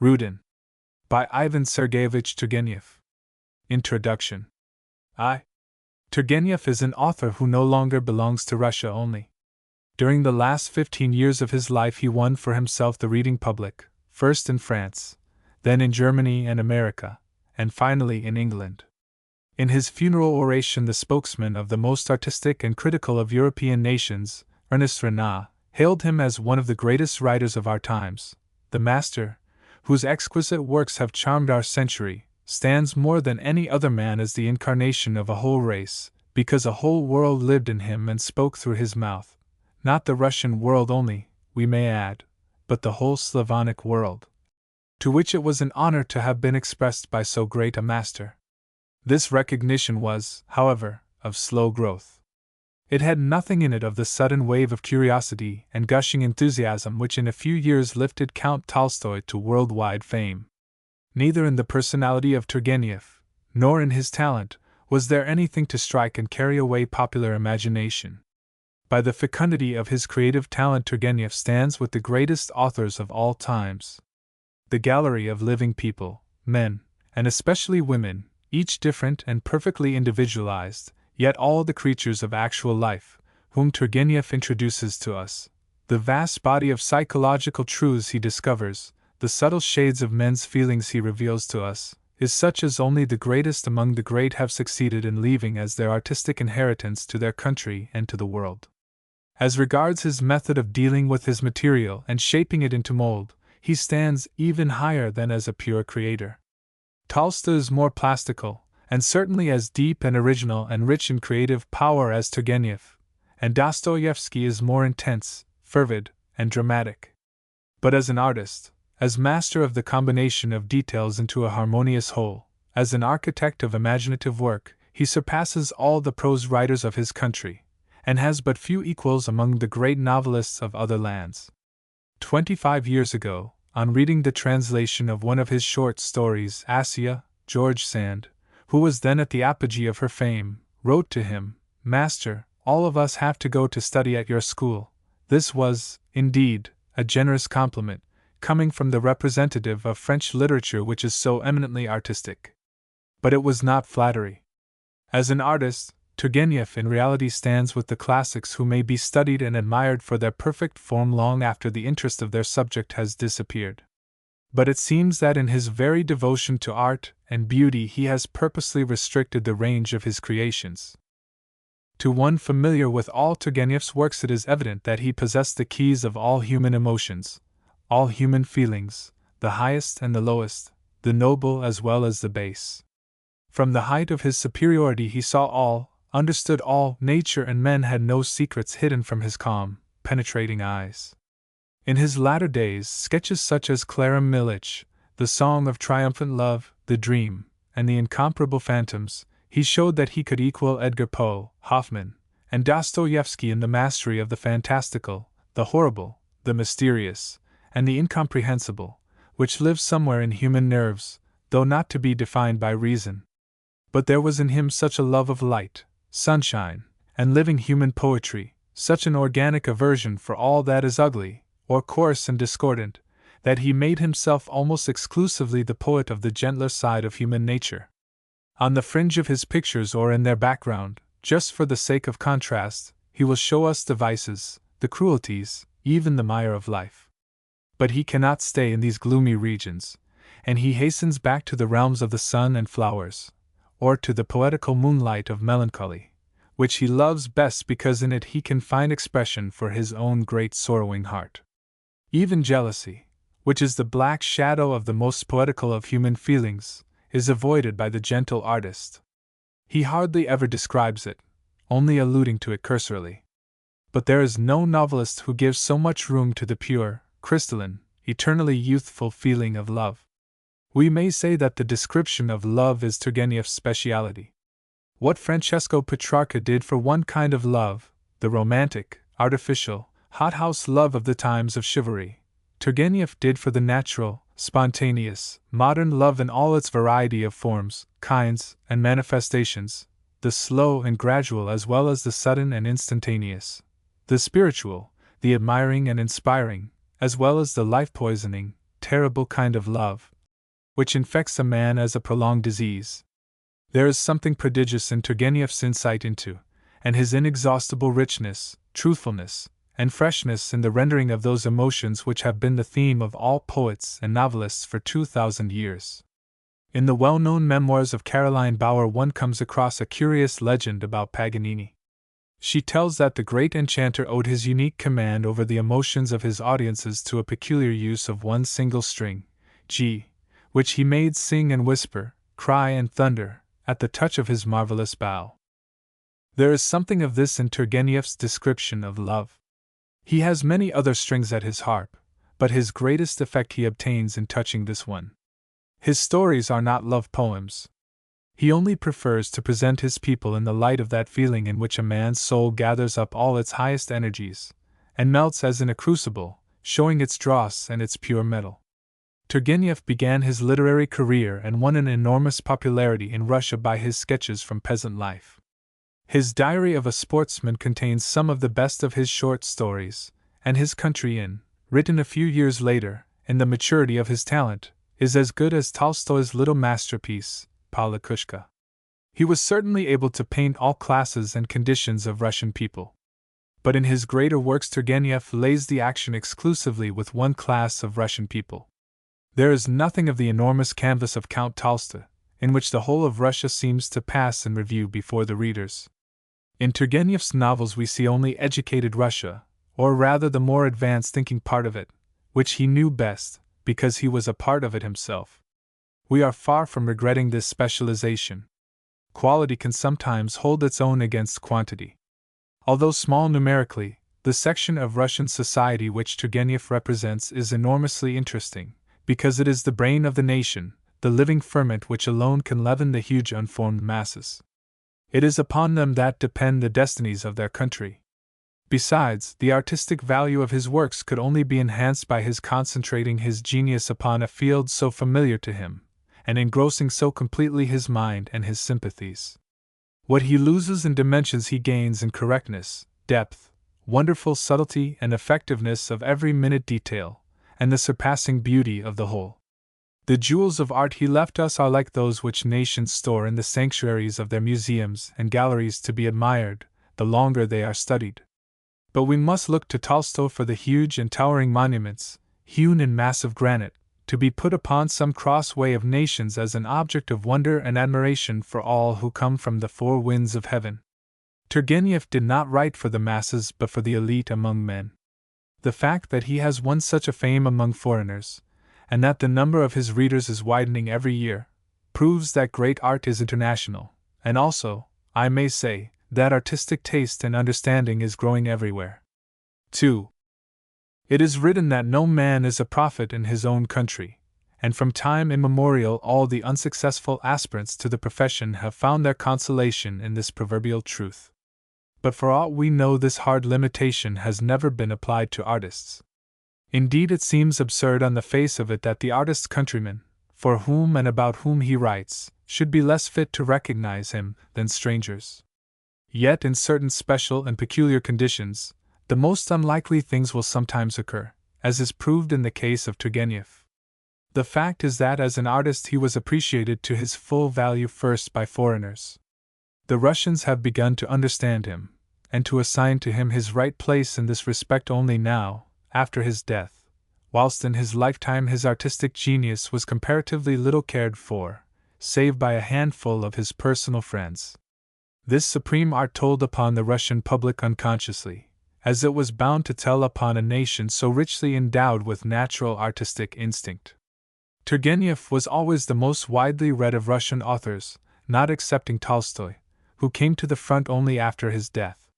Rudin. By Ivan Turgenev. Introduction. Turgenev is an author who no longer belongs to Russia only. During the last 15 years of his life he won for himself the reading public, first in France, then in Germany and America, and finally in England. In his funeral oration, the spokesman of the most artistic and critical of European nations, Ernest Renan, hailed him as one of the greatest writers of our times. The master, whose exquisite works have charmed our century, stands more than any other man as the incarnation of a whole race, because a whole world lived in him and spoke through his mouth. Not the Russian world only, we may add, but the whole Slavonic world, to which it was an honor to have been expressed by so great a master. This recognition was, however, of slow growth. It had nothing in it of the sudden wave of curiosity and gushing enthusiasm which in a few years lifted Count Tolstoy to worldwide fame. Neither in the personality of Turgenev, nor in his talent, was there anything to strike and carry away popular imagination. By the fecundity of his creative talent, Turgenev stands with the greatest authors of all times. The gallery of living people, men, and especially women, each different and perfectly individualized, yet all the creatures of actual life, whom Turgenev introduces to us, the vast body of psychological truths he discovers, the subtle shades of men's feelings he reveals to us, is such as only the greatest among the great have succeeded in leaving as their artistic inheritance to their country and to the world. As regards his method of dealing with his material and shaping it into mold, he stands even higher than as a pure creator. Tolstoy is more plastical, and certainly as deep and original and rich in creative power as Turgenev, and Dostoevsky is more intense, fervid, and dramatic. But as an artist, as master of the combination of details into a harmonious whole, as an architect of imaginative work, he surpasses all the prose writers of his country, and has but few equals among the great novelists of other lands. 25 years ago, on reading the translation of one of his short stories, Assia, George Sand, who was then at the apogee of her fame, wrote to him, "Master, all of us have to go to study at your school." This was, indeed, a generous compliment, coming from the representative of French literature which is so eminently artistic. But it was not flattery. As an artist, Turgenev in reality stands with the classics who may be studied and admired for their perfect form long after the interest of their subject has disappeared. But it seems that in his very devotion to art and beauty he has purposely restricted the range of his creations. To one familiar with all Turgenev's works it is evident that he possessed the keys of all human emotions, all human feelings, the highest and the lowest, the noble as well as the base. From the height of his superiority he saw all, understood all, nature and men had no secrets hidden from his calm, penetrating eyes. In his latter days, sketches such as Clara Milich, The Song of Triumphant Love, The Dream, and The Incomparable Phantoms, he showed that he could equal Edgar Poe, Hoffmann, and Dostoevsky in the mastery of the fantastical, the horrible, the mysterious, and the incomprehensible, which lives somewhere in human nerves, though not to be defined by reason. But there was in him such a love of light, sunshine, and living human poetry, such an organic aversion for all that is ugly, or coarse and discordant, that he made himself almost exclusively the poet of the gentler side of human nature. On the fringe of his pictures or in their background, just for the sake of contrast, he will show us the vices, the cruelties, even the mire of life. But he cannot stay in these gloomy regions, and he hastens back to the realms of the sun and flowers, or to the poetical moonlight of melancholy, which he loves best because in it he can find expression for his own great sorrowing heart. Even jealousy, which is the black shadow of the most poetical of human feelings, is avoided by the gentle artist. He hardly ever describes it, only alluding to it cursorily. But there is no novelist who gives so much room to the pure, crystalline, eternally youthful feeling of love. We may say that the description of love is Turgenev's speciality. What Francesco Petrarca did for one kind of love, the romantic, artificial, hothouse love of the times of chivalry, Turgenev did for the natural, spontaneous, modern love in all its variety of forms, kinds, and manifestations, the slow and gradual as well as the sudden and instantaneous, the spiritual, the admiring and inspiring, as well as the life-poisoning, terrible kind of love, which infects a man as a prolonged disease. There is something prodigious in Turgenev's insight into, and his inexhaustible richness, truthfulness, and freshness in the rendering of those emotions which have been the theme of all poets and novelists for 2,000 years. In the well-known memoirs of Caroline Bauer one comes across a curious legend about Paganini. She tells that the great enchanter owed his unique command over the emotions of his audiences to a peculiar use of one single string, G, which he made sing and whisper, cry and thunder, at the touch of his marvelous bow. There is something of this in Turgenev's description of love. He has many other strings at his harp, but his greatest effect he obtains in touching this one. His stories are not love poems. He only prefers to present his people in the light of that feeling in which a man's soul gathers up all its highest energies, and melts as in a crucible, showing its dross and its pure metal. Turgenev began his literary career and won an enormous popularity in Russia by his sketches from peasant life. His Diary of a Sportsman contains some of the best of his short stories, and his Country Inn, written a few years later, in the maturity of his talent, is as good as Tolstoy's little masterpiece, Pavlikushka. He was certainly able to paint all classes and conditions of Russian people. But in his greater works Turgenev lays the action exclusively with one class of Russian people. There is nothing of the enormous canvas of Count Tolstoy, in which the whole of Russia seems to pass in review before the readers. In Turgenev's novels we see only educated Russia, or rather the more advanced thinking part of it, which he knew best, because he was a part of it himself. We are far from regretting this specialization. Quality can sometimes hold its own against quantity. Although small numerically, the section of Russian society which Turgenev represents is enormously interesting, because it is the brain of the nation, the living ferment which alone can leaven the huge unformed masses. It is upon them that depend the destinies of their country. Besides, the artistic value of his works could only be enhanced by his concentrating his genius upon a field so familiar to him, and engrossing so completely his mind and his sympathies. What he loses in dimensions he gains in correctness, depth, wonderful subtlety and effectiveness of every minute detail, and the surpassing beauty of the whole. The jewels of art he left us are like those which nations store in the sanctuaries of their museums and galleries to be admired, the longer they are studied. But we must look to Tolstoy for the huge and towering monuments, hewn in massive granite, to be put upon some crossway of nations as an object of wonder and admiration for all who come from the four winds of heaven. Turgenev did not write for the masses but for the elite among men. The fact that he has won such a fame among foreigners, and that the number of his readers is widening every year, proves that great art is international, and also, I may say, that artistic taste and understanding is growing everywhere. 2. It is written that no man is a prophet in his own country, and from time immemorial all the unsuccessful aspirants to the profession have found their consolation in this proverbial truth. But for aught we know this hard limitation has never been applied to artists. Indeed, it seems absurd on the face of it that the artist's countrymen, for whom and about whom he writes, should be less fit to recognize him than strangers. Yet in certain special and peculiar conditions, the most unlikely things will sometimes occur, as is proved in the case of Turgenev. The fact is that as an artist he was appreciated to his full value first by foreigners. The Russians have begun to understand him, and to assign to him his right place in this respect only now, after his death, whilst in his lifetime his artistic genius was comparatively little cared for, save by a handful of his personal friends. This supreme art told upon the Russian public unconsciously, as it was bound to tell upon a nation so richly endowed with natural artistic instinct. Turgenev was always the most widely read of Russian authors, not excepting Tolstoy, who came to the front only after his death.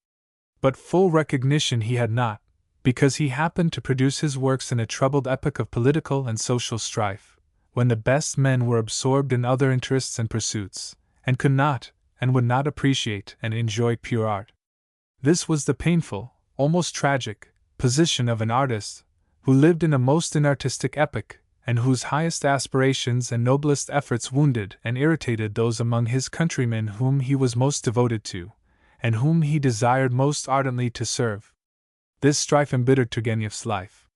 But full recognition he had not, because he happened to produce his works in a troubled epoch of political and social strife, when the best men were absorbed in other interests and pursuits, and could not, and would not appreciate and enjoy pure art. This was the painful, almost tragic, position of an artist, who lived in a most inartistic epoch, and whose highest aspirations and noblest efforts wounded and irritated those among his countrymen whom he was most devoted to, and whom he desired most ardently to serve. This strife embittered Turgenev's life.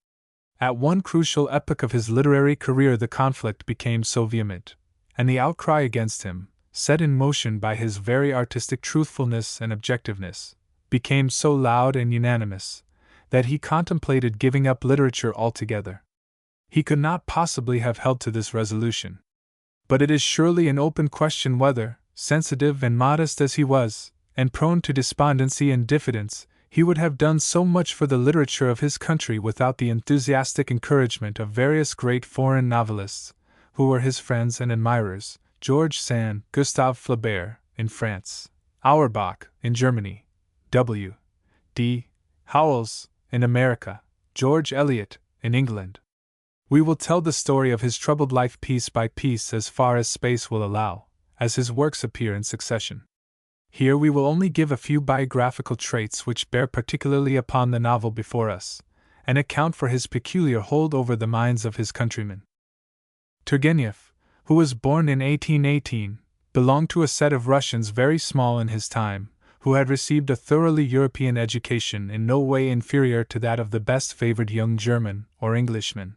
At one crucial epoch of his literary career, the conflict became so vehement, and the outcry against him, set in motion by his very artistic truthfulness and objectiveness, became so loud and unanimous, that he contemplated giving up literature altogether. He could not possibly have held to this resolution. But it is surely an open question whether, sensitive and modest as he was, and prone to despondency and diffidence, he would have done so much for the literature of his country without the enthusiastic encouragement of various great foreign novelists, who were his friends and admirers: George Sand, Gustave Flaubert, in France; Auerbach, in Germany; W. D. Howells, in America; George Eliot, in England. We will tell the story of his troubled life piece by piece as far as space will allow, as his works appear in succession. Here we will only give a few biographical traits which bear particularly upon the novel before us, and account for his peculiar hold over the minds of his countrymen. Turgenev, who was born in 1818, belonged to a set of Russians very small in his time, who had received a thoroughly European education in no way inferior to that of the best favored young German or Englishman.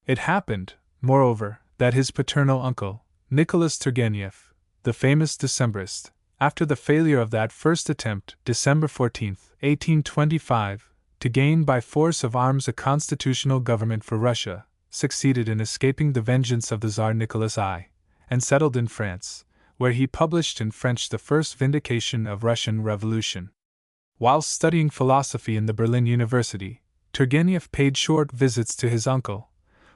It happened, moreover, that his paternal uncle, Nicholas Turgenev, the famous Decembrist, after the failure of that first attempt, December 14, 1825, to gain by force of arms a constitutional government for Russia, succeeded in escaping the vengeance of the Tsar Nicholas I, and settled in France, where he published in French the first vindication of Russian Revolution. Whilst studying philosophy in the Berlin University, Turgenev paid short visits to his uncle,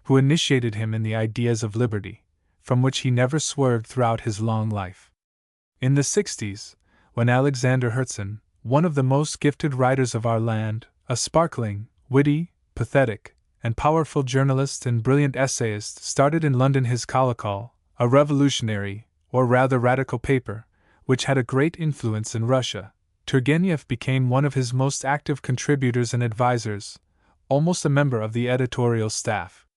who initiated him in the ideas of liberty, from which he never swerved throughout his long life. In the 60s, when Alexander Herzen, one of the most gifted writers of our land, a sparkling, witty, pathetic, and powerful journalist and brilliant essayist, started in London his Kolokol, a revolutionary, or rather radical paper, which had a great influence in Russia, Turgenev became one of his most active contributors and advisors, almost a member of the editorial staff.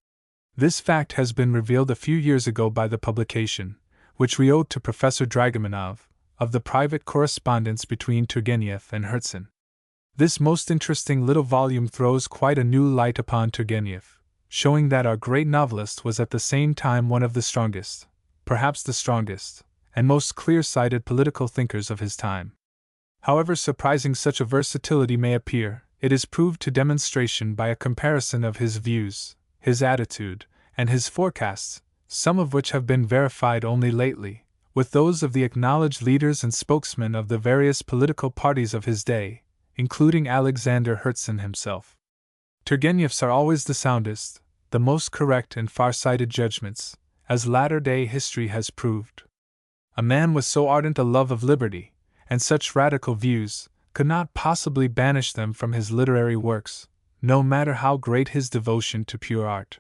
This fact has been revealed a few years ago by the publication, which we owed to Professor Dragomanov, of the private correspondence between Turgenev and Herzen. This most interesting little volume throws quite a new light upon Turgenev, showing that our great novelist was at the same time one of the strongest, perhaps the strongest, and most clear-sighted political thinkers of his time. However surprising such a versatility may appear, it is proved to demonstration by a comparison of his views, his attitude, and his forecasts, some of which have been verified only lately, with those of the acknowledged leaders and spokesmen of the various political parties of his day, including Alexander Herzen himself. Turgenev's are always the soundest, the most correct and far-sighted judgments, as latter-day history has proved. A man with so ardent a love of liberty, and such radical views, could not possibly banish them from his literary works, no matter how great his devotion to pure art.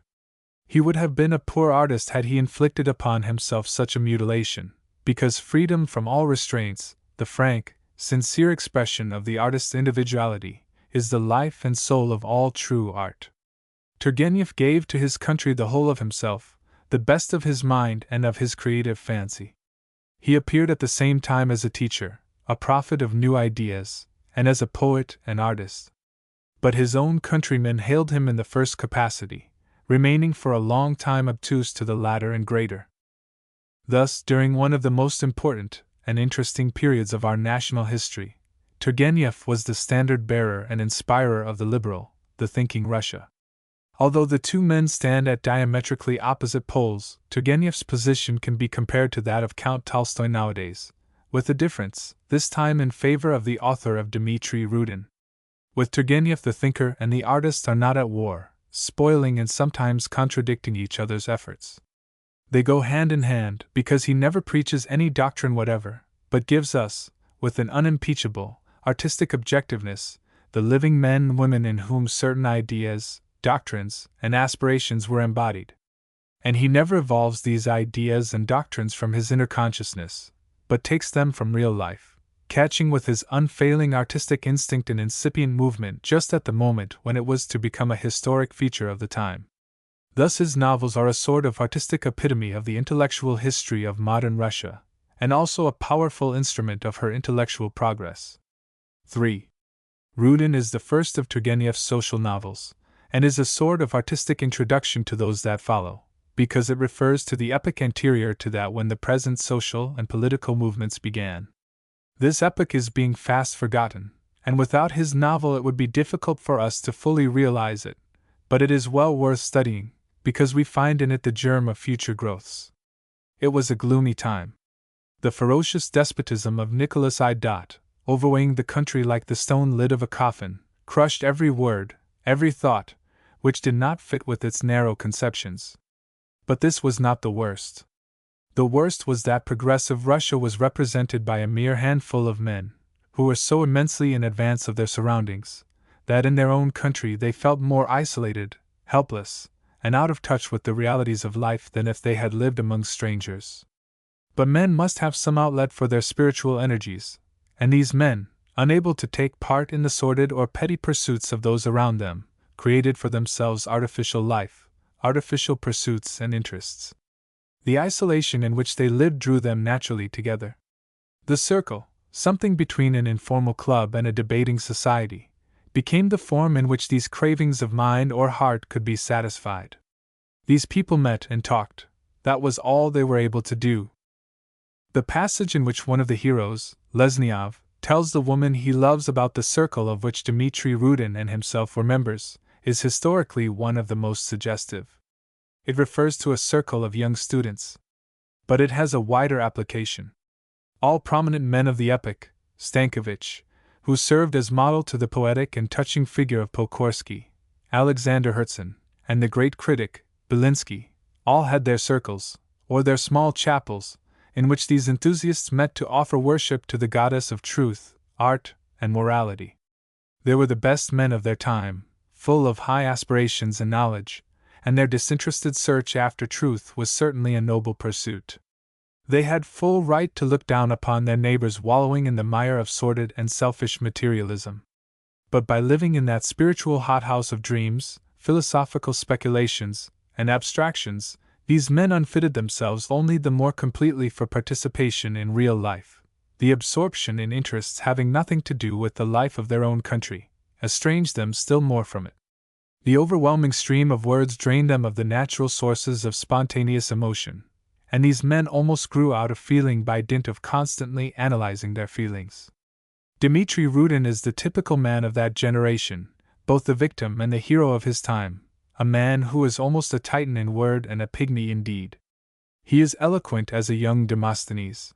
He would have been a poor artist had he inflicted upon himself such a mutilation, because freedom from all restraints, the frank, sincere expression of the artist's individuality, is the life and soul of all true art. Turgenev gave to his country the whole of himself, the best of his mind and of his creative fancy. He appeared at the same time as a teacher, a prophet of new ideas, and as a poet and artist. But his own countrymen hailed him in the first capacity, remaining for a long time obtuse to the latter and greater. Thus, during one of the most important and interesting periods of our national history, Turgenev was the standard-bearer and inspirer of the liberal, the thinking Russia. Although the two men stand at diametrically opposite poles, Turgenev's position can be compared to that of Count Tolstoy nowadays, with a difference, this time in favor of the author of Dmitry Rudin. With Turgenev, the thinker and the artist are not at war, spoiling and sometimes contradicting each other's efforts. They go hand in hand because he never preaches any doctrine whatever, but gives us, with an unimpeachable, artistic objectiveness, the living men and women in whom certain ideas, doctrines, and aspirations were embodied. And he never evolves these ideas and doctrines from his inner consciousness, but takes them from real life, catching with his unfailing artistic instinct an incipient movement just at the moment when it was to become a historic feature of the time. Thus his novels are a sort of artistic epitome of the intellectual history of modern Russia, and also a powerful instrument of her intellectual progress. 3. Rudin is the first of Turgenev's social novels, and is a sort of artistic introduction to those that follow, because it refers to the epoch anterior to that when the present social and political movements began. This epoch is being fast forgotten, and without his novel it would be difficult for us to fully realize it, but it is well worth studying, because we find in it the germ of future growths. It was a gloomy time. The ferocious despotism of Nicholas I. Overweighing the country like the stone lid of a coffin, crushed every word, every thought, which did not fit with its narrow conceptions. But this was not the worst. The worst was that progressive Russia was represented by a mere handful of men, who were so immensely in advance of their surroundings, that in their own country they felt more isolated, helpless, and out of touch with the realities of life than if they had lived among strangers. But men must have some outlet for their spiritual energies, and these men, unable to take part in the sordid or petty pursuits of those around them, created for themselves artificial life, artificial pursuits and interests. The isolation in which they lived drew them naturally together. The circle, something between an informal club and a debating society, became the form in which these cravings of mind or heart could be satisfied. These people met and talked. That was all they were able to do. The passage in which one of the heroes, Lesniov, tells the woman he loves about the circle of which Dmitri Rudin and himself were members, is historically one of the most suggestive. It refers to a circle of young students. But it has a wider application. All prominent men of the epoch, Stankovich, who served as model to the poetic and touching figure of Pokorsky, Alexander Herzen, and the great critic, Belinsky, all had their circles, or their small chapels, in which these enthusiasts met to offer worship to the goddess of truth, art, and morality. They were the best men of their time, full of high aspirations and knowledge, and their disinterested search after truth was certainly a noble pursuit. They had full right to look down upon their neighbors wallowing in the mire of sordid and selfish materialism. But by living in that spiritual hothouse of dreams, philosophical speculations, and abstractions, these men unfitted themselves only the more completely for participation in real life, the absorption in interests having nothing to do with the life of their own country, estranged them still more from it. The overwhelming stream of words drained them of the natural sources of spontaneous emotion, and these men almost grew out of feeling by dint of constantly analyzing their feelings. Dmitri Rudin is the typical man of that generation, both the victim and the hero of his time, a man who is almost a Titan in word and a pygmy in deed. He is eloquent as a young Demosthenes.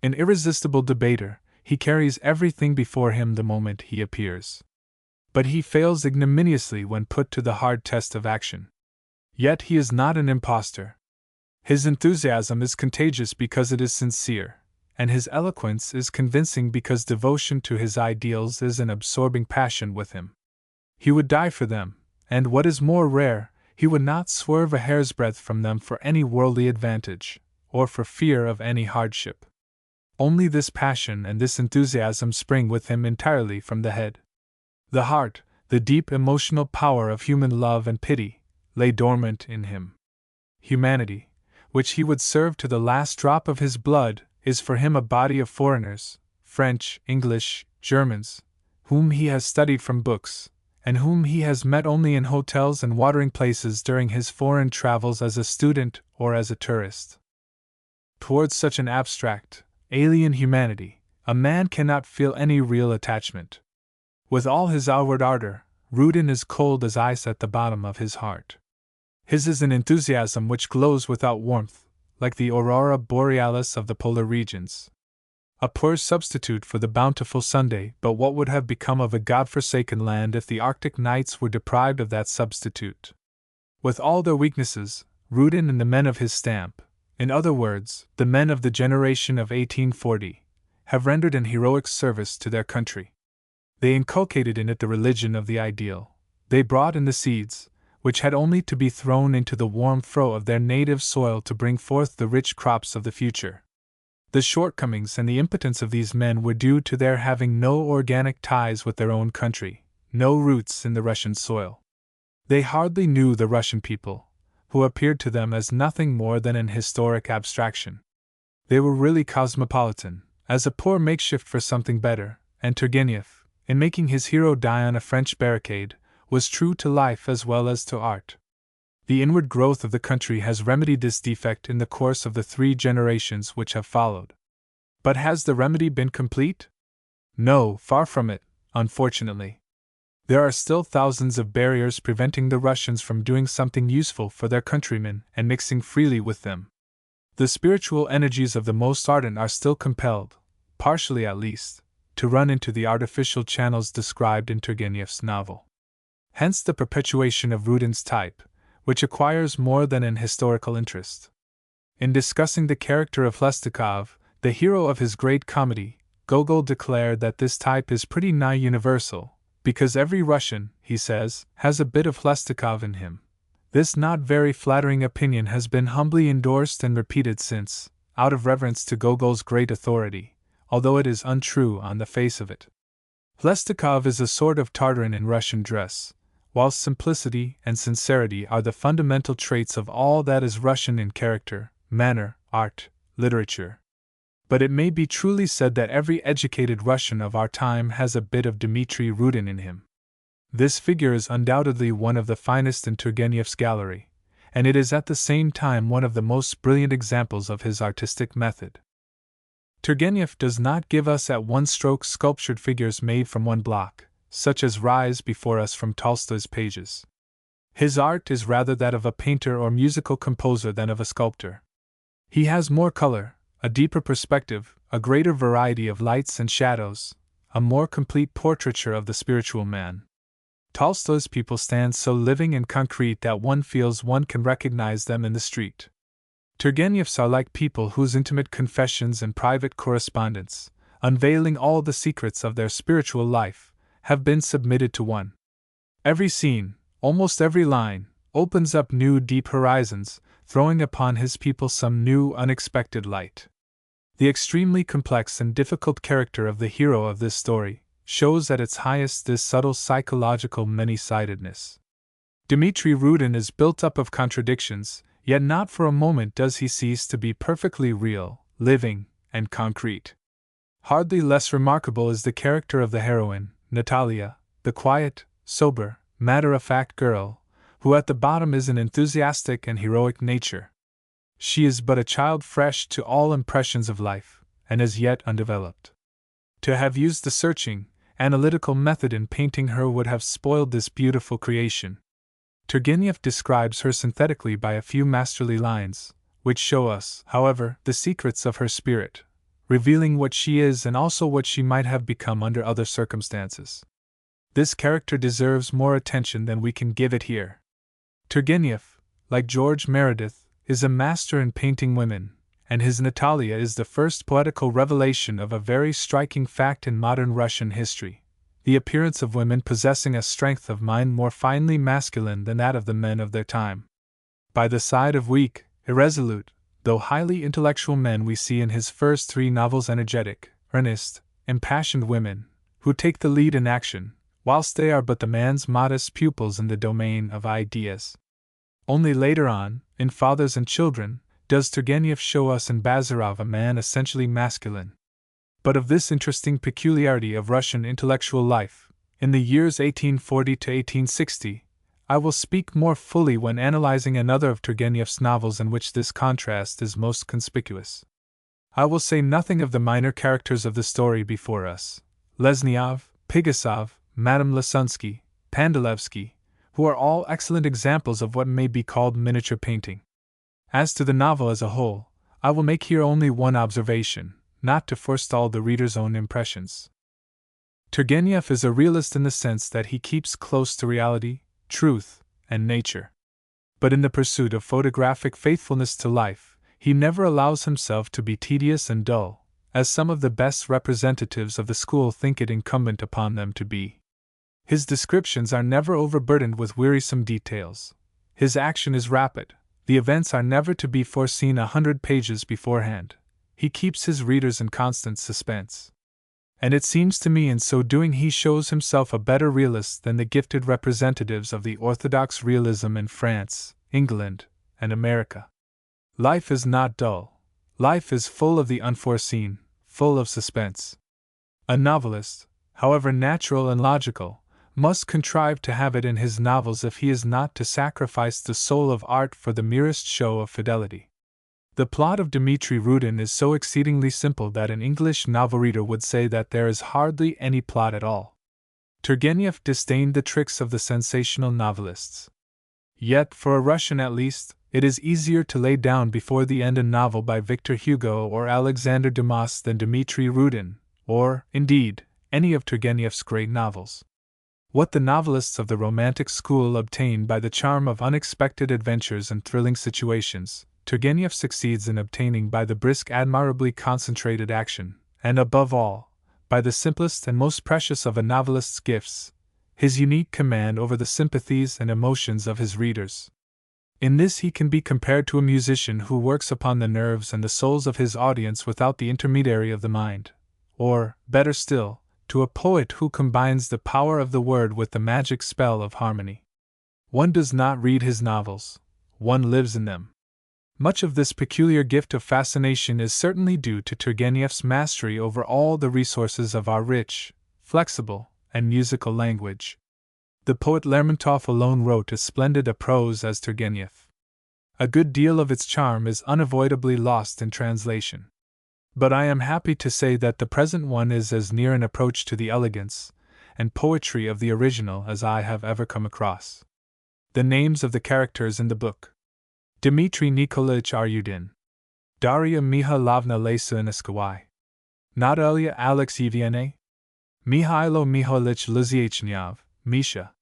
An irresistible debater, he carries everything before him the moment he appears. But he fails ignominiously when put to the hard test of action. Yet he is not an impostor. His enthusiasm is contagious because it is sincere, and his eloquence is convincing because devotion to his ideals is an absorbing passion with him. He would die for them, and what is more rare, he would not swerve a hair's breadth from them for any worldly advantage, or for fear of any hardship. Only this passion and this enthusiasm spring with him entirely from the head. The heart, the deep emotional power of human love and pity, lay dormant in him. Humanity, which he would serve to the last drop of his blood, is for him a body of foreigners, French, English, Germans, whom he has studied from books, and whom he has met only in hotels and watering places during his foreign travels as a student or as a tourist. Towards such an abstract, alien humanity, a man cannot feel any real attachment. With all his outward ardor, Rudin is cold as ice at the bottom of his heart. His is an enthusiasm which glows without warmth, like the aurora borealis of the polar regions. A poor substitute for the bountiful Sunday, but what would have become of a god-forsaken land if the Arctic nights were deprived of that substitute? With all their weaknesses, Rudin and the men of his stamp, in other words, the men of the generation of 1840, have rendered an heroic service to their country. They inculcated in it the religion of the ideal. They brought in the seeds, which had only to be thrown into the warm furrow of their native soil to bring forth the rich crops of the future. The shortcomings and the impotence of these men were due to their having no organic ties with their own country, no roots in the Russian soil. They hardly knew the Russian people, who appeared to them as nothing more than an historic abstraction. They were really cosmopolitan, as a poor makeshift for something better, and Turgenev, in making his hero die on a French barricade, was true to life as well as to art. The inward growth of the country has remedied this defect in the course of the 3 generations which have followed. But has the remedy been complete? No, far from it, unfortunately. There are still thousands of barriers preventing the Russians from doing something useful for their countrymen and mixing freely with them. The spiritual energies of the most ardent are still compelled, partially at least, to run into the artificial channels described in Turgenev's novel. Hence the perpetuation of Rudin's type, which acquires more than an historical interest. In discussing the character of Hlestakov, the hero of his great comedy, Gogol declared that this type is pretty nigh universal, because every Russian, he says, has a bit of Hlestakov in him. This not very flattering opinion has been humbly endorsed and repeated since, out of reverence to Gogol's great authority, although it is untrue on the face of it. Hlestakov is a sort of Tartarin in Russian dress, whilst simplicity and sincerity are the fundamental traits of all that is Russian in character, manner, art, literature. But it may be truly said that every educated Russian of our time has a bit of Dmitry Rudin in him. This figure is undoubtedly one of the finest in Turgenev's gallery, and it is at the same time one of the most brilliant examples of his artistic method. Turgenev does not give us at one stroke sculptured figures made from one block, such as rise before us from Tolstoy's pages. His art is rather that of a painter or musical composer than of a sculptor. He has more color, a deeper perspective, a greater variety of lights and shadows, a more complete portraiture of the spiritual man. Tolstoy's people stand so living and concrete that one feels one can recognize them in the street. Turgenev's are like people whose intimate confessions and private correspondence, unveiling all the secrets of their spiritual life, have been submitted to one. Every scene, almost every line, opens up new deep horizons, throwing upon his people some new unexpected light. The extremely complex and difficult character of the hero of this story shows at its highest this subtle psychological many-sidedness. Dmitry Rudin is built up of contradictions, yet not for a moment does he cease to be perfectly real, living, and concrete. Hardly less remarkable is the character of the heroine, Natalia, the quiet, sober, matter-of-fact girl, who at the bottom is an enthusiastic and heroic nature. She is but a child fresh to all impressions of life, and as yet undeveloped. To have used the searching, analytical method in painting her would have spoiled this beautiful creation. Turgenev describes her synthetically by a few masterly lines, which show us, however, the secrets of her spirit, revealing what she is and also what she might have become under other circumstances. This character deserves more attention than we can give it here. Turgenev, like George Meredith, is a master in painting women, and his Natalia is the first poetical revelation of a very striking fact in modern Russian history: the appearance of women possessing a strength of mind more finely masculine than that of the men of their time. By the side of weak, irresolute, though highly intellectual men, we see in his first 3 novels energetic, earnest, impassioned women, who take the lead in action, whilst they are but the man's modest pupils in the domain of ideas. Only later on, in Fathers and Children, does Turgenev show us in Bazarov a man essentially masculine. But of this interesting peculiarity of Russian intellectual life, in the years 1840 to 1860, I will speak more fully when analyzing another of Turgenev's novels in which this contrast is most conspicuous. I will say nothing of the minor characters of the story before us: Lesniov, Pigasov, Madame Lasunsky, Pandalevsky, who are all excellent examples of what may be called miniature painting. As to the novel as a whole, I will make here only one observation, not to forestall the reader's own impressions. Turgenev is a realist in the sense that he keeps close to reality, truth, and nature. But in the pursuit of photographic faithfulness to life, he never allows himself to be tedious and dull, as some of the best representatives of the school think it incumbent upon them to be. His descriptions are never overburdened with wearisome details. His action is rapid. The events are never to be foreseen 100 pages beforehand. He keeps his readers in constant suspense. And it seems to me in so doing he shows himself a better realist than the gifted representatives of the orthodox realism in France, England, and America. Life is not dull. Life is full of the unforeseen, full of suspense. A novelist, however natural and logical, must contrive to have it in his novels if he is not to sacrifice the soul of art for the merest show of fidelity. The plot of Dmitri Rudin is so exceedingly simple that an English novel reader would say that there is hardly any plot at all. Turgenev disdained the tricks of the sensational novelists. Yet, for a Russian at least, it is easier to lay down before the end a novel by Victor Hugo or Alexander Dumas than Dmitri Rudin, or, indeed, any of Turgenev's great novels. What the novelists of the Romantic school obtain by the charm of unexpected adventures and thrilling situations, Turgenev succeeds in obtaining by the brisk, admirably concentrated action, and above all, by the simplest and most precious of a novelist's gifts, his unique command over the sympathies and emotions of his readers. In this he can be compared to a musician who works upon the nerves and the souls of his audience without the intermediary of the mind, or, better still, to a poet who combines the power of the word with the magic spell of harmony. One does not read his novels, one lives in them. Much of this peculiar gift of fascination is certainly due to Turgenev's mastery over all the resources of our rich, flexible, and musical language. The poet Lermontov alone wrote as splendid a prose as Turgenev. A good deal of its charm is unavoidably lost in translation. But I am happy to say that the present one is as near an approach to the elegance and poetry of the original as I have ever come across. The names of the characters in the book: Dmitry Nikolaich Rudin, Daria Mihailovna Lesuinskaya, Natalia Alexeyevna, Mihailo Mihailich Luziechnev, Misha,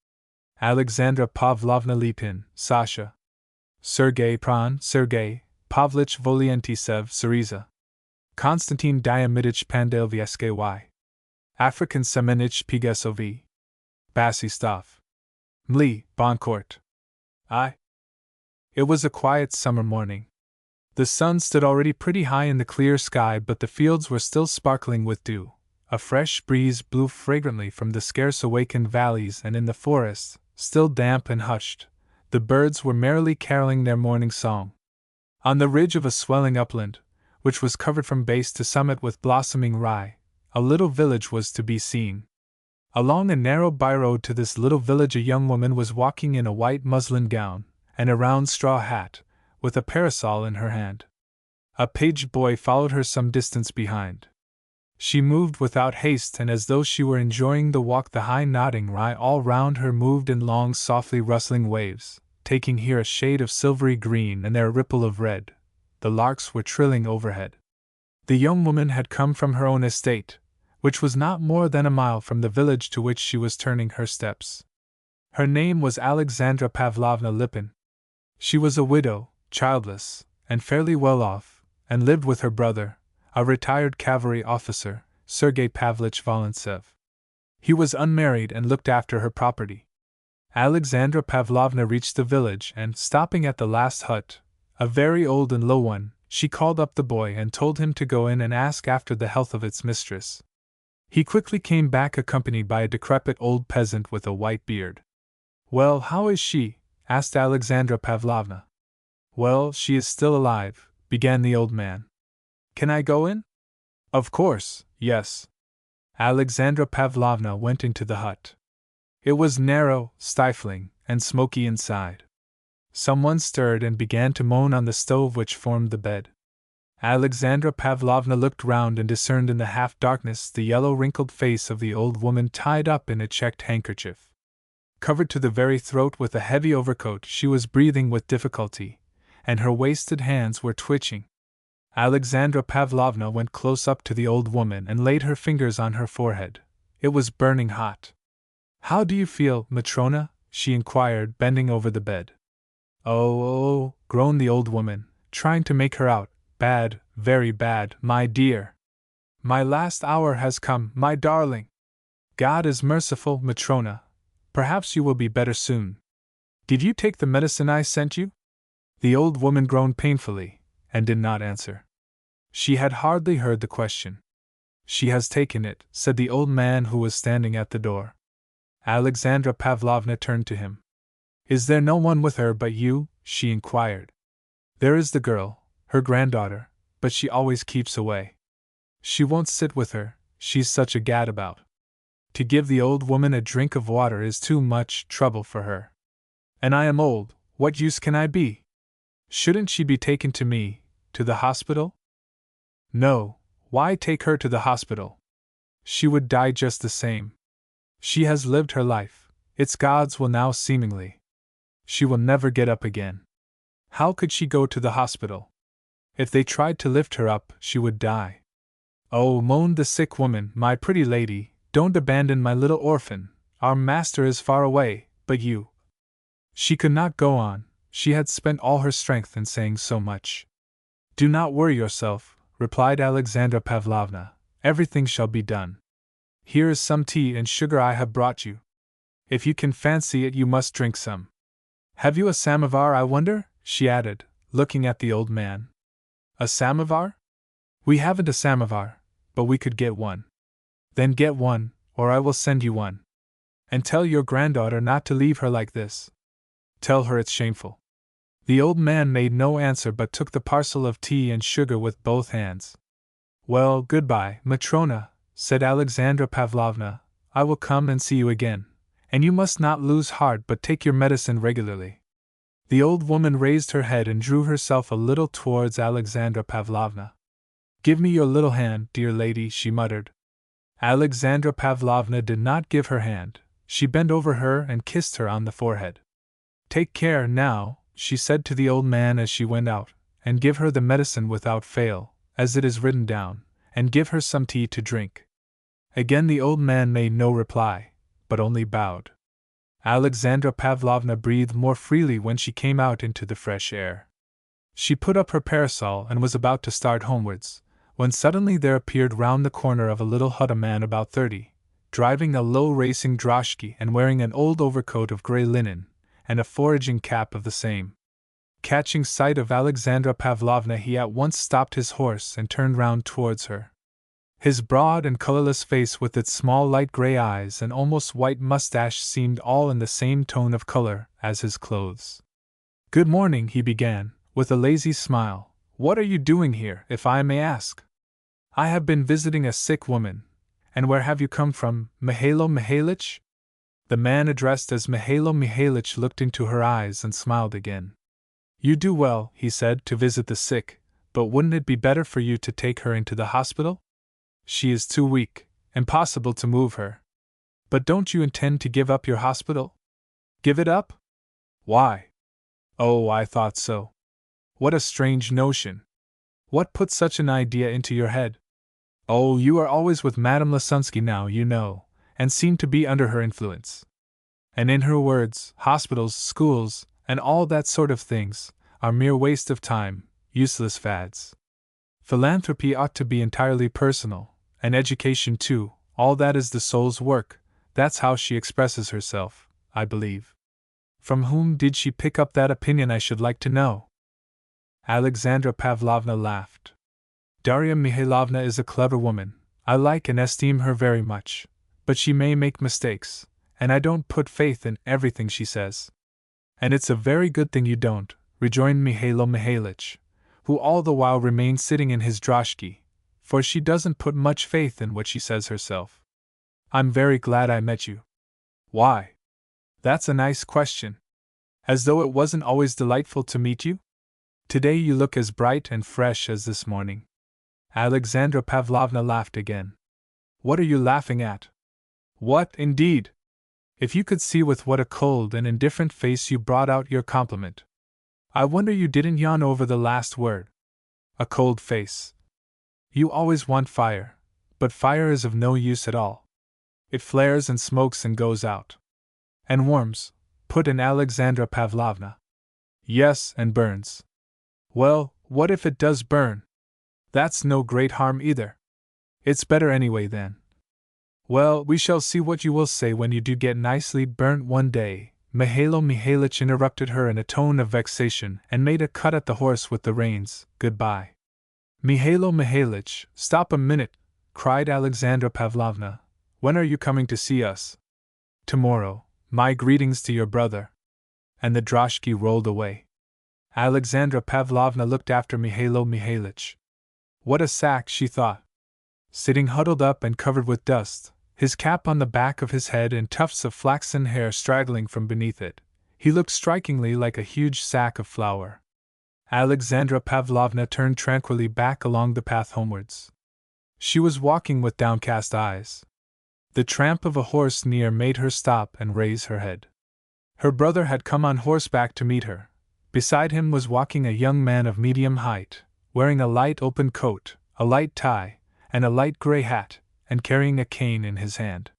Alexandra Pavlovna Lipin, Sasha, Sergei Pavlich Volientisev, Syriza, Konstantin Diamidich Pandelvyesky, African Semenich Pigesovi, Basistov, Mli, Boncourt. It was a quiet summer morning. The sun stood already pretty high in the clear sky, but the fields were still sparkling with dew. A fresh breeze blew fragrantly from the scarce awakened valleys, and in the forests, still damp and hushed, the birds were merrily caroling their morning song. On the ridge of a swelling upland, which was covered from base to summit with blossoming rye, a little village was to be seen. Along a narrow byroad to this little village a young woman was walking in a white muslin gown and a round straw hat, with a parasol in her hand. A page boy followed her some distance behind. She moved without haste, and as though she were enjoying the walk, the high nodding rye all round her moved in long, softly rustling waves, taking here a shade of silvery green and there a ripple of red. The larks were trilling overhead. The young woman had come from her own estate, which was not more than a mile from the village to which she was turning her steps. Her name was Alexandra Pavlovna Lipin. She was a widow, childless, and fairly well off, and lived with her brother, a retired cavalry officer, Sergei Pavlich Volintsev. He was unmarried and looked after her property. Alexandra Pavlovna reached the village, and, stopping at the last hut, a very old and low one, she called up the boy and told him to go in and ask after the health of its mistress. He quickly came back accompanied by a decrepit old peasant with a white beard. "Well, how is she?" asked Alexandra Pavlovna. "Well, she is still alive," began the old man. "Can I go in?" "Of course, yes." Alexandra Pavlovna went into the hut. It was narrow, stifling, and smoky inside. Someone stirred and began to moan on the stove which formed the bed. Alexandra Pavlovna looked round and discerned in the half-darkness the yellow wrinkled face of the old woman tied up in a checked handkerchief. Covered to the very throat with a heavy overcoat, she was breathing with difficulty, and her wasted hands were twitching. Alexandra Pavlovna went close up to the old woman and laid her fingers on her forehead. It was burning hot. "How do you feel, Matrona?" she inquired, bending over the bed. Oh, groaned the old woman, trying to make her out. "Bad, very bad, my dear. My last hour has come, my darling. God is merciful, Matrona. Perhaps you will be better soon. Did you take the medicine I sent you?" The old woman groaned painfully, and did not answer. She had hardly heard the question. "She has taken it," said the old man who was standing at the door. Alexandra Pavlovna turned to him. "Is there no one with her but you?" she inquired. "There is the girl, her granddaughter, but she always keeps away. She won't sit with her, she's such a gadabout." To give the old woman a drink of water is too much trouble for her. And I am old, what use can I be? Shouldn't she be taken to me, to the hospital? No, why take her to the hospital? She would die just the same. She has lived her life, its gods will now seemingly. She will never get up again. How could she go to the hospital? If they tried to lift her up, she would die. Oh, moaned the sick woman, my pretty lady, don't abandon my little orphan. Our master is far away, but you. She could not go on, she had spent all her strength in saying so much. Do not worry yourself, replied Alexandra Pavlovna, everything shall be done. Here is some tea and sugar I have brought you. If you can fancy it, you must drink some. Have you a samovar, I wonder? She added, looking at the old man. A samovar? We haven't a samovar, but we could get one. Then get one, or I will send you one. And tell your granddaughter not to leave her like this. Tell her it's shameful. The old man made no answer but took the parcel of tea and sugar with both hands. Well, goodbye, Matrona, said Alexandra Pavlovna, I will come and see you again, and you must not lose heart but take your medicine regularly. The old woman raised her head and drew herself a little towards Alexandra Pavlovna. Give me your little hand, dear lady, she muttered. Alexandra Pavlovna did not give her hand, she bent over her and kissed her on the forehead. Take care now, she said to the old man as she went out, and give her the medicine without fail, as it is written down, and give her some tea to drink. Again the old man made no reply, but only bowed. Alexandra Pavlovna breathed more freely when she came out into the fresh air. She put up her parasol and was about to start homewards, when suddenly there appeared round the corner of a little hut a man about 30, driving a low racing droshky and wearing an old overcoat of grey linen, and a foraging cap of the same. Catching sight of Alexandra Pavlovna, he at once stopped his horse and turned round towards her. His broad and colorless face with its small light gray eyes and almost white mustache seemed all in the same tone of color as his clothes. Good morning, he began, with a lazy smile. What are you doing here, if I may ask? I have been visiting a sick woman. And where have you come from, Mihailo Mihailitch? The man addressed as Mihailo Mihailitch looked into her eyes and smiled again. You do well, he said, to visit the sick, but wouldn't it be better for you to take her into the hospital? She is too weak, impossible to move her. But don't you intend to give up your hospital? Give it up? Why? Oh, I thought so. What a strange notion. What put such an idea into your head? Oh, you are always with Madame Lesunsky now, you know, and seem to be under her influence. And in her words, hospitals, schools, and all that sort of things, are mere waste of time, useless fads. Philanthropy ought to be entirely personal, and education too, all that is the soul's work, that's how she expresses herself, I believe. From whom did she pick up that opinion, I should like to know? Alexandra Pavlovna laughed. Darya Mihailovna is a clever woman, I like and esteem her very much, but she may make mistakes, and I don't put faith in everything she says. And it's a very good thing you don't, rejoined Mihailo Mihailitch, who all the while remained sitting in his droshky, for she doesn't put much faith in what she says herself. I'm very glad I met you. Why? That's a nice question. As though it wasn't always delightful to meet you? Today you look as bright and fresh as this morning. Alexandra Pavlovna laughed again. What are you laughing at? What, indeed? If you could see with what a cold and indifferent face you brought out your compliment. I wonder you didn't yawn over the last word. A cold face. You always want fire, but fire is of no use at all. It flares and smokes and goes out. And warms, put in Alexandra Pavlovna. Yes, and burns. Well, what if it does burn? That's no great harm either. It's better anyway then. Well, we shall see what you will say when you do get nicely burnt one day. Mihailo Mihailitch interrupted her in a tone of vexation and made a cut at the horse with the reins. Goodbye. Mihailo Mihailitch, stop a minute, cried Alexandra Pavlovna. When are you coming to see us? Tomorrow. My greetings to your brother. And the droshky rolled away. Alexandra Pavlovna looked after Mihailo Mihailitch. What a sack, she thought. Sitting huddled up and covered with dust, his cap on the back of his head and tufts of flaxen hair straggling from beneath it. He looked strikingly like a huge sack of flour. Alexandra Pavlovna turned tranquilly back along the path homewards. She was walking with downcast eyes. The tramp of a horse near made her stop and raise her head. Her brother had come on horseback to meet her. Beside him was walking a young man of medium height, wearing a light open coat, a light tie, and a light gray hat, and carrying a cane in his hand.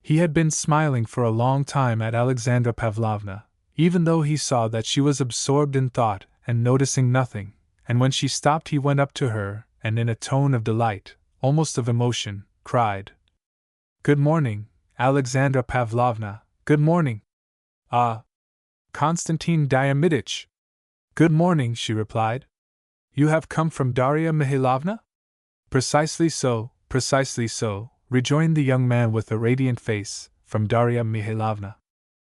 He had been smiling for a long time at Alexandra Pavlovna, even though he saw that she was absorbed in thought and noticing nothing, and when she stopped he went up to her and in a tone of delight, almost of emotion, cried, "Good morning, Alexandra Pavlovna, good morning." "Ah, Konstantin Diamiditch." "Good morning," she replied. "You have come from Darya Mihailovna?" Precisely so, rejoined the young man with a radiant face, "from Darya Mihailovna.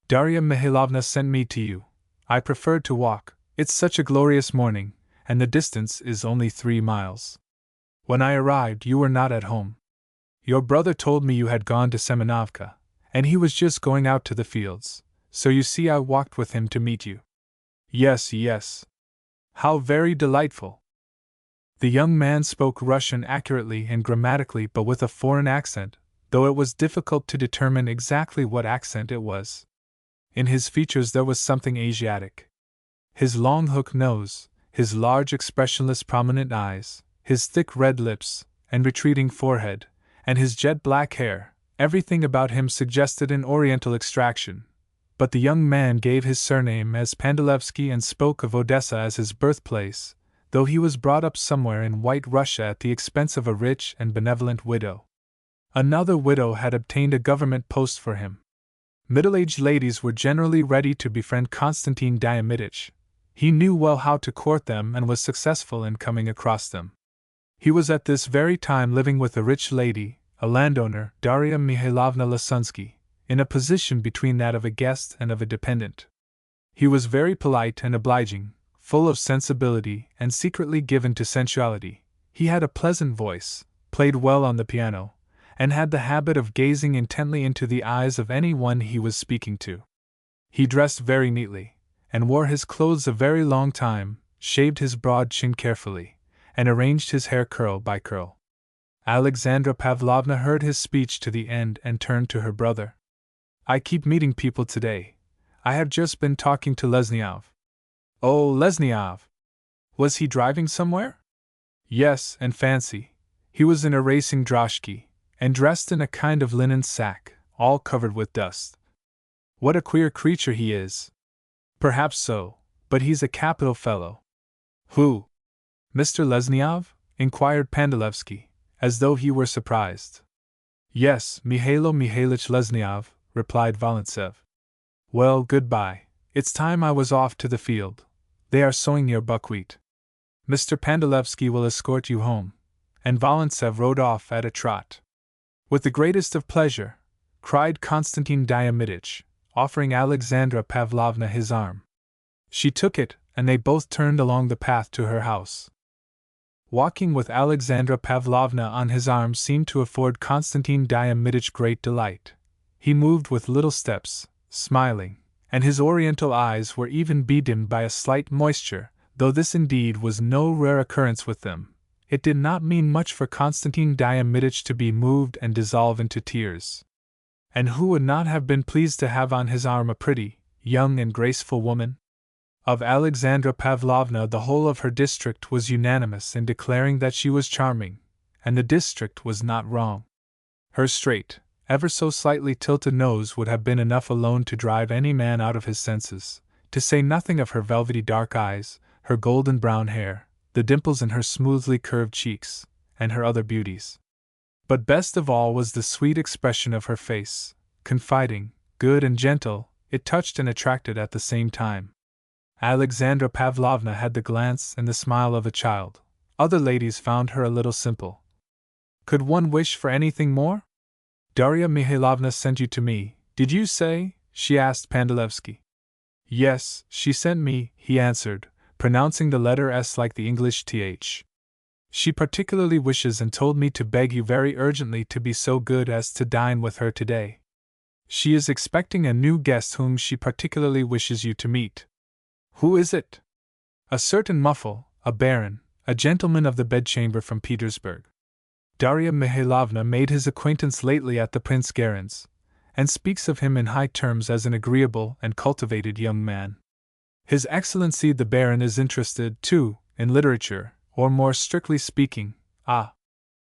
Darya Mihailovna sent me to you. I preferred to walk, it's such a glorious morning, and the distance is only 3 miles. When I arrived, you were not at home. Your brother told me you had gone to Semenovka, and he was just going out to the fields, so you see I walked with him to meet you." "Yes, yes. How very delightful." The young man spoke Russian accurately and grammatically but with a foreign accent, though it was difficult to determine exactly what accent it was. In his features there was something Asiatic. His long hook nose, his large expressionless prominent eyes, his thick red lips, and retreating forehead, and his jet black hair, everything about him suggested an Oriental extraction. But the young man gave his surname as Pandalevsky and spoke of Odessa as his birthplace, though he was brought up somewhere in White Russia at the expense of a rich and benevolent widow. Another widow had obtained a government post for him. Middle-aged ladies were generally ready to befriend Konstantin Diamiditch. He knew well how to court them and was successful in coming across them. He was at this very time living with a rich lady, a landowner, Darya Mihailovna Lasunsky, in a position between that of a guest and of a dependent. He was very polite and obliging, full of sensibility and secretly given to sensuality. He had a pleasant voice, played well on the piano, and had the habit of gazing intently into the eyes of any one he was speaking to. He dressed very neatly, and wore his clothes a very long time, shaved his broad chin carefully, and arranged his hair curl by curl. Alexandra Pavlovna heard his speech to the end and turned to her brother. "I keep meeting people today. I have just been talking to Lesniov." "Oh, Lesniov! Was he driving somewhere?" "Yes, and fancy, he was in a racing droshky, and dressed in a kind of linen sack, all covered with dust. What a queer creature he is!" "Perhaps so, but he's a capital fellow." "Who? Mr. Lesniov?" inquired Pandalevsky, as though he were surprised. "Yes, Mihailo Mihailitch Lesniov," replied Volintsev. "Well, goodbye. It's time I was off to the field. They are sowing near buckwheat. Mr. Pandalevsky will escort you home." And Volintsev rode off at a trot. "With the greatest of pleasure," cried Konstantin Diamiditch, offering Alexandra Pavlovna his arm. She took it, and they both turned along the path to her house. Walking with Alexandra Pavlovna on his arm seemed to afford Konstantin Diamiditch great delight. He moved with little steps, smiling, and his oriental eyes were even bedimmed by a slight moisture. Though this indeed was no rare occurrence with them, it did not mean much for Konstantin Diamiditch to be moved and dissolve into tears. And who would not have been pleased to have on his arm a pretty, young and graceful woman? Of Alexandra Pavlovna the whole of her district was unanimous in declaring that she was charming, and the district was not wrong. Her straight, ever so slightly tilted nose would have been enough alone to drive any man out of his senses, to say nothing of her velvety dark eyes, her golden brown hair, the dimples in her smoothly curved cheeks, and her other beauties. But best of all was the sweet expression of her face, confiding, good and gentle. It touched and attracted at the same time. Alexandra Pavlovna had the glance and the smile of a child. Other ladies found her a little simple. Could one wish for anything more? "Darya Mihailovna sent you to me, did you say?" she asked Pandalevsky. "Yes, she sent me," he answered, pronouncing the letter S like the English th. She particularly wishes and told me to beg you very urgently to be so good as to dine with her today. She is expecting a new guest whom she particularly wishes you to meet. Who is it? A certain Muffle, a baron, a gentleman of the bedchamber from Petersburg. Darya Mihailovna made his acquaintance lately at the Prince Garin's, and speaks of him in high terms as an agreeable and cultivated young man. His Excellency the Baron is interested, too, in literature, or more strictly speaking,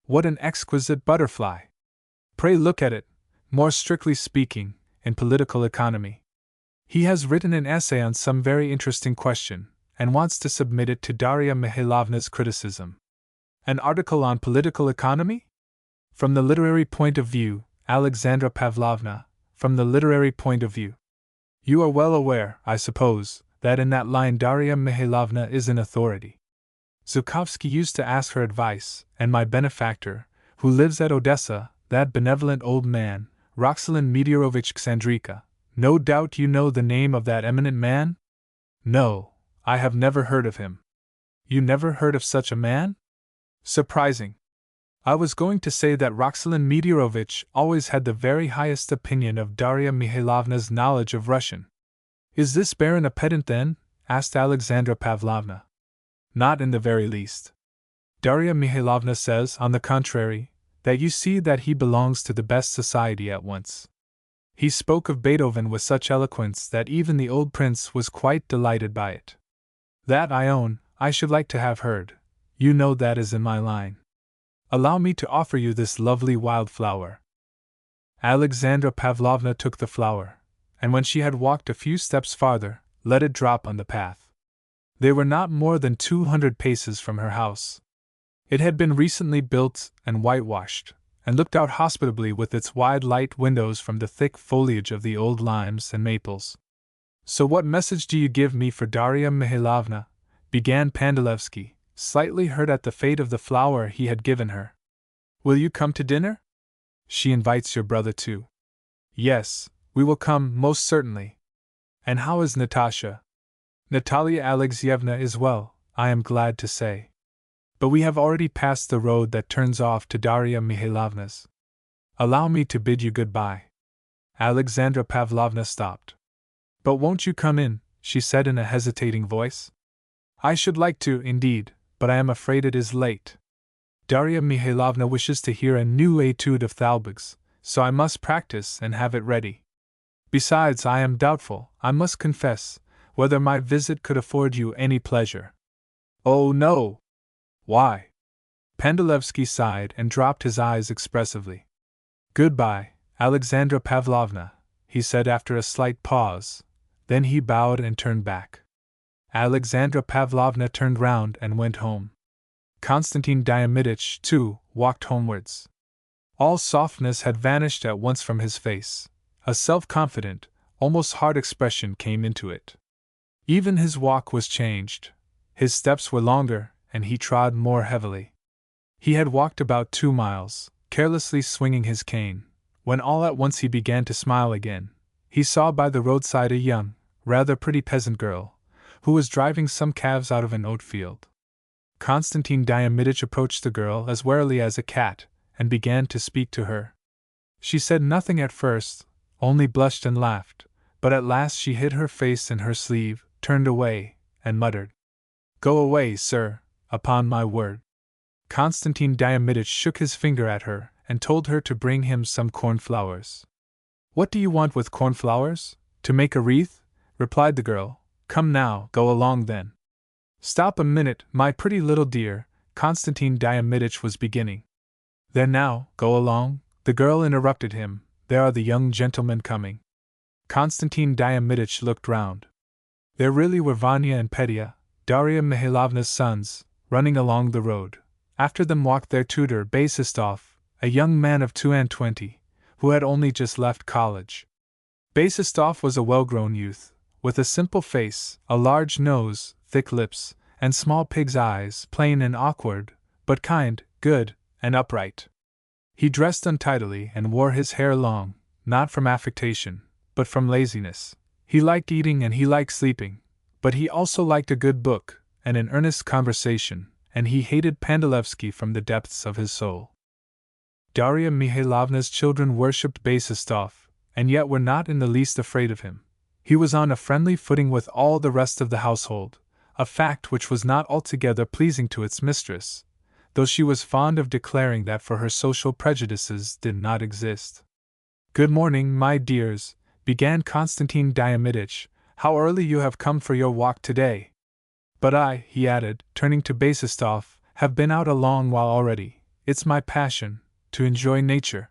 what an exquisite butterfly! Pray look at it, more strictly speaking, in political economy. He has written an essay on some very interesting question, and wants to submit it to Darya Mihailovna's criticism. An article on political economy? From the literary point of view, Alexandra Pavlovna, from the literary point of view. You are well aware, I suppose, that in that line Darya Mihailovna is an authority. Zhukovsky used to ask her advice, and my benefactor, who lives at Odessa, that benevolent old man, Roxalin Medyorovich Ksandrika. No doubt you know the name of that eminent man? No, I have never heard of him. You never heard of such a man? Surprising. I was going to say that Roxalin Medyorovich always had the very highest opinion of Darya Mihailovna's knowledge of Russian. Is this baron a pedant then? Asked Alexandra Pavlovna. Not in the very least. Darya Mihailovna says, on the contrary, that you see that he belongs to the best society at once. He spoke of Beethoven with such eloquence that even the old prince was quite delighted by it. That, I own, I should like to have heard. You know that is in my line. Allow me to offer you this lovely wild flower. Alexandra Pavlovna took the flower, and when she had walked a few steps farther, let it drop on the path. They were not more than 200 paces from her house. It had been recently built and whitewashed, and looked out hospitably with its wide light windows from the thick foliage of the old limes and maples. So what message do you give me for Darya Mihailovna? Began Pandalevsky, slightly hurt at the fate of the flower he had given her. Will you come to dinner? She invites your brother too. Yes, we will come, most certainly. And how is Natasha? Natalia Alexeyevna is well, I am glad to say. But we have already passed the road that turns off to Darya Mihailovna's. Allow me to bid you good-bye. Alexandra Pavlovna stopped. But won't you come in? She said in a hesitating voice. I should like to, indeed, but I am afraid it is late. Darya Mihailovna wishes to hear a new etude of Thalberg's, so I must practice and have it ready. Besides, I am doubtful, I must confess, whether my visit could afford you any pleasure. Oh no! Why? Pandalevsky sighed and dropped his eyes expressively. Goodbye, Alexandra Pavlovna, he said after a slight pause. Then he bowed and turned back. Alexandra Pavlovna turned round and went home. Konstantin Diamiditch, too, walked homewards. All softness had vanished at once from his face. A self-confident, almost hard expression came into it. Even his walk was changed. His steps were longer, and he trod more heavily. He had walked about 2 miles, carelessly swinging his cane, when all at once he began to smile again. He saw by the roadside a young, rather pretty peasant girl, who was driving some calves out of an oat field. Konstantin Diamiditch approached the girl as warily as a cat, and began to speak to her. She said nothing at first, only blushed and laughed, but at last she hid her face in her sleeve, turned away, and muttered, Go away, sir, upon my word. Konstantin Diamiditch shook his finger at her, and told her to bring him some cornflowers. What do you want with cornflowers? To make a wreath? Replied the girl. Come now, go along then. Stop a minute, my pretty little dear, Konstantin Diamiditch was beginning. There now, go along, the girl interrupted him, there are the young gentlemen coming. Konstantin Diamiditch looked round. There really were Vanya and Petya, Darya Mihailovna's sons, running along the road. After them walked their tutor Basistov, a young man of 22, who had only just left college. Basistov was a well-grown youth, with a simple face, a large nose, thick lips, and small pig's eyes, plain and awkward, but kind, good, and upright. He dressed untidily and wore his hair long, not from affectation, but from laziness. He liked eating and he liked sleeping, but he also liked a good book, and an earnest conversation, and he hated Pandalevsky from the depths of his soul. Darya Mihailovna's children worshipped Basistov, and yet were not in the least afraid of him. He was on a friendly footing with all the rest of the household, a fact which was not altogether pleasing to its mistress, though she was fond of declaring that for her social prejudices did not exist. "Good morning, my dears," began Konstantin Diamiditch. "How early you have come for your walk today! But I," he added, turning to Basistov, "have been out a long while already. It's my passion to enjoy nature."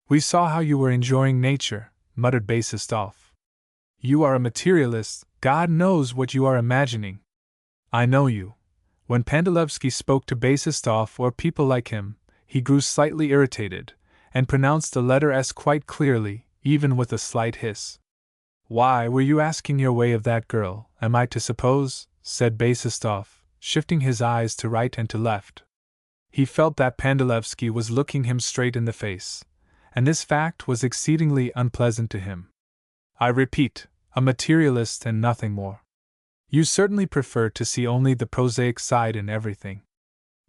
"We saw how you were enjoying nature," muttered Basistov. "You are a materialist, God knows what you are imagining." "I know you." When Pandalevsky spoke to Basistov or people like him, he grew slightly irritated, and pronounced the letter S quite clearly, even with a slight hiss. "Why were you asking your way of that girl, am I to suppose?" said Basistov, shifting his eyes to right and to left. He felt that Pandalevsky was looking him straight in the face, and this fact was exceedingly unpleasant to him. "I repeat, a materialist and nothing more. You certainly prefer to see only the prosaic side in everything."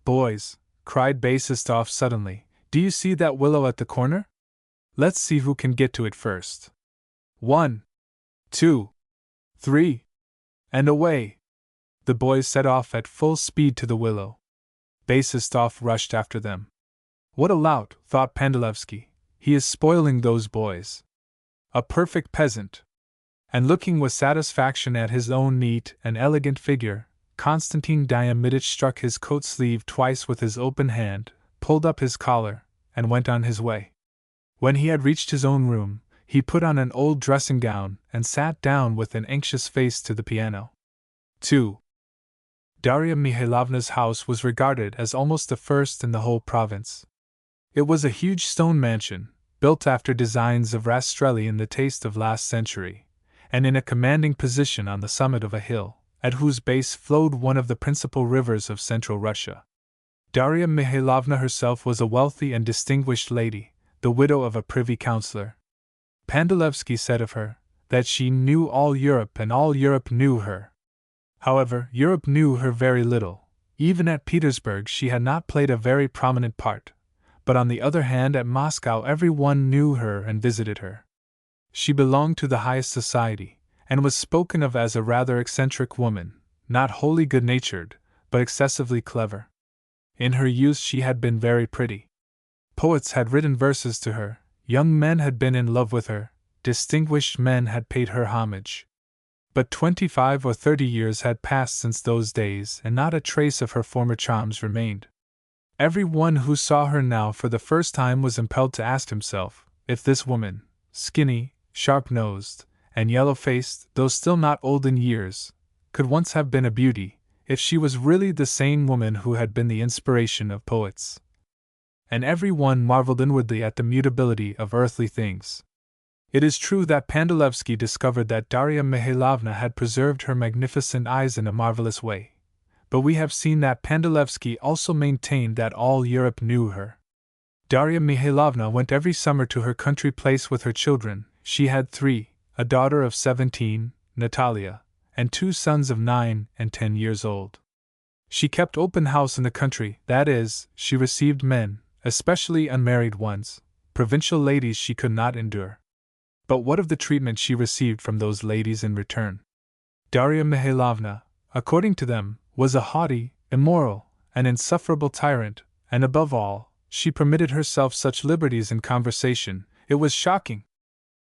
"Boys," cried Basistov suddenly, "do you see that willow at the corner? Let's see who can get to it first. 1, 2, 3, and away!" The boys set off at full speed to the willow. Basistov rushed after them. "What a lout," thought Pandalevsky, "he is spoiling those boys. A perfect peasant." And looking with satisfaction at his own neat and elegant figure, Konstantin Diamiditch struck his coat sleeve twice with his open hand, pulled up his collar, and went on his way. When he had reached his own room, he put on an old dressing gown and sat down with an anxious face to the piano. 2. Darya Mihailovna's house was regarded as almost the first in the whole province. It was a huge stone mansion, built after designs of Rastrelli in the taste of last century, and in a commanding position on the summit of a hill, at whose base flowed one of the principal rivers of central Russia. Darya Mihailovna herself was a wealthy and distinguished lady, the widow of a privy councillor. Pandalevsky said of her that she knew all Europe and all Europe knew her. However, Europe knew her very little. Even at Petersburg she had not played a very prominent part, but on the other hand at Moscow every one knew her and visited her. She belonged to the highest society, and was spoken of as a rather eccentric woman, not wholly good-natured, but excessively clever. In her youth she had been very pretty. Poets had written verses to her, young men had been in love with her, distinguished men had paid her homage. But 25 or 30 years had passed since those days, and not a trace of her former charms remained. Every one who saw her now for the first time was impelled to ask himself if this woman, skinny, sharp-nosed, and yellow-faced, though still not old in years, could once have been a beauty, if she was really the same woman who had been the inspiration of poets. And every one marveled inwardly at the mutability of earthly things. It is true that Pandalevsky discovered that Darya Mihailovna had preserved her magnificent eyes in a marvelous way, but we have seen that Pandalevsky also maintained that all Europe knew her. Darya Mihailovna went every summer to her country place with her children. She had 3, a daughter of 17, Natalia, and 2 sons of 9 and 10 years old. She kept open house in the country, that is, she received men, especially unmarried ones. Provincial ladies she could not endure. But what of the treatment she received from those ladies in return? Darya Mihailovna, according to them, was a haughty, immoral, and insufferable tyrant, and above all, she permitted herself such liberties in conversation, it was shocking.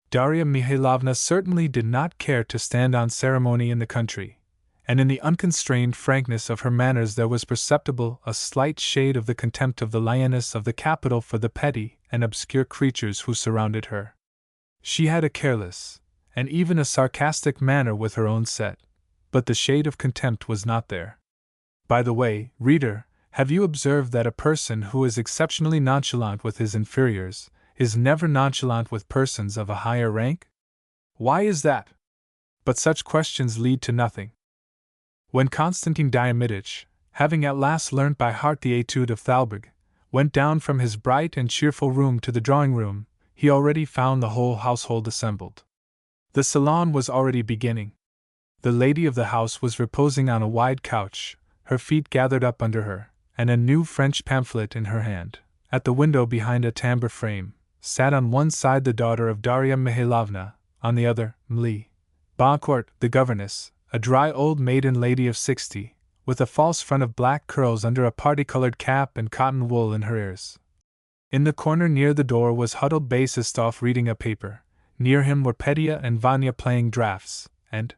Darya Mihailovna certainly did not care to stand on ceremony in the country, and in the unconstrained frankness of her manners there was perceptible a slight shade of the contempt of the lioness of the capital for the petty and obscure creatures who surrounded her. She had a careless, and even a sarcastic manner with her own set, but the shade of contempt was not there. By the way, reader, have you observed that a person who is exceptionally nonchalant with his inferiors is never nonchalant with persons of a higher rank? Why is that? But such questions lead to nothing. When Konstantin Diamiditch, having at last learnt by heart the Etude of Thalberg, went down from his bright and cheerful room to the drawing-room, he already found the whole household assembled. The salon was already beginning. The lady of the house was reposing on a wide couch, her feet gathered up under her, and a new French pamphlet in her hand. At the window behind a tambour frame, sat on one side the daughter of Darya Mihailovna, on the other, Mli Boncourt, the governess, a dry old maiden lady of 60, with a false front of black curls under a party-colored cap and cotton wool in her ears. In the corner near the door was huddled Basistov reading a paper. Near him were Petya and Vanya playing draughts, and,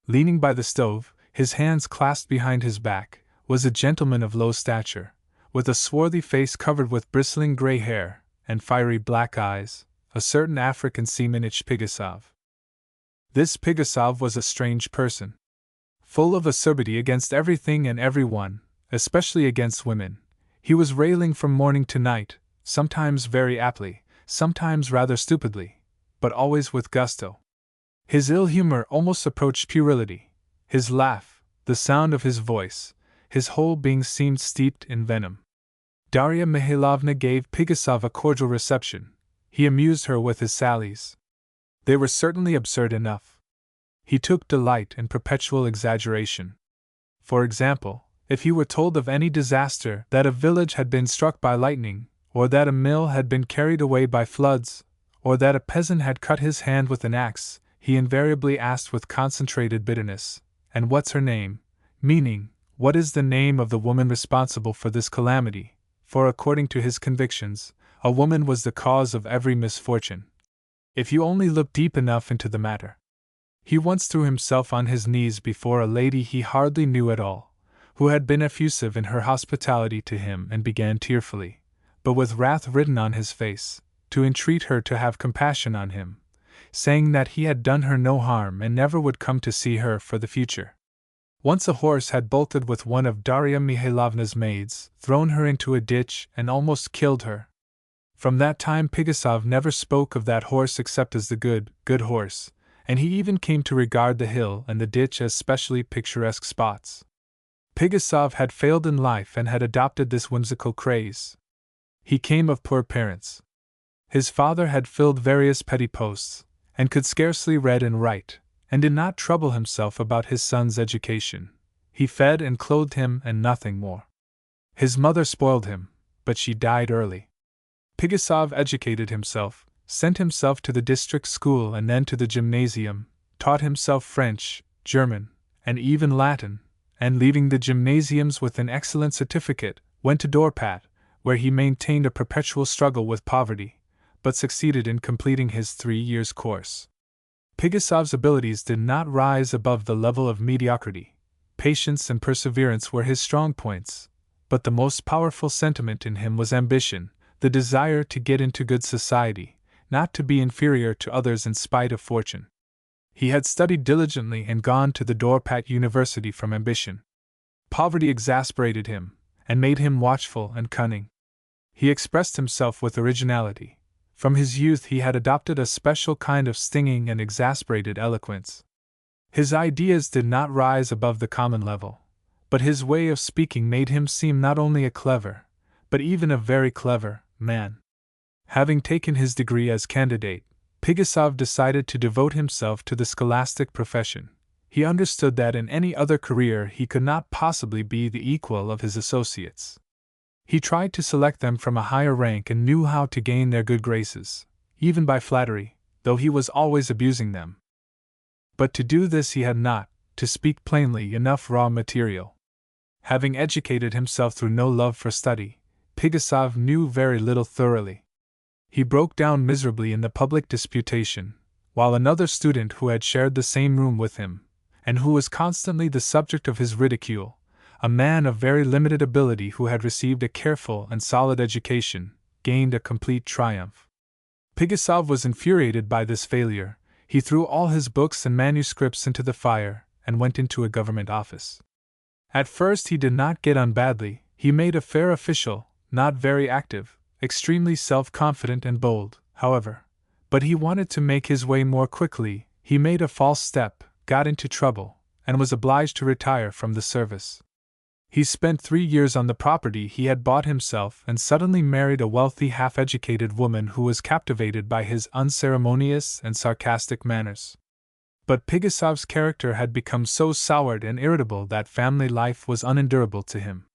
leaning by the stove, his hands clasped behind his back, was a gentleman of low stature, with a swarthy face covered with bristling gray hair and fiery black eyes, a certain African seamanich Pigasov. This Pigasov was a strange person. Full of acerbity against everything and everyone, especially against women, he was railing from morning to night, sometimes very aptly, sometimes rather stupidly, but always with gusto. His ill humor almost approached puerility. His laugh, the sound of his voice, his whole being seemed steeped in venom. Darya Mihailovna gave Pigasov a cordial reception. He amused her with his sallies. They were certainly absurd enough. He took delight in perpetual exaggeration. For example, if he were told of any disaster, that a village had been struck by lightning, or that a mill had been carried away by floods, or that a peasant had cut his hand with an axe, he invariably asked with concentrated bitterness, "And what's her name?" meaning, what is the name of the woman responsible for this calamity? For according to his convictions, a woman was the cause of every misfortune. If you only look deep enough into the matter. He once threw himself on his knees before a lady he hardly knew at all, who had been effusive in her hospitality to him, and began tearfully, but with wrath written on his face, to entreat her to have compassion on him, saying that he had done her no harm and never would come to see her for the future. Once a horse had bolted with one of Darya Mihailovna's maids, thrown her into a ditch, and almost killed her. From that time Pigasov never spoke of that horse except as the good horse, and he even came to regard the hill and the ditch as specially picturesque spots. Pigasov had failed in life and had adopted this whimsical craze. He came of poor parents. His father had filled various petty posts, and could scarcely read and write, and did not trouble himself about his son's education. He fed and clothed him and nothing more. His mother spoiled him, but she died early. Pigasov educated himself, sent himself to the district school and then to the gymnasium, taught himself French, German, and even Latin, and leaving the gymnasiums with an excellent certificate, went to Dorpat, where he maintained a perpetual struggle with poverty, but succeeded in completing his 3 years' course. Pigasov's abilities did not rise above the level of mediocrity. Patience and perseverance were his strong points, but the most powerful sentiment in him was ambition, the desire to get into good society, not to be inferior to others in spite of fortune. He had studied diligently and gone to the Dorpat University from ambition. Poverty exasperated him, and made him watchful and cunning. He expressed himself with originality. From his youth he had adopted a special kind of stinging and exasperated eloquence. His ideas did not rise above the common level, but his way of speaking made him seem not only a clever, but even a very clever, man. Having taken his degree as candidate, Pigasov decided to devote himself to the scholastic profession. He understood that in any other career he could not possibly be the equal of his associates. He tried to select them from a higher rank and knew how to gain their good graces, even by flattery, though he was always abusing them. But to do this he had not, to speak plainly, enough raw material. Having educated himself through no love for study, Pigasov knew very little thoroughly. He broke down miserably in the public disputation, while another student who had shared the same room with him, and who was constantly the subject of his ridicule, a man of very limited ability who had received a careful and solid education, gained a complete triumph. Pigasov was infuriated by this failure. He threw all his books and manuscripts into the fire, and went into a government office. At first he did not get on badly. He made a fair official, not very active, extremely self-confident and bold, however. But he wanted to make his way more quickly. He made a false step, got into trouble, and was obliged to retire from the service. He spent 3 years on the property he had bought himself and suddenly married a wealthy half-educated woman who was captivated by his unceremonious and sarcastic manners. But Pigasov's character had become so soured and irritable that family life was unendurable to him.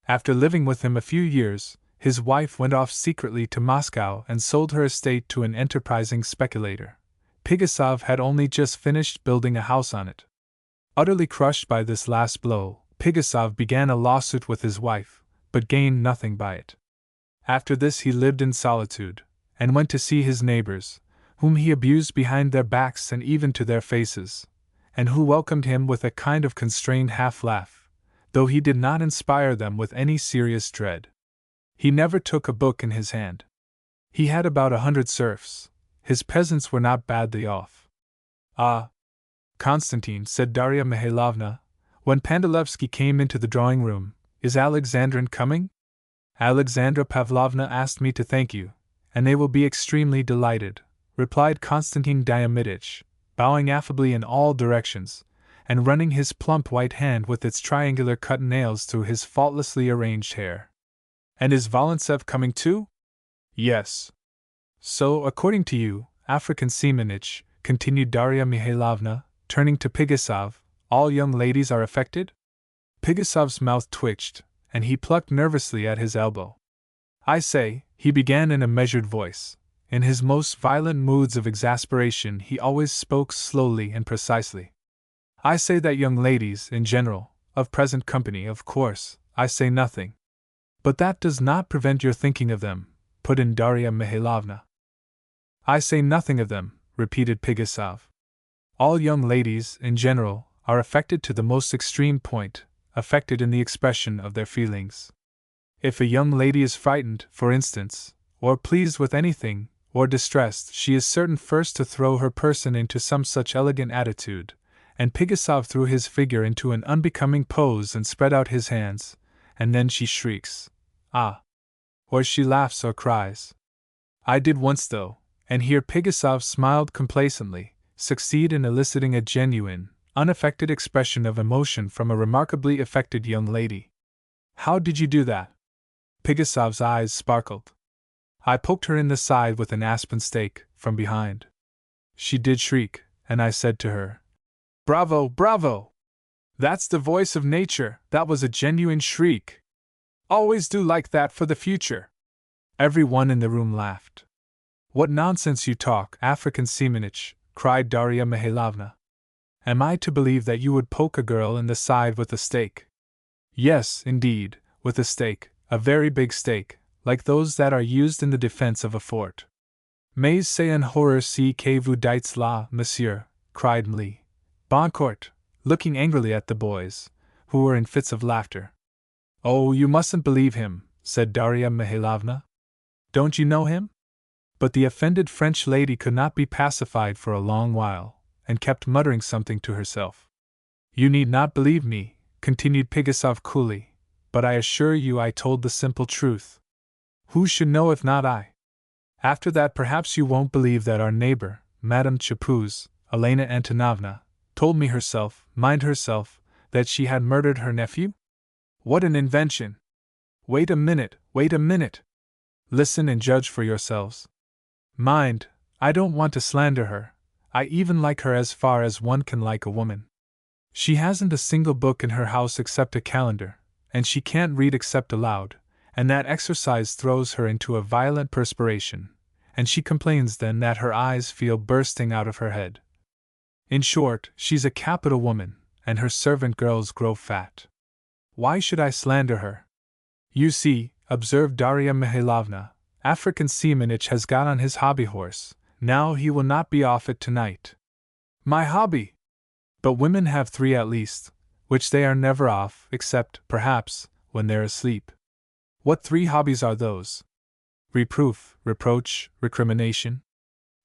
After living with him a few years, his wife went off secretly to Moscow and sold her estate to an enterprising speculator. Pigasov had only just finished building a house on it. Utterly crushed by this last blow, Pigasov began a lawsuit with his wife, but gained nothing by it. After this he lived in solitude, and went to see his neighbors, whom he abused behind their backs and even to their faces, and who welcomed him with a kind of constrained half-laugh, though he did not inspire them with any serious dread. He never took a book in his hand. He had about 100 serfs. His peasants were not badly off. "Ah, Constantine," said Darya Mihailovna, when Pandalevsky came into the drawing-room, "is Alexandrin coming?" "Alexandra Pavlovna asked me to thank you, and they will be extremely delighted," replied Konstantin Diamiditch, bowing affably in all directions, and running his plump white hand with its triangular cut nails through his faultlessly arranged hair. "And is Volintsev coming too?" "Yes." "So, according to you, African Semenich," continued Darya Mihailovna, turning to Pigasov, "all young ladies are affected?" Pigasov's mouth twitched, and he plucked nervously at his elbow. "I say," he began in a measured voice. In his most violent moods of exasperation he always spoke slowly and precisely. "I say that young ladies, in general, of present company, of course, I say nothing. But that does not prevent your thinking of them," put in Darya Mihailovna. "I say nothing of them," repeated Pigasov. "All young ladies, in general, are affected to the most extreme point, affected in the expression of their feelings. If a young lady is frightened, for instance, or pleased with anything, or distressed, she is certain first to throw her person into some such elegant attitude," and Pigasov threw his figure into an unbecoming pose and spread out his hands, "and then she shrieks. Ah! Or she laughs or cries. I did once though," and here Pigasov smiled complacently, "succeed in eliciting a genuine, unaffected expression of emotion from a remarkably affected young lady." "How did you do that?" Pigasov's eyes sparkled. "I poked her in the side with an aspen stake, from behind. She did shriek, and I said to her, 'Bravo, bravo! That's the voice of nature, that was a genuine shriek. Always do like that for the future.'" Every one in the room laughed. "What nonsense you talk, African Semenich," cried Darya Mihailovna. "Am I to believe that you would poke a girl in the side with a stake?" "Yes, indeed, with a stake, a very big stake, like those that are used in the defense of a fort." "Mais c'est un horreur ce que vous dites là, monsieur," cried Mli Boncourt, looking angrily at the boys, who were in fits of laughter. "Oh, you mustn't believe him," said Darya Mihailovna. "Don't you know him?" But the offended French lady could not be pacified for a long while, and kept muttering something to herself. "You need not believe me," continued Pigasov coolly, "but I assure you I told the simple truth. Who should know if not I? After that perhaps you won't believe that our neighbor, Madame Chapuz, Elena Antonovna, told me herself, mind herself, that she had murdered her nephew? What an invention! Wait a minute, wait a minute! Listen and judge for yourselves. Mind, I don't want to slander her, I even like her as far as one can like a woman. She hasn't a single book in her house except a calendar, and she can't read except aloud, and that exercise throws her into a violent perspiration, and she complains then that her eyes feel bursting out of her head. In short, she's a capital woman, and her servant girls grow fat. Why should I slander her? You see," observed Darya Mihailovna, "African Semenich has got on his hobby horse, now he will not be off it tonight." "My hobby!" "But women have 3 at least, which they are never off, except, perhaps, when they're asleep." "What 3 hobbies are those?" "Reproof, reproach, recrimination."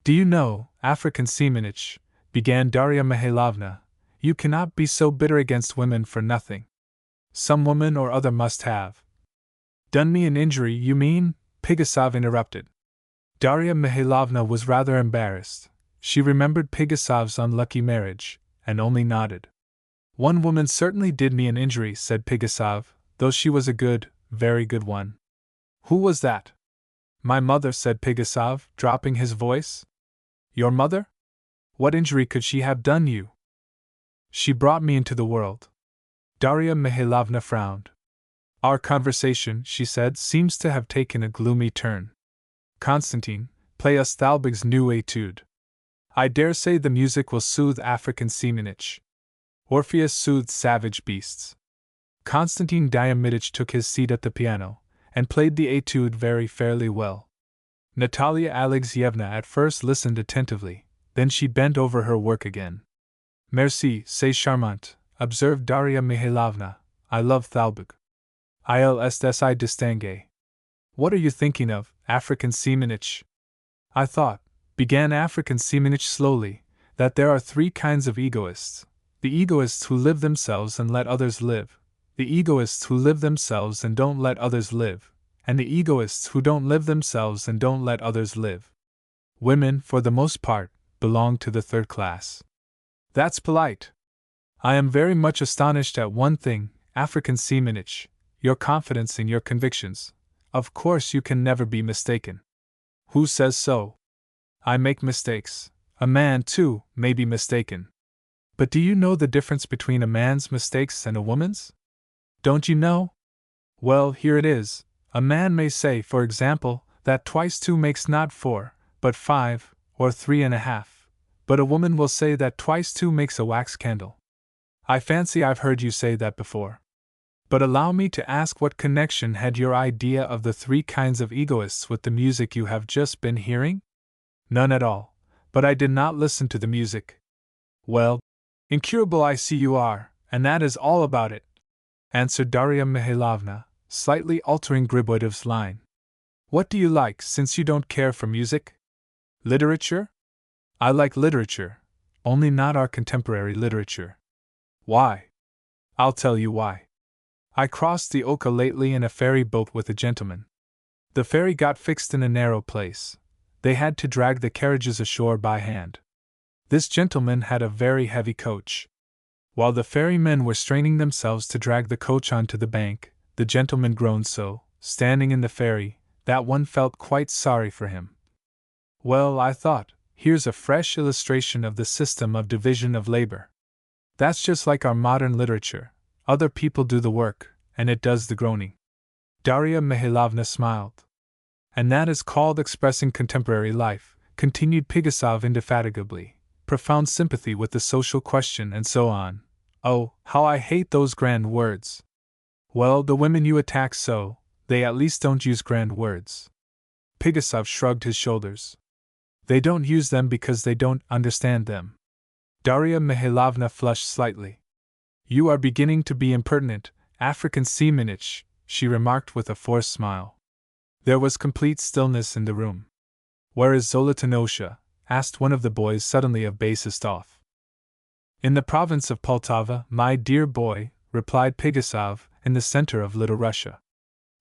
"Do you know, African Semenich," began Darya Mihailovna, "you cannot be so bitter against women for nothing. Some woman or other must have done me an injury, you mean?" Pigasov interrupted. Darya Mihailovna was rather embarrassed. She remembered Pigasov's unlucky marriage, and only nodded. "One woman certainly did me an injury," said Pigasov, "though she was a good, very good one." "Who was that?" "My mother," said Pigasov, dropping his voice. "Your mother?" What injury could she have done you? She brought me into the world. Darya Mihailovna frowned. Our conversation, she said, seems to have taken a gloomy turn. Constantine, play us Thalberg's new etude. I dare say the music will soothe African seamanage. Orpheus soothed savage beasts. Constantine Diomidich took his seat at the piano, and played the etude very fairly well. Natalia Alexyevna at first listened attentively, then she bent over her work again. Merci, c'est charmant, observed Darya Mihailovna. I love Thalberg. Il est si distingué. What are you thinking of, African seamanage? I thought, began African seamanage slowly, that there are three kinds of egoists: the egoists who live themselves and let others live, the egoists who live themselves and don't let others live, and the egoists who don't live themselves and don't let others live. Women, for the most part, belong to the third class. That's polite. I am very much astonished at one thing, African seamanage, your confidence in your convictions. Of course you can never be mistaken. Who says so? I make mistakes. A man, too, may be mistaken. But do you know the difference between a man's mistakes and a woman's? Don't you know? Well, here it is. A man may say, for example, that 2 × 2 makes not 4, but 5, or 3½ but a woman will say that 2 × 2 makes a wax candle. I fancy I've heard you say that before. But allow me to ask, what connection had your idea of the three kinds of egoists with the music you have just been hearing? None at all, but I did not listen to the music. Well, incurable I see you are, and that is all about it, answered Darya Mihailovna, slightly altering Griboyedov's line. What do you like, since you don't care for music? Literature? I like literature, only not our contemporary literature. Why? I'll tell you why. I crossed the Oka lately in a ferry boat with a gentleman. The ferry got fixed in a narrow place. They had to drag the carriages ashore by hand. This gentleman had a very heavy coach. While the ferrymen were straining themselves to drag the coach onto the bank, the gentleman groaned so, standing in the ferry, that one felt quite sorry for him. Well, I thought, here's a fresh illustration of the system of division of labor. That's just like our modern literature. Other people do the work, and it does the groaning. Darya Mihailovna smiled. And that is called expressing contemporary life, continued Pigasov indefatigably. Profound sympathy with the social question and so on. Oh, how I hate those grand words. Well, the women you attack so, they at least don't use grand words. Pigasov shrugged his shoulders. They don't use them because they don't understand them. Darya Mihailovna flushed slightly. You are beginning to be impertinent, African seamanage, she remarked with a forced smile. There was complete stillness in the room. Where is Zolotonosha? Asked one of the boys suddenly of Basistov. In the province of Poltava, my dear boy, replied Pigasov, in the center of Little Russia.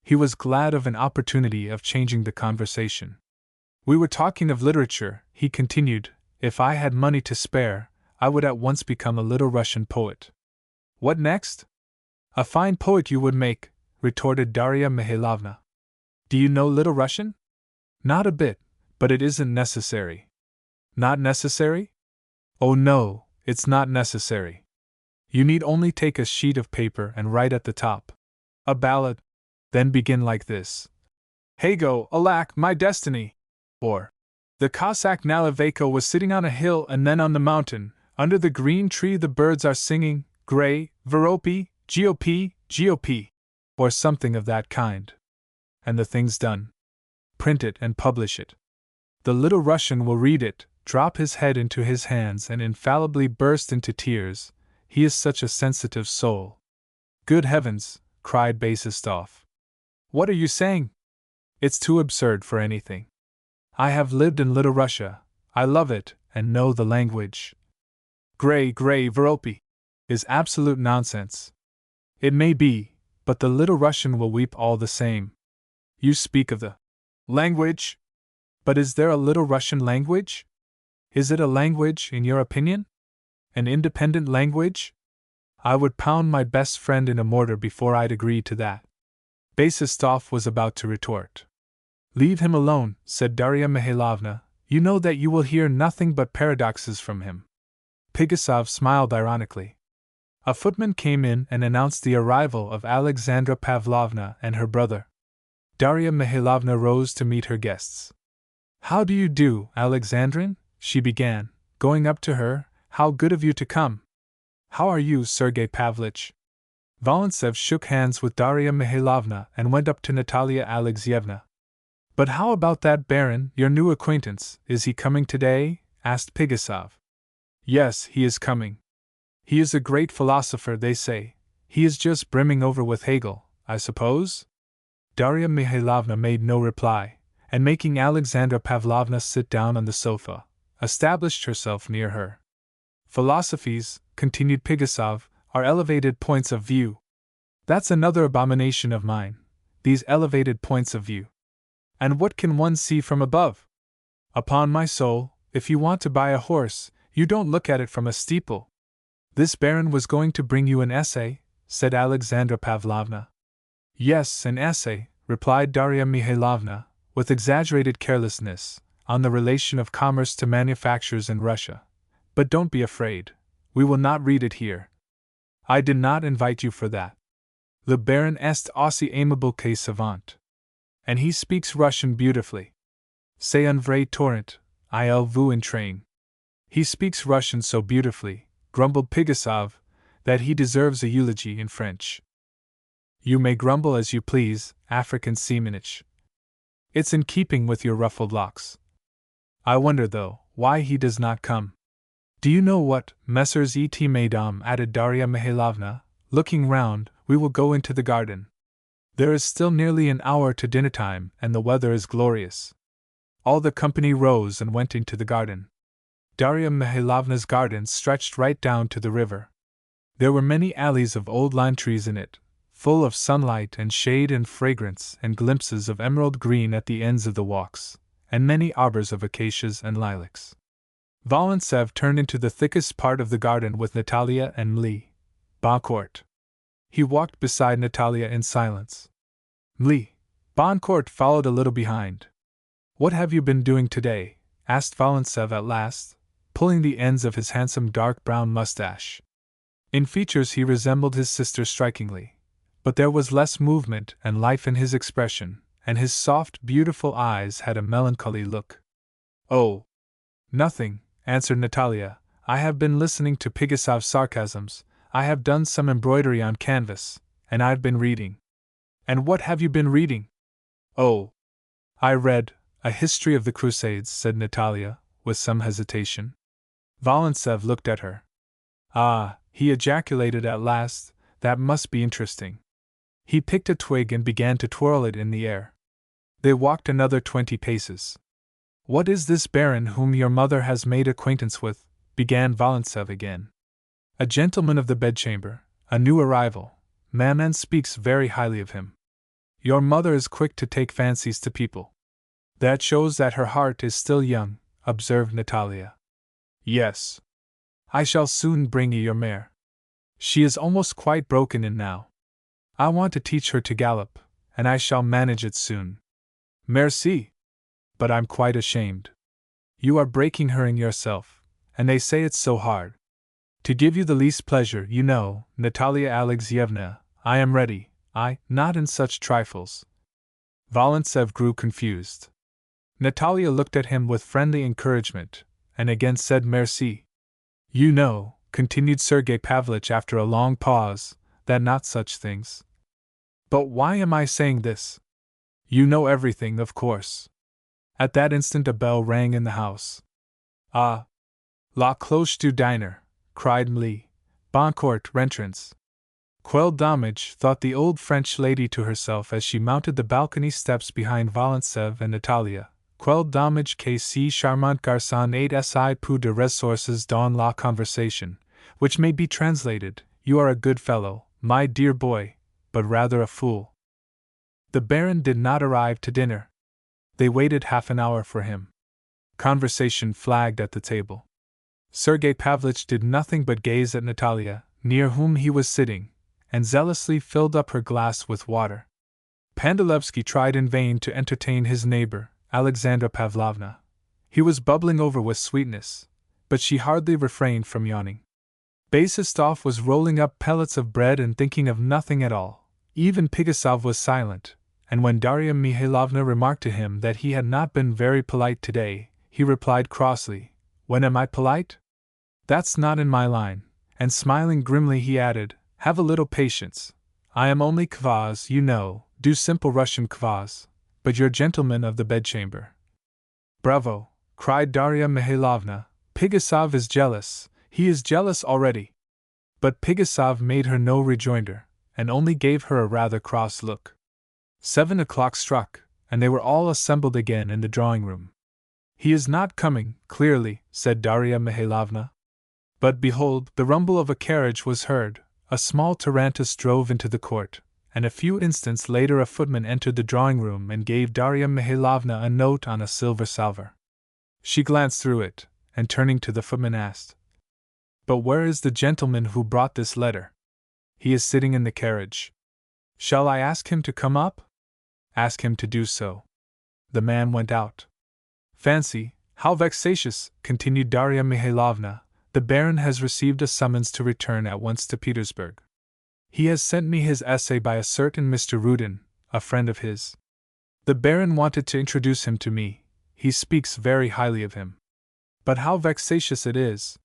He was glad of an opportunity of changing the conversation. We were talking of literature, he continued. If I had money to spare, I would at once become a Little Russian poet. What next? A fine poet you would make, retorted Darya Mihailovna. Do you know Little Russian? Not a bit, but it isn't necessary. Not necessary? Oh no, it's not necessary. You need only take a sheet of paper and write at the top a ballad, then begin like this. Hago, alack, my destiny! Or, the Cossack Nalivayko was sitting on a hill and then on the mountain, under the green tree the birds are singing, Gray, Veropi, GOP, GOP, or something of that kind. And the thing's done. Print it and publish it. The Little Russian will read it, drop his head into his hands and infallibly burst into tears. He is such a sensitive soul. Good heavens, cried Basistov. What are you saying? It's too absurd for anything. I have lived in Little Russia, I love it, and know the language. Gray Veropi is absolute nonsense. It may be, but the Little Russian will weep all the same. You speak of the language? But is there a Little Russian language? Is it a language, in your opinion? An independent language? I would pound my best friend in a mortar before I'd agree to that. Basistov was about to retort. Leave him alone, said Darya Mihailovna. You know that you will hear nothing but paradoxes from him. Pigasov smiled ironically. A footman came in and announced the arrival of Alexandra Pavlovna and her brother. Darya Mihailovna rose to meet her guests. "How do you do, Alexandrine?" she began, going up to her. "How good of you to come." "How are you, Sergei Pavlich?" Volintsev shook hands with Darya Mihailovna and went up to Natalia Alexeyevna. "But how about that Baron, your new acquaintance, is he coming today?" asked Pigasov. "Yes, he is coming. He is a great philosopher, they say. He is just brimming over with Hegel, I suppose?" Darya Mihailovna made no reply, and making Alexandra Pavlovna sit down on the sofa, established herself near her. "Philosophies," continued Pigasov, "are elevated points of view. That's another abomination of mine, these elevated points of view. And what can one see from above? Upon my soul, if you want to buy a horse, you don't look at it from a steeple." "This Baron was going to bring you an essay," said Alexandra Pavlovna. "Yes, an essay," replied Darya Mihailovna, with exaggerated carelessness, "on the relation of commerce to manufactures in Russia. But don't be afraid, we will not read it here. I did not invite you for that. Le Baron est aussi aimable que savant. And he speaks Russian beautifully. C'est un vrai torrent, il vous entraîne. He speaks Russian so beautifully," grumbled Pigasov, "that he deserves a eulogy in French." "You may grumble as you please, African Semenich. It's in keeping with your ruffled locks. I wonder, though, why he does not come. Do you know what, Messrs. Et Mesdames," added Darya Mihailovna, looking round, "we will go into the garden. There is still nearly an hour to dinner time, and the weather is glorious." All the company rose and went into the garden. Darya Mihailovna's garden stretched right down to the river. There were many alleys of old lime trees in it, full of sunlight and shade and fragrance, and glimpses of emerald green at the ends of the walks, and many arbors of acacias and lilacs. Volintsev turned into the thickest part of the garden with Natalia and Mli Boncourt. He walked beside Natalia in silence. Mli Boncourt followed a little behind. "What have you been doing today?" asked Volintsev at last, pulling the ends of his handsome dark brown mustache. In features he resembled his sister strikingly, but there was less movement and life in his expression, and his soft, beautiful eyes had a melancholy look. "Oh, nothing," answered Natalia. "I have been listening to Pigasov's sarcasms, I have done some embroidery on canvas, and I've been reading." "And what have you been reading?" "Oh, I read A History of the Crusades," said Natalia, with some hesitation. Volintsev looked at her. "Ah," he ejaculated at last, "that must be interesting." He picked a twig and began to twirl it in the air. They walked another 20 paces. "What is this Baron whom your mother has made acquaintance with?" began Volintsev again. "A gentleman of the bedchamber, a new arrival. Maman speaks very highly of him." "Your mother is quick to take fancies to people." "That shows that her heart is still young," observed Natalia. "Yes. I shall soon bring you your mare. She is almost quite broken in now. I want to teach her to gallop, and I shall manage it soon." "Merci. But I'm quite ashamed. You are breaking her in yourself, and they say it's so hard. To give you the least pleasure, you know, Natalia Alexeyevna, I am ready, not in such trifles." Volintsev grew confused. Natalia looked at him with friendly encouragement, and again said merci. "You know," continued Sergei Pavlich after a long pause, "that not such things. But why am I saying this? You know everything, of course." At that instant a bell rang in the house. "Ah! La cloche du diner!" cried Mli Boncourt, rentrance. "Quelle dommage," thought the old French lady to herself as she mounted the balcony steps behind Volintsev and Natalia. "Quelle dommage que si charmant garçon ait si peu de ressources dans la conversation," which may be translated, "You are a good fellow, my dear boy, but rather a fool." The Baron did not arrive to dinner. They waited half an hour for him. Conversation flagged at the table. Sergei Pavlich did nothing but gaze at Natalia, near whom he was sitting, and zealously filled up her glass with water. Pandalevsky tried in vain to entertain his neighbor, Alexandra Pavlovna. He was bubbling over with sweetness, but she hardly refrained from yawning. Basistov was rolling up pellets of bread and thinking of nothing at all. Even Pigasov was silent, and when Darya Mihailovna remarked to him that he had not been very polite today, he replied crossly, "When am I polite? That's not in my line," and smiling grimly he added, "Have a little patience. I am only kvass, you know, do simple Russian kvass, but you're gentleman of the bedchamber." "Bravo!" cried Darya Mihailovna. "Pigasov is jealous, he is jealous already." But Pigasov made her no rejoinder, and only gave her a rather cross look. 7 o'clock struck, and they were all assembled again in the drawing-room. "He is not coming, clearly," said Darya Mihailovna. But behold, the rumble of a carriage was heard, a small tarantus drove into the court, and a few instants later a footman entered the drawing-room and gave Darya Mihailovna a note on a silver salver. She glanced through it, and turning to the footman asked, "But where is the gentleman who brought this letter?" "He is sitting in the carriage." "Shall I ask him to come up?" "Ask him to do so." The man went out. "Fancy, how vexatious," continued Darya Mihailovna. "The Baron has received a summons to return at once to Petersburg. He has sent me his essay by a certain Mr. Rudin, a friend of his. The Baron wanted to introduce him to me. He speaks very highly of him. But how vexatious it is!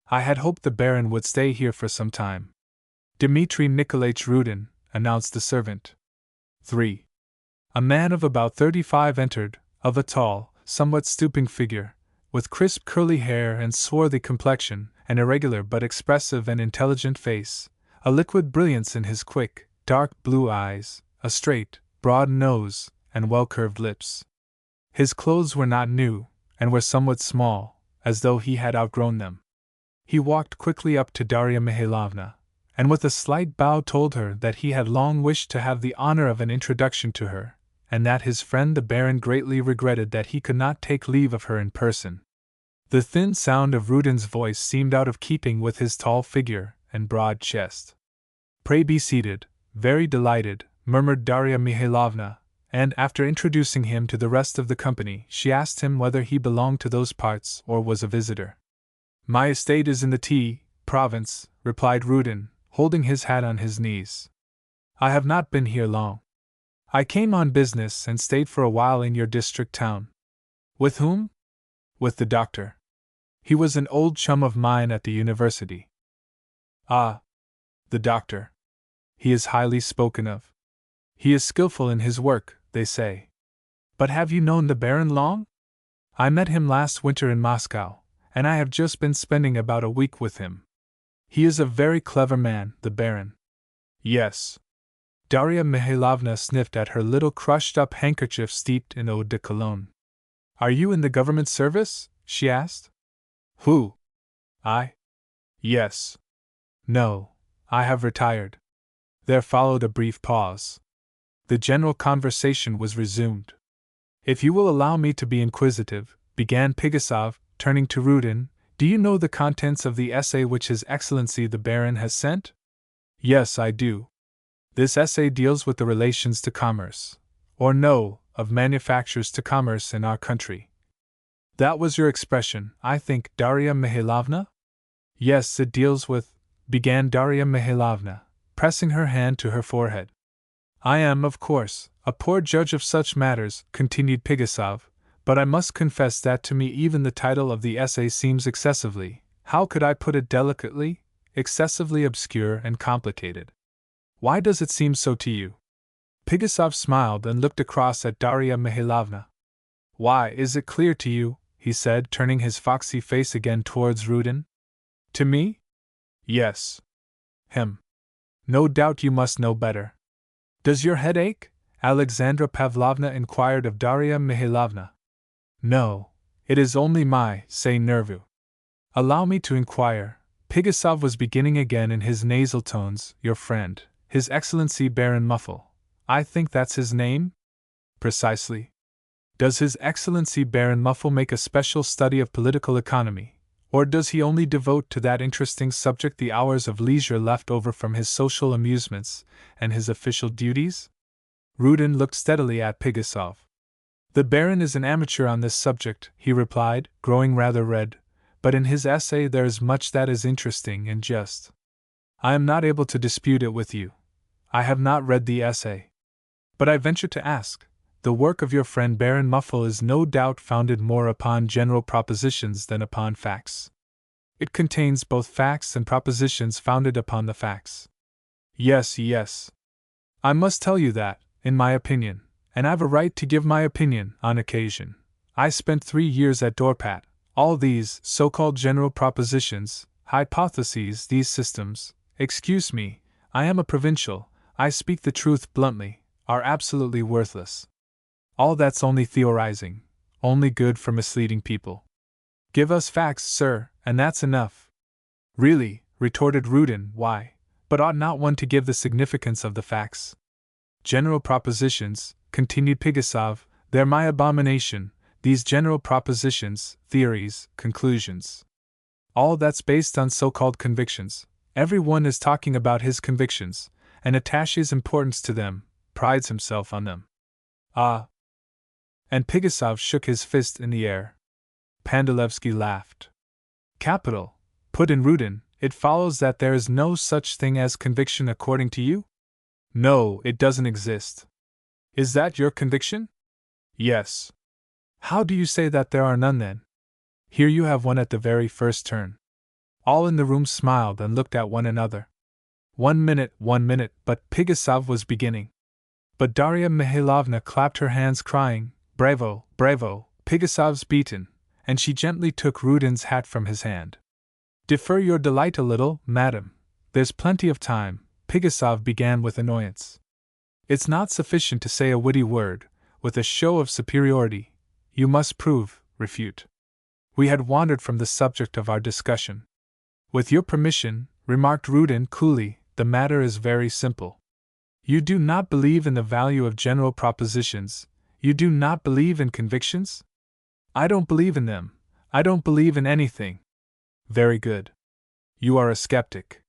I had hoped the Baron would stay here for some time." "Dmitri Nikolaich Rudin," announced the servant. 3. A man of about 35 entered, of a tall, somewhat stooping figure, with crisp curly hair and swarthy complexion, an irregular but expressive and intelligent face, a liquid brilliance in his quick, dark blue eyes, a straight, broad nose, and well-curved lips. His clothes were not new, and were somewhat small, as though he had outgrown them. He walked quickly up to Darya Mihailovna, and with a slight bow told her that he had long wished to have the honor of an introduction to her, and that his friend the Baron greatly regretted that he could not take leave of her in person. The thin sound of Rudin's voice seemed out of keeping with his tall figure and broad chest. "Pray be seated, very delighted," murmured Darya Mihailovna, and after introducing him to the rest of the company, she asked him whether he belonged to those parts or was a visitor. "My estate is in the T province," replied Rudin, holding his hat on his knees. "I have not been here long. I came on business and stayed for a while in your district town." "With whom?" "With the doctor. He was an old chum of mine at the university." "Ah, the doctor. He is highly spoken of. He is skillful in his work, they say. But have you known the Baron long?" "I met him last winter in Moscow, and I have just been spending about a week with him. He is a very clever man, the Baron." "Yes." Darya Mihailovna sniffed at her little crushed-up handkerchief steeped in eau de cologne. "Are you in the government service?" she asked. "Who? I? Yes. No, I have retired." There followed a brief pause. The general conversation was resumed. "If you will allow me to be inquisitive," began Pigasov, turning to Rudin, "do you know the contents of the essay which His Excellency the Baron has sent?" "Yes, I do. This essay deals with the relations to commerce, or no, of manufactures to commerce in our country. That was your expression, I think, Darya Mihailovna?" "Yes, it deals with," began Darya Mihailovna, pressing her hand to her forehead. "I am, of course, a poor judge of such matters," continued Pigasov, "but I must confess that to me even the title of the essay seems excessively, how could I put it delicately, excessively obscure and complicated. Why does it seem so to you?" Pigasov smiled and looked across at Darya Mihailovna. "Why, is it clear to you?" he said, turning his foxy face again towards Rudin. "To me? Yes. Him. No doubt you must know better." "Does your head ache?" Alexandra Pavlovna inquired of Darya Mihailovna. "No, it is only my nerveux. Allow me to inquire," Pigasov was beginning again in his nasal tones, "your friend, His Excellency Baron Muffle, I think that's his name?" "Precisely. Does His Excellency Baron Muffle make a special study of political economy, or does he only devote to that interesting subject the hours of leisure left over from his social amusements and his official duties?" Rudin looked steadily at Pigasov. The Baron is an amateur on this subject, he replied, growing rather red, but in his essay there is much that is interesting and just. I am not able to dispute it with you. I have not read the essay. But I venture to ask, the work of your friend Baron Muffle is no doubt founded more upon general propositions than upon facts. It contains both facts and propositions founded upon the facts. Yes, yes. I must tell you that, in my opinion, and I've a right to give my opinion, on occasion, I spent 3 years at Dorpat, all these so-called general propositions, hypotheses, these systems, excuse me, I am a provincial, I speak the truth bluntly, are absolutely worthless. All that's only theorizing, only good for misleading people. Give us facts, sir, and that's enough. Really, retorted Rudin, why, but ought not one to give the significance of the facts? General propositions, continued Pigasov, they're my abomination, these general propositions, theories, conclusions. All that's based on so-called convictions. Every one is talking about his convictions, and attaches importance to them, prides himself on them. Ah! And Pigasov shook his fist in the air. Pandalevsky laughed. Capital, put in Rudin, it follows that there is no such thing as conviction according to you? No, it doesn't exist. Is that your conviction? Yes. How do you say that there are none then? Here you have one at the very first turn. All in the room smiled and looked at one another. 1 minute, but Pigasov was beginning. But Darya Mihailovna clapped her hands crying, Bravo, bravo, Pigasov's beaten, and she gently took Rudin's hat from his hand. Defer your delight a little, madam. There's plenty of time, Pigasov began with annoyance. It's not sufficient to say a witty word, with a show of superiority. You must prove, refute. We had wandered from the subject of our discussion. With your permission, remarked Rudin coolly, the matter is very simple. You do not believe in the value of general propositions, you do not believe in convictions? I don't believe in them, I don't believe in anything. Very good. You are a skeptic.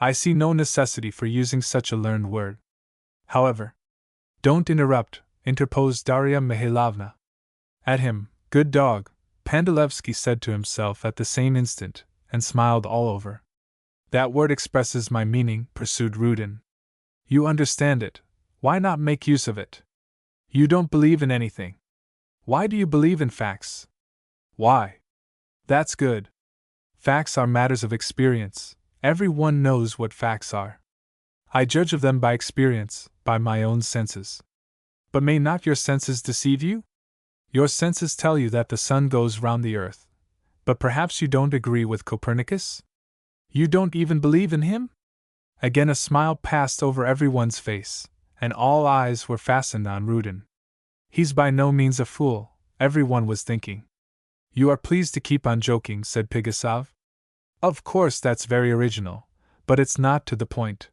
I see no necessity for using such a learned word. However, don't interrupt, interposed Darya Mihailovna. At him, good dog, Pandalevsky said to himself at the same instant, and smiled all over. That word expresses my meaning, pursued Rudin. You understand it, why not make use of it? You don't believe in anything. Why do you believe in facts? Why? That's good. Facts are matters of experience, every one knows what facts are. I judge of them by experience, by my own senses. But may not your senses deceive you? Your senses tell you that the sun goes round the earth. But perhaps you don't agree with Copernicus? You don't even believe in him? Again a smile passed over everyone's face, and all eyes were fastened on Rudin. He's by no means a fool, everyone was thinking. You are pleased to keep on joking, said Pigasov. Of course that's very original, but it's not to the point.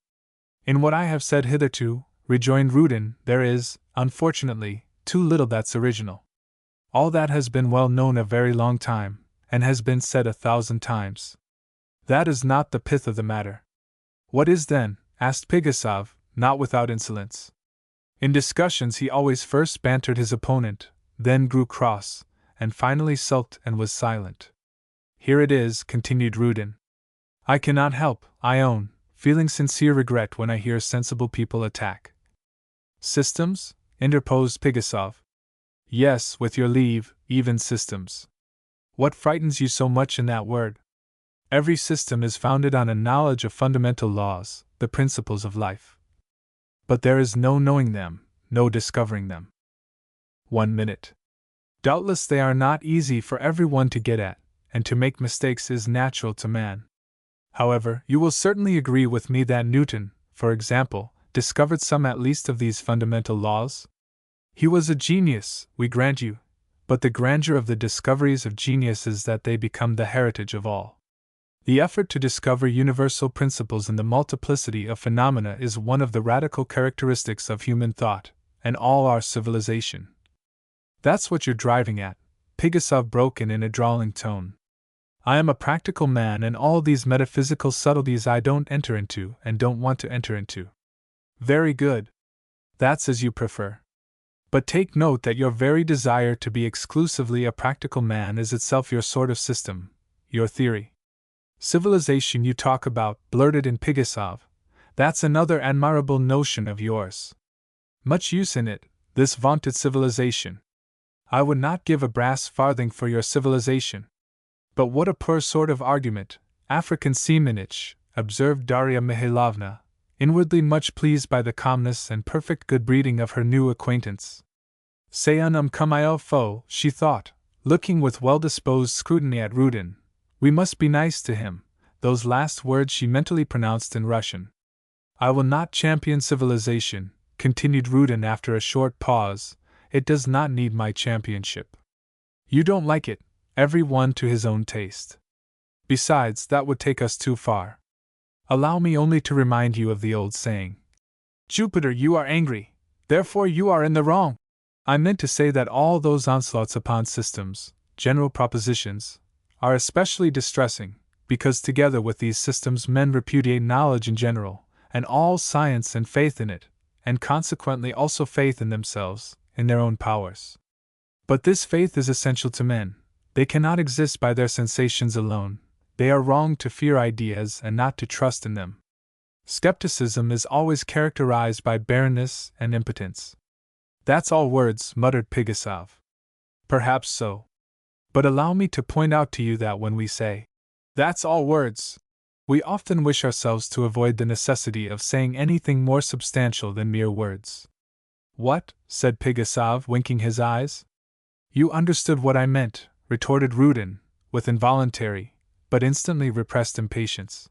In what I have said hitherto, rejoined Rudin, there is, unfortunately, too little that's original. All that has been well known a very long time, and has been said 1,000 times. That is not the pith of the matter. What is then? Asked Pigasov, not without insolence. In discussions he always first bantered his opponent, then grew cross, and finally sulked and was silent. Here it is, continued Rudin. I cannot help, I own, feeling sincere regret when I hear sensible people attack systems, interposed Pigasov. Yes, with your leave, even systems. What frightens you so much in that word? Every system is founded on a knowledge of fundamental laws, the principles of life. But there is no knowing them, no discovering them. 1 minute. Doubtless they are not easy for everyone to get at, and to make mistakes is natural to man. However, you will certainly agree with me that Newton, for example, discovered some at least of these fundamental laws? He was a genius, we grant you, but the grandeur of the discoveries of genius is that they become the heritage of all. The effort to discover universal principles in the multiplicity of phenomena is one of the radical characteristics of human thought, and all our civilization. That's what you're driving at, Pigasov broke in a drawling tone. I am a practical man, and all these metaphysical subtleties I don't enter into and don't want to enter into. Very good. That's as you prefer. But take note that your very desire to be exclusively a practical man is itself your sort of system, your theory. Civilization you talk about, blurted in Pigasov, that's another admirable notion of yours. Much use in it, this vaunted civilization. I would not give a brass farthing for your civilization. But what a poor sort of argument, African seamanage, observed Darya Mihailovna, inwardly much pleased by the calmness and perfect good breeding of her new acquaintance. C'est un homme comme il faut, she thought, looking with well-disposed scrutiny at Rudin. We must be nice to him. Those last words she mentally pronounced in Russian. I will not champion civilization, continued Rudin after a short pause. It does not need my championship. You don't like it, every one to his own taste. Besides, that would take us too far. Allow me only to remind you of the old saying. Jupiter, you are angry, therefore you are in the wrong. I meant to say that all those onslaughts upon systems, general propositions, are especially distressing, because together with these systems men repudiate knowledge in general, and all science and faith in it, and consequently also faith in themselves, in their own powers. But this faith is essential to men. They cannot exist by their sensations alone. They are wrong to fear ideas and not to trust in them. Skepticism is always characterized by barrenness and impotence. That's all words, muttered Pigasov. Perhaps so. But allow me to point out to you that when we say, that's all words, we often wish ourselves to avoid the necessity of saying anything more substantial than mere words. What? Said Pigasov, winking his eyes. You understood what I meant, retorted Rudin, with involuntary, but instantly repressed impatience.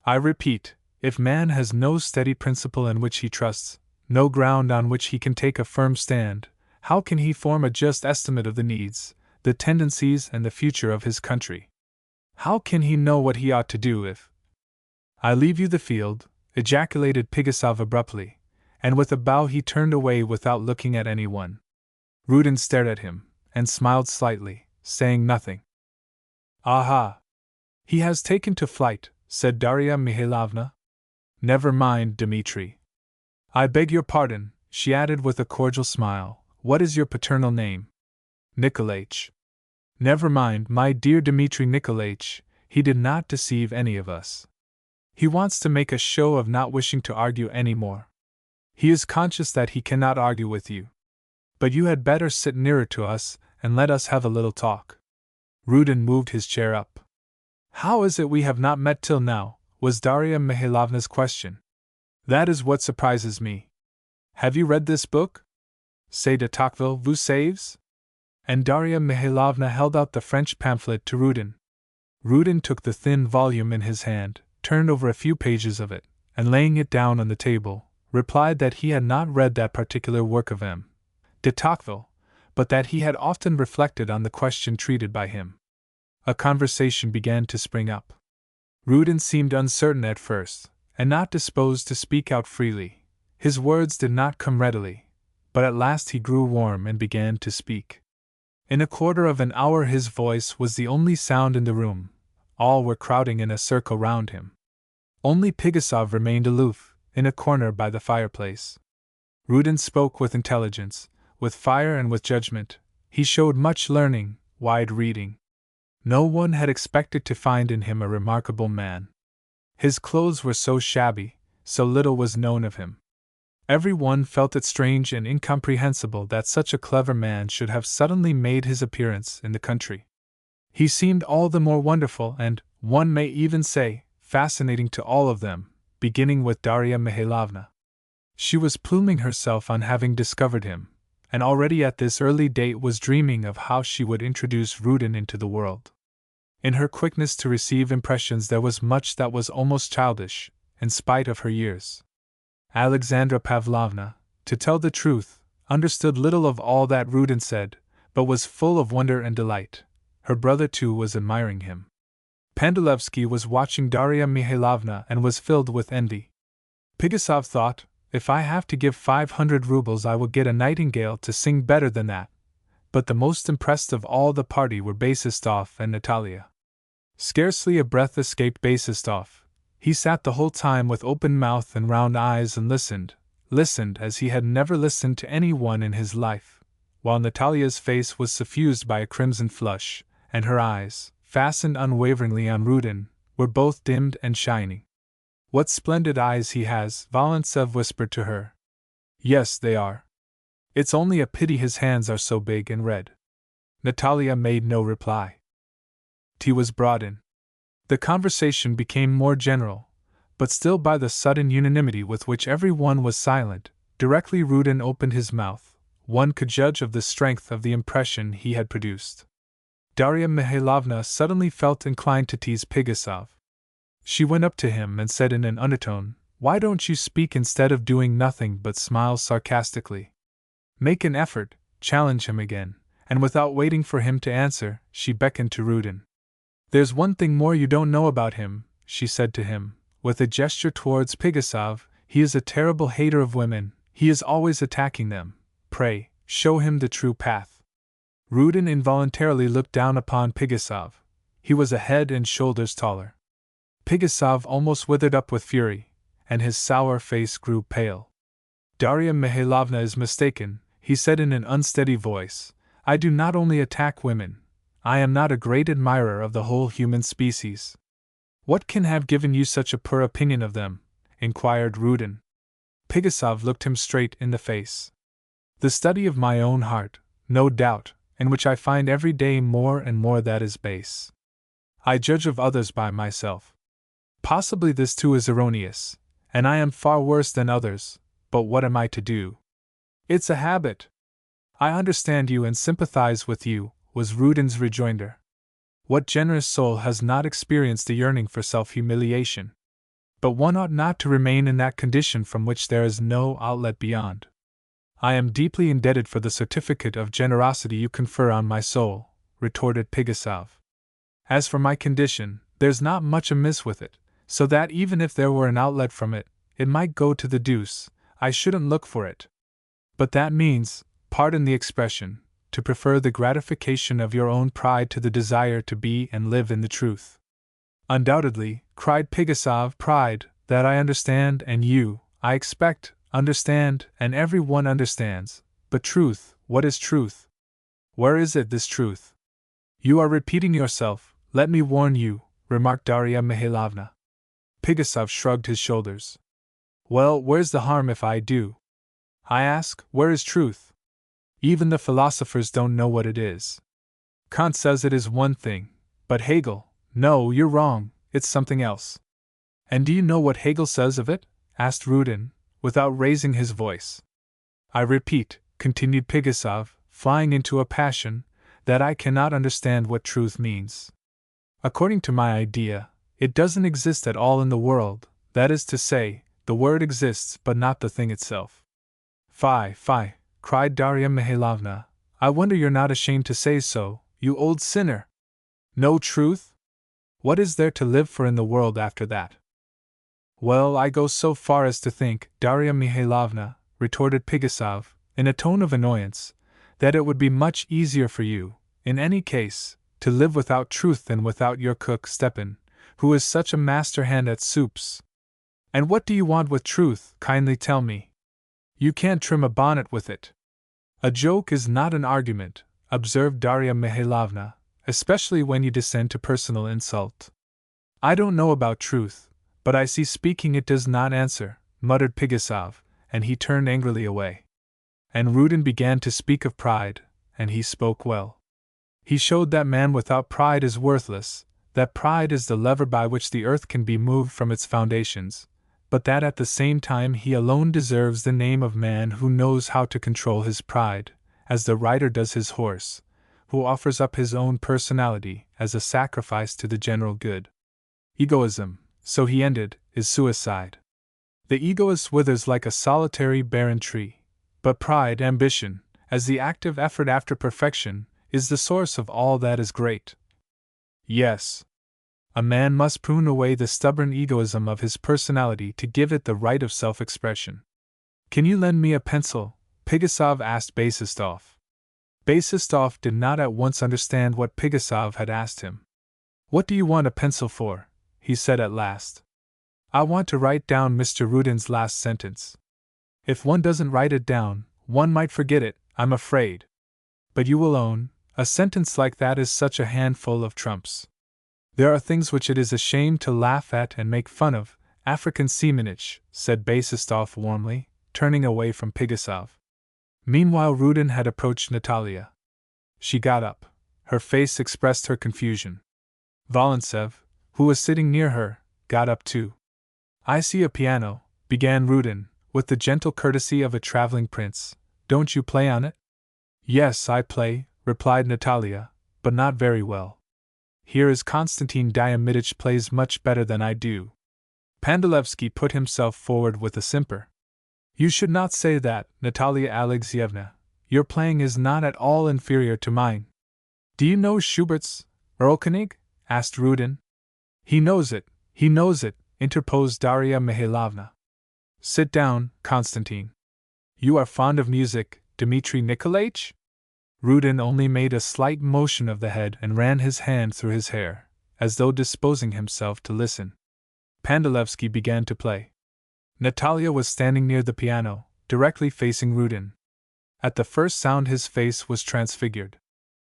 I repeat, if man has no steady principle in which he trusts, no ground on which he can take a firm stand, how can he form a just estimate of the needs, the tendencies and the future of his country? How can he know what he ought to do if... I leave you the field, ejaculated Pigasov abruptly, and with a bow he turned away without looking at anyone. Rudin stared at him, and smiled slightly, saying nothing. Aha! He has taken to flight, said Darya Mihailovna. Never mind, Dmitri. I beg your pardon, she added with a cordial smile. What is your paternal name? Nikolaich. Never mind, my dear Dmitri Nikolaich, he did not deceive any of us. He wants to make a show of not wishing to argue any more. He is conscious that he cannot argue with you. But you had better sit nearer to us and let us have a little talk. Rudin moved his chair up. How is it we have not met till now? Was Darya Mihailovna's question. That is what surprises me. Have you read this book? C'est de Tocqueville vous saves? And Darya Mihailovna held out the French pamphlet to Rudin. Rudin took the thin volume in his hand, turned over a few pages of it, and laying it down on the table, replied that he had not read that particular work of M. de Tocqueville, but that he had often reflected on the question treated by him. A conversation began to spring up. Rudin seemed uncertain at first, and not disposed to speak out freely. His words did not come readily, but at last he grew warm and began to speak. In a quarter of an hour his voice was the only sound in the room. All were crowding in a circle round him. Only Pigasov remained aloof, in a corner by the fireplace. Rudin spoke with intelligence, with fire and with judgment. He showed much learning, wide reading. No one had expected to find in him a remarkable man. His clothes were so shabby, so little was known of him. Every one felt it strange and incomprehensible that such a clever man should have suddenly made his appearance in the country. He seemed all the more wonderful and, one may even say, fascinating to all of them, beginning with Darya Mihailovna. She was pluming herself on having discovered him, and already at this early date was dreaming of how she would introduce Rudin into the world. In her quickness to receive impressions there was much that was almost childish, in spite of her years. Alexandra Pavlovna, to tell the truth, understood little of all that Rudin said, but was full of wonder and delight. Her brother too was admiring him. Pandalevsky was watching Darya Mihailovna and was filled with envy. Pigasov thought, if I have to give 500 rubles I will get a nightingale to sing better than that. But the most impressed of all the party were Basistov and Natalia. Scarcely a breath escaped Basistov. He sat the whole time with open mouth and round eyes and listened, listened as he had never listened to anyone in his life, while Natalia's face was suffused by a crimson flush, and her eyes, fastened unwaveringly on Rudin, were both dimmed and shining. "What splendid eyes he has," Volintsev whispered to her. "Yes, they are. It's only a pity his hands are so big and red." Natalia made no reply. Tea was brought in. The conversation became more general, but still by the sudden unanimity with which every one was silent, directly Rudin opened his mouth, one could judge of the strength of the impression he had produced. Darya Mihailovna suddenly felt inclined to tease Pigasov. She went up to him and said in an undertone, "Why don't you speak instead of doing nothing but smile sarcastically? Make an effort, challenge him again," and without waiting for him to answer, she beckoned to Rudin. "There's one thing more you don't know about him," she said to him, with a gesture towards Pigasov. "He is a terrible hater of women, he is always attacking them. Pray, show him the true path." Rudin involuntarily looked down upon Pigasov. He was a head and shoulders taller. Pigasov almost withered up with fury, and his sour face grew pale. "Darya Mihailovna is mistaken," he said in an unsteady voice. "I do not only attack women. I am not a great admirer of the whole human species." "What can have given you such a poor opinion of them?" inquired Rudin. Pigasov looked him straight in the face. "The study of my own heart, no doubt, in which I find every day more and more that is base. I judge of others by myself. Possibly this too is erroneous, and I am far worse than others, but what am I to do? It's a habit." "I understand you and sympathize with you," was Rudin's rejoinder. "What generous soul has not experienced a yearning for self-humiliation? But one ought not to remain in that condition from which there is no outlet beyond. I am deeply indebted for the certificate of generosity you confer on my soul," retorted Pigasov. "As for my condition, there's not much amiss with it, so that even if there were an outlet from it, it might go to the deuce. I shouldn't look for it. But that means, pardon the expression, to prefer the gratification of your own pride to the desire to be and live in the truth." "Undoubtedly," cried Pigasov, "pride, that I understand, and you, I expect, understand, and every one understands. But truth, what is truth? Where is it, this truth?" "You are repeating yourself, let me warn you," remarked Darya Mihailovna. Pigasov shrugged his shoulders. "Well, where's the harm if I do? I ask, where is truth? Even the philosophers don't know what it is. Kant says it is one thing, but Hegel, no, you're wrong, it's something else." "And do you know what Hegel says of it?" asked Rudin, without raising his voice. "I repeat," continued Pigasov, flying into a passion, "that I cannot understand what truth means. According to my idea, it doesn't exist at all in the world, that is to say, the word exists but not the thing itself." "Fie, fie," cried Darya Mihailovna, "I wonder you're not ashamed to say so, you old sinner! No truth? What is there to live for in the world after that?" "Well, I go so far as to think, Darya Mihailovna," retorted Pigasov, in a tone of annoyance, "that it would be much easier for you, in any case, to live without truth than without your cook Stepan, who is such a master hand at soups. And what do you want with truth, kindly tell me? You can't trim a bonnet with it." "A joke is not an argument," observed Darya Mihailovna, "especially when you descend to personal insult." "I don't know about truth, but I see speaking it does not answer," muttered Pigasov, and he turned angrily away. And Rudin began to speak of pride, and he spoke well. He showed that man without pride is worthless, that pride is the lever by which the earth can be moved from its foundations, but that at the same time he alone deserves the name of man who knows how to control his pride, as the rider does his horse, who offers up his own personality as a sacrifice to the general good. Egoism, so he ended, is suicide. The egoist withers like a solitary barren tree, but pride, ambition, as the active effort after perfection, is the source of all that is great. Yes. A man must prune away the stubborn egoism of his personality to give it the right of self-expression. "Can you lend me a pencil?" Pigasov asked Basistov. Basistov did not at once understand what Pigasov had asked him. "What do you want a pencil for?" he said at last. "I want to write down Mr. Rudin's last sentence." If one doesn't write it down, one might forget it, I'm afraid. But you will own, a sentence like that is such a handful of trumps. There are things which it is a shame to laugh at and make fun of, African seamanage, said Basistov warmly, turning away from Pigasov. Meanwhile Rudin had approached Natalia. She got up. Her face expressed her confusion. Volintsev, who was sitting near her, got up too. I see a piano, began Rudin, with the gentle courtesy of a traveling prince. Don't you play on it? Yes, I play, replied Natalia, but not very well. Here is Konstantin Diamidich plays much better than I do. Pandalevsky put himself forward with a simper. You should not say that, Natalia Alexeyevna. Your playing is not at all inferior to mine. Do you know Schubert's Erlkönig? Asked Rudin. He knows it, interposed Darya Mihailovna. Sit down, Konstantin. You are fond of music, Dmitri Nikolaich? Rudin only made a slight motion of the head and ran his hand through his hair, as though disposing himself to listen. Pandalevsky began to play. Natalia was standing near the piano, directly facing Rudin. At the first sound his face was transfigured.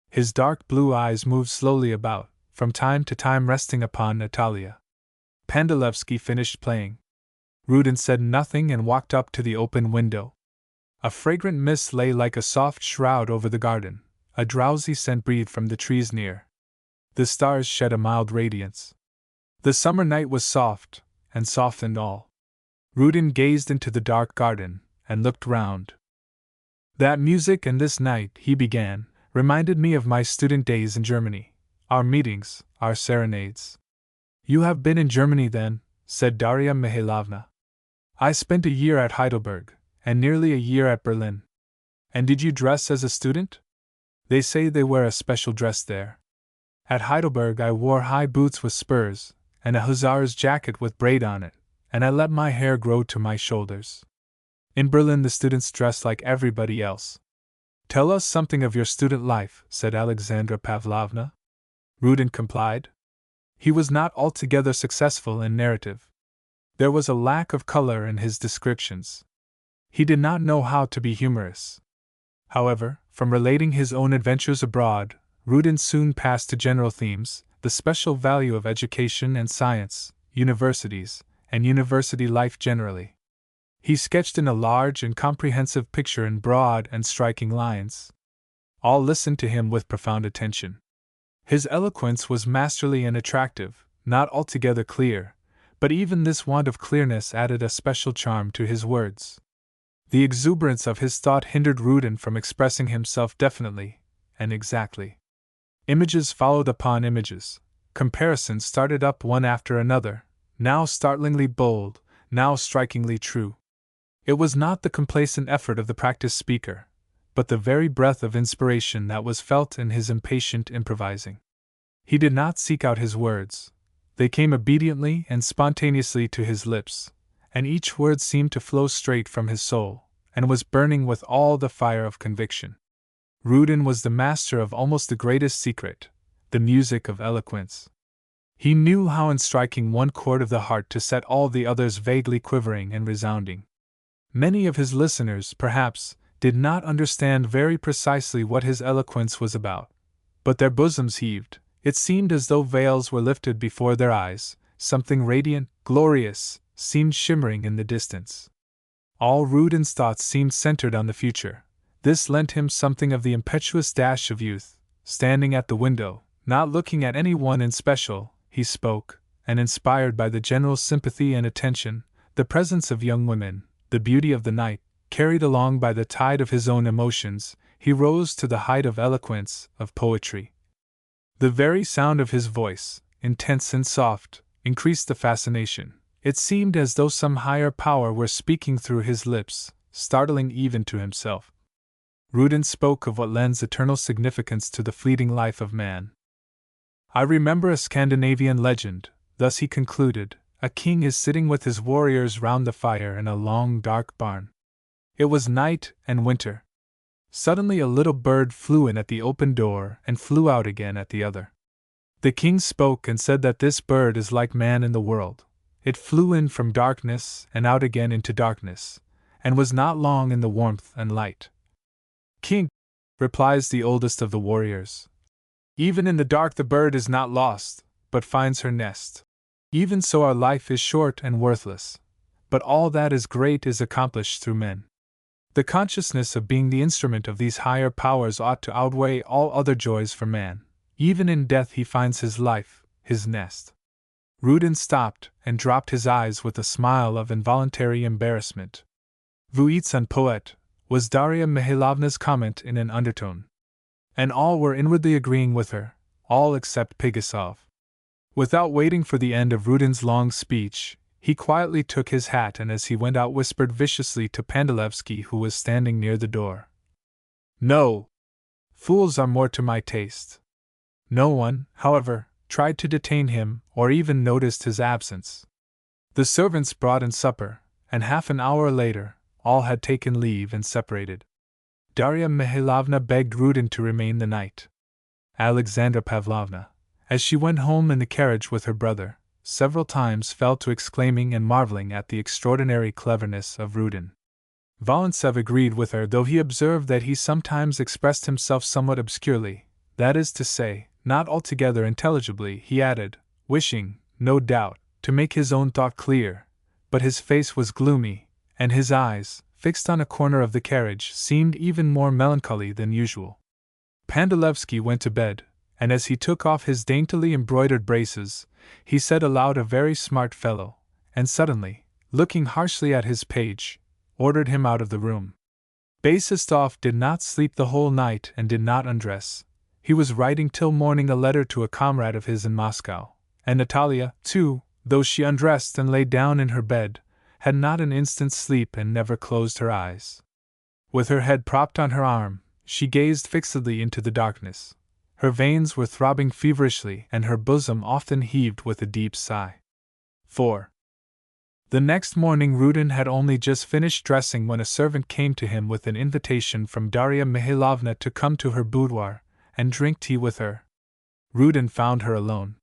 His dark blue eyes moved slowly about, from time to time resting upon Natalia. Pandalevsky finished playing. Rudin said nothing and walked up to the open window. A fragrant mist lay like a soft shroud over the garden, a drowsy scent breathed from the trees near. The stars shed a mild radiance. The summer night was soft, and softened all. Rudin gazed into the dark garden, and looked round. That music and this night, he began, reminded me of my student days in Germany, our meetings, our serenades. You have been in Germany then, said Darya Mihailovna. I spent a year at Heidelberg, and nearly a year at Berlin. And did you dress as a student? They say they wear a special dress there. At Heidelberg I wore high boots with spurs, and a hussar's jacket with braid on it, and I let my hair grow to my shoulders. In Berlin the students dress like everybody else. Tell us something of your student life, said Alexandra Pavlovna. Rudin complied. He was not altogether successful in narrative. There was a lack of color in his descriptions. He did not know how to be humorous. However, from relating his own adventures abroad, Rudin soon passed to general themes, the special value of education and science, universities, and university life generally. He sketched in a large and comprehensive picture in broad and striking lines. All listened to him with profound attention. His eloquence was masterly and attractive, not altogether clear, but even this want of clearness added a special charm to his words. The exuberance of his thought hindered Rudin from expressing himself definitely and exactly. Images followed upon images. Comparisons started up one after another, now startlingly bold, now strikingly true. It was not the complacent effort of the practiced speaker, but the very breath of inspiration that was felt in his impatient improvising. He did not seek out his words. They came obediently and spontaneously to his lips, and each word seemed to flow straight from his soul, and was burning with all the fire of conviction. Rudin was the master of almost the greatest secret, the music of eloquence. He knew how in striking one chord of the heart to set all the others vaguely quivering and resounding. Many of his listeners, perhaps, did not understand very precisely what his eloquence was about, but their bosoms heaved. It seemed as though veils were lifted before their eyes, something radiant, glorious, seemed shimmering in the distance. All Rudin's thoughts seemed centered on the future. This lent him something of the impetuous dash of youth. Standing at the window, not looking at any one in special, he spoke, and inspired by the general sympathy and attention, the presence of young women, the beauty of the night, carried along by the tide of his own emotions, he rose to the height of eloquence, of poetry. The very sound of his voice, intense and soft, increased the fascination. It seemed as though some higher power were speaking through his lips, startling even to himself. Rudin spoke of what lends eternal significance to the fleeting life of man. I remember a Scandinavian legend, thus he concluded, a king is sitting with his warriors round the fire in a long dark barn. It was night and winter. Suddenly a little bird flew in at the open door and flew out again at the other. The king spoke and said that this bird is like man in the world. It flew in from darkness and out again into darkness, and was not long in the warmth and light. King, replies the oldest of the warriors. Even in the dark the bird is not lost, but finds her nest. Even so our life is short and worthless, but all that is great is accomplished through men. The consciousness of being the instrument of these higher powers ought to outweigh all other joys for man. Even in death he finds his life, his nest. Rudin stopped and dropped his eyes with a smile of involuntary embarrassment. Vous un poète, was Darya Mihailovna's comment in an undertone. And all were inwardly agreeing with her, all except Pigasov. Without waiting for the end of Rudin's long speech, he quietly took his hat and as he went out whispered viciously to Pandalevsky, who was standing near the door. No! Fools are more to my taste. No one, however, tried to detain him or even noticed his absence. The servants brought in supper, and half an hour later, all had taken leave and separated. Darya Mihailovna begged Rudin to remain the night. Alexandra Pavlovna, as she went home in the carriage with her brother, several times fell to exclaiming and marveling at the extraordinary cleverness of Rudin. Volintsev agreed with her, though he observed that he sometimes expressed himself somewhat obscurely, that is to say, not altogether intelligibly. He added, wishing, no doubt, to make his own thought clear, but his face was gloomy, and his eyes, fixed on a corner of the carriage, seemed even more melancholy than usual. Pandalevsky went to bed, and as he took off his daintily embroidered braces, he said aloud, a very smart fellow, and suddenly, looking harshly at his page, ordered him out of the room. Basistov did not sleep the whole night and did not undress. He was writing till morning a letter to a comrade of his in Moscow, and Natalia, too, though she undressed and lay down in her bed, had not an instant's sleep and never closed her eyes. With her head propped on her arm, she gazed fixedly into the darkness. Her veins were throbbing feverishly and her bosom often heaved with a deep sigh. 4. The next morning Rudin had only just finished dressing when a servant came to him with an invitation from Darya Mihailovna to come to her boudoir and drink tea with her. Rudin found her alone.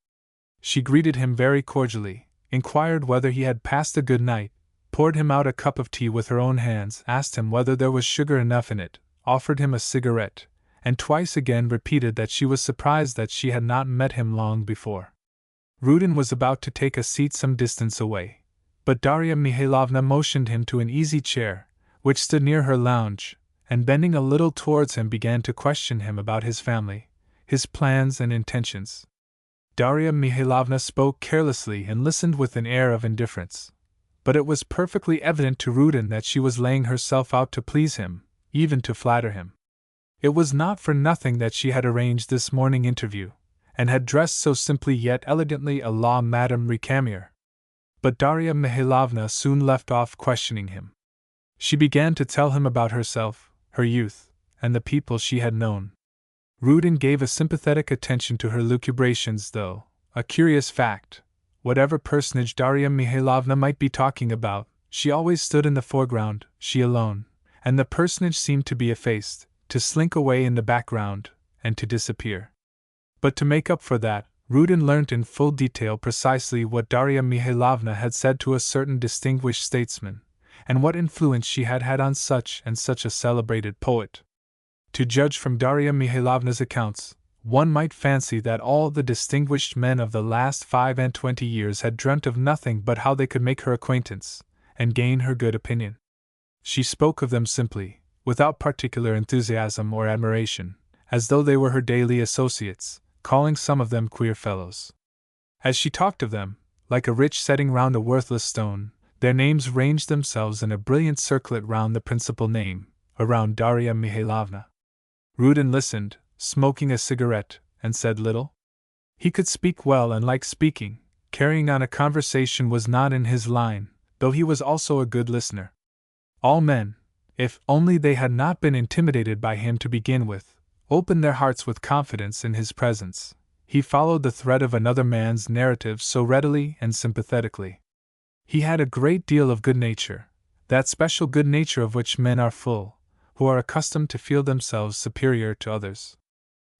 She greeted him very cordially, inquired whether he had passed a good night, poured him out a cup of tea with her own hands, asked him whether there was sugar enough in it, offered him a cigarette, and twice again repeated that she was surprised that she had not met him long before. Rudin was about to take a seat some distance away, but Darya Mihailovna motioned him to an easy chair, which stood near her lounge, and bending a little towards him began to question him about his family, his plans and intentions. Darya Mihailovna spoke carelessly and listened with an air of indifference, but it was perfectly evident to Rudin that she was laying herself out to please him, even to flatter him. It was not for nothing that she had arranged this morning interview, and had dressed so simply yet elegantly a la Madame Recamier. But Darya Mihailovna soon left off questioning him. She began to tell him about herself, her youth, and the people she had known. Rudin gave a sympathetic attention to her lucubrations, though, a curious fact, whatever personage Darya Mihailovna might be talking about, she always stood in the foreground, she alone, and the personage seemed to be effaced, to slink away in the background, and to disappear. But to make up for that, Rudin learnt in full detail precisely what Darya Mihailovna had said to a certain distinguished statesman, and what influence she had had on such and such a celebrated poet. To judge from Darya Mihailovna's accounts, one might fancy that all the distinguished men of the last 25 years had dreamt of nothing but how they could make her acquaintance, and gain her good opinion. She spoke of them simply, without particular enthusiasm or admiration, as though they were her daily associates, calling some of them queer fellows. As she talked of them, like a rich setting round a worthless stone, their names ranged themselves in a brilliant circlet round the principal name, around Darya Mihailovna. Rudin listened, smoking a cigarette, and said little. He could speak well and liked speaking. Carrying on a conversation was not in his line, though he was also a good listener. All men, if only they had not been intimidated by him to begin with, opened their hearts with confidence in his presence. He followed the thread of another man's narrative so readily and sympathetically. He had a great deal of good nature, that special good nature of which men are full, who are accustomed to feel themselves superior to others.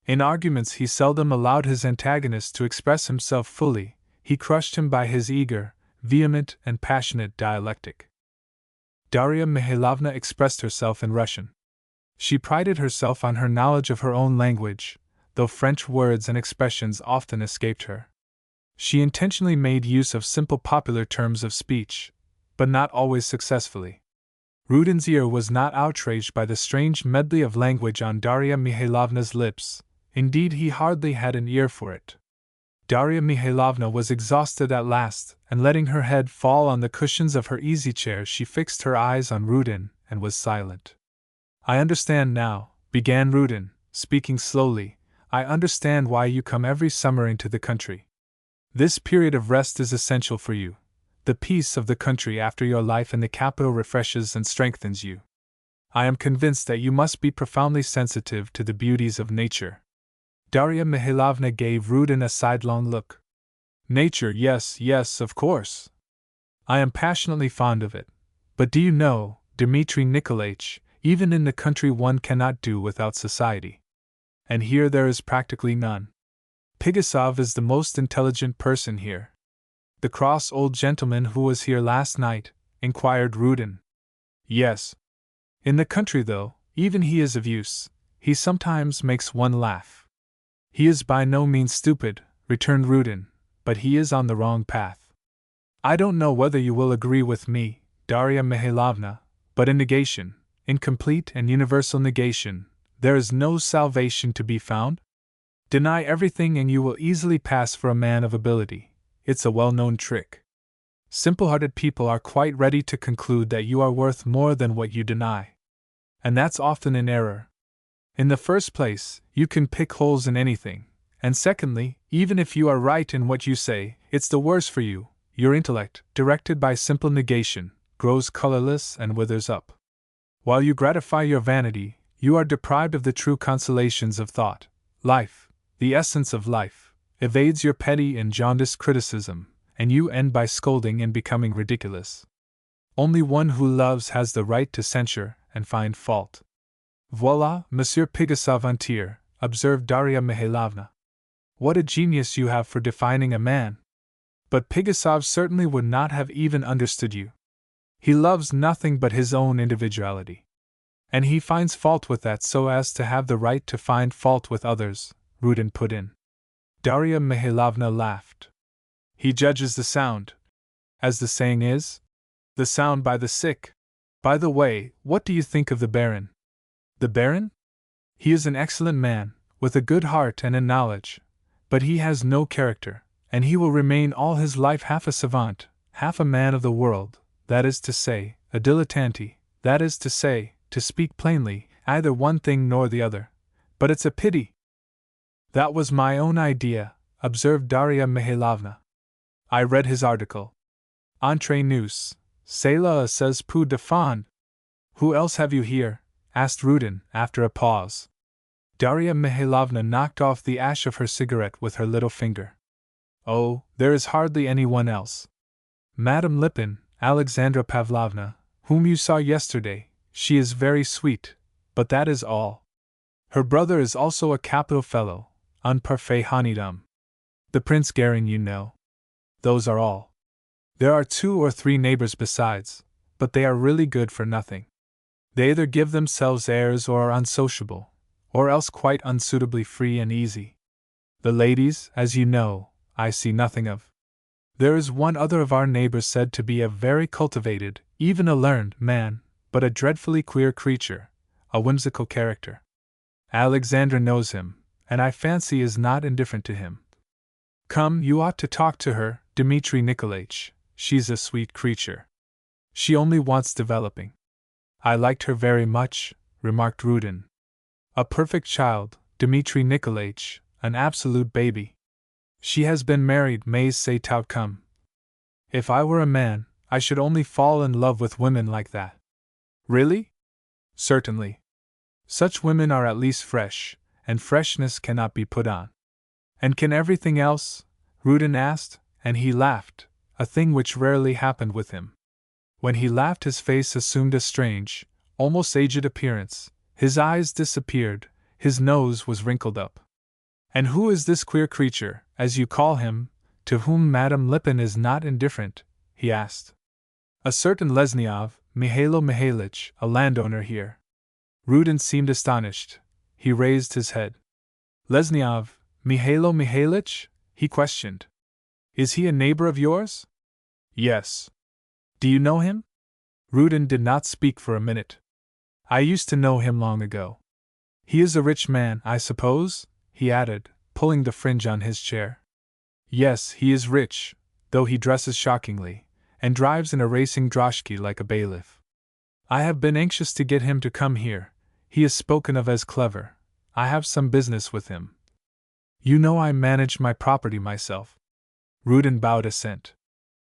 In arguments he seldom allowed his antagonist to express himself fully, he crushed him by his eager, vehement, and passionate dialectic. Darya Mihailovna expressed herself in Russian. She prided herself on her knowledge of her own language, though French words and expressions often escaped her. She intentionally made use of simple popular terms of speech, but not always successfully. Rudin's ear was not outraged by the strange medley of language on Darya Mihailovna's lips, indeed he hardly had an ear for it. Darya Mihailovna was exhausted at last, and letting her head fall on the cushions of her easy-chair she fixed her eyes on Rudin, and was silent. "I understand now," began Rudin, speaking slowly, "I understand why you come every summer into the country. This period of rest is essential for you. The peace of the country after your life in the capital refreshes and strengthens you. I am convinced that you must be profoundly sensitive to the beauties of nature." Darya Mihailovna gave Rudin a sidelong look. "Nature, yes, yes, of course. I am passionately fond of it. But do you know, Dmitri Nikolaich, even in the country one cannot do without society. And here there is practically none. Pigasov is the most intelligent person here." "The cross old gentleman who was here last night?" inquired Rudin. "Yes. In the country, though, even he is of use. He sometimes makes one laugh." "He is by no means stupid," returned Rudin, "but he is on the wrong path. I don't know whether you will agree with me, Darya Mihailovna, but in negation, in complete and universal negation, there is no salvation to be found? Deny everything and you will easily pass for a man of ability. It's a well-known trick. Simple-hearted people are quite ready to conclude that you are worth more than what you deny. And that's often an error. In the first place, you can pick holes in anything, and secondly, even if you are right in what you say, it's the worse for you. Your intellect, directed by simple negation, grows colorless and withers up. While you gratify your vanity, you are deprived of the true consolations of thought. Life, the essence of life, evades your petty and jaundiced criticism, and you end by scolding and becoming ridiculous. Only one who loves has the right to censure and find fault." "Voila, Monsieur Pigasov, observed Darya Mihailovna. "What a genius you have for defining a man! But Pigasov certainly would not have even understood you. He loves nothing but his own individuality. And he finds fault with that so as to have the right to find fault with others," Rudin put in. Darya Mihailovna laughed. "He judges the sound, as the saying is? The sound by the sick. By the way, what do you think of the Baron?" "The Baron? He is an excellent man, with a good heart and a knowledge, but he has no character, and he will remain all his life half a savant, half a man of the world, that is to say, a dilettante, that is to say, to speak plainly, either one thing nor the other. But it's a pity." "That was my own idea," observed Darya Mihailovna. "I read his article. Entre nous, cela says peu de fond." "Who else have you here?" asked Rudin, after a pause. Darya Mihailovna knocked off the ash of her cigarette with her little finger. "Oh, there is hardly anyone else. Madame Lipin, Alexandra Pavlovna, whom you saw yesterday, she is very sweet, but that is all. Her brother is also a capital fellow, un parfait honnête. The Prince Garin, you know. Those are all. There are 2 or 3 neighbors besides, but they are really good for nothing. They either give themselves airs or are unsociable, or else quite unsuitably free and easy. The ladies, as you know, I see nothing of. There is one other of our neighbors said to be a very cultivated, even a learned, man, but a dreadfully queer creature, a whimsical character. Alexandra knows him, and I fancy is not indifferent to him. Come, you ought to talk to her, Dmitri Nikolaich, she's a sweet creature. She only wants developing." "I liked her very much," remarked Rudin. "A perfect child, Dmitri Nikolaich, an absolute baby. She has been married, mais c'est tout comme. If I were a man, I should only fall in love with women like that." "Really?" "Certainly. Such women are at least fresh, and freshness cannot be put on." "And can everything else?" Rudin asked, and he laughed, a thing which rarely happened with him. When he laughed his face assumed a strange, almost aged appearance, his eyes disappeared, his nose was wrinkled up. "And who is this queer creature, as you call him, to whom Madame Lipin is not indifferent?" he asked. "A certain Lesniov, Mihailo Mihailych, a landowner here. Rudin seemed astonished. He raised his head. Lesnyov, Mihailo Mihailych? He questioned. Is he a neighbor of yours? Yes. Do you know him? Rudin did not speak for a minute. I used to know him long ago. He is a rich man, I suppose? He added, pulling the fringe on his chair. Yes, he is rich, though he dresses shockingly, and drives in a racing droshky like a bailiff. I have been anxious to get him to come here. He is spoken of as clever. I have some business with him. You know I manage my property myself. Rudin bowed assent.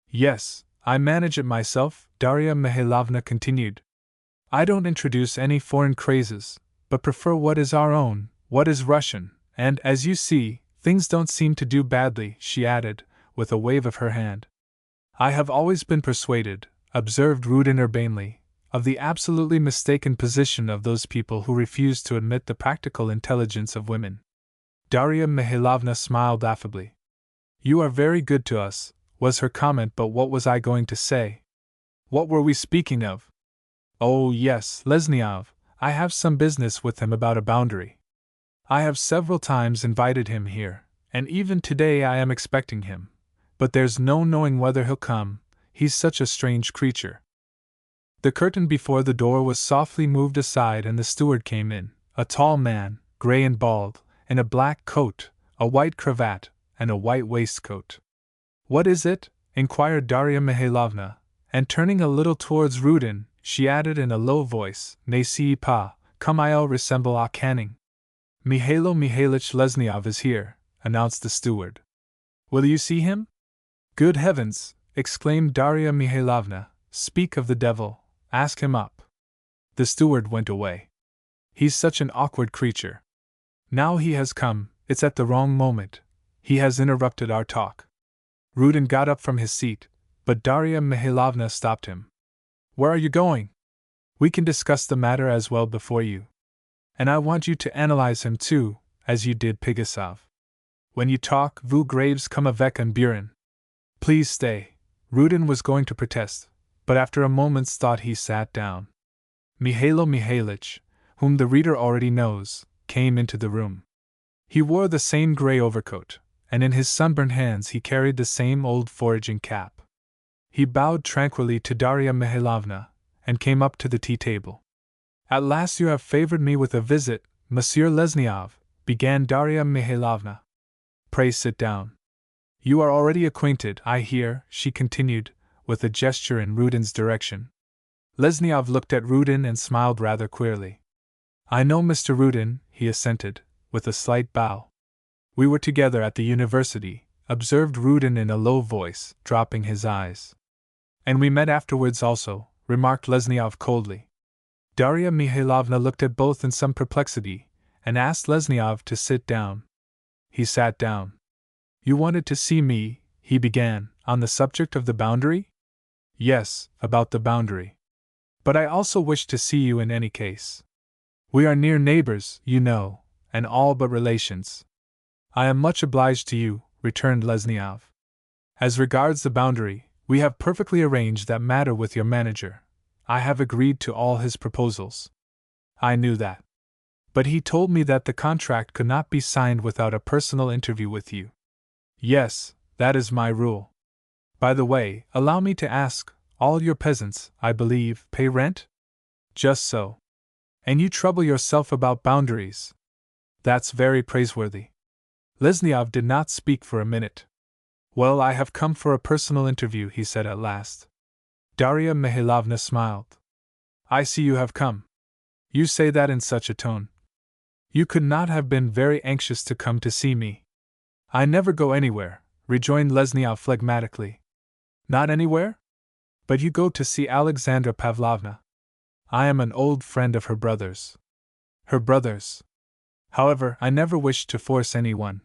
Yes, I manage it myself, Darya Mihailovna continued. I don't introduce any foreign crazes, but prefer what is our own, what is Russian, and, as you see, things don't seem to do badly, she added, with a wave of her hand. I have always been persuaded, observed Rudin urbanely, of the absolutely mistaken position of those people who refuse to admit the practical intelligence of women. Darya Mihailovna smiled affably. You are very good to us, was her comment, but what was I going to say? What were we speaking of? Oh, yes, Lesnyov, I have some business with him about a boundary. I have several times invited him here, and even today I am expecting him. But there's no knowing whether he'll come, he's such a strange creature. The curtain before the door was softly moved aside and the steward came in, a tall man, grey and bald, in a black coat, a white cravat, and a white waistcoat. What is it? Inquired Darya Mihailovna, and turning a little towards Rudin, she added in a low voice, Ne sais pas, comme il ressemble à Canning. Mihailo Mihailych Lesnyov is here, announced the steward. Will you see him? Good heavens, exclaimed Darya Mihailovna, speak of the devil, ask him up. The steward went away. He's such an awkward creature. Now he has come, it's at the wrong moment. He has interrupted our talk. Rudin got up from his seat, but Darya Mihailovna stopped him. Where are you going? We can discuss the matter as well before you. And I want you to analyze him too, as you did Pigasov. When you talk, vous graves comme avec un burin. Please stay. Rudin was going to protest, but after a moment's thought he sat down. Mihailo Mihailych, whom the reader already knows, came into the room. He wore the same grey overcoat, and in his sunburned hands he carried the same old foraging cap. He bowed tranquilly to Darya Mihailovna, and came up to the tea-table. At last you have favored me with a visit, Monsieur Lesnyov, began Darya Mihailovna. Pray sit down. You are already acquainted, I hear, she continued, with a gesture in Rudin's direction. Lesnyov looked at Rudin and smiled rather queerly. I know Mr. Rudin, he assented, with a slight bow. We were together at the university, observed Rudin in a low voice, dropping his eyes. And we met afterwards also, remarked Lesnyov coldly. Darya Mihailovna looked at both in some perplexity, and asked Lesnyov to sit down. He sat down. You wanted to see me, he began, on the subject of the boundary? Yes, about the boundary. But I also wished to see you in any case. We are near neighbors, you know, and all but relations. I am much obliged to you, returned Lesnyov. As regards the boundary, we have perfectly arranged that matter with your manager. I have agreed to all his proposals. I knew that. But he told me that the contract could not be signed without a personal interview with you. Yes, that is my rule. By the way, allow me to ask, all your peasants, I believe, pay rent? Just so. And you trouble yourself about boundaries. That's very praiseworthy. Lesnyov did not speak for a minute. Well, I have come for a personal interview, he said at last. Darya Mihailovna smiled. I see you have come. You say that in such a tone. You could not have been very anxious to come to see me. I never go anywhere, rejoined Lesnyov phlegmatically. Not anywhere? But you go to see Alexandra Pavlovna. I am an old friend of her brother's. Her brother's. However, I never wished to force anyone.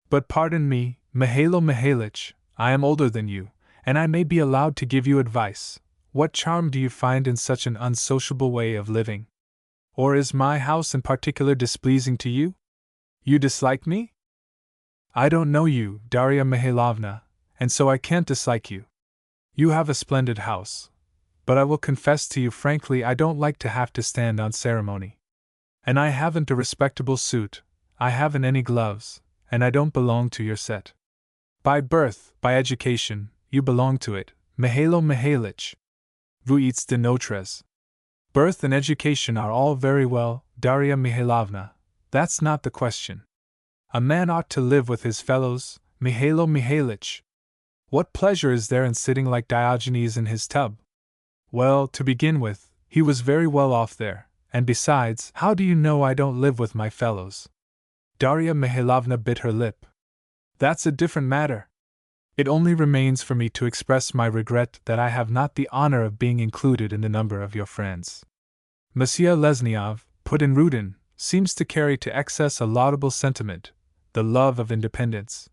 But pardon me, Mihailo Mihailych, I am older than you, and I may be allowed to give you advice. What charm do you find in such an unsociable way of living? Or is my house in particular displeasing to you? You dislike me? I don't know you, Darya Mihailovna, and so I can't dislike you. You have a splendid house. But I will confess to you frankly I don't like to have to stand on ceremony. And I haven't a respectable suit, I haven't any gloves, and I don't belong to your set. By birth, by education, you belong to it, Mihailo Mihailych. Vous êtes de notres. Birth and education are all very well, Darya Mihailovna, that's not the question. A man ought to live with his fellows, Mihailo Mihailych. What pleasure is there in sitting like Diogenes in his tub? Well, to begin with, he was very well off there, and besides, how do you know I don't live with my fellows? Darya Mihailovna bit her lip. That's a different matter. It only remains for me to express my regret that I have not the honor of being included in the number of your friends. Monsieur Lesniov, put in Rudin, seems to carry to excess a laudable sentiment, the love of independence.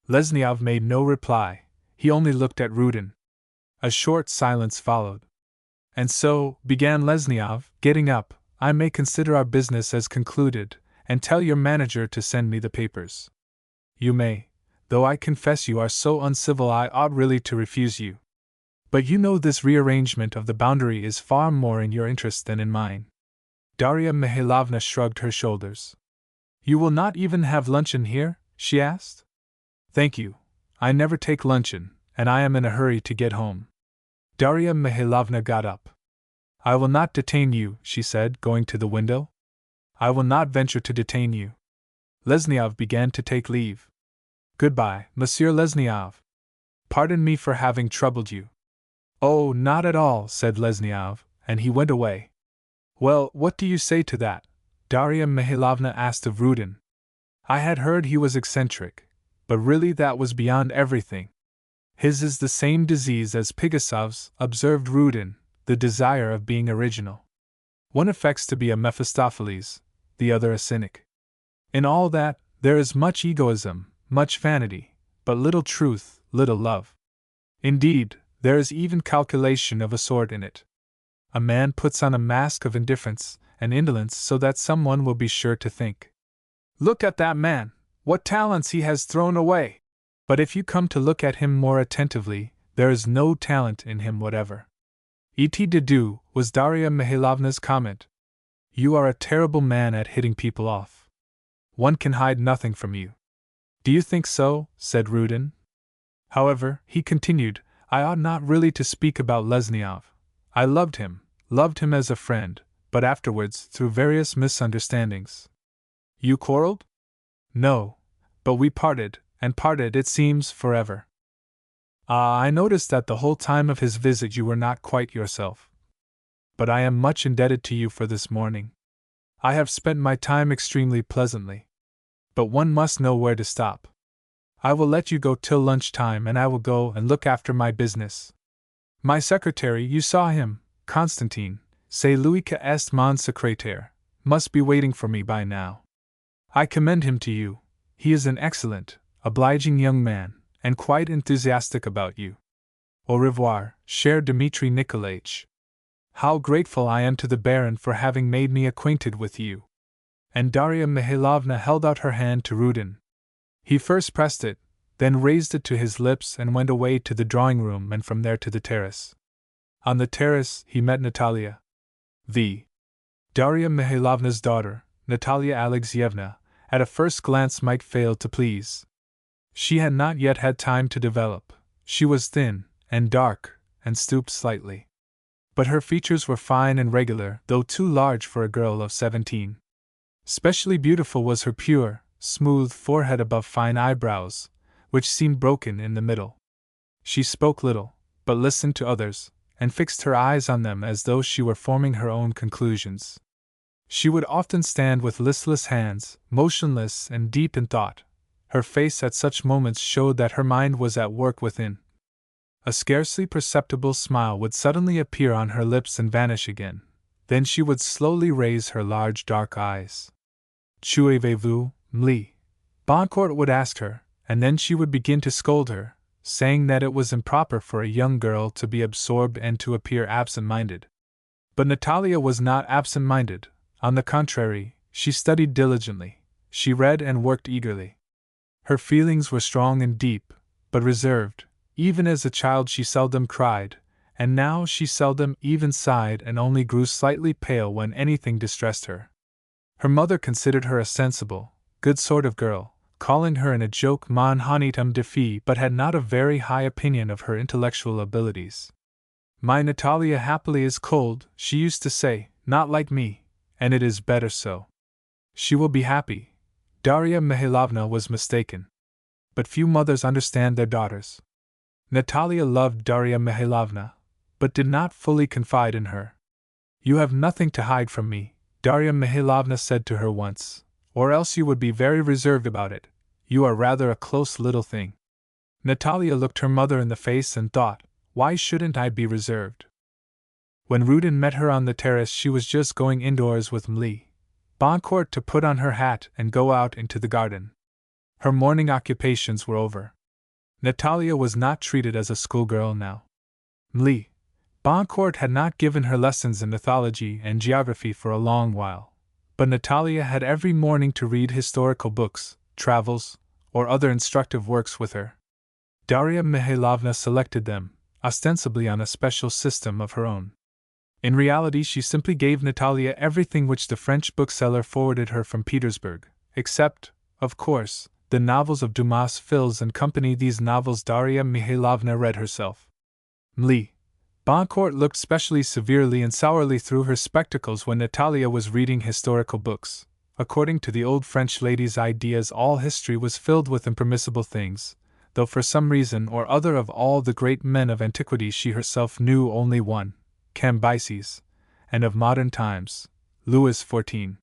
Lesniov made no reply, he only looked at Rudin. A short silence followed. And so, began Lesniov, getting up, I may consider our business as concluded, and tell your manager to send me the papers. You may, though I confess you are so uncivil I ought really to refuse you. But you know this rearrangement of the boundary is far more in your interest than in mine. Darya Mihailovna shrugged her shoulders. You will not even have luncheon here? She asked. Thank you. I never take luncheon, and I am in a hurry to get home. Darya Mihailovna got up. I will not detain you, she said, going to the window. I will not venture to detain you. Lesniov began to take leave. Goodbye, Monsieur Lesniov. Pardon me for having troubled you. Oh, not at all, said Lesniov, and he went away. Well, what do you say to that? Darya Mihailovna asked of Rudin. I had heard he was eccentric, but really that was beyond everything. His is the same disease as Pigasov's, observed Rudin, the desire of being original. One affects to be a Mephistopheles, the other a cynic. In all that, there is much egoism, much vanity, but little truth, little love. Indeed, there is even calculation of a sort in it. A man puts on a mask of indifference and indolence so that someone will be sure to think, look at that man, what talents he has thrown away! But if you come to look at him more attentively, there is no talent in him whatever. Et de deux, was Darya Mihailovna's comment. You are a terrible man at hitting people off. One can hide nothing from you. Do you think so? Said Rudin. However, he continued, I ought not really to speak about Lesniov. I loved him as a friend, but afterwards through various misunderstandings. You quarreled? No, but we parted, and parted, it seems, forever. Ah, I noticed that the whole time of his visit you were not quite yourself. But I am much indebted to you for this morning. I have spent my time extremely pleasantly. But one must know where to stop. I will let you go till lunch-time, and I will go and look after my business. My secretary, you saw him, Constantine, c'est lui qui est mon secrétaire, must be waiting for me by now. I commend him to you. He is an excellent, obliging young man, and quite enthusiastic about you. Au revoir, cher Dmitri Nikolaich. How grateful I am to the Baron for having made me acquainted with you. And Darya Mihailovna held out her hand to Rudin. He first pressed it, then raised it to his lips and went away to the drawing-room and from there to the terrace. On the terrace he met Natalia. Darya Mihailovna's daughter, Natalia Alexeyevna, at a first glance might fail to please. She had not yet had time to develop. She was thin, and dark, and stooped slightly. But her features were fine and regular, though too large for a girl of 17. Specially beautiful was her pure, smooth forehead above fine eyebrows, which seemed broken in the middle. She spoke little, but listened to others, and fixed her eyes on them as though she were forming her own conclusions. She would often stand with listless hands, motionless and deep in thought. Her face at such moments showed that her mind was at work within. A scarcely perceptible smile would suddenly appear on her lips and vanish again. Then she would slowly raise her large dark eyes. Qu'avez-vous, Mli? Boncourt would ask her, and then she would begin to scold her, saying that it was improper for a young girl to be absorbed and to appear absent-minded. But Natalia was not absent-minded. On the contrary, she studied diligently, she read and worked eagerly. Her feelings were strong and deep, but reserved. Even as a child she seldom cried, and now she seldom even sighed and only grew slightly pale when anything distressed her. Her mother considered her a sensible, good sort of girl, calling her in a joke mon honitum de fille, but had not a very high opinion of her intellectual abilities. My Natalia happily is cold, she used to say, not like me, and it is better so. She will be happy. Darya Mihailovna was mistaken. But few mothers understand their daughters. Natalia loved Darya Mihailovna, but did not fully confide in her. You have nothing to hide from me, Darya Mihailovna said to her once, or else you would be very reserved about it. You are rather a close little thing. Natalia looked her mother in the face and thought, why shouldn't I be reserved? When Rudin met her on the terrace, she was just going indoors with Mlle Boncourt to put on her hat and go out into the garden. Her morning occupations were over. Natalia was not treated as a schoolgirl now. Mlle Boncourt had not given her lessons in mythology and geography for a long while, but Natalia had every morning to read historical books, travels, or other instructive works with her. Darya Mihailovna selected them, ostensibly on a special system of her own. In reality, she simply gave Natalia everything which the French bookseller forwarded her from Petersburg, except, of course, the novels of Dumas, Fils and Company. These novels Darya Mihailovna read herself. Mlle Boncourt looked specially severely and sourly through her spectacles when Natalia was reading historical books. According to the old French lady's ideas, all history was filled with impermissible things, though for some reason or other of all the great men of antiquity she herself knew only one, Cambyses, and of modern times, Louis XIV,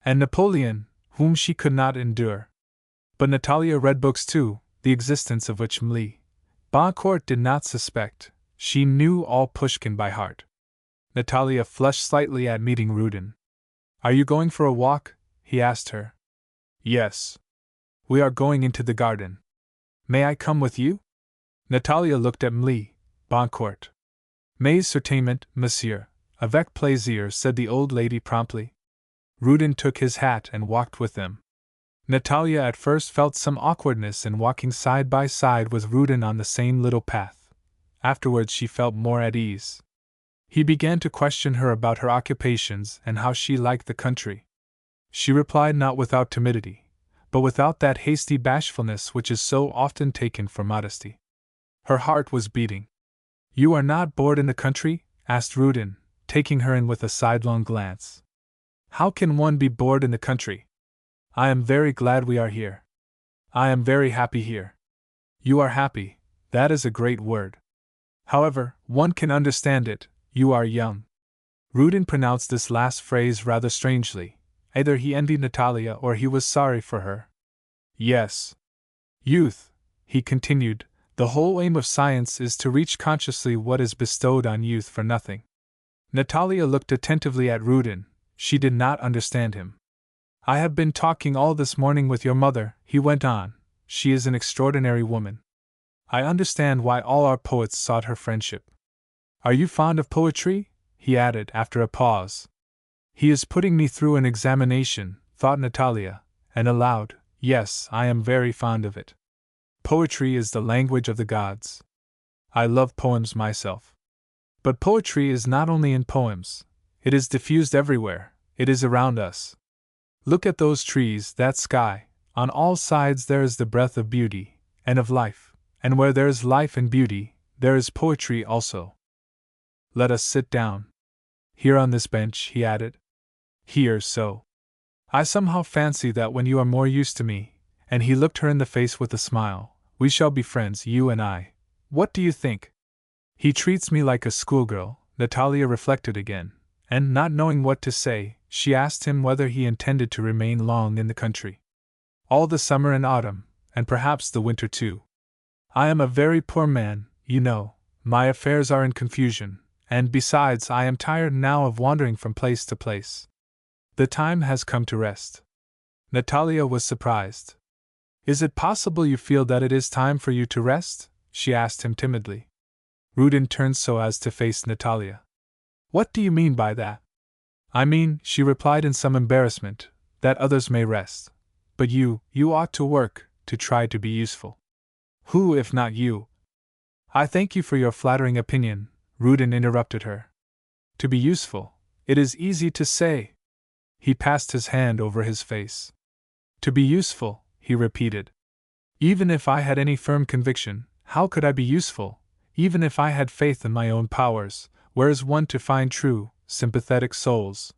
and Napoleon, whom she could not endure. But Natalia read books too, the existence of which Mlle Boncourt did not suspect. She knew all Pushkin by heart. Natalia flushed slightly at meeting Rudin. Are you going for a walk? He asked her. Yes. We are going into the garden. May I come with you? Natalia looked at Mlle Boncourt. Mais certainement, monsieur, avec plaisir, said the old lady promptly. Rudin took his hat and walked with them. Natalia at first felt some awkwardness in walking side by side with Rudin on the same little path. Afterwards she felt more at ease. He began to question her about her occupations and how she liked the country. She replied not without timidity, but without that hasty bashfulness which is so often taken for modesty. Her heart was beating. You are not bored in the country? Asked Rudin, taking her in with a sidelong glance. How can one be bored in the country? I am very glad we are here. I am very happy here. You are happy, that is a great word. However, one can understand it, you are young. Rudin pronounced this last phrase rather strangely. Either he envied Natalia or he was sorry for her. Yes. Youth, he continued, the whole aim of science is to reach consciously what is bestowed on youth for nothing. Natalia looked attentively at Rudin. She did not understand him. I have been talking all this morning with your mother, he went on. She is an extraordinary woman. I understand why all our poets sought her friendship. Are you fond of poetry? He added after a pause. He is putting me through an examination, thought Natalia, and aloud, yes, I am very fond of it. Poetry is the language of the gods. I love poems myself. But poetry is not only in poems, it is diffused everywhere, it is around us. Look at those trees, that sky, on all sides there is the breath of beauty, and of life. And where there is life and beauty, there is poetry also. Let us sit down. Here on this bench, he added. Here, so. I somehow fancy that when you are more used to me, and he looked her in the face with a smile, we shall be friends, you and I. What do you think? He treats me like a schoolgirl, Natalia reflected again, and not knowing what to say, she asked him whether he intended to remain long in the country. All the summer and autumn, and perhaps the winter too. I am a very poor man, you know, my affairs are in confusion, and besides I am tired now of wandering from place to place. The time has come to rest. Natalia was surprised. Is it possible you feel that it is time for you to rest? She asked him timidly. Rudin turned so as to face Natalia. What do you mean by that? I mean, she replied in some embarrassment, that others may rest. But you ought to work, to try to be useful. Who, if not you? I thank you for your flattering opinion, Rudin interrupted her. To be useful, it is easy to say. He passed his hand over his face. To be useful, he repeated. Even if I had any firm conviction, how could I be useful? Even if I had faith in my own powers, where is one to find true, sympathetic souls?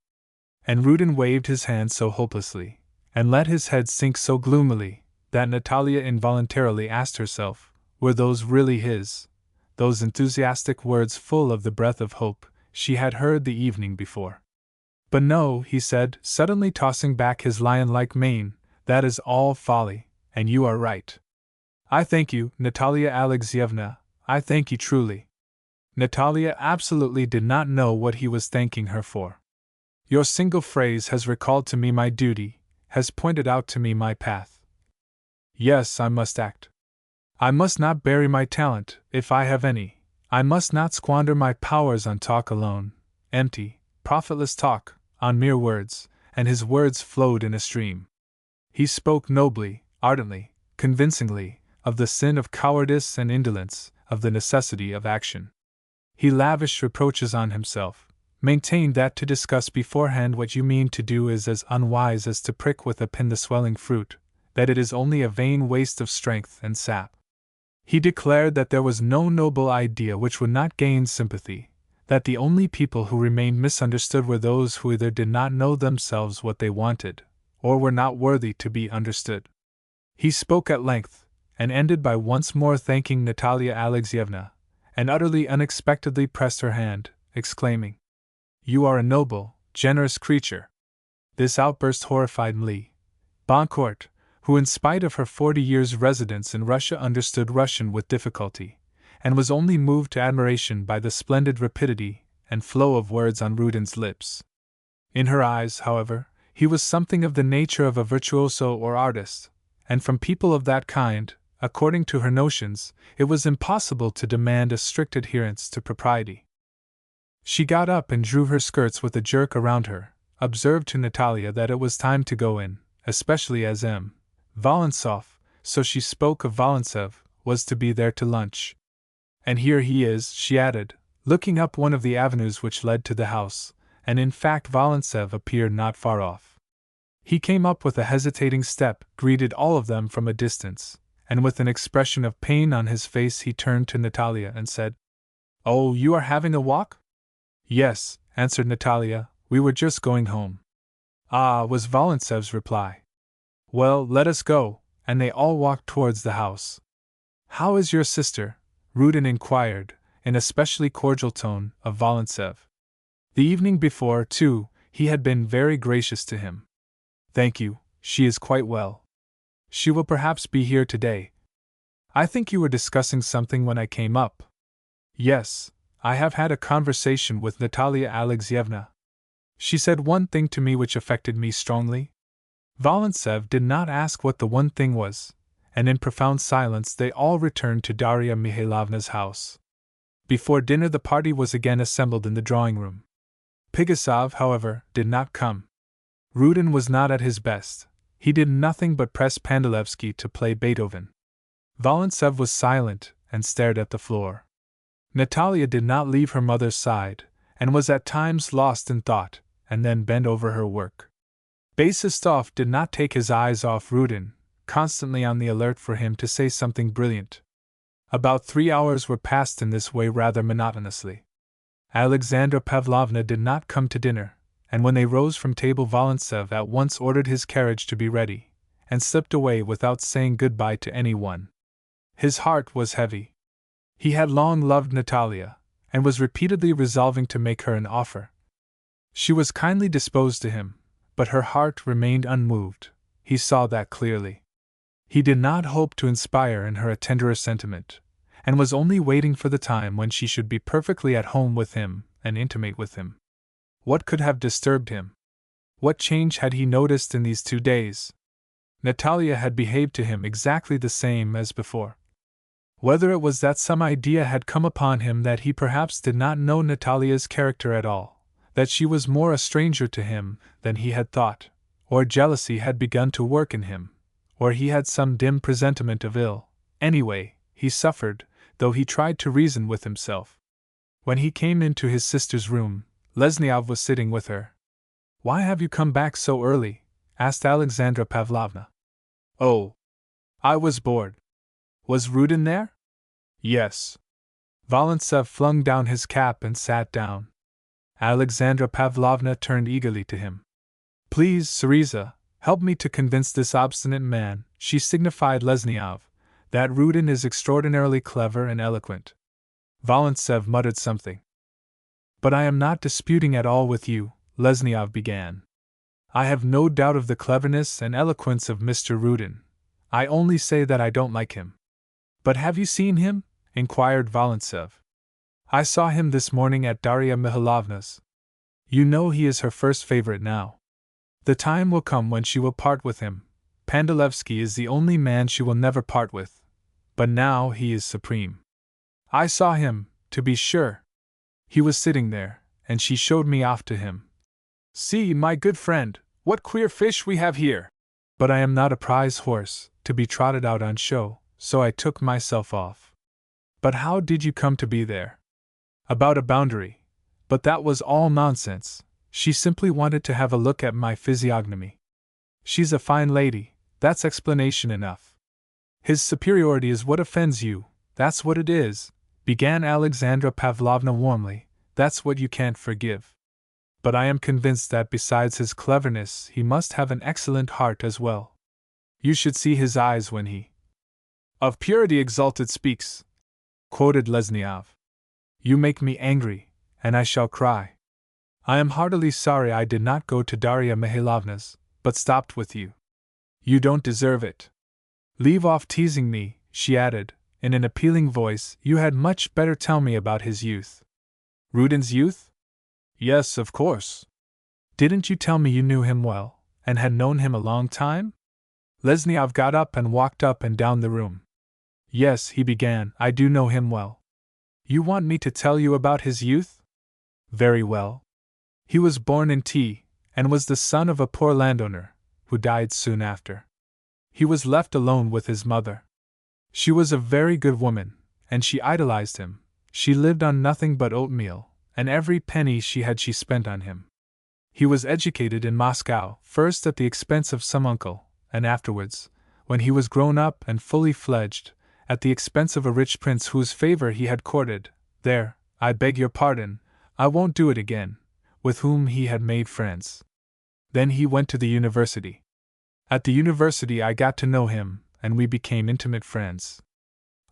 And Rudin waved his hand so hopelessly, and let his head sink so gloomily, that Natalia involuntarily asked herself, were those really his, those enthusiastic words full of the breath of hope she had heard the evening before? But no, he said, suddenly tossing back his lion-like mane, that is all folly, and you are right. I thank you, Natalia Alexeyevna, I thank you truly. Natalia absolutely did not know what he was thanking her for. Your single phrase has recalled to me my duty, has pointed out to me my path. Yes, I must act. I must not bury my talent, if I have any. I must not squander my powers on talk alone, empty, profitless talk, on mere words, and his words flowed in a stream. He spoke nobly, ardently, convincingly, of the sin of cowardice and indolence, of the necessity of action. He lavished reproaches on himself, maintained that to discuss beforehand what you mean to do is as unwise as to prick with a pin the swelling fruit, that it is only a vain waste of strength and sap. He declared that there was no noble idea which would not gain sympathy, that the only people who remained misunderstood were those who either did not know themselves what they wanted, or were not worthy to be understood. He spoke at length, and ended by once more thanking Natalia Alexeyevna, and utterly unexpectedly pressed her hand, exclaiming, You are a noble, generous creature. This outburst horrified Marie Boncourt, who in spite of her 40 years' residence in Russia understood Russian with difficulty, and was only moved to admiration by the splendid rapidity and flow of words on Rudin's lips. In her eyes, however, he was something of the nature of a virtuoso or artist, and from people of that kind, according to her notions, it was impossible to demand a strict adherence to propriety. She got up and drew her skirts with a jerk around her, observed to Natalia that it was time to go in, especially as M. Volentsov, so she spoke of Volintsev, was to be there to lunch. And here he is, she added, looking up one of the avenues which led to the house, and in fact Volintsev appeared not far off. He came up with a hesitating step, greeted all of them from a distance, and with an expression of pain on his face he turned to Natalia and said, Oh, you are having a walk? Yes, answered Natalia, we were just going home. Ah, was Volintsev's reply. Well, let us go, and they all walked towards the house. How is your sister? Rudin inquired, in a specially cordial tone, of Volintsev. The evening before, too, he had been very gracious to him. Thank you, she is quite well. She will perhaps be here today. I think you were discussing something when I came up. Yes, I have had a conversation with Natalia Alexeyevna. She said one thing to me which affected me strongly. Volintsev did not ask what the one thing was, and in profound silence they all returned to Darya Mihailovna's house. Before dinner the party was again assembled in the drawing-room. Pigasov, however, did not come. Rudin was not at his best. He did nothing but press Pandalevsky to play Beethoven. Volintsev was silent and stared at the floor. Natalia did not leave her mother's side, and was at times lost in thought, and then bent over her work. Basistov did not take his eyes off Rudin, constantly on the alert for him to say something brilliant. About 3 hours were passed in this way rather monotonously. Alexandra Pavlovna did not come to dinner, and when they rose from table Volintsev at once ordered his carriage to be ready, and slipped away without saying good-bye to anyone. His heart was heavy. He had long loved Natalia, and was repeatedly resolving to make her an offer. She was kindly disposed to him, but her heart remained unmoved. He saw that clearly. He did not hope to inspire in her a tenderer sentiment, and was only waiting for the time when she should be perfectly at home with him and intimate with him. What could have disturbed him? What change had he noticed in these 2 days? Natalia had behaved to him exactly the same as before. Whether it was that some idea had come upon him that he perhaps did not know Natalia's character at all, that she was more a stranger to him than he had thought, or jealousy had begun to work in him, or he had some dim presentiment of ill, anyway, he suffered, though he tried to reason with himself. When he came into his sister's room, Lesniov was sitting with her. "Why have you come back so early?" asked Alexandra Pavlovna. "Oh, I was bored." "Was Rudin there?" "Yes." Volintsev flung down his cap and sat down. Alexandra Pavlovna turned eagerly to him. "Please, Syriza, help me to convince this obstinate man," she signified Lesniov, "that Rudin is extraordinarily clever and eloquent." Volintsev muttered something. "But I am not disputing at all with you," Lesniov began. "I have no doubt of the cleverness and eloquence of Mr. Rudin. I only say that I don't like him." "But have you seen him?" inquired Volintsev. "I saw him this morning at Darya Mihailovna's. You know he is her first favorite now. The time will come when she will part with him. Pandalevsky is the only man she will never part with. But now he is supreme. I saw him, to be sure. He was sitting there, and she showed me off to him. 'See, my good friend, what queer fish we have here!' But I am not a prize horse, to be trotted out on show, so I took myself off." "But how did you come to be there?" "About a boundary. But that was all nonsense. She simply wanted to have a look at my physiognomy. She's a fine lady, that's explanation enough." "His superiority is what offends you, that's what it is," began Alexandra Pavlovna warmly, "that's what you can't forgive. But I am convinced that besides his cleverness he must have an excellent heart as well. You should see his eyes when he 'of purity exalted speaks,'" quoted Lesniov. "You make me angry, and I shall cry. I am heartily sorry I did not go to Darya Mihailovna's, but stopped with you. You don't deserve it. Leave off teasing me," she added, in an appealing voice. "You had much better tell me about his youth." "Rudin's youth?" "Yes, of course." "Didn't you tell me you knew him well, and had known him a long time?" Lesniov got up and walked up and down the room. "Yes," he began, "I do know him well." "You want me to tell you about his youth? Very well. He was born in T, and was the son of a poor landowner, who died soon after. He was left alone with his mother. She was a very good woman, and she idolized him. She lived on nothing but oatmeal, and every penny she had she spent on him. He was educated in Moscow, first at the expense of some uncle, and afterwards, when he was grown up and fully fledged, at the expense of a rich prince whose favor he had courted. There, I beg your pardon, I won't do it again, with whom he had made friends. Then he went to the university. At the university I got to know him, and we became intimate friends.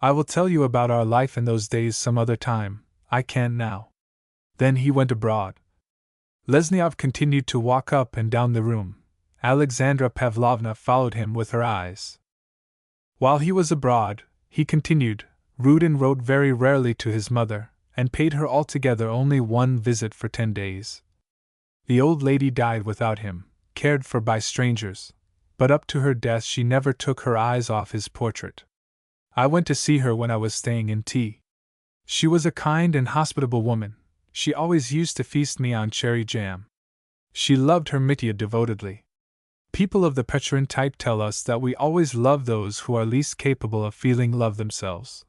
I will tell you about our life in those days some other time, I can't now. Then he went abroad." Lesniov continued to walk up and down the room. Alexandra Pavlovna followed him with her eyes. "While he was abroad," he continued, "Rudin wrote very rarely to his mother, and paid her altogether only one visit for 10 days. The old lady died without him, cared for by strangers, but up to her death she never took her eyes off his portrait. I went to see her when I was staying in T. She was a kind and hospitable woman. She always used to feast me on cherry jam. She loved her Mitya devotedly. People of the Petrin type tell us that we always love those who are least capable of feeling love themselves.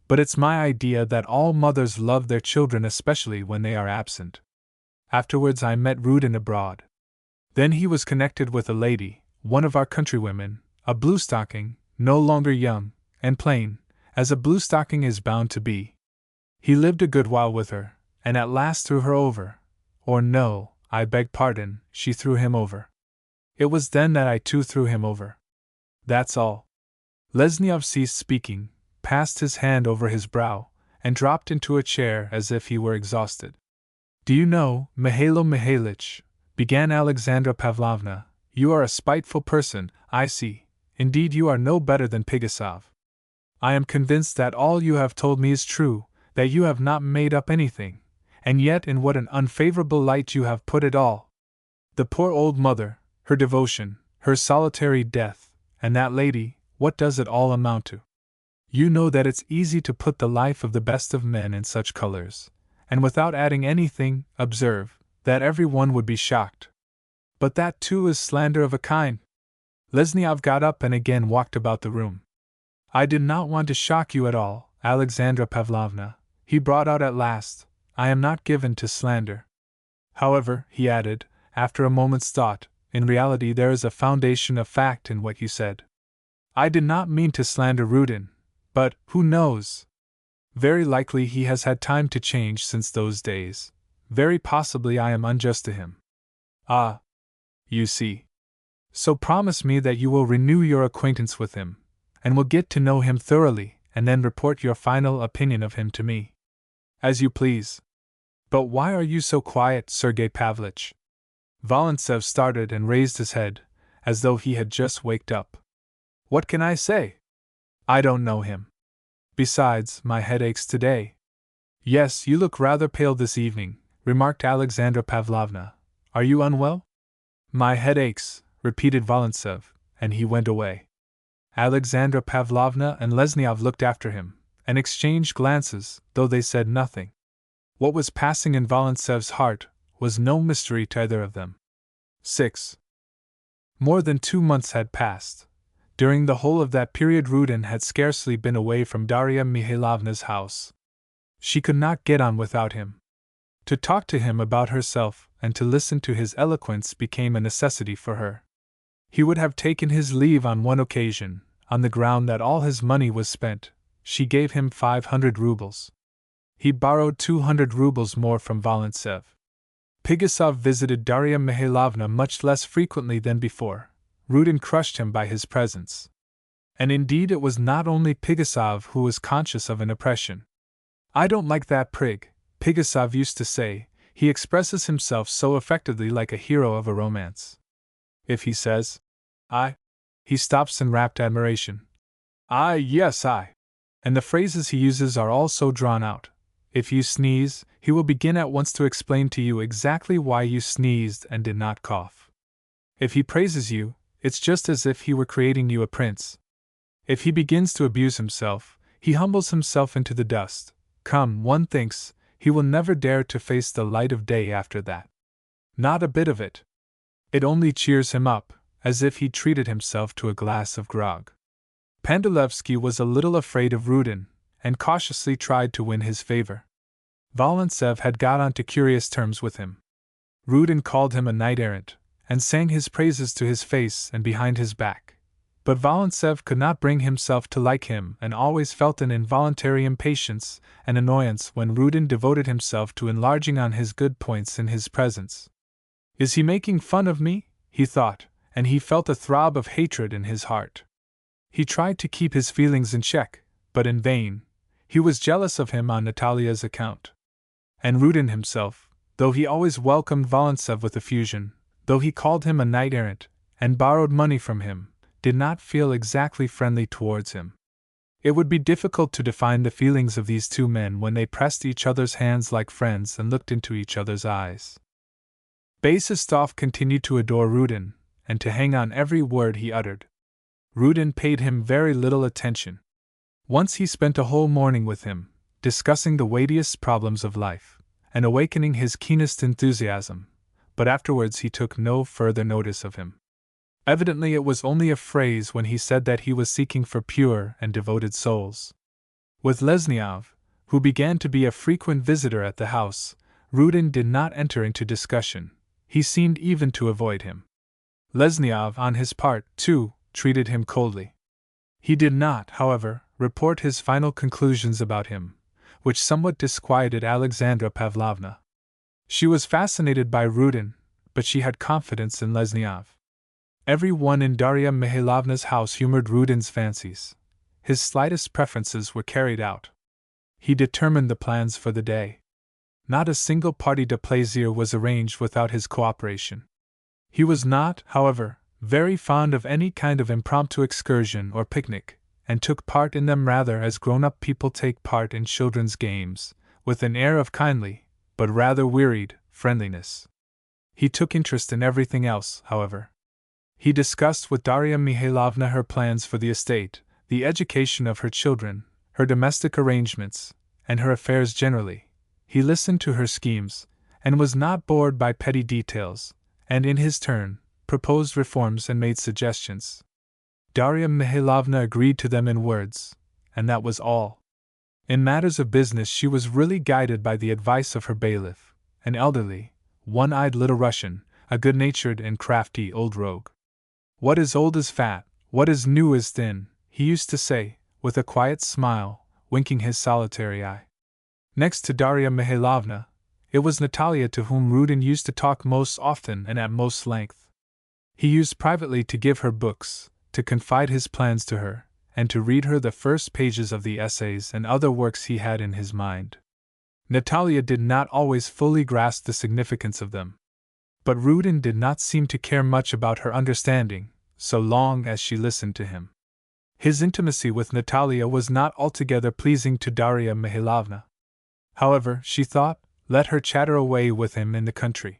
But it's my idea that all mothers love their children, especially when they are absent. Afterwards I met Rudin abroad. Then he was connected with a lady, one of our countrywomen, a bluestocking, no longer young, and plain, as a bluestocking is bound to be. He lived a good while with her, and at last threw her over. Or no, I beg pardon, she threw him over. It was then that I too threw him over. That's all." Lesniov ceased speaking, passed his hand over his brow, and dropped into a chair as if he were exhausted. "Do you know, Mihailo Mihailitch," began Alexandra Pavlovna, "you are a spiteful person, I see. Indeed you are no better than Pigasov. I am convinced that all you have told me is true, that you have not made up anything, and yet in what an unfavorable light you have put it all. The poor old mother, her devotion, her solitary death, and that lady, what does it all amount to? You know that it's easy to put the life of the best of men in such colors, and without adding anything, observe, that every one would be shocked. But that too is slander of a kind." Lesniov got up and again walked about the room. "I did not want to shock you at all, Alexandra Pavlovna," he brought out at last. I am not given to slander. However, he added, after a moment's thought, in reality there is a foundation of fact in what you said. I did not mean to slander Rudin, but, who knows? Very likely he has had time to change since those days. Very possibly I am unjust to him. Ah! You see. So promise me that you will renew your acquaintance with him, and will get to know him thoroughly, and then report your final opinion of him to me. As you please. But why are you so quiet, Sergei Pavlovich? Volintsev started and raised his head, as though he had just waked up. What can I say? I don't know him. Besides, my head aches today. Yes, you look rather pale this evening, remarked Alexandra Pavlovna. Are you unwell? My head aches, repeated Volintsev, and he went away. Alexandra Pavlovna and Lesniov looked after him, and exchanged glances, though they said nothing. What was passing in Volintsev's heart was no mystery to either of them. 6. More than 2 months had passed. During the whole of that period Rudin had scarcely been away from Darya Mihailovna's house. She could not get on without him. To talk to him about herself and to listen to his eloquence became a necessity for her. He would have taken his leave on one occasion, on the ground that all his money was spent. She gave him 500 rubles. He borrowed 200 rubles more from Volintsev. Pigasov visited Darya Mihailovna much less frequently than before. Rudin crushed him by his presence. And indeed it was not only Pigasov who was conscious of an oppression. I don't like that prig, Pigasov used to say, he expresses himself so effectively like a hero of a romance. If he says, I, he stops in rapt admiration. Yes, I. And the phrases he uses are all so drawn out. If you sneeze, he will begin at once to explain to you exactly why you sneezed and did not cough. If he praises you, it's just as if he were creating you a prince. If he begins to abuse himself, he humbles himself into the dust. Come, one thinks, he will never dare to face the light of day after that. Not a bit of it. It only cheers him up, as if he treated himself to a glass of grog. Pandalevsky was a little afraid of Rudin, and cautiously tried to win his favor. Volintsev had got on to curious terms with him. Rudin called him a knight-errant, and sang his praises to his face and behind his back. But Volintsev could not bring himself to like him and always felt an involuntary impatience and annoyance when Rudin devoted himself to enlarging on his good points in his presence. Is he making fun of me? He thought, and he felt a throb of hatred in his heart. He tried to keep his feelings in check, but in vain. He was jealous of him on Natalia's account. And Rudin himself, though he always welcomed Volintsev with effusion, though he called him a knight-errant, and borrowed money from him, did not feel exactly friendly towards him. It would be difficult to define the feelings of these two men when they pressed each other's hands like friends and looked into each other's eyes. Basistov continued to adore Rudin, and to hang on every word he uttered. Rudin paid him very little attention. Once he spent a whole morning with him, discussing the weightiest problems of life, and awakening his keenest enthusiasm, but afterwards he took no further notice of him. Evidently it was only a phrase when he said that he was seeking for pure and devoted souls. With Lesniov, who began to be a frequent visitor at the house, Rudin did not enter into discussion. He seemed even to avoid him. Lesniov, on his part, too, treated him coldly. He did not, however, report his final conclusions about him, which somewhat disquieted Alexandra Pavlovna. She was fascinated by Rudin, but she had confidence in Lesniov. Every one in Darya Mihailovna's house humored Rudin's fancies. His slightest preferences were carried out. He determined the plans for the day. Not a single party de plaisir was arranged without his cooperation. He was not, however, very fond of any kind of impromptu excursion or picnic, and took part in them rather as grown-up people take part in children's games, with an air of kindly, but rather wearied, friendliness. He took interest in everything else, however. He discussed with Darya Mihailovna her plans for the estate, the education of her children, her domestic arrangements, and her affairs generally. He listened to her schemes, and was not bored by petty details, and in his turn, proposed reforms and made suggestions. Darya Mihailovna agreed to them in words, and that was all. In matters of business she was really guided by the advice of her bailiff, an elderly, one-eyed little Russian, a good-natured and crafty old rogue. "What is old is fat, what is new is thin," he used to say, with a quiet smile, winking his solitary eye. Next to Darya Mihailovna, it was Natalia to whom Rudin used to talk most often and at most length. He used privately to give her books, to confide his plans to her, and to read her the first pages of the essays and other works he had in his mind. Natalia did not always fully grasp the significance of them. But Rudin did not seem to care much about her understanding, so long as she listened to him. His intimacy with Natalia was not altogether pleasing to Darya Mihailovna. However, she thought, let her chatter away with him in the country.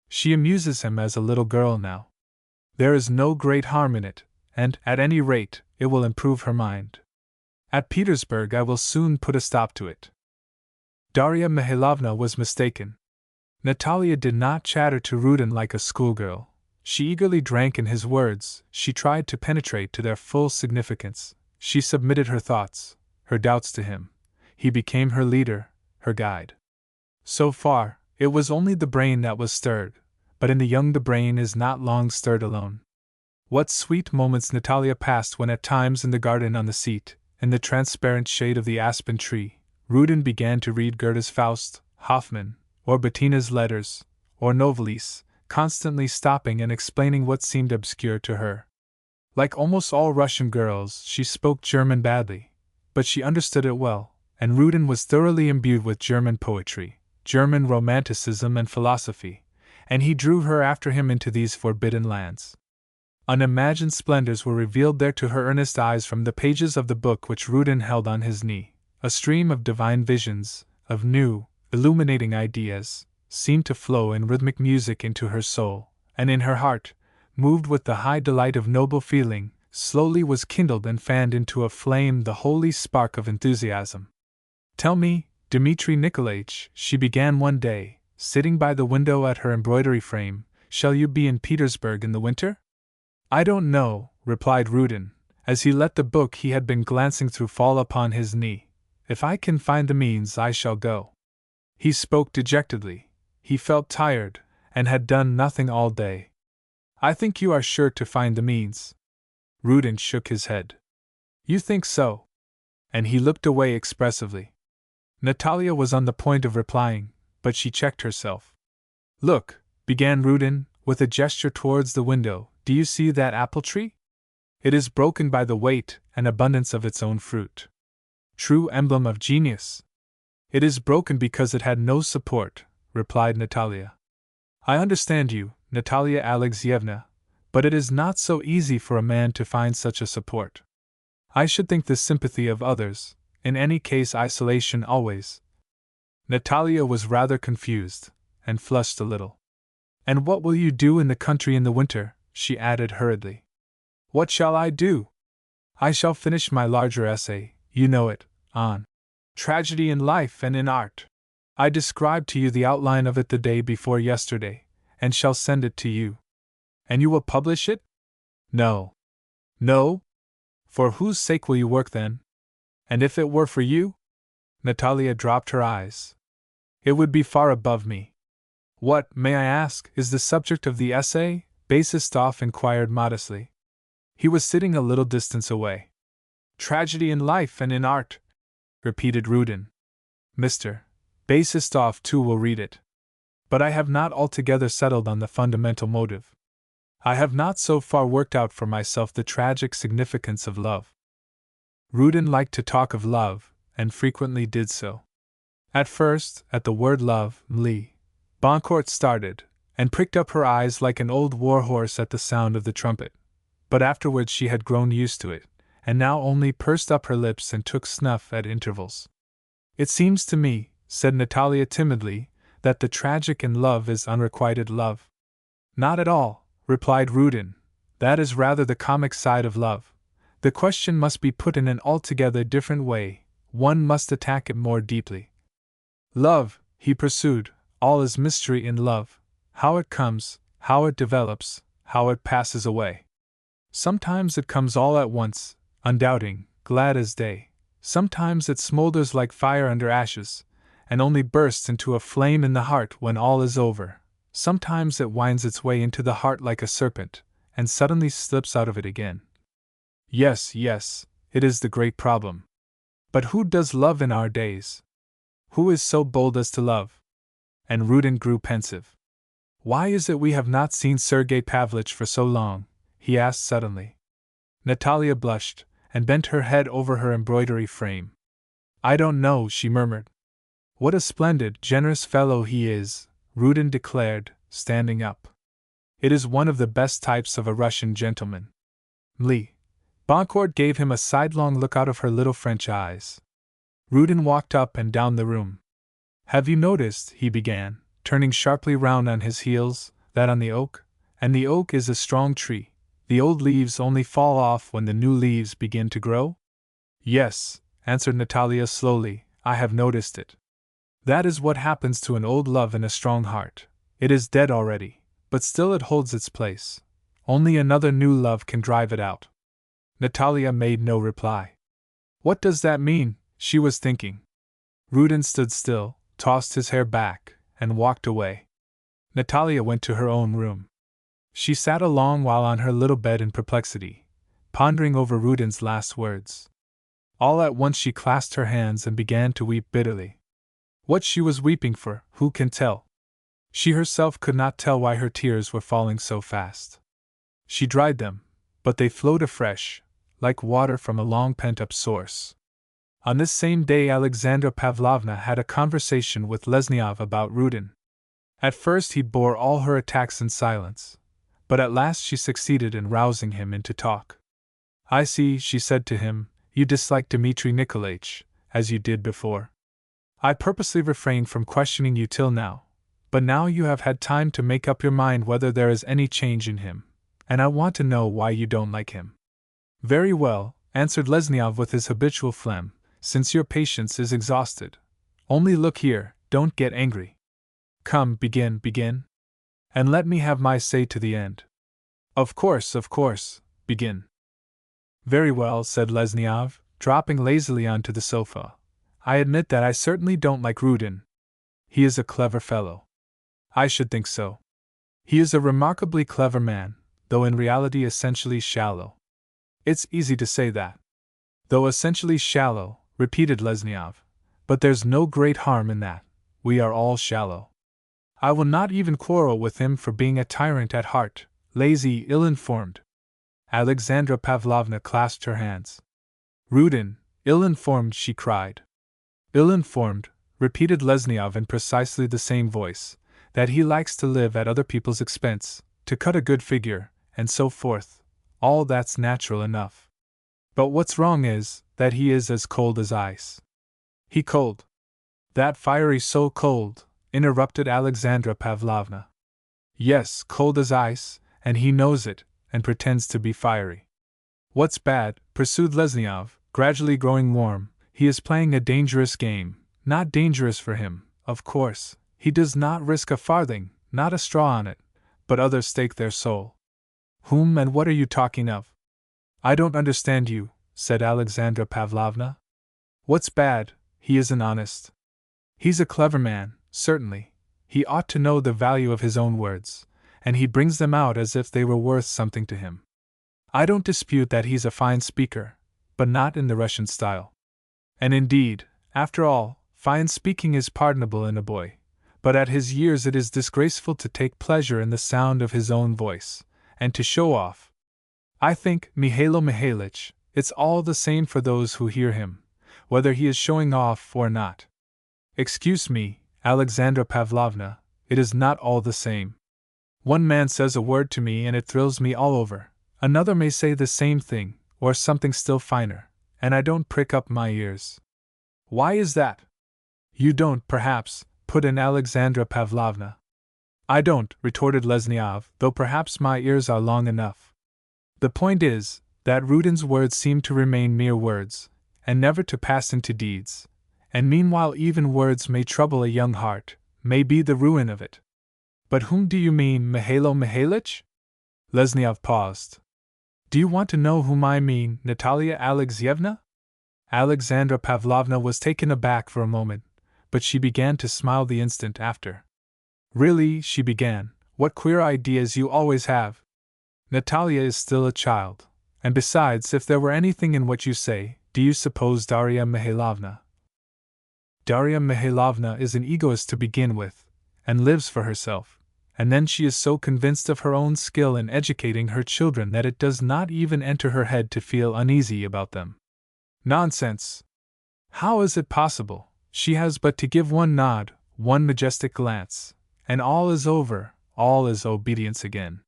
She amuses him as a little girl now. There is no great harm in it, and, at any rate, it will improve her mind. At Petersburg I will soon put a stop to it. Darya Mihailovna was mistaken. Natalia did not chatter to Rudin like a schoolgirl. She eagerly drank in his words, she tried to penetrate to their full significance, she submitted her thoughts, her doubts to him. He became her leader, her guide. So far, it was only the brain that was stirred, but in the young the brain is not long stirred alone. What sweet moments Natalia passed when at times in the garden on the seat, in the transparent shade of the aspen tree, Rudin began to read Goethe's Faust, Hoffmann, or Bettina's letters, or Novalis, constantly stopping and explaining what seemed obscure to her. Like almost all Russian girls, she spoke German badly, but she understood it well, and Rudin was thoroughly imbued with German poetry, German romanticism and philosophy, and he drew her after him into these forbidden lands. Unimagined splendors were revealed there to her earnest eyes from the pages of the book which Rudin held on his knee. A stream of divine visions, of new, illuminating ideas, seemed to flow in rhythmic music into her soul, and in her heart, moved with the high delight of noble feeling, slowly was kindled and fanned into a flame the holy spark of enthusiasm. "Tell me, Dmitri Nikolaich," she began one day, sitting by the window at her embroidery frame, "shall you be in Petersburg in the winter?" "I don't know," replied Rudin, as he let the book he had been glancing through fall upon his knee. "If I can find the means, I shall go." He spoke dejectedly. He felt tired, and had done nothing all day. "I think you are sure to find the means." Rudin shook his head. "You think so?" And he looked away expressively. Natalia was on the point of replying, but she checked herself. "Look," began Rudin, with a gesture towards the window, "do you see that apple tree? It is broken by the weight and abundance of its own fruit. True emblem of genius. It is broken because it had no support," replied Natalia. "I understand you, Natalia Alexyevna, but it is not so easy for a man to find such a support. I should think the sympathy of others, in any case isolation always." Natalia was rather confused, and flushed a little. "And what will you do in the country in the winter?" she added hurriedly. "What shall I do? I shall finish my larger essay, you know it, on Tragedy in Life and in Art. I described to you the outline of it the day before yesterday, and shall send it to you." "And you will publish it?" "No. No? For whose sake will you work then? And if it were for you?" Natalia dropped her eyes. "It would be far above me." "What, may I ask, is the subject of the essay?" Basistov inquired modestly. He was sitting a little distance away. "Tragedy in Life and in Art," repeated Rudin. "Mr. Basistov too will read it. But I have not altogether settled on the fundamental motive. I have not so far worked out for myself the tragic significance of love." Rudin liked to talk of love, and frequently did so. At first, at the word love, Boncourt started, and pricked up her eyes like an old war-horse at the sound of the trumpet. But afterwards she had grown used to it, and now only pursed up her lips and took snuff at intervals. "It seems to me," said Natalia timidly, "that the tragic in love is unrequited love." "Not at all," replied Rudin. "That is rather the comic side of love. The question must be put in an altogether different way, one must attack it more deeply. Love," he pursued, "all is mystery in love, how it comes, how it develops, how it passes away. Sometimes it comes all at once, undoubting, glad as day, Sometimes it smolders like fire under ashes, and only bursts into a flame in the heart when all is over. Sometimes it winds its way into the heart like a serpent, and suddenly slips out of it again. Yes, it is the great problem. But who does love in our days? Who is so bold as to love? And Rudin grew pensive. Why is it we have not seen Sergei Pavlovich for so long? He asked suddenly. Natalia blushed, and bent her head over her embroidery frame. I don't know, she murmured. What a splendid, generous fellow he is, Rudin declared, standing up. It is one of the best types of a Russian gentleman. Mli. Boncourt gave him a sidelong look out of her little French eyes. Rudin walked up and down the room. Have you noticed, he began, turning sharply round on his heels, that on the oak? And the oak is a strong tree. The old leaves only fall off when the new leaves begin to grow? Yes, answered Natalia slowly, I have noticed it. That is what happens to an old love in a strong heart. It is dead already, but still it holds its place. Only another new love can drive it out. Natalia made no reply. What does that mean? She was thinking. Rudin stood still, tossed his hair back, and walked away. Natalia went to her own room. She sat a long while on her little bed in perplexity, pondering over Rudin's last words. All at once she clasped her hands and began to weep bitterly. What she was weeping for, who can tell? She herself could not tell why her tears were falling so fast. She dried them, but they flowed afresh, like water from a long pent-up source. On this same day Alexandra Pavlovna had a conversation with Lesniov about Rudin. At first he bore all her attacks in silence, but at last she succeeded in rousing him into talk. I see, she said to him, you dislike Dmitri Nikolaich, as you did before. I purposely refrained from questioning you till now, but now you have had time to make up your mind whether there is any change in him, and I want to know why you don't like him. Very well, answered Lesniov with his habitual phlegm, since your patience is exhausted. Only look here, don't get angry. Come, begin. And let me have my say to the end. Of course, begin. Very well, said Lesniov, dropping lazily onto the sofa. I admit that I certainly don't like Rudin. He is a clever fellow. I should think so. He is a remarkably clever man, though in reality essentially shallow. It's easy to say that. Though essentially shallow, repeated Lesniov, but there's no great harm in that. We are all shallow. I will not even quarrel with him for being a tyrant at heart, lazy, ill-informed. Alexandra Pavlovna clasped her hands. Rudin, ill-informed, she cried. Ill-informed, repeated Lesniov in precisely the same voice, that he likes to live at other people's expense, to cut a good figure, and so forth. All that's natural enough. But what's wrong is, that he is as cold as ice. He cold. That fiery so cold, interrupted Alexandra Pavlovna. Yes, cold as ice, and he knows it, and pretends to be fiery. What's bad, pursued Lesniov, gradually growing warm, he is playing a dangerous game, not dangerous for him, of course, he does not risk a farthing, not a straw on it, but others stake their soul. Whom and what are you talking of? I don't understand you, said Alexandra Pavlovna. What's bad? He isn't honest. He's a clever man, certainly. He ought to know the value of his own words, and he brings them out as if they were worth something to him. I don't dispute that he's a fine speaker, but not in the Russian style. And indeed, after all, fine speaking is pardonable in a boy, but at his years it is disgraceful to take pleasure in the sound of his own voice, and to show off. I think, Mihailo Mihailitch, it's all the same for those who hear him, whether he is showing off or not. Excuse me, Alexandra Pavlovna, it is not all the same. One man says a word to me and it thrills me all over, another may say the same thing, or something still finer, and I don't prick up my ears. Why is that? You don't, perhaps, put in Alexandra Pavlovna. I don't, retorted Lesniov, though perhaps my ears are long enough. The point is, that Rudin's words seem to remain mere words, and never to pass into deeds, and meanwhile even words may trouble a young heart, may be the ruin of it. But whom do you mean, Mihailo Mihailitch? Lesniov paused. Do you want to know whom I mean, Natalia Alexeyevna? Alexandra Pavlovna was taken aback for a moment, but she began to smile the instant after. Really, she began, what queer ideas you always have. Natalia is still a child, and besides, if there were anything in what you say, do you suppose Darya Mihailovna? Darya Mihailovna is an egoist to begin with, and lives for herself, and then she is so convinced of her own skill in educating her children that it does not even enter her head to feel uneasy about them. Nonsense! How is it possible? She has but to give one nod, one majestic glance, and all is over, all is obedience again.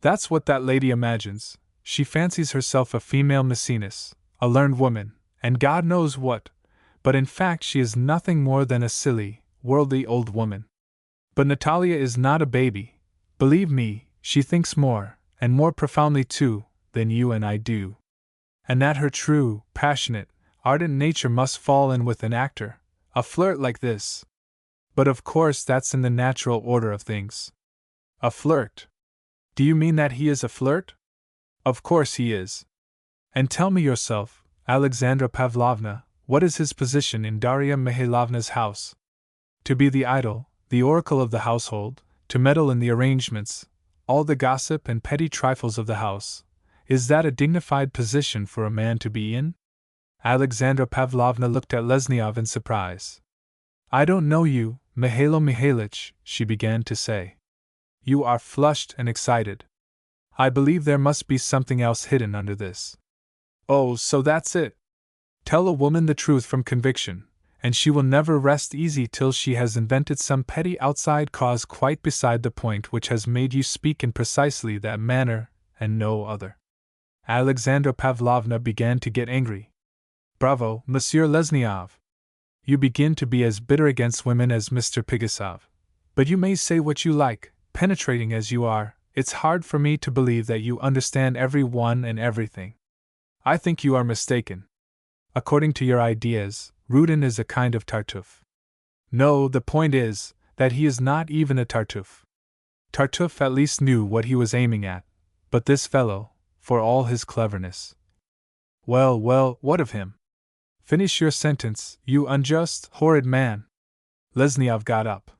That's what that lady imagines. She fancies herself a female Maecenas, a learned woman, and God knows what, but in fact she is nothing more than a silly, worldly old woman. But Natalia is not a baby. Believe me, she thinks more, and more profoundly too, than you and I do. And that her true, passionate, ardent nature must fall in with an actor, a flirt like this. But of course that's in the natural order of things. A flirt? Do you mean that he is a flirt? Of course he is. And tell me yourself, Alexandra Pavlovna, what is his position in Darya Mihailovna's house? To be the idol, the oracle of the household, to meddle in the arrangements, all the gossip and petty trifles of the house. Is that a dignified position for a man to be in? Alexandra Pavlovna looked at Lesniov in surprise. I don't know you, Mihailo Mihailitch, she began to say. You are flushed and excited. I believe there must be something else hidden under this. Oh, so that's it. Tell a woman the truth from conviction, and she will never rest easy till she has invented some petty outside cause quite beside the point which has made you speak in precisely that manner, and no other. Alexandra Pavlovna began to get angry. Bravo, Monsieur Lesniov! You begin to be as bitter against women as Mr. Pigasov. But you may say what you like, penetrating as you are, it's hard for me to believe that you understand every one and everything. I think you are mistaken. According to your ideas, Rudin is a kind of Tartuffe. No, the point is, that he is not even a Tartuffe. Tartuffe at least knew what he was aiming at, but this fellow, for all his cleverness. Well, what of him? Finish your sentence, you unjust, horrid man. Lesniov got up.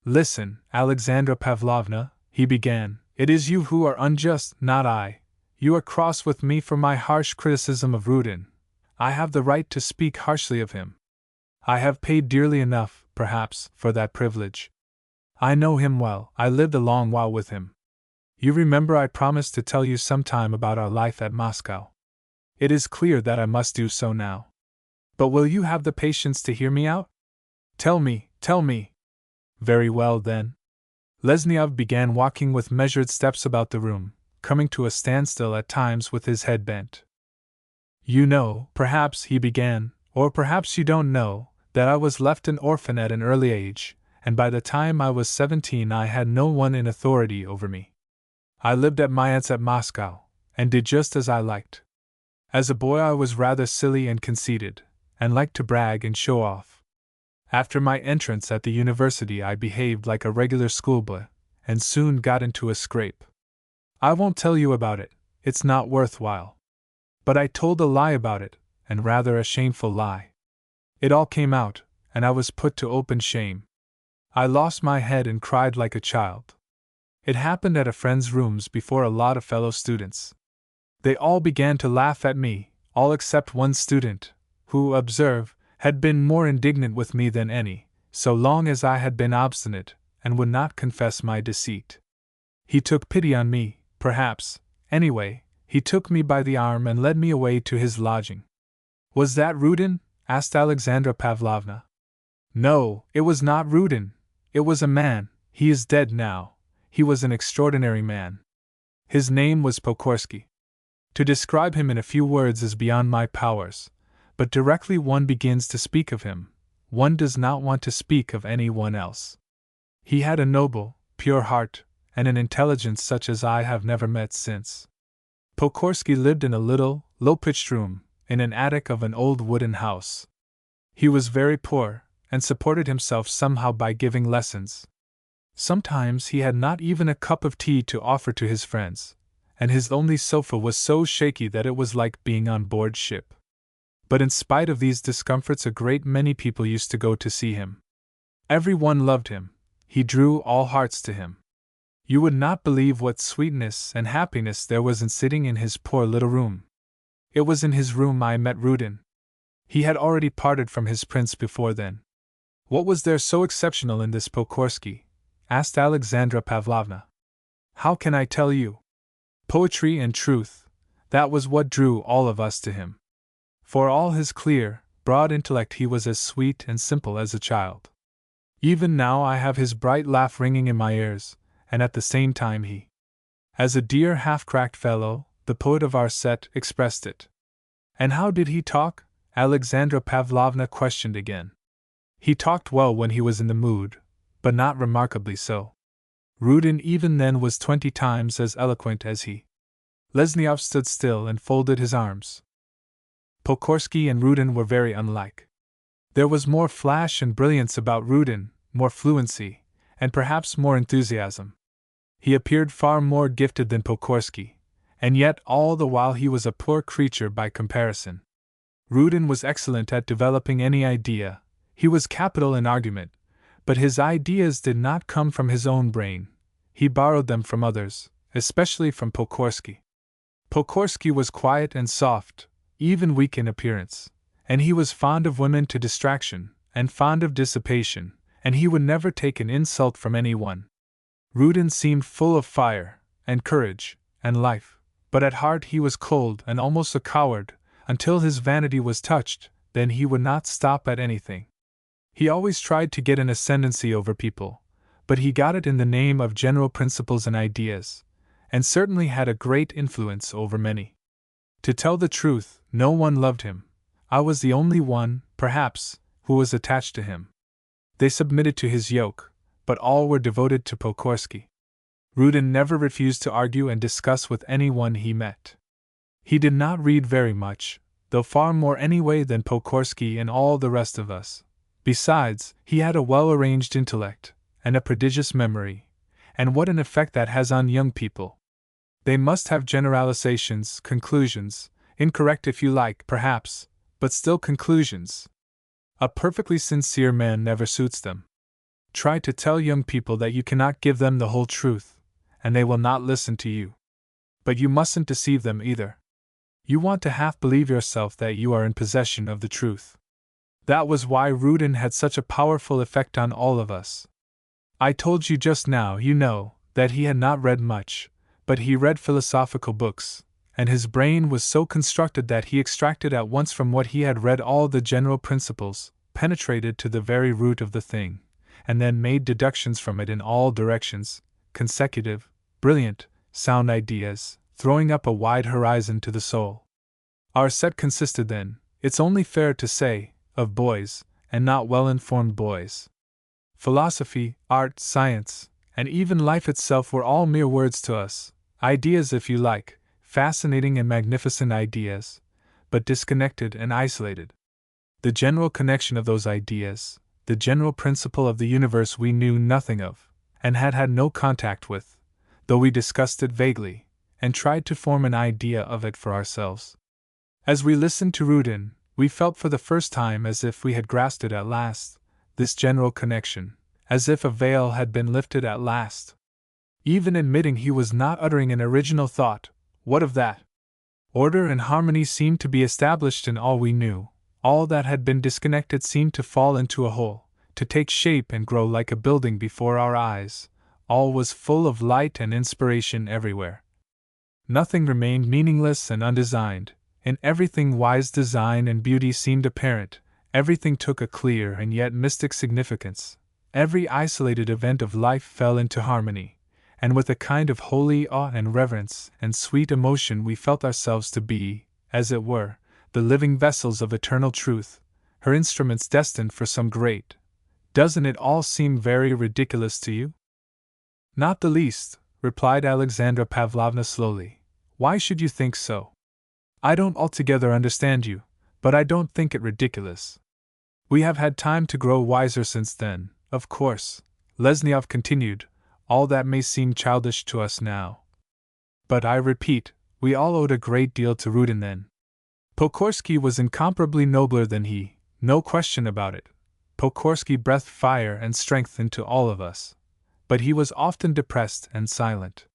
Listen, Alexandra Pavlovna, he began, it is you who are unjust, not I. You are cross with me for my harsh criticism of Rudin. I have the right to speak harshly of him. I have paid dearly enough, perhaps, for that privilege. I know him well, I lived a long while with him. You remember I promised to tell you some time about our life at Moscow. It is clear that I must do so now. But will you have the patience to hear me out? Tell me. Very well, then. Lesniov began walking with measured steps about the room, coming to a standstill at times with his head bent. You know, perhaps, he began, or perhaps you don't know, that I was left an orphan at an early age, and by the time I was 17 I had no one in authority over me. I lived at my aunt's at Moscow, and did just as I liked. As a boy I was rather silly and conceited, and liked to brag and show off. After my entrance at the university I behaved like a regular schoolboy, and soon got into a scrape. I won't tell you about it, it's not worthwhile. But I told a lie about it, and rather a shameful lie. It all came out, and I was put to open shame. I lost my head and cried like a child. It happened at a friend's rooms before a lot of fellow students. They all began to laugh at me, all except one student, who, observe, had been more indignant with me than any, so long as I had been obstinate, and would not confess my deceit. He took pity on me, perhaps, anyway, he took me by the arm and led me away to his lodging. Was that Rudin? Asked Alexandra Pavlovna. No, it was not Rudin. It was a man, he is dead now. He was an extraordinary man. His name was Pokorsky. To describe him in a few words is beyond my powers, but directly one begins to speak of him, one does not want to speak of anyone else. He had a noble, pure heart, and an intelligence such as I have never met since. Pokorsky lived in a little, low-pitched room, in an attic of an old wooden house. He was very poor, and supported himself somehow by giving lessons. Sometimes he had not even a cup of tea to offer to his friends, and his only sofa was so shaky that it was like being on board ship. But in spite of these discomforts, a great many people used to go to see him. Every one loved him, he drew all hearts to him. You would not believe what sweetness and happiness there was in sitting in his poor little room. It was in his room I met Rudin. He had already parted from his prince before then. What was there so exceptional in this Pokorsky? Asked Alexandra Pavlovna. How can I tell you? Poetry and truth, that was what drew all of us to him. For all his clear, broad intellect, he was as sweet and simple as a child. Even now I have his bright laugh ringing in my ears, and at the same time he, as a dear half-cracked fellow, the poet of our set, expressed it. And how did he talk? Alexandra Pavlovna questioned again. He talked well when he was in the mood, but not remarkably so. Rudin even then was 20 times as eloquent as he. Lesniov stood still and folded his arms. Pokorsky and Rudin were very unlike. There was more flash and brilliance about Rudin, more fluency, and perhaps more enthusiasm. He appeared far more gifted than Pokorsky, and yet all the while he was a poor creature by comparison. Rudin was excellent at developing any idea, he was capital in argument, but his ideas did not come from his own brain, he borrowed them from others, especially from Pokorsky. Pokorsky was quiet and soft, even weak in appearance, and he was fond of women to distraction, and fond of dissipation, and he would never take an insult from anyone. Rudin seemed full of fire, and courage, and life, but at heart he was cold and almost a coward, until his vanity was touched, then he would not stop at anything. He always tried to get an ascendancy over people, but he got it in the name of general principles and ideas, and certainly had a great influence over many. To tell the truth, no one loved him. I was the only one, perhaps, who was attached to him. They submitted to his yoke, but all were devoted to Pokorsky. Rudin never refused to argue and discuss with anyone he met. He did not read very much, though far more anyway than Pokorsky and all the rest of us. Besides, he had a well-arranged intellect, and a prodigious memory, and what an effect that has on young people. They must have generalizations, conclusions, incorrect if you like, perhaps, but still conclusions. A perfectly sincere man never suits them. Try to tell young people that you cannot give them the whole truth, and they will not listen to you. But you mustn't deceive them either. You want to half believe yourself that you are in possession of the truth. That was why Rudin had such a powerful effect on all of us. I told you just now, you know, that he had not read much, but he read philosophical books, and his brain was so constructed that he extracted at once from what he had read all the general principles, penetrated to the very root of the thing, and then made deductions from it in all directions, consecutive, brilliant, sound ideas, throwing up a wide horizon to the soul. Our set consisted then, it's only fair to say, of boys, and not well-informed boys. Philosophy, art, science, and even life itself were all mere words to us, ideas if you like, fascinating and magnificent ideas, but disconnected and isolated. The general connection of those ideas, the general principle of the universe we knew nothing of, and had had no contact with, though we discussed it vaguely, and tried to form an idea of it for ourselves. As we listened to Rudin, we felt for the first time as if we had grasped it at last, this general connection, as if a veil had been lifted at last. Even admitting he was not uttering an original thought, what of that? Order and harmony seemed to be established in all we knew, all that had been disconnected seemed to fall into a whole, to take shape and grow like a building before our eyes, all was full of light and inspiration everywhere. Nothing remained meaningless and undesigned. In everything wise design and beauty seemed apparent, everything took a clear and yet mystic significance, every isolated event of life fell into harmony, and with a kind of holy awe and reverence and sweet emotion we felt ourselves to be, as it were, the living vessels of eternal truth, her instruments destined for some great. Doesn't it all seem very ridiculous to you? Not the least, replied Alexandra Pavlovna slowly. Why should you think so? I don't altogether understand you, but I don't think it ridiculous. We have had time to grow wiser since then, of course, Lesniov continued, all that may seem childish to us now. But I repeat, we all owed a great deal to Rudin then. Pokorsky was incomparably nobler than he, no question about it. Pokorsky breathed fire and strength into all of us. But he was often depressed and silent.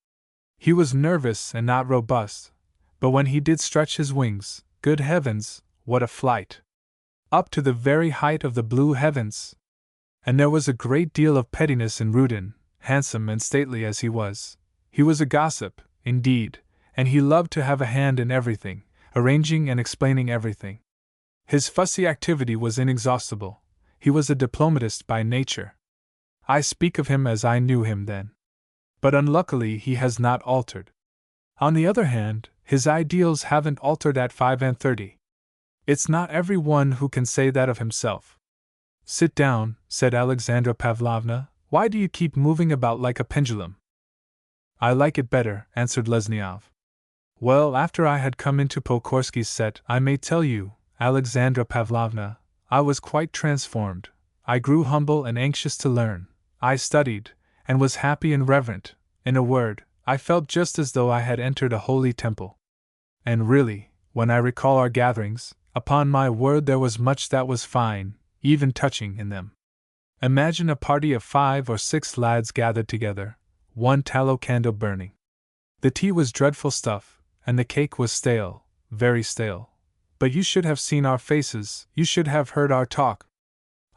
He was nervous and not robust, but when he did stretch his wings, good heavens, what a flight! Up to the very height of the blue heavens! And there was a great deal of pettiness in Rudin, handsome and stately as he was. He was a gossip, indeed, and he loved to have a hand in everything, arranging and explaining everything. His fussy activity was inexhaustible. He was a diplomatist by nature. I speak of him as I knew him then. But unluckily he has not altered. On the other hand, his ideals haven't altered at 35. It's not every one who can say that of himself. Sit down, said Alexandra Pavlovna. Why do you keep moving about like a pendulum? I like it better, answered Lesniov. Well, after I had come into Pokorsky's set, I may tell you, Alexandra Pavlovna, I was quite transformed. I grew humble and anxious to learn. I studied, and was happy and reverent. In a word, I felt just as though I had entered a holy temple. And really, when I recall our gatherings, upon my word there was much that was fine, even touching in them. Imagine a party of 5 or 6 lads gathered together, one tallow candle burning. The tea was dreadful stuff, and the cake was stale, very stale. But you should have seen our faces, you should have heard our talk.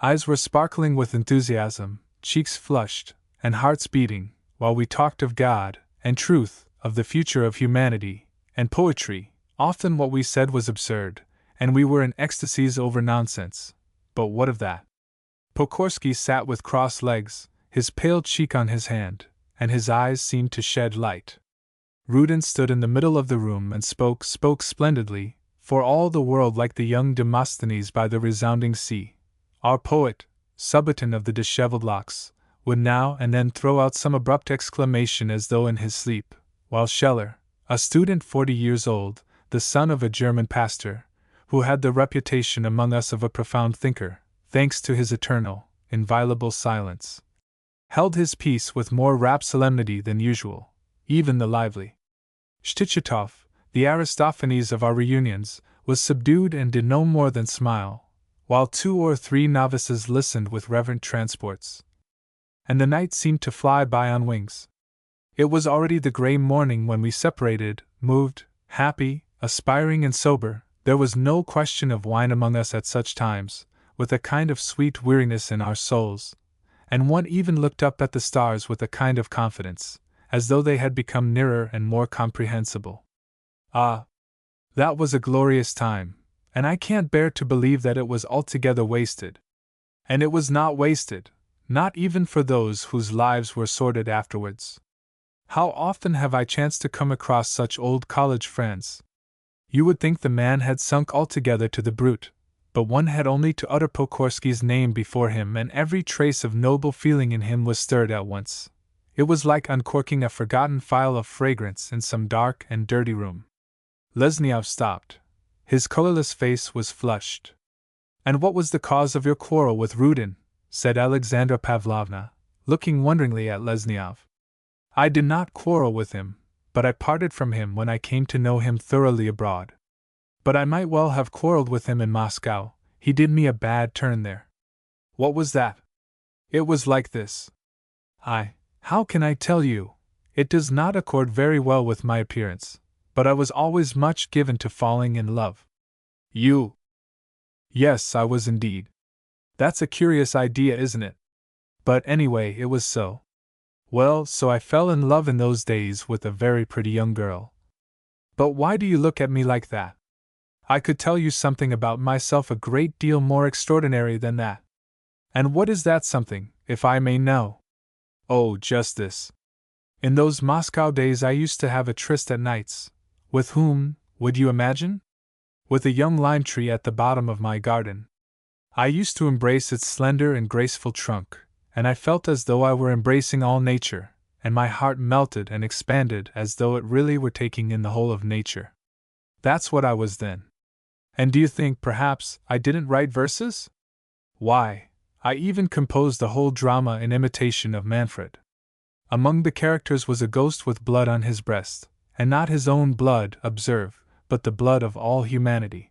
Eyes were sparkling with enthusiasm, cheeks flushed, and hearts beating, while we talked of God, and truth, of the future of humanity, and poetry. Often what we said was absurd, and we were in ecstasies over nonsense. But what of that? Pokorsky sat with crossed legs, his pale cheek on his hand, and his eyes seemed to shed light. Rudin stood in the middle of the room and spoke splendidly, for all the world like the young Demosthenes by the resounding sea. Our poet, subaltern of the dishevelled locks, would now and then throw out some abrupt exclamation as though in his sleep, while Scheller, a student 40 years old, the son of a German pastor, who had the reputation among us of a profound thinker, thanks to his eternal, inviolable silence, held his peace with more rapt solemnity than usual. Even the lively Shtchitov, the Aristophanes of our reunions, was subdued and did no more than smile, while 2 or 3 novices listened with reverent transports. And the night seemed to fly by on wings. It was already the grey morning when we separated, moved, happy, aspiring and sober. There was no question of wine among us at such times, with a kind of sweet weariness in our souls, and one even looked up at the stars with a kind of confidence, as though they had become nearer and more comprehensible. Ah! That was a glorious time, and I can't bear to believe that it was altogether wasted. And it was not wasted, not even for those whose lives were sordid afterwards. How often have I chanced to come across such old college friends? You would think the man had sunk altogether to the brute, but one had only to utter Pokorsky's name before him and every trace of noble feeling in him was stirred at once. It was like uncorking a forgotten phial of fragrance in some dark and dirty room. Lesniov stopped. His colorless face was flushed. And what was the cause of your quarrel with Rudin? Said Alexandra Pavlovna, looking wonderingly at Lesniov. I did not quarrel with him, but I parted from him when I came to know him thoroughly abroad. But I might well have quarreled with him in Moscow. He did me a bad turn there. What was that? It was like this. How can I tell you? It does not accord very well with my appearance, but I was always much given to falling in love. You? Yes, I was indeed. That's a curious idea, isn't it? But anyway, it was so. Well, so I fell in love in those days with a very pretty young girl. But why do you look at me like that? I could tell you something about myself a great deal more extraordinary than that. And what is that something, if I may know? Oh, just this. In those Moscow days I used to have a tryst at nights. With whom, would you imagine? With a young lime tree at the bottom of my garden. I used to embrace its slender and graceful trunk, and I felt as though I were embracing all nature, and my heart melted and expanded as though it really were taking in the whole of nature. That's what I was then. And do you think, perhaps, I didn't write verses? Why, I even composed the whole drama in imitation of Manfred. Among the characters was a ghost with blood on his breast, and not his own blood, observe, but the blood of all humanity,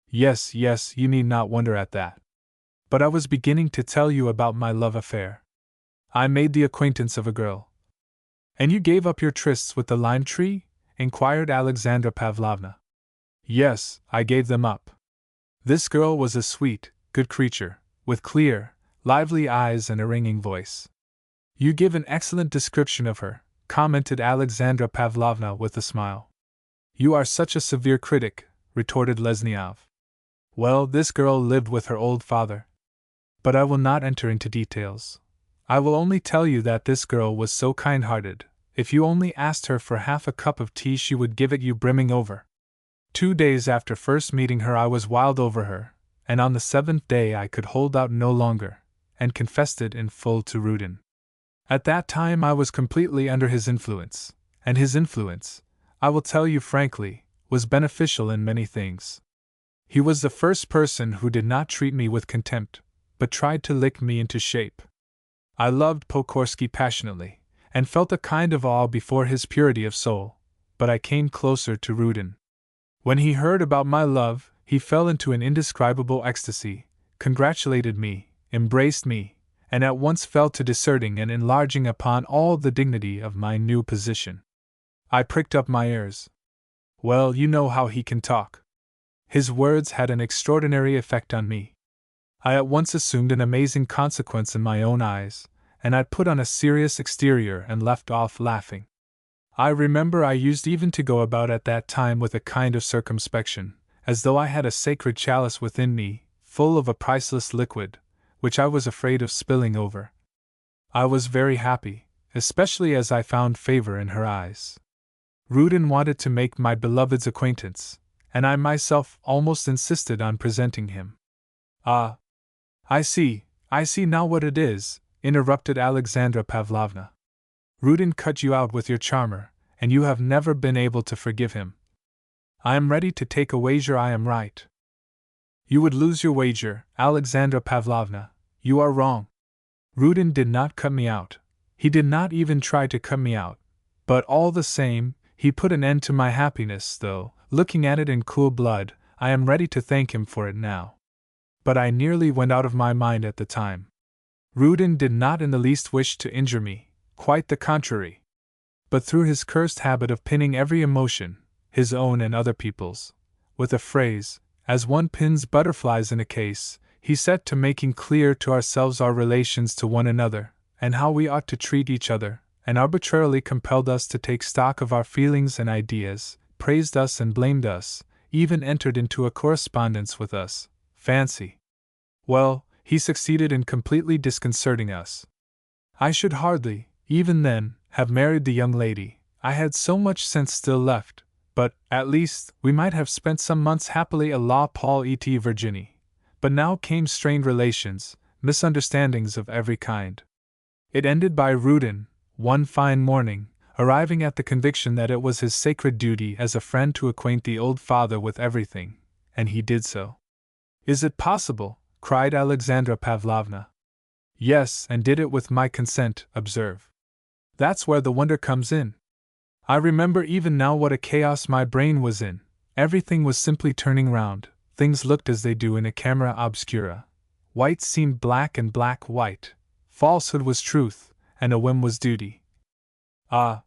Yes, you need not wonder at that. But I was beginning to tell you about my love affair. I made the acquaintance of a girl. And you gave up your trysts with the lime tree? Inquired Alexandra Pavlovna. Yes, I gave them up. This girl was a sweet, good creature, with clear, lively eyes and a ringing voice. You give an excellent description of her, commented Alexandra Pavlovna with a smile. You are such a severe critic, retorted Lesniov. Well, this girl lived with her old father. But I will not enter into details. I will only tell you that this girl was so kind-hearted, if you only asked her for half a cup of tea she would give it you brimming over. 2 days after first meeting her I was wild over her, and on the 7th day I could hold out no longer, and confessed it in full to Rudin. At that time I was completely under his influence, and his influence, I will tell you frankly, was beneficial in many things. He was the first person who did not treat me with contempt, but tried to lick me into shape. I loved Pokorsky passionately, and felt a kind of awe before his purity of soul, but I came closer to Rudin. When he heard about my love, he fell into an indescribable ecstasy, congratulated me, embraced me, and at once fell to disserting and enlarging upon all the dignity of my new position. I pricked up my ears. Well, you know how he can talk. His words had an extraordinary effect on me. I at once assumed an amazing consequence in my own eyes, and I put on a serious exterior and left off laughing. I remember I used even to go about at that time with a kind of circumspection, as though I had a sacred chalice within me, full of a priceless liquid, which I was afraid of spilling over. I was very happy, especially as I found favor in her eyes. Rudin wanted to make my beloved's acquaintance, and I myself almost insisted on presenting him. Ah! I see now what it is, interrupted Alexandra Pavlovna. Rudin cut you out with your charmer, and you have never been able to forgive him. I am ready to take a wager I am right. You would lose your wager, Alexandra Pavlovna. You are wrong. Rudin did not cut me out. He did not even try to cut me out. But all the same, he put an end to my happiness, though, looking at it in cool blood, I am ready to thank him for it now. But I nearly went out of my mind at the time. Rudin did not in the least wish to injure me, quite the contrary. But through his cursed habit of pinning every emotion, his own and other people's, with a phrase, as one pins butterflies in a case, he set to making clear to ourselves our relations to one another, and how we ought to treat each other, and arbitrarily compelled us to take stock of our feelings and ideas, praised us and blamed us, even entered into a correspondence with us. Fancy! Well, he succeeded in completely disconcerting us. I should hardly, even then, have married the young lady. I had so much sense still left, but, at least, we might have spent some months happily à la Paul et Virginie. But now came strained relations, misunderstandings of every kind. It ended by Rudin, one fine morning, arriving at the conviction that it was his sacred duty as a friend to acquaint the old father with everything, and he did so. Is it possible? Cried Alexandra Pavlovna. Yes, and did it with my consent, observe. That's where the wonder comes in. I remember even now what a chaos my brain was in. Everything was simply turning round. Things looked as they do in a camera obscura. White seemed black and black white. Falsehood was truth, and a whim was duty. Ah!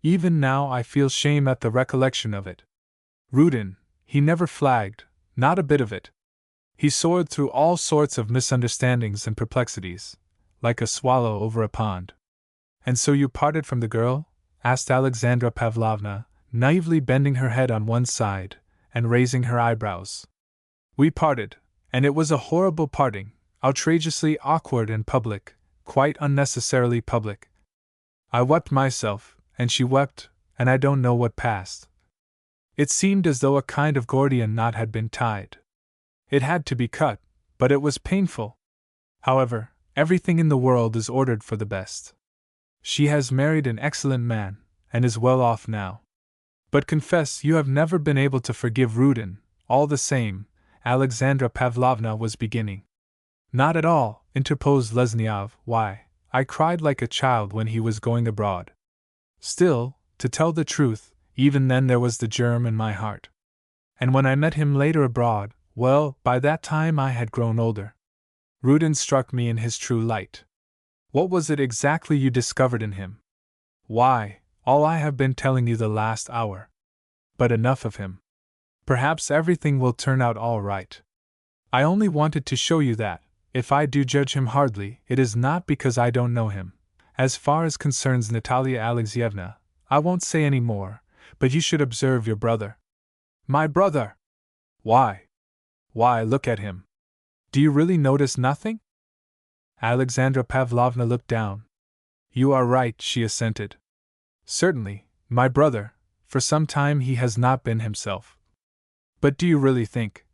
Even now I feel shame at the recollection of it. Rudin, he never flagged, not a bit of it. He soared through all sorts of misunderstandings and perplexities, like a swallow over a pond. And so you parted from the girl? Asked Alexandra Pavlovna, naively bending her head on one side, and raising her eyebrows. We parted, and it was a horrible parting, outrageously awkward and public, quite unnecessarily public. I wept myself, and she wept, and I don't know what passed. It seemed as though a kind of Gordian knot had been tied. It had to be cut, but it was painful. However, everything in the world is ordered for the best. She has married an excellent man, and is well off now. But confess you have never been able to forgive Rudin. All the same, Alexandra Pavlovna was beginning. Not at all, interposed Lesniov. Why, I cried like a child when he was going abroad. Still, to tell the truth, even then there was the germ in my heart. And when I met him later abroad, Well, by that time I had grown older. Rudin struck me in his true light. What was it exactly you discovered in him? Why, all I have been telling you the last hour. But enough of him. Perhaps everything will turn out all right. I only wanted to show you that, if I do judge him hardly, it is not because I don't know him. As far as concerns Natalia Alexeyevna, I won't say any more, but you should observe your brother. My brother! Why? Why, look at him. Do you really notice nothing? Alexandra Pavlovna looked down. You are right, she assented. Certainly, my brother, for some time he has not been himself. But do you really think?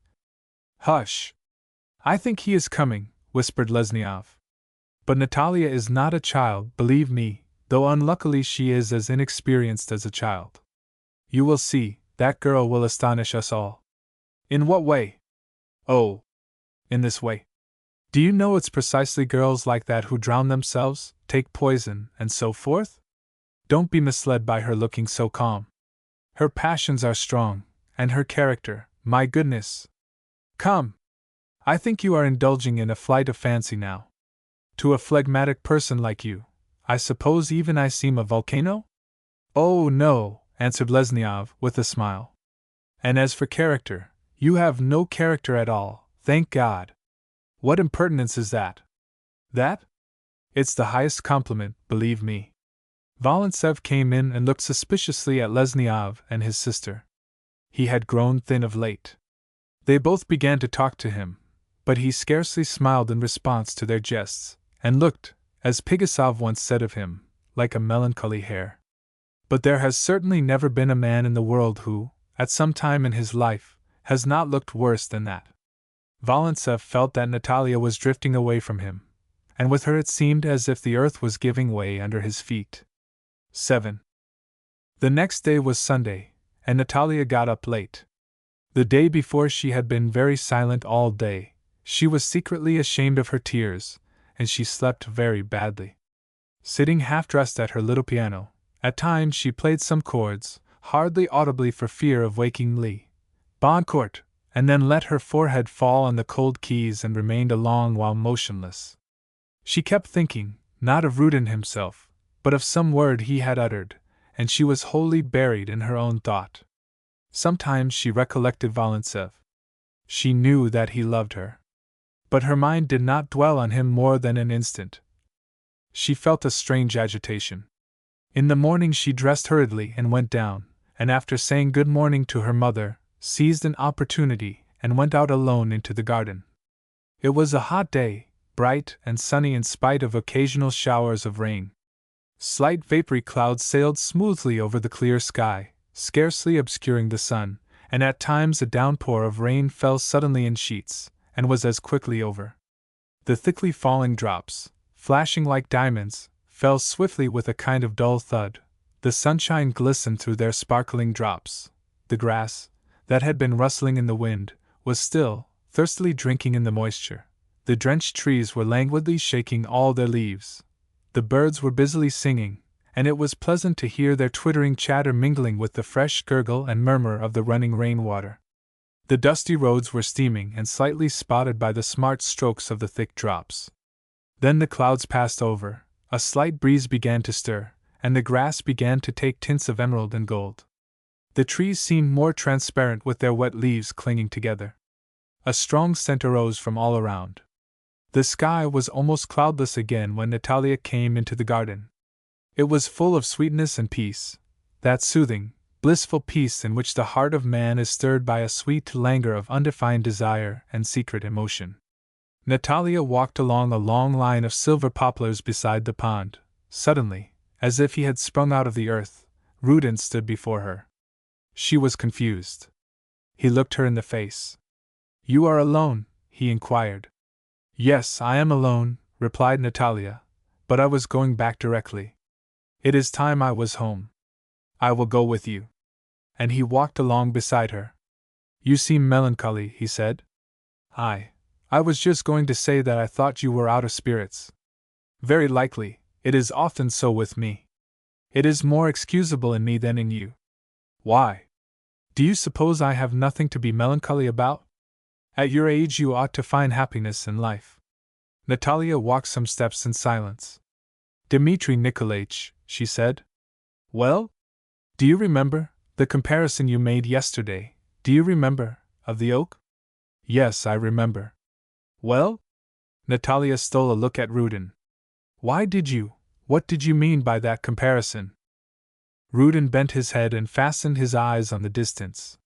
Hush! I think he is coming, whispered Lesniov. But Natalia is not a child, believe me, though unluckily she is as inexperienced as a child. You will see, that girl will astonish us all. In what way? Oh, in this way. Do you know it's precisely girls like that who drown themselves, take poison, and so forth? Don't be misled by her looking so calm. Her passions are strong, and her character, my goodness! Come! I think you are indulging in a flight of fancy now. To a phlegmatic person like you, I suppose even I seem a volcano? Oh, no, answered Lesniov with a smile. And as for character, you have no character at all, thank God. What impertinence is that? That? It's the highest compliment, believe me. Volintsev came in and looked suspiciously at Lesniov and his sister. He had grown thin of late. They both began to talk to him, but he scarcely smiled in response to their jests, and looked, as Pigasov once said of him, like a melancholy hare. But there has certainly never been a man in the world who, at some time in his life, has not looked worse than that. Volintsev felt that Natalia was drifting away from him, and with her it seemed as if the earth was giving way under his feet. 7. The next day was Sunday, and Natalia got up late. The day before she had been very silent all day, she was secretly ashamed of her tears, and she slept very badly. Sitting half-dressed at her little piano, at times she played some chords, hardly audibly for fear of waking Lee Boncourt, and then let her forehead fall on the cold keys and remained a long while motionless. She kept thinking, not of Rudin himself, but of some word he had uttered, and she was wholly buried in her own thought. Sometimes she recollected Volintsev. She knew that he loved her. But her mind did not dwell on him more than an instant. She felt a strange agitation. In the morning she dressed hurriedly and went down, and after saying good morning to her mother, seized an opportunity and went out alone into the garden. It was a hot day, bright and sunny in spite of occasional showers of rain. Slight vapory clouds sailed smoothly over the clear sky, scarcely obscuring the sun, and at times a downpour of rain fell suddenly in sheets, and was as quickly over. The thickly falling drops, flashing like diamonds, fell swiftly with a kind of dull thud. The sunshine glistened through their sparkling drops. The grass, that had been rustling in the wind, was still, thirstily drinking in the moisture. The drenched trees were languidly shaking all their leaves. The birds were busily singing, and it was pleasant to hear their twittering chatter mingling with the fresh gurgle and murmur of the running rain-water. The dusty roads were steaming and slightly spotted by the smart strokes of the thick drops. Then the clouds passed over, a slight breeze began to stir, and the grass began to take tints of emerald and gold. The trees seemed more transparent with their wet leaves clinging together. A strong scent arose from all around. The sky was almost cloudless again when Natalia came into the garden. It was full of sweetness and peace, that soothing, blissful peace in which the heart of man is stirred by a sweet languor of undefined desire and secret emotion. Natalia walked along a long line of silver poplars beside the pond. Suddenly, as if he had sprung out of the earth, Rudin stood before her. She was confused. He looked her in the face. "You are alone?" he inquired. "Yes, I am alone," replied Natalia, "but I was going back directly. It is time I was home. I will go with you." And he walked along beside her. "You seem melancholy," he said. I was just going to say that I thought you were out of spirits." "Very likely, it is often so with me. It is more excusable in me than in you." "Why? Do you suppose I have nothing to be melancholy about?" At your age you ought to find happiness in life. Natalia walked some steps in silence. Dmitri Nikolaich, she said. Well? Do you remember the comparison you made yesterday? Do you remember, of the oak? Yes, I remember. Well? Natalia stole a look at Rudin. What did you mean by that comparison? Rudin bent his head and fastened his eyes on the distance.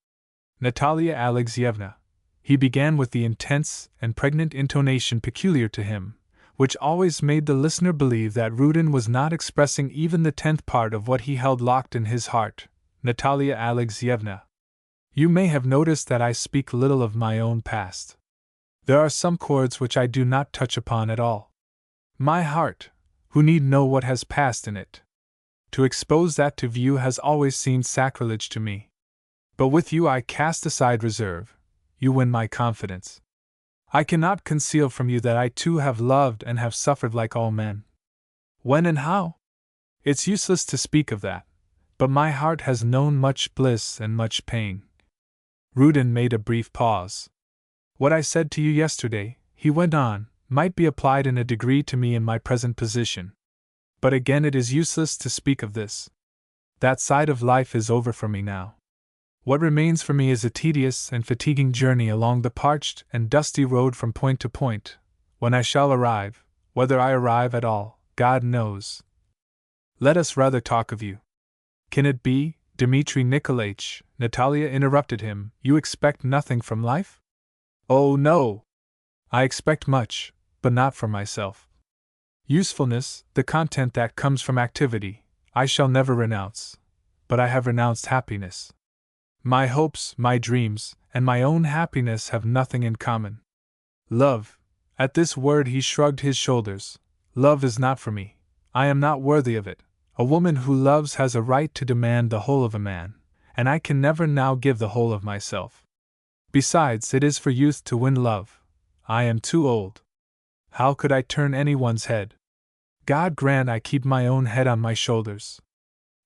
Natalia Alexeyevna, he began with the intense and pregnant intonation peculiar to him, which always made the listener believe that Rudin was not expressing even the 10th part of what he held locked in his heart. Natalia Alexeyevna, you may have noticed that I speak little of my own past. There are some chords which I do not touch upon at all. My heart, who need know what has passed in it? To expose that to view has always seemed sacrilege to me. But with you I cast aside reserve. You win my confidence. I cannot conceal from you that I too have loved and have suffered like all men. When and how? It's useless to speak of that, but my heart has known much bliss and much pain. Rudin made a brief pause. What I said to you yesterday, he went on, might be applied in a degree to me in my present position. But again it is useless to speak of this. That side of life is over for me now. What remains for me is a tedious and fatiguing journey along the parched and dusty road from point to point. When I shall arrive, whether I arrive at all, God knows. Let us rather talk of you. Can it be, Dmitri Nikolaich? Natalia interrupted him. You expect nothing from life? Oh, no! I expect much, but not from myself. Usefulness, the content that comes from activity, I shall never renounce. But I have renounced happiness. My hopes, my dreams, and my own happiness have nothing in common. Love. At this word he shrugged his shoulders. Love is not for me. I am not worthy of it. A woman who loves has a right to demand the whole of a man, and I can never now give the whole of myself. Besides, it is for youth to win love. I am too old. How could I turn anyone's head? God grant I keep my own head on my shoulders.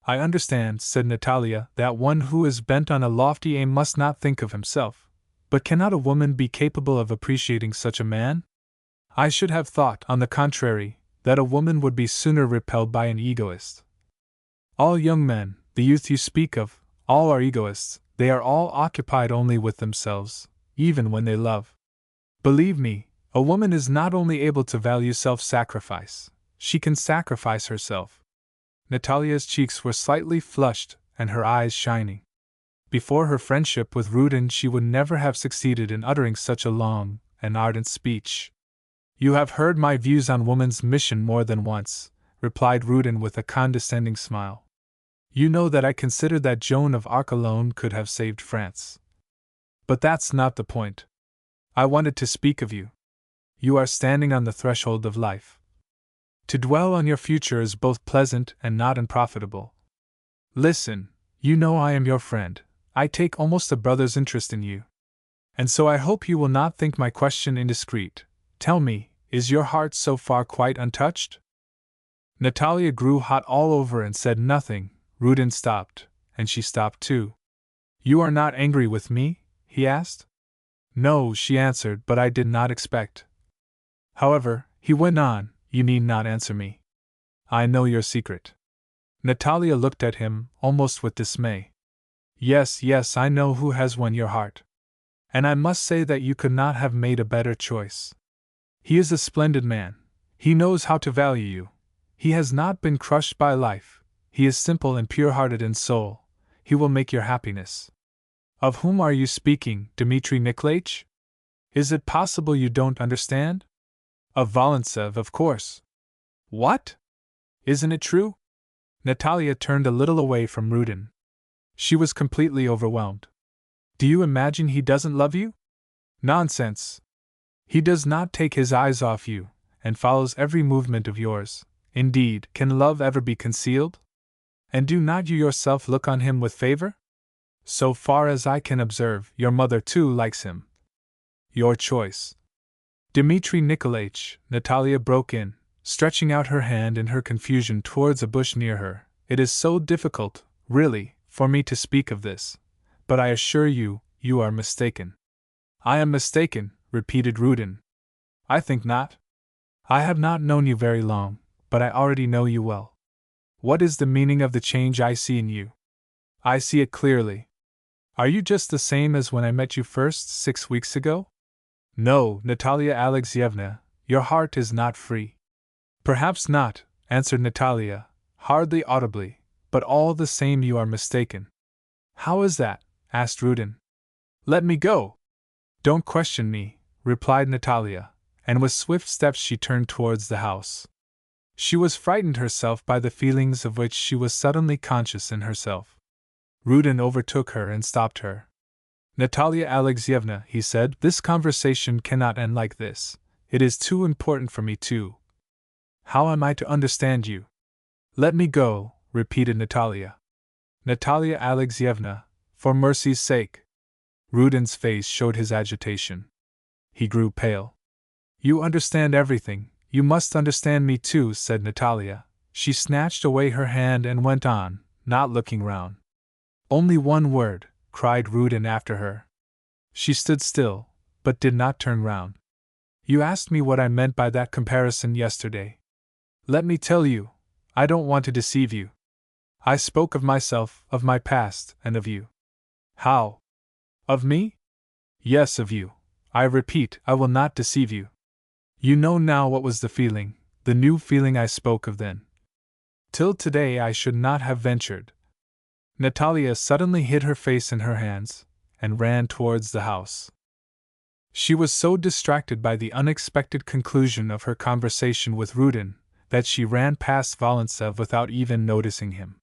I understand, said Natalia, that one who is bent on a lofty aim must not think of himself. But cannot a woman be capable of appreciating such a man? I should have thought, on the contrary, that a woman would be sooner repelled by an egoist. All young men, the youth you speak of, all are egoists. They are all occupied only with themselves, even when they love. Believe me, a woman is not only able to value self-sacrifice, she can sacrifice herself. Natalia's cheeks were slightly flushed and her eyes shining. Before her friendship with Rudin she would never have succeeded in uttering such a long and ardent speech. You have heard my views on woman's mission more than once, replied Rudin with a condescending smile. You know that I consider that Joan of Arc alone could have saved France. But that's not the point. I wanted to speak of you. You are standing on the threshold of life. To dwell on your future is both pleasant and not unprofitable. Listen, you know I am your friend. I take almost a brother's interest in you. And so I hope you will not think my question indiscreet. Tell me, is your heart so far quite untouched? Natalia grew hot all over and said nothing. Rudin stopped, and she stopped too. You are not angry with me? He asked. No, she answered, but I did not expect. However, he went on, you need not answer me. I know your secret. Natalia looked at him, almost with dismay. Yes, I know who has won your heart. And I must say that you could not have made a better choice. He is a splendid man. He knows how to value you. He has not been crushed by life. He is simple and pure-hearted in soul. He will make your happiness. Of whom are you speaking, Dmitri Nikolaich? Is it possible you don't understand? Of Volintsev, of course. What? Isn't it true? Natalia turned a little away from Rudin. She was completely overwhelmed. Do you imagine he doesn't love you? Nonsense. He does not take his eyes off you, and follows every movement of yours. Indeed, can love ever be concealed? And do not you yourself look on him with favor? So far as I can observe, your mother too likes him. Your choice. Dmitri Nikolaich, Natalia broke in, stretching out her hand in her confusion towards a bush near her. It is so difficult, really, for me to speak of this. But I assure you, you are mistaken. I am mistaken, repeated Rudin. I think not. I have not known you very long, but I already know you well. What is the meaning of the change I see in you? I see it clearly. Are you just the same as when I met you first 6 weeks ago? No, Natalia Alexeyevna, your heart is not free. Perhaps not, answered Natalia, hardly audibly, but all the same you are mistaken. How is that? Asked Rudin. Let me go! Don't question me, replied Natalia, and with swift steps she turned towards the house. She was frightened herself by the feelings of which she was suddenly conscious in herself. Rudin overtook her and stopped her. Natalia Alexeyevna, he said, this conversation cannot end like this. It is too important for me too. How am I to understand you? Let me go, repeated Natalia. Natalia Alexeyevna, for mercy's sake. Rudin's face showed his agitation. He grew pale. You understand everything, you must understand me too, said Natalia. She snatched away her hand and went on, not looking round. Only one word, cried Rudin after her. She stood still, but did not turn round. You asked me what I meant by that comparison yesterday. Let me tell you, I don't want to deceive you. I spoke of myself, of my past, and of you. How? Of me? Yes, of you. I repeat, I will not deceive you. You know now what was the feeling, the new feeling I spoke of then. Till today I should not have ventured. Natalia suddenly hid her face in her hands, and ran towards the house. She was so distracted by the unexpected conclusion of her conversation with Rudin, that she ran past Volintsev without even noticing him.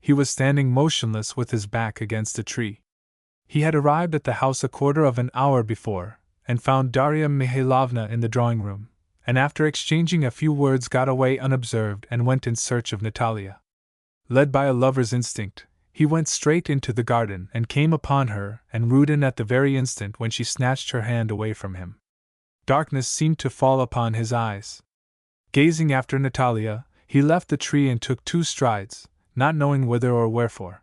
He was standing motionless with his back against a tree. He had arrived at the house a quarter of an hour before, and found Darya Mihailovna in the drawing-room, and after exchanging a few words got away unobserved and went in search of Natalia. Led by a lover's instinct, he went straight into the garden and came upon her and Rudin at the very instant when she snatched her hand away from him. Darkness seemed to fall upon his eyes. Gazing after Natalia, he left the tree and took 2 strides, not knowing whither or wherefore.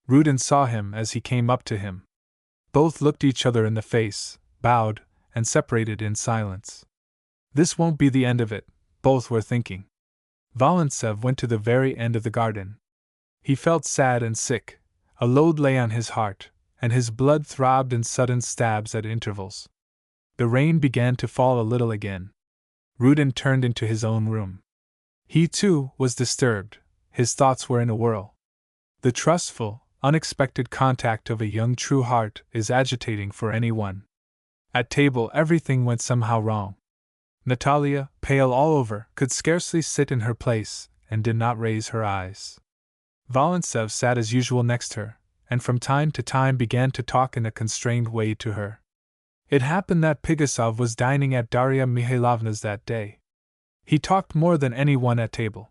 Rudin saw him as he came up to him. Both looked each other in the face, bowed, and separated in silence. This won't be the end of it, both were thinking. Volintsev went to the very end of the garden. He felt sad and sick, a load lay on his heart, and his blood throbbed in sudden stabs at intervals. The rain began to fall a little again. Rudin turned into his own room. He too was disturbed, his thoughts were in a whirl. The trustful, unexpected contact of a young true heart is agitating for anyone. At table everything went somehow wrong. Natalia, pale all over, could scarcely sit in her place, and did not raise her eyes. Volintsev sat as usual next her, and from time to time began to talk in a constrained way to her. It happened that Pigasov was dining at Darya Mihailovna's that day. He talked more than anyone at table.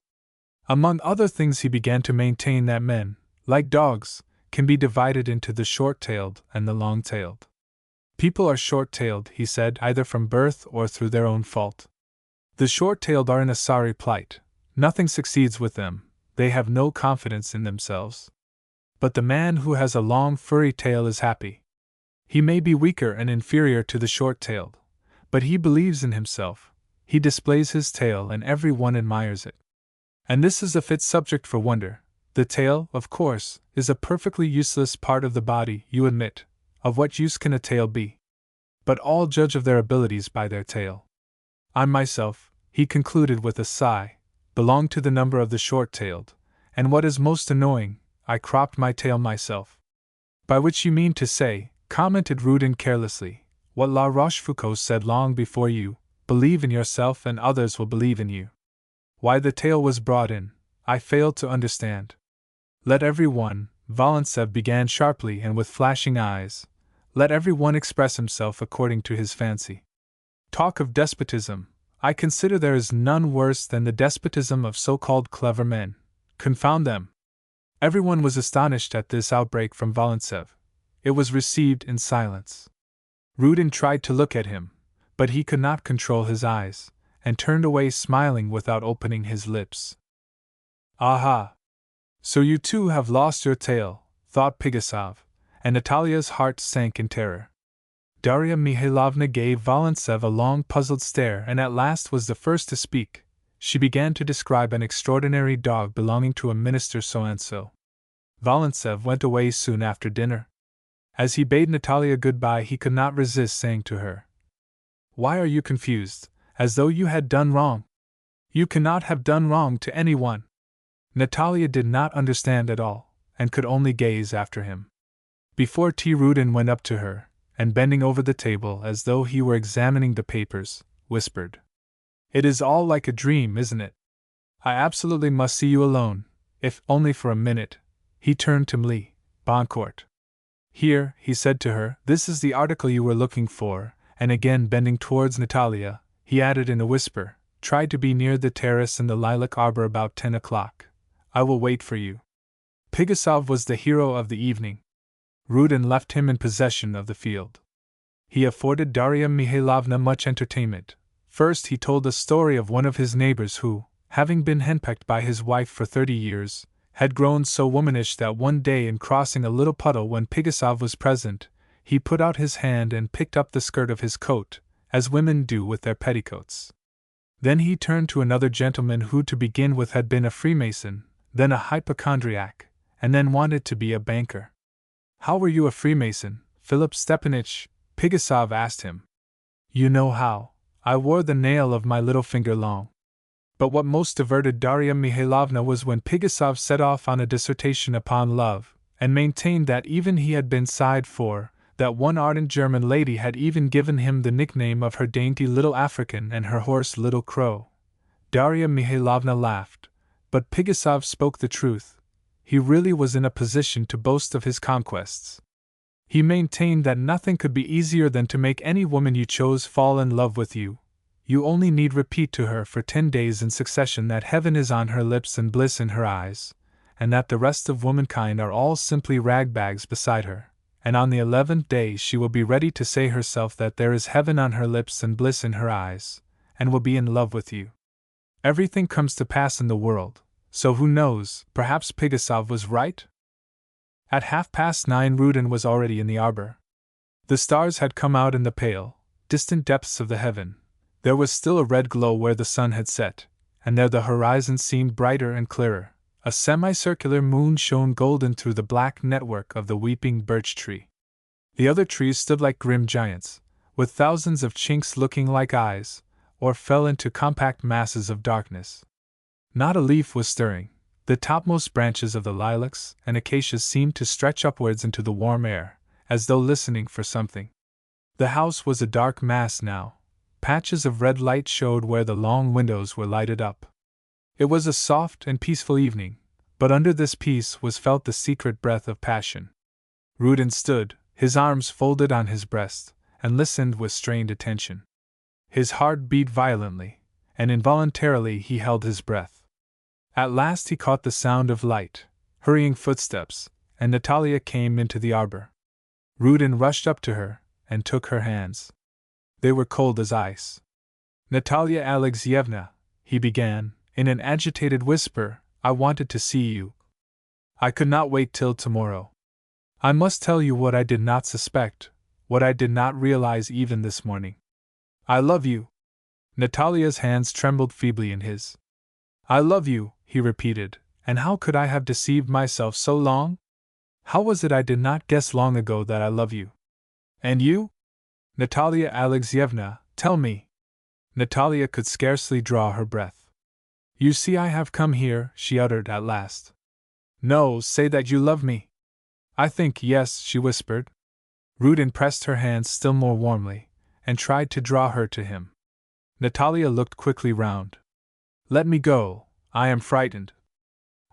Among other things he began to maintain that men, like dogs, can be divided into the short-tailed and the long-tailed. People are short-tailed, he said, either from birth or through their own fault. The short-tailed are in a sorry plight. Nothing succeeds with them. They have no confidence in themselves. But the man who has a long furry tail is happy. He may be weaker and inferior to the short-tailed, but he believes in himself, he displays his tail and every one admires it. And this is a fit subject for wonder. The tail, of course, is a perfectly useless part of the body, you admit. Of what use can a tail be? But all judge of their abilities by their tail. I myself, he concluded with a sigh, belong to the number of the short-tailed, and what is most annoying, I cropped my tail myself. By which you mean to say, commented Rudin carelessly, what La Rochefoucauld said long before you, believe in yourself and others will believe in you. Why the tail was brought in, I failed to understand. Let every one, Volintsev began sharply and with flashing eyes, let every one express himself according to his fancy. Talk of despotism, I consider there is none worse than the despotism of so-called clever men. Confound them! Everyone was astonished at this outbreak from Volintsev. It was received in silence. Rudin tried to look at him, but he could not control his eyes, and turned away smiling without opening his lips. Aha! So you too have lost your tail, thought Pigasov, and Natalia's heart sank in terror. Darya Mihailovna gave Volintsev a long puzzled stare and at last was the first to speak. She began to describe an extraordinary dog belonging to a minister so-and-so. Volintsev went away soon after dinner. As he bade Natalia goodbye, he could not resist saying to her, "Why are you confused, as though you had done wrong? You cannot have done wrong to anyone." Natalia did not understand at all, and could only gaze after him. Before tea, Rudin went up to her, and bending over the table as though he were examining the papers, whispered, "It is all like a dream, isn't it? I absolutely must see you alone, if only for a minute." He turned to Mlle Boncourt. "Here," he said to her, "this is the article you were looking for," and again bending towards Natalia, he added in a whisper, "Try to be near the terrace in the lilac arbor about 10 o'clock. I will wait for you." Pigasov was the hero of the evening. Rudin left him in possession of the field. He afforded Darya Mihailovna much entertainment. First, he told the story of one of his neighbors who, having been henpecked by his wife for 30 years, had grown so womanish that one day in crossing a little puddle when Pigasov was present, he put out his hand and picked up the skirt of his coat, as women do with their petticoats. Then he turned to another gentleman who to begin with had been a Freemason, then a hypochondriac, and then wanted to be a banker. "How were you a Freemason, Philip Stepanitch?" Pigasov asked him. "You know how. I wore the nail of my little finger long." But what most diverted Darya Mihailovna was when Pigasov set off on a dissertation upon love, and maintained that even he had been sighed for, that one ardent German lady had even given him the nickname of her dainty little African and her horse Little Crow. Darya Mihailovna laughed, but Pigasov spoke the truth. He really was in a position to boast of his conquests. He maintained that nothing could be easier than to make any woman you chose fall in love with you. You only need repeat to her for 10 days in succession that heaven is on her lips and bliss in her eyes, and that the rest of womankind are all simply ragbags beside her, and on the 11th day she will be ready to say herself that there is heaven on her lips and bliss in her eyes, and will be in love with you. Everything comes to pass in the world, so who knows, perhaps Pigasov was right? At 9:30 Rudin was already in the arbor. The stars had come out in the pale, distant depths of the heaven. There was still a red glow where the sun had set, and there the horizon seemed brighter and clearer. A semicircular moon shone golden through the black network of the weeping birch tree. The other trees stood like grim giants, with thousands of chinks looking like eyes, or fell into compact masses of darkness. Not a leaf was stirring. The topmost branches of the lilacs and acacias seemed to stretch upwards into the warm air, as though listening for something. The house was a dark mass now. Patches of red light showed where the long windows were lighted up. It was a soft and peaceful evening, but under this peace was felt the secret breath of passion. Rudin stood, his arms folded on his breast, and listened with strained attention. His heart beat violently, and involuntarily he held his breath. At last he caught the sound of light, hurrying footsteps, and Natalia came into the arbor. Rudin rushed up to her, and took her hands. They were cold as ice. "Natalia Alexeyevna," he began, in an agitated whisper, "I wanted to see you. I could not wait till tomorrow. I must tell you what I did not suspect, what I did not realize even this morning. I love you." Natalia's hands trembled feebly in his. "I love you," he repeated, "and how could I have deceived myself so long? How was it I did not guess long ago that I love you? And you? Natalia Alexeyevna, tell me." Natalia could scarcely draw her breath. "You see I have come here," she uttered at last. "No, say that you love me." "I think yes," she whispered. Rudin pressed her hands still more warmly, and tried to draw her to him. Natalia looked quickly round. "Let me go, I am frightened.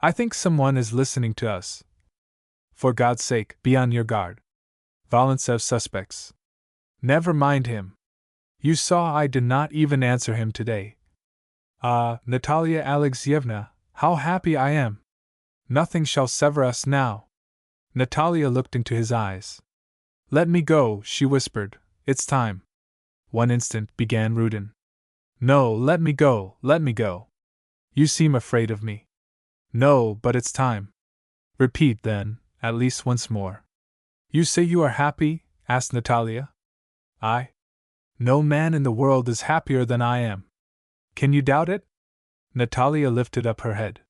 I think someone is listening to us. For God's sake, be on your guard. Volintsev suspects. Never mind him. You saw I did not even answer him today. Ah, Natalia Alexeyevna, how happy I am! Nothing shall sever us now." Natalia looked into his eyes. "Let me go," she whispered. "It's time." "One instant," began Rudin. "No, let me go, let me go. You seem afraid of me." "No, but it's time." "Repeat, then, at least once more." "You say you are happy?" asked Natalia. No man in the world is happier than I am. Can you doubt it? Natalia lifted up her head.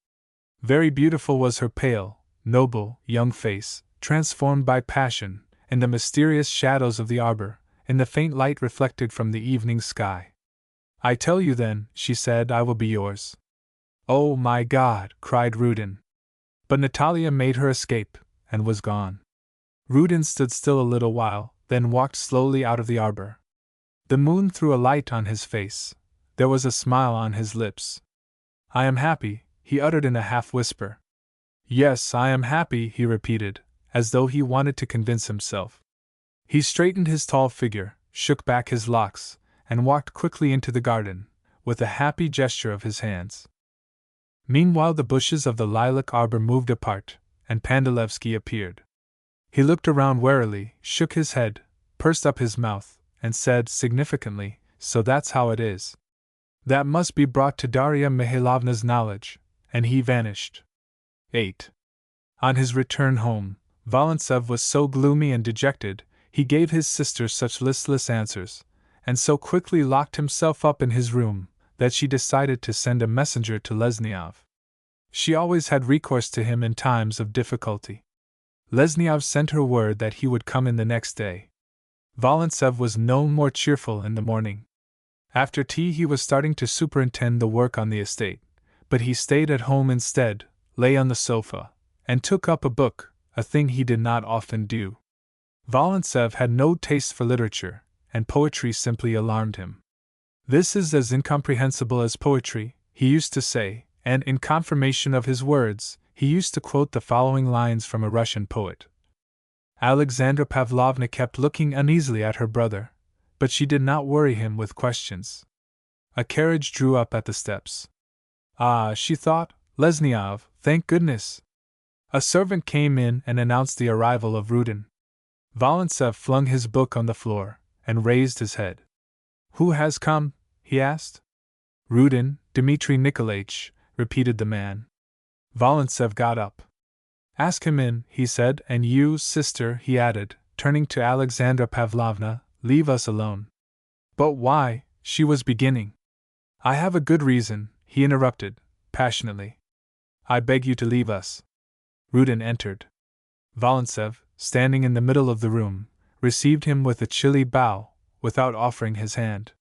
Very beautiful was her pale, noble, young face, transformed by passion, in the mysterious shadows of the arbor, in the faint light reflected from the evening sky. I tell you then, she said, I will be yours. Oh my God, cried Rudin. But Natalia made her escape, and was gone. Rudin stood still a little while, then walked slowly out of the arbor. The moon threw a light on his face. There was a smile on his lips. I am happy, he uttered in a half-whisper. Yes, I am happy, he repeated, as though he wanted to convince himself. He straightened his tall figure, shook back his locks, and walked quickly into the garden, with a happy gesture of his hands. Meanwhile the bushes of the lilac arbor moved apart, and Pandalevsky appeared. He looked around warily, shook his head, pursed up his mouth, and said significantly, So that's how it is. That must be brought to Darya Mihailovna's knowledge, and he vanished. 8. On his return home, Volintsev was so gloomy and dejected, he gave his sister such listless answers, and so quickly locked himself up in his room, that she decided to send a messenger to Lesniov. She always had recourse to him in times of difficulty. Lesniov sent her word that he would come in the next day. Volintsev was no more cheerful in the morning. After tea he was starting to superintend the work on the estate, but he stayed at home instead, lay on the sofa, and took up a book, a thing he did not often do. Volintsev had no taste for literature, and poetry simply alarmed him. This is as incomprehensible as poetry, he used to say, and in confirmation of his words, he used to quote the following lines from a Russian poet. Alexandra Pavlovna kept looking uneasily at her brother, but she did not worry him with questions. A carriage drew up at the steps. Ah, she thought, Lesniov, thank goodness! A servant came in and announced the arrival of Rudin. Volintsev flung his book on the floor, and raised his head. Who has come? He asked. Rudin, Dmitri Nikolaich, repeated the man. Volintsev got up. Ask him in, he said, and you, sister, he added, turning to Alexandra Pavlovna, leave us alone. But why? She was beginning. I have a good reason, he interrupted, passionately. I beg you to leave us. Rudin entered. Volintsev, standing in the middle of the room, received him with a chilly bow, without offering his hand.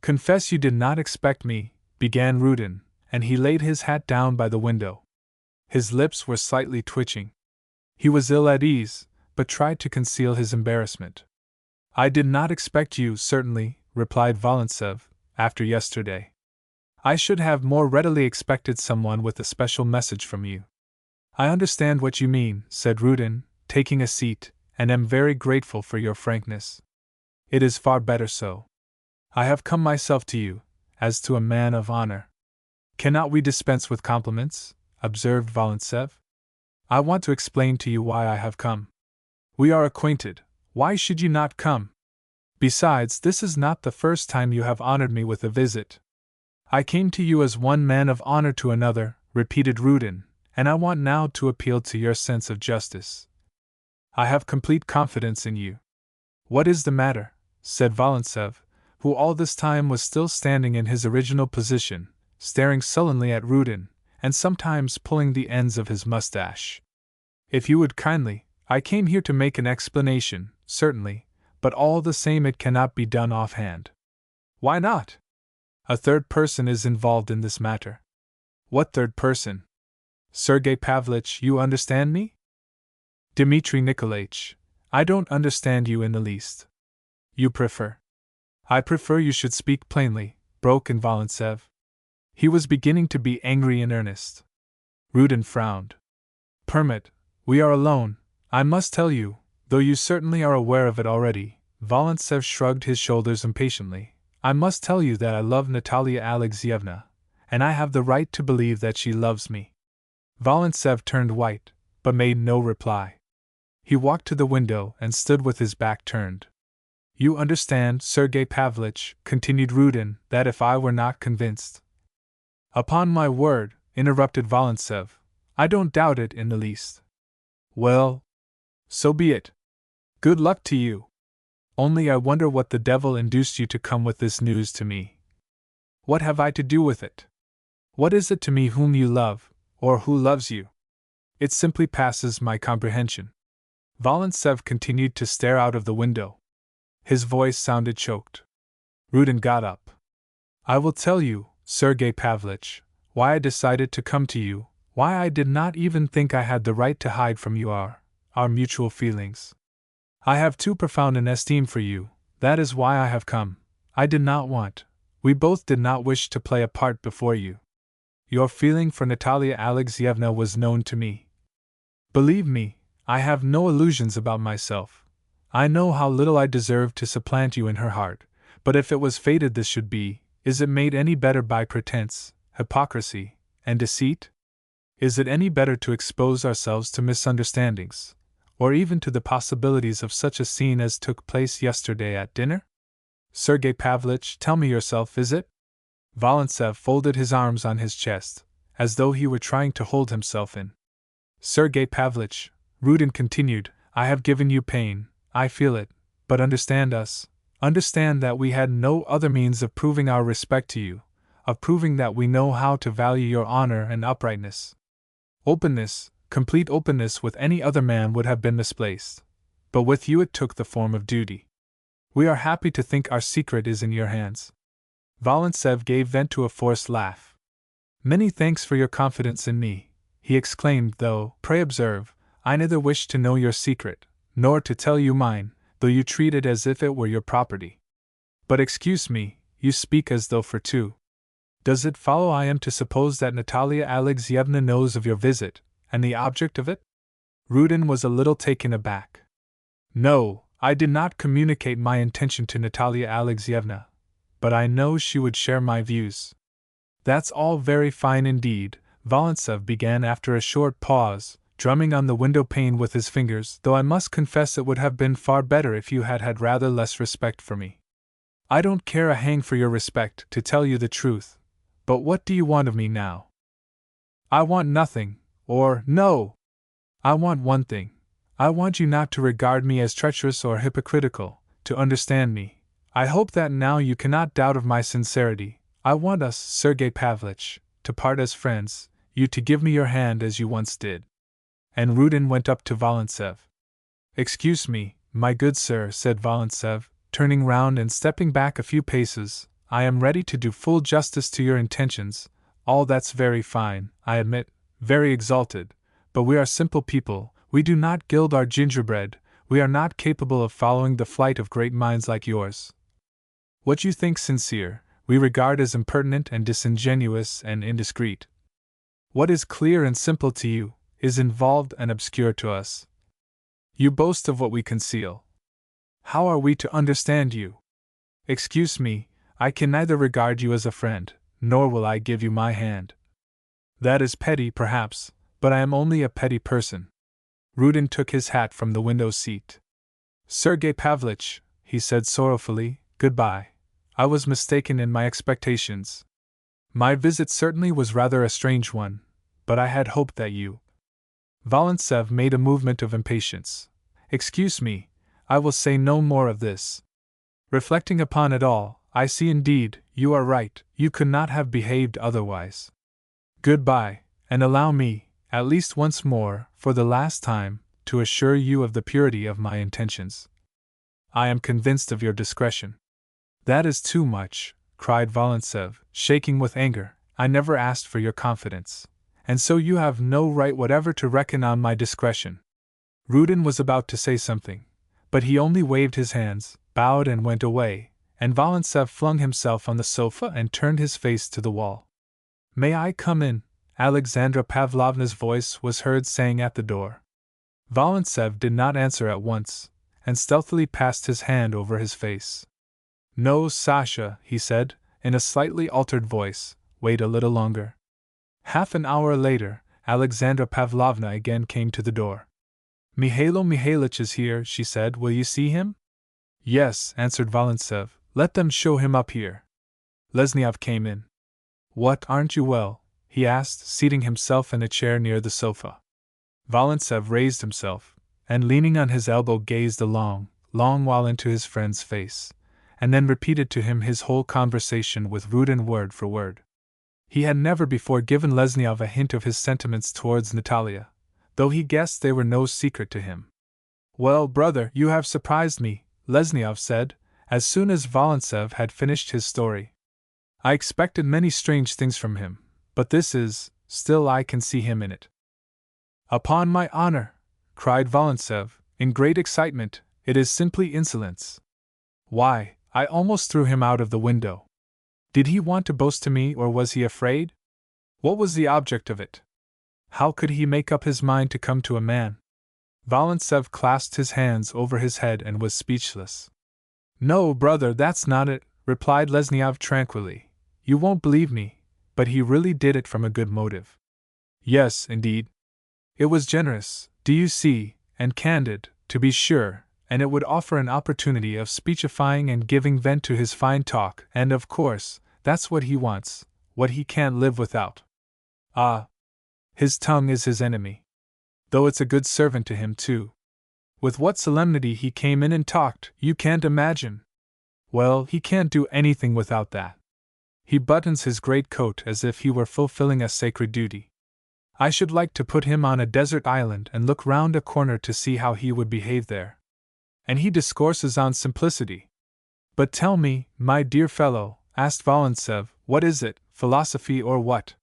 Confess you did not expect me, began Rudin, and he laid his hat down by the window. His lips were slightly twitching. He was ill at ease, but tried to conceal his embarrassment. I did not expect you, certainly, replied Volintsev, after yesterday. I should have more readily expected someone with a special message from you. I understand what you mean, said Rudin, taking a seat, and am very grateful for your frankness. It is far better so. I have come myself to you, as to a man of honor. Cannot we dispense with compliments? Observed Volintsev. I want to explain to you why I have come. We are acquainted, why should you not come? Besides, this is not the first time you have honored me with a visit. I came to you as one man of honor to another, repeated Rudin, and I want now to appeal to your sense of justice. I have complete confidence in you. What is the matter? Said Volintsev, who all this time was still standing in his original position, staring sullenly at Rudin, and sometimes pulling the ends of his mustache. If you would kindly, I came here to make an explanation, certainly, but all the same it cannot be done offhand. Why not? A third person is involved in this matter. What third person? Sergei Pavlich, you understand me? Dmitri Nikolaich, I don't understand you in the least. You prefer? I prefer you should speak plainly, broke in Volintsev. He was beginning to be angry in earnest. Rudin frowned. Permit, we are alone, I must tell you, though you certainly are aware of it already. Volintsev shrugged his shoulders impatiently. I must tell you that I love Natalia Alexeyevna, and I have the right to believe that she loves me. Volintsev turned white, but made no reply. He walked to the window and stood with his back turned. You understand, Sergei Pavlich, continued Rudin, that if I were not convinced. Upon my word, interrupted Volintsev, I don't doubt it in the least. Well, so be it. Good luck to you. Only I wonder what the devil induced you to come with this news to me. What have I to do with it? What is it to me whom you love, or who loves you? It simply passes my comprehension. Volintsev continued to stare out of the window. His voice sounded choked. Rudin got up. I will tell you, Sergei Pavlovich, why I decided to come to you, why I did not even think I had the right to hide from you our mutual feelings. I have too profound an esteem for you, that is why I have come. I did not want, we both did not wish to play a part before you. Your feeling for Natalia Alexeyevna was known to me. Believe me, I have no illusions about myself. I know how little I deserve to supplant you in her heart, but if it was fated this should be, is it made any better by pretense, hypocrisy, and deceit? Is it any better to expose ourselves to misunderstandings, or even to the possibilities of such a scene as took place yesterday at dinner? Sergei Pavlovich, tell me yourself, is it? Volintsev folded his arms on his chest, as though he were trying to hold himself in. Sergei Pavlovich, Rudin continued, I have given you pain, I feel it, but understand us, understand that we had no other means of proving our respect to you, of proving that we know how to value your honor and uprightness. Openness, complete openness with any other man would have been misplaced, but with you it took the form of duty. We are happy to think our secret is in your hands. Volintsev gave vent to a forced laugh. Many thanks for your confidence in me, he exclaimed, though, pray observe, I neither wish to know your secret, nor to tell you mine, though you treat it as if it were your property. But excuse me, you speak as though for two. Does it follow I am to suppose that Natalia Alexeyevna knows of your visit, and the object of it? Rudin was a little taken aback. No, I did not communicate my intention to Natalia Alexeyevna, but I know she would share my views. That's all very fine indeed, Volintsev began after a short pause, drumming on the window pane with his fingers, though I must confess it would have been far better if you had had rather less respect for me. I don't care a hang for your respect, to tell you the truth, but what do you want of me now? I want nothing, or no! I want one thing. I want you not to regard me as treacherous or hypocritical, to understand me. I hope that now you cannot doubt of my sincerity. I want us, Sergei Pavlovich, to part as friends, you to give me your hand as you once did. And Rudin went up to Volintsev. Excuse me, my good sir, said Volintsev, turning round and stepping back a few paces, I am ready to do full justice to your intentions. All that's very fine, I admit, very exalted, but we are simple people, we do not gild our gingerbread, we are not capable of following the flight of great minds like yours. What you think sincere, we regard as impertinent and disingenuous and indiscreet. What is clear and simple to you, is involved and obscure to us. You boast of what we conceal. How are we to understand you? Excuse me, I can neither regard you as a friend, nor will I give you my hand. That is petty, perhaps, but I am only a petty person. Rudin took his hat from the window seat. Sergei Pavlovich, he said sorrowfully, goodbye. I was mistaken in my expectations. My visit certainly was rather a strange one, but I had hoped that you. Volintsev made a movement of impatience. Excuse me, I will say no more of this. Reflecting upon it all, I see indeed, you are right, you could not have behaved otherwise. Goodbye, and allow me, at least once more, for the last time, to assure you of the purity of my intentions. I am convinced of your discretion. That is too much, cried Volintsev, shaking with anger. I never asked for your confidence, and so you have no right whatever to reckon on my discretion. Rudin was about to say something, but he only waved his hands, bowed and went away, and Volintsev flung himself on the sofa and turned his face to the wall. May I come in? Alexandra Pavlovna's voice was heard saying at the door. Volintsev did not answer at once, and stealthily passed his hand over his face. No, Sasha, he said, in a slightly altered voice, wait a little longer. Half an hour later, Alexandra Pavlovna again came to the door. Mihailo Mihailitch is here, she said, will you see him? Yes, answered Volintsev, let them show him up here. Lesniov came in. What, aren't you well? He asked, seating himself in a chair near the sofa. Volintsev raised himself, and leaning on his elbow gazed a long, long while into his friend's face, and then repeated to him his whole conversation with Rudin word for word. He had never before given Lesniov a hint of his sentiments towards Natalia, though he guessed they were no secret to him. "Well, brother, you have surprised me," Lesniov said, as soon as Volintsev had finished his story. "I expected many strange things from him, but this is, still I can see him in it." "Upon my honor," cried Volintsev, in great excitement, "it is simply insolence. Why, I almost threw him out of the window. Did he want to boast to me, or was he afraid? What was the object of it? How could he make up his mind to come to a man?" Volintsev clasped his hands over his head and was speechless. "No, brother, that's not it," replied Lesniov tranquilly. "You won't believe me, but he really did it from a good motive. Yes, indeed. It was generous, do you see, and candid, to be sure, and it would offer an opportunity of speechifying and giving vent to his fine talk, and of course, that's what he wants, what he can't live without. Ah! His tongue is his enemy. Though it's a good servant to him, too. With what solemnity he came in and talked, you can't imagine. Well, he can't do anything without that. He buttons his great coat as if he were fulfilling a sacred duty. I should like to put him on a desert island and look round a corner to see how he would behave there. And he discourses on simplicity. But tell me, my dear fellow, asked Volintsev, what is it, philosophy or what?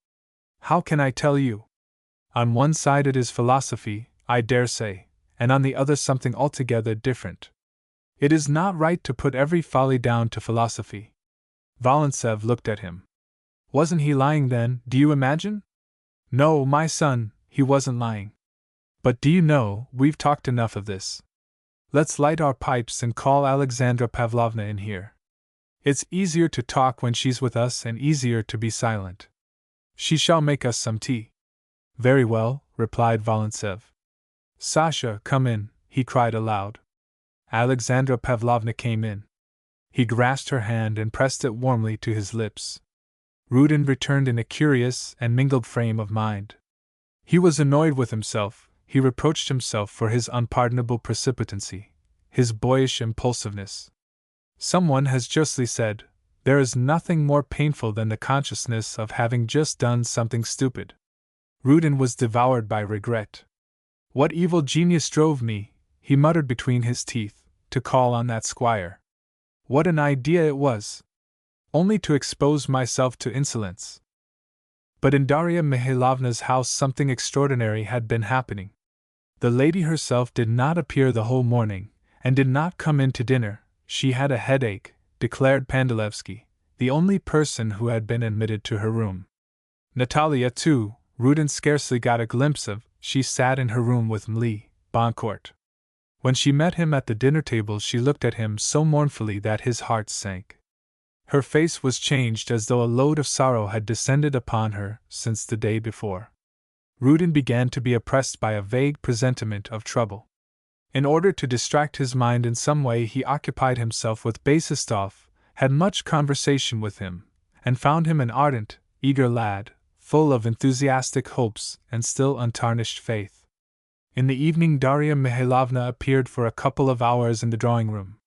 How can I tell you? On one side it is philosophy, I dare say, and on the other something altogether different. It is not right to put every folly down to philosophy. Volintsev looked at him. Wasn't he lying then, do you imagine? No, my son, he wasn't lying. But do you know, we've talked enough of this. Let's light our pipes and call Alexandra Pavlovna in here. It's easier to talk when she's with us and easier to be silent. She shall make us some tea. Very well, replied Volintsev. Sasha, come in, he cried aloud. Alexandra Pavlovna came in. He grasped her hand and pressed it warmly to his lips. Rudin returned in a curious and mingled frame of mind. He was annoyed with himself, he reproached himself for his unpardonable precipitancy, his boyish impulsiveness. Someone has justly said, there is nothing more painful than the consciousness of having just done something stupid. Rudin was devoured by regret. What evil genius drove me, he muttered between his teeth, to call on that squire. What an idea it was! Only to expose myself to insolence. But in Darya Mihailovna's house something extraordinary had been happening. The lady herself did not appear the whole morning, and did not come in to dinner. She had a headache, declared Pandalevsky, the only person who had been admitted to her room. Natalia, too, Rudin scarcely got a glimpse of. She sat in her room with Mli Boncourt. When she met him at the dinner table, she looked at him so mournfully that his heart sank. Her face was changed as though a load of sorrow had descended upon her since the day before. Rudin began to be oppressed by a vague presentiment of trouble. In order to distract his mind in some way, he occupied himself with Basistov, had much conversation with him, and found him an ardent, eager lad, full of enthusiastic hopes and still untarnished faith. In the evening Darya Mihailovna appeared for a couple of hours in the drawing-room.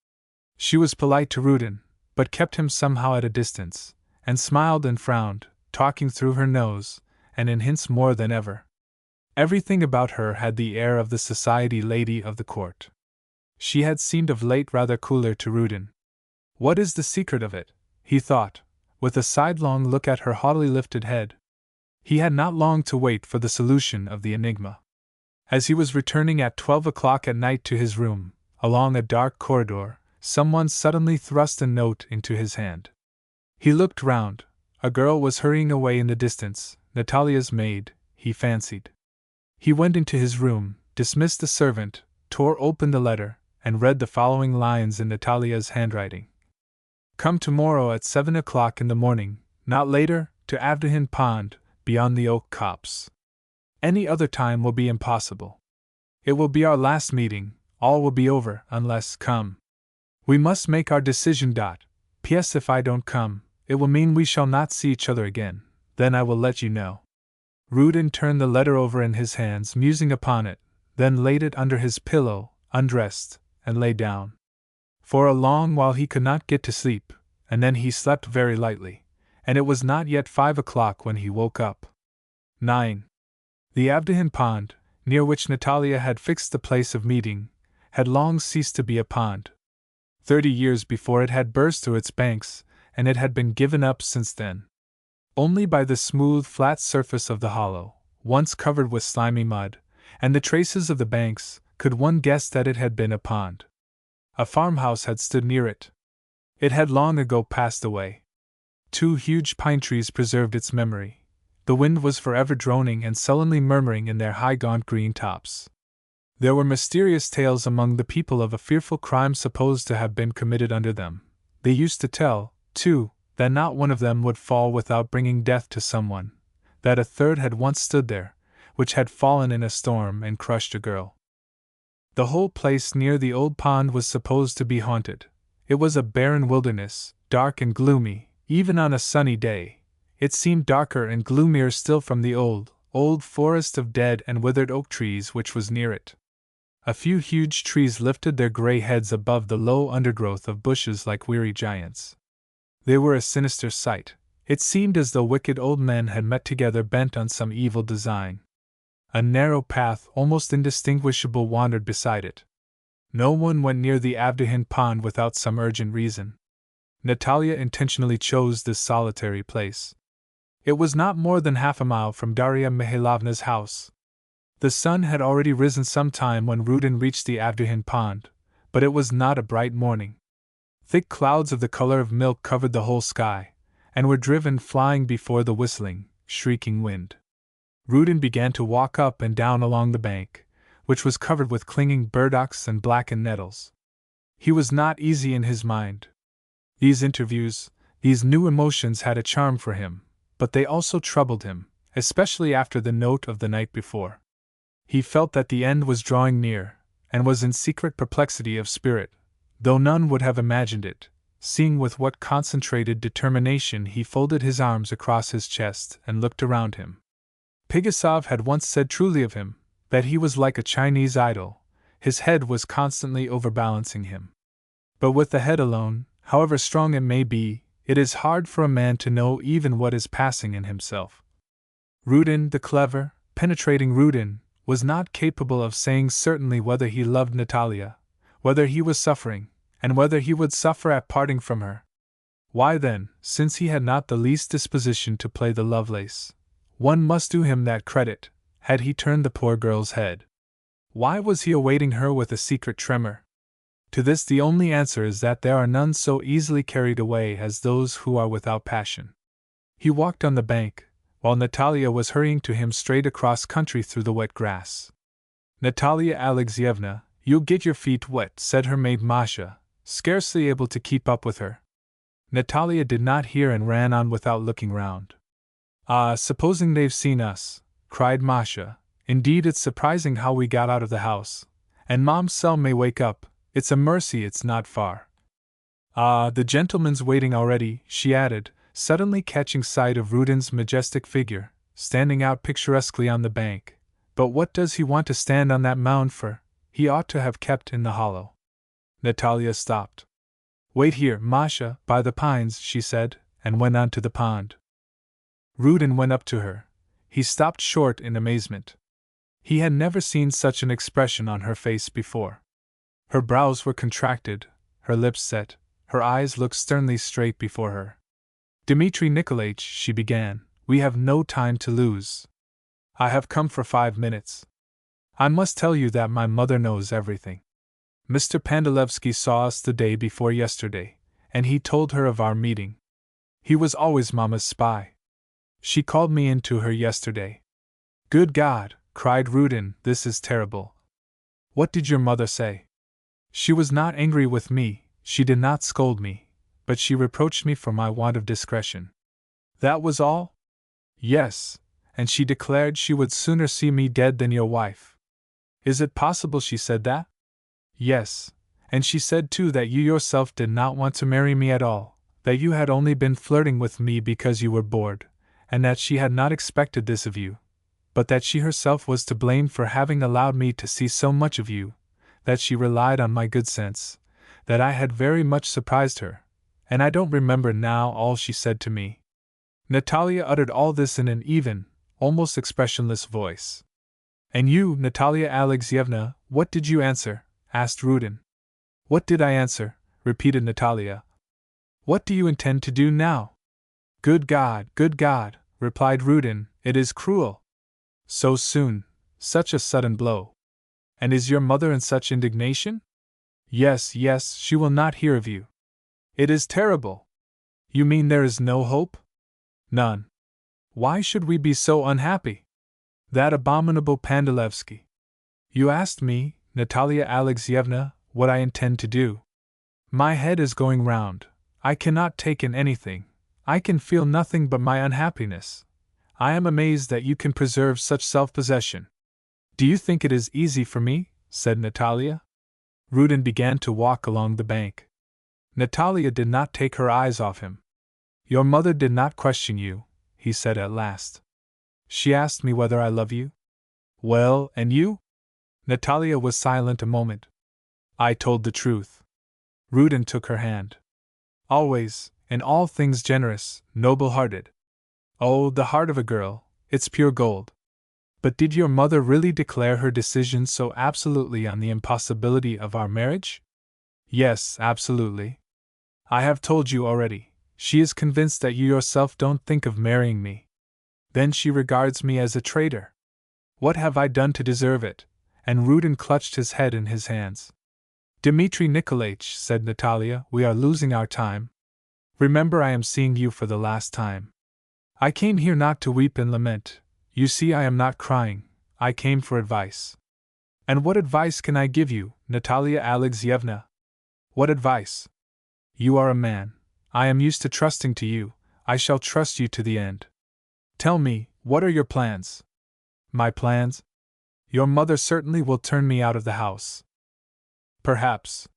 She was polite to Rudin, but kept him somehow at a distance, and smiled and frowned, talking through her nose, and in hints more than ever. Everything about her had the air of the society lady of the court. She had seemed of late rather cooler to Rudin. What is the secret of it? He thought, with a sidelong look at her haughtily lifted head. He had not long to wait for the solution of the enigma. As he was returning at 12 o'clock at night to his room, along a dark corridor, someone suddenly thrust a note into his hand. He looked round. A girl was hurrying away in the distance, Natalia's maid, he fancied. He went into his room, dismissed the servant, tore open the letter, and read the following lines in Natalia's handwriting. Come tomorrow at 7 o'clock in the morning, not later, to Avdahin Pond, beyond the oak copse. Any other time will be impossible. It will be our last meeting, all will be over unless come. We must make our decision. P.S. If I don't come, it will mean we shall not see each other again, then I will let you know. Rudin turned the letter over in his hands, musing upon it, then laid it under his pillow, undressed, and lay down. For a long while he could not get to sleep, and then he slept very lightly, and it was not yet 5 o'clock when he woke up. 9. The Avdehin pond, near which Natalia had fixed the place of meeting, had long ceased to be a pond. 30 years before it had burst through its banks, and it had been given up since then. Only by the smooth, flat surface of the hollow, once covered with slimy mud, and the traces of the banks, could one guess that it had been a pond. A farmhouse had stood near it. It had long ago passed away. 2 huge pine trees preserved its memory. The wind was forever droning and sullenly murmuring in their high gaunt green tops. There were mysterious tales among the people of a fearful crime supposed to have been committed under them. They used to tell, too, that not one of them would fall without bringing death to someone, that a third had once stood there, which had fallen in a storm and crushed a girl. The whole place near the old pond was supposed to be haunted. It was a barren wilderness, dark and gloomy, even on a sunny day. It seemed darker and gloomier still from the old forest of dead and withered oak trees which was near it. A few huge trees lifted their gray heads above the low undergrowth of bushes like weary giants. They were a sinister sight. It seemed as though wicked old men had met together bent on some evil design. A narrow path, almost indistinguishable, wandered beside it. No one went near the Avdehin pond without some urgent reason. Natalia intentionally chose this solitary place. It was not more than half a mile from Darya Mihailovna's house. The sun had already risen some time when Rudin reached the Avdehin pond, but it was not a bright morning. Thick clouds of the color of milk covered the whole sky, and were driven flying before the whistling, shrieking wind. Rudin began to walk up and down along the bank, which was covered with clinging burdocks and blackened nettles. He was not easy in his mind. These interviews, these new emotions had a charm for him, but they also troubled him, especially after the note of the night before. He felt that the end was drawing near, and was in secret perplexity of spirit, though none would have imagined it, seeing with what concentrated determination he folded his arms across his chest and looked around him. Pigasov had once said truly of him, that he was like a Chinese idol, his head was constantly overbalancing him. But with the head alone, however strong it may be, it is hard for a man to know even what is passing in himself. Rudin, the clever, penetrating Rudin, was not capable of saying certainly whether he loved Natalia, whether he was suffering, and whether he would suffer at parting from her. Why then, since he had not the least disposition to play the Lovelace, one must do him that credit, had he turned the poor girl's head? Why was he awaiting her with a secret tremor? To this the only answer is that there are none so easily carried away as those who are without passion. He walked on the bank, while Natalia was hurrying to him straight across country through the wet grass. "Natalia Alexeyevna, you'll get your feet wet," said her maid Masha, scarcely able to keep up with her. Natalia did not hear and ran on without looking round. "Ah, supposing they've seen us," cried Masha. "Indeed, it's surprising how we got out of the house. And Mom's cell may wake up. It's a mercy it's not far. Ah, the gentleman's waiting already," she added, suddenly catching sight of Rudin's majestic figure, standing out picturesquely on the bank. "But what does he want to stand on that mound for? He ought to have kept in the hollow." Natalia stopped. "Wait here, Masha, by the pines," she said, and went on to the pond. Rudin went up to her. He stopped short in amazement. He had never seen such an expression on her face before. Her brows were contracted, her lips set, her eyes looked sternly straight before her. "Dmitri Nikolaich," she began, "we have no time to lose. I have come for 5 minutes. I must tell you that my mother knows everything. Mr. Pandalevsky saw us the day before yesterday, and he told her of our meeting. He was always Mama's spy. She called me in to her yesterday." "Good God!" cried Rudin, "this is terrible. What did your mother say?" "She was not angry with me, she did not scold me, but she reproached me for my want of discretion." "That was all?" "Yes, and she declared she would sooner see me dead than your wife." "Is it possible she said that?" "Yes, and she said too that you yourself did not want to marry me at all, that you had only been flirting with me because you were bored, and that she had not expected this of you, but that she herself was to blame for having allowed me to see so much of you, that she relied on my good sense, that I had very much surprised her, and I don't remember now all she said to me. Natalia uttered all this in an even, almost expressionless voice. And you, Natalia Alexeyevna, what did you answer? Asked Rudin. What did I answer? Repeated Natalia. What do you intend to do now? Good God, replied Rudin, it is cruel. So soon, such a sudden blow. And is your mother in such indignation? Yes, she will not hear of you. It is terrible. You mean there is no hope? None. Why should we be so unhappy? That abominable Pandalevsky. You asked me, Natalia Alexeyevna, what I intend to do. My head is going round. I cannot take in anything. I can feel nothing but my unhappiness. I am amazed that you can preserve such self-possession. Do you think it is easy for me? Said Natalia. Rudin began to walk along the bank. Natalia did not take her eyes off him. Your mother did not question you, he said at last. She asked me whether I love you. Well, and you? Natalia was silent a moment. I told the truth. Rudin took her hand. Always, in all things generous, noble-hearted. Oh, the heart of a girl, it's pure gold. But did your mother really declare her decision so absolutely on the impossibility of our marriage? Yes, absolutely. I have told you already, she is convinced that you yourself don't think of marrying me. Then she regards me as a traitor. What have I done to deserve it? And Rudin clutched his head in his hands. Dmitri Nikolaich, said Natalia, we are losing our time. Remember, I am seeing you for the last time. I came here not to weep and lament. You see, I am not crying. I came for advice. And what advice can I give you, Natalia Alexeyevna? What advice? You are a man. I am used to trusting to you. I shall trust you to the end. Tell me, what are your plans? My plans? Your mother certainly will turn me out of the house. Perhaps.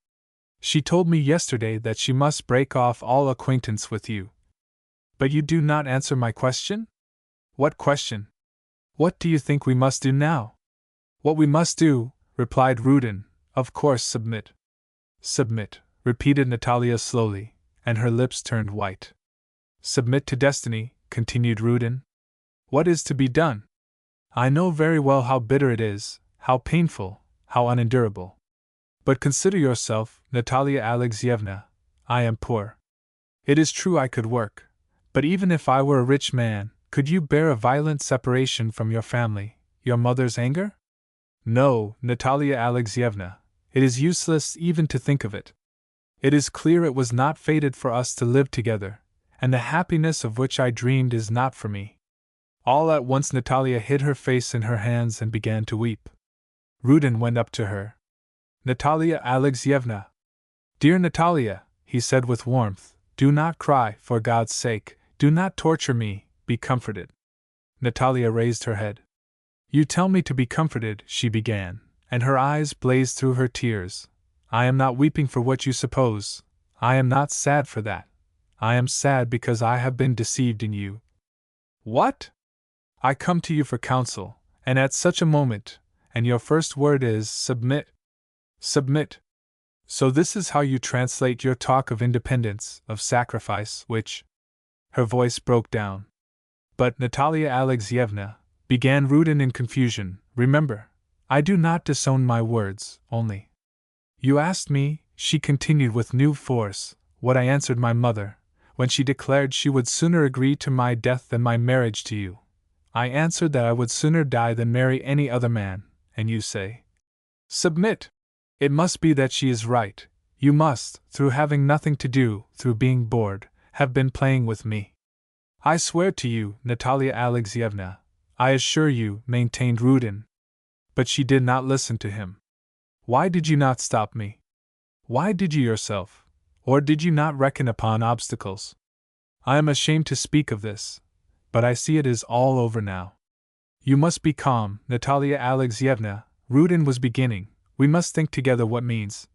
She told me yesterday that she must break off all acquaintance with you. But you do not answer my question? What question? What do you think we must do now? What we must do, replied Rudin, of course submit. Submit, repeated Natalia slowly, and her lips turned white. Submit to destiny, continued Rudin. What is to be done? I know very well how bitter it is, how painful, how unendurable. But consider yourself, Natalia Alexeyevna, I am poor. It is true I could work, but even if I were a rich man, could you bear a violent separation from your family, your mother's anger? No, Natalia Alexeyevna, it is useless even to think of it. It is clear it was not fated for us to live together, and the happiness of which I dreamed is not for me. All at once Natalia hid her face in her hands and began to weep. Rudin went up to her. Natalia Alexeyevna. Dear Natalia, he said with warmth, do not cry, for God's sake, do not torture me, be comforted. Natalia raised her head. You tell me to be comforted, she began, and her eyes blazed through her tears. I am not weeping for what you suppose. I am not sad for that. I am sad because I have been deceived in you. What? I come to you for counsel, and at such a moment, and your first word is submit. Submit. So this is how you translate your talk of independence, of sacrifice, which... Her voice broke down. But Natalia Alexeyevna, began Rudin in confusion, remember, I do not disown my words, only. You asked me, she continued with new force, what I answered my mother, when she declared she would sooner agree to my death than my marriage to you. I answered that I would sooner die than marry any other man, and you say, submit! It must be that she is right. You must, through having nothing to do, through being bored, have been playing with me. I swear to you, Natalia Alexeyevna, I assure you, maintained Rudin. But she did not listen to him. Why did you not stop me? Why did you yourself? Or did you not reckon upon obstacles? I am ashamed to speak of this, but I see it is all over now. You must be calm, Natalia Alexeyevna, Rudin was beginning. We must think together what means.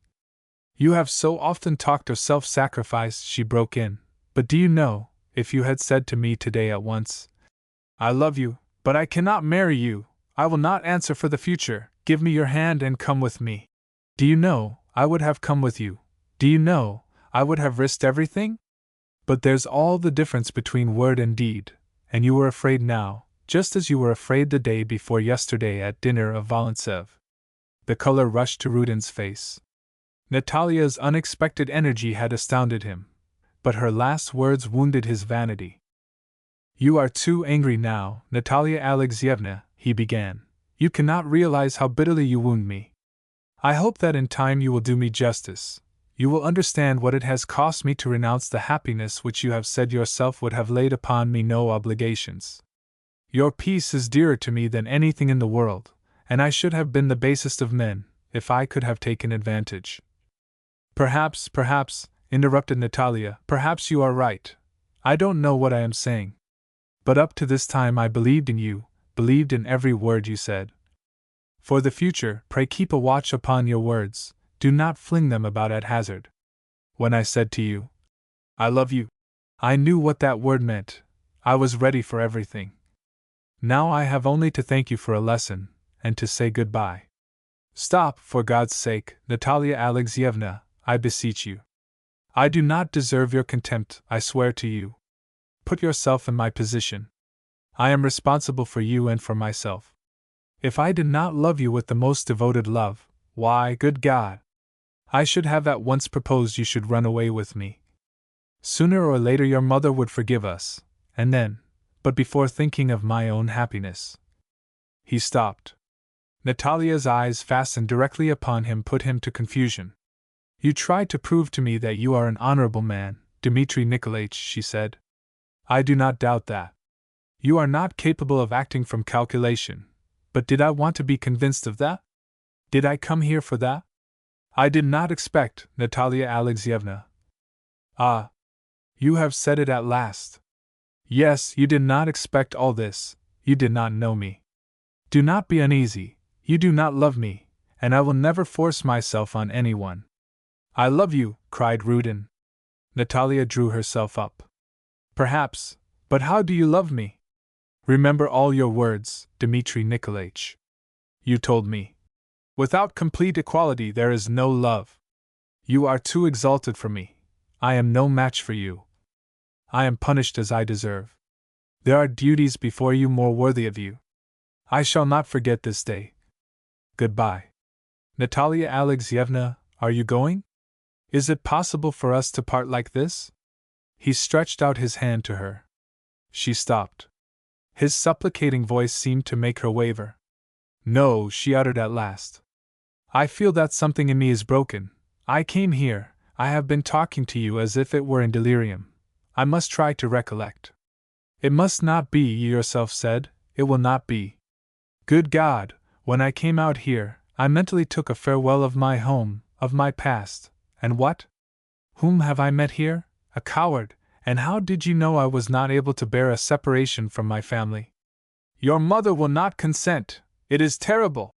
You have so often talked of self-sacrifice, she broke in, but do you know, if you had said to me today at once, I love you, but I cannot marry you, I will not answer for the future, give me your hand and come with me. Do you know, I would have come with you, Do you know, I would have risked everything? But there's all the difference between word and deed, and you were afraid now, just as you were afraid the day before yesterday at dinner of Volintsev. The color rushed to Rudin's face. Natalia's unexpected energy had astounded him, but her last words wounded his vanity. You are too angry now, Natalia Alexeyevna, he began. You cannot realize how bitterly you wound me. I hope that in time you will do me justice. You will understand what it has cost me to renounce the happiness which you have said yourself would have laid upon me no obligations. Your peace is dearer to me than anything in the world, and I should have been the basest of men, if I could have taken advantage. Perhaps, interrupted Natalia, perhaps you are right. I don't know what I am saying. But up to this time I believed in you, believed in every word you said. For the future, pray keep a watch upon your words. Do not fling them about at hazard. When I said to you, I love you, I knew what that word meant. I was ready for everything. Now I have only to thank you for a lesson, and to say goodbye. Stop, for God's sake, Natalia Alexeyevna, I beseech you. I do not deserve your contempt, I swear to you. Put yourself in my position. I am responsible for you and for myself. If I did not love you with the most devoted love, why, good God, I should have at once proposed you should run away with me. Sooner or later your mother would forgive us, and then, but before thinking of my own happiness. He stopped. Natalia's eyes fastened directly upon him put him to confusion. You tried to prove to me that you are an honorable man, Dmitri Nikolaich, she said. I do not doubt that. You are not capable of acting from calculation, but did I want to be convinced of that? Did I come here for that? I did not expect, Natalia Alexeyevna. Ah, you have said it at last. Yes, you did not expect all this, you did not know me. Do not be uneasy, you do not love me, and I will never force myself on anyone. I love you, cried Rudin. Natalia drew herself up. Perhaps, but how do you love me? Remember all your words, Dmitri Nikolaich. You told me. Without complete equality there is no love. You are too exalted for me. I am no match for you. I am punished as I deserve. There are duties before you more worthy of you. I shall not forget this day. Goodbye. Natalia Alexeyevna, are you going? Is it possible for us to part like this? He stretched out his hand to her. She stopped. His supplicating voice seemed to make her waver. No, she uttered at last. I feel that something in me is broken. I came here, I have been talking to you as if it were in delirium. I must try to recollect. It must not be, you yourself said, it will not be. Good God, when I came out here, I mentally took a farewell of my home, of my past, and what? Whom have I met here? A coward, and how did you know I was not able to bear a separation from my family? Your mother will not consent, it is terrible.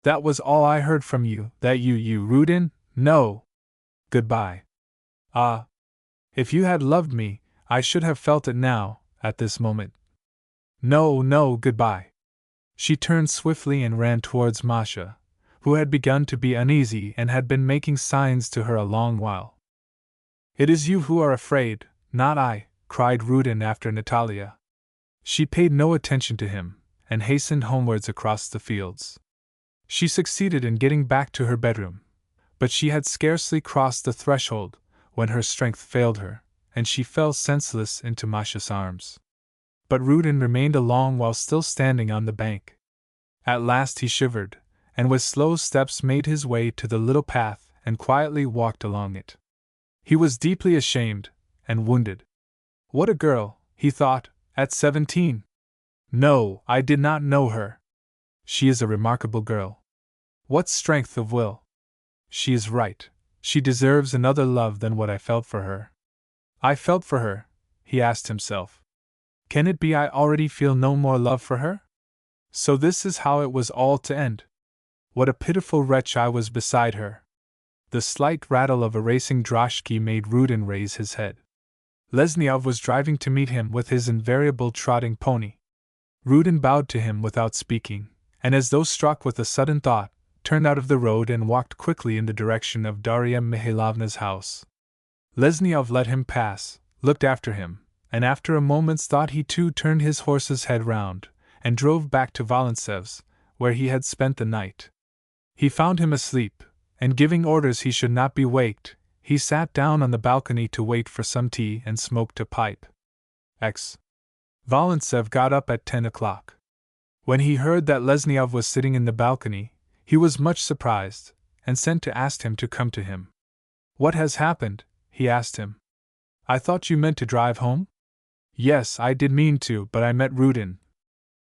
That was all I heard from you, that you, Rudin, no. Goodbye. Ah. If you had loved me, I should have felt it now, at this moment. No, goodbye. She turned swiftly and ran towards Masha, who had begun to be uneasy and had been making signs to her a long while. It is you who are afraid, not I, cried Rudin after Natalia. She paid no attention to him, and hastened homewards across the fields. She succeeded in getting back to her bedroom, but she had scarcely crossed the threshold when her strength failed her, and she fell senseless into Masha's arms. But Rudin remained a long while still standing on the bank. At last he shivered, and with slow steps made his way to the little path and quietly walked along it. He was deeply ashamed and wounded. What a girl, he thought, at 17. No, I did not know her. She is a remarkable girl. What strength of will! She is right. She deserves another love than what I felt for her. I felt for her, he asked himself. Can it be I already feel no more love for her? So this is how it was all to end. What a pitiful wretch I was beside her. The slight rattle of a racing droshky made Rudin raise his head. Lesniov was driving to meet him with his invariable trotting pony. Rudin bowed to him without speaking, and as though struck with a sudden thought, turned out of the road and walked quickly in the direction of Darya Mihailovna's house. Lesniov let him pass, looked after him, and after a moment's thought he too turned his horse's head round, and drove back to Volintsev's, where he had spent the night. He found him asleep, and giving orders he should not be waked, he sat down on the balcony to wait for some tea and smoked a pipe. Volintsev got up at 10 o'clock. When he heard that Lesniov was sitting in the balcony, he was much surprised, and sent to ask him to come to him. "What has happened?" he asked him. "I thought you meant to drive home?" "Yes, I did mean to, but I met Rudin.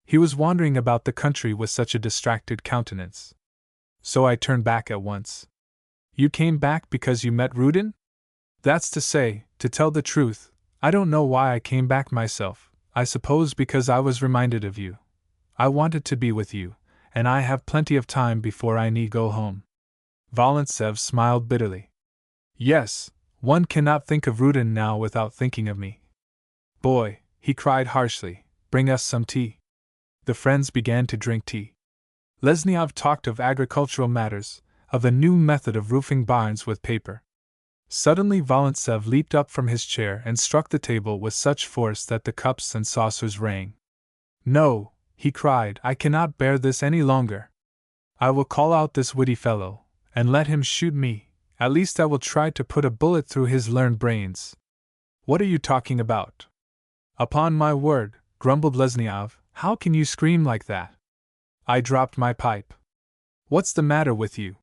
He was wandering about the country with such a distracted countenance. So I turned back at once." "You came back because you met Rudin?" "That's to say, to tell the truth, I don't know why I came back myself. I suppose because I was reminded of you. I wanted to be with you, and I have plenty of time before I need go home." Volintsev smiled bitterly. "Yes, one cannot think of Rudin now without thinking of me." "Boy," he cried harshly, "bring us some tea." The friends began to drink tea. Lesniov talked of agricultural matters, of the new method of roofing barns with paper. Suddenly Volintsev leaped up from his chair and struck the table with such force that the cups and saucers rang. "No," he cried, "I cannot bear this any longer. I will call out this witty fellow, and let him shoot me. At least I will try to put a bullet through his learned brains." "What are you talking about?" "Upon my word," grumbled Lesniov, "how can you scream like that?" I dropped my pipe. "What's the matter with you?"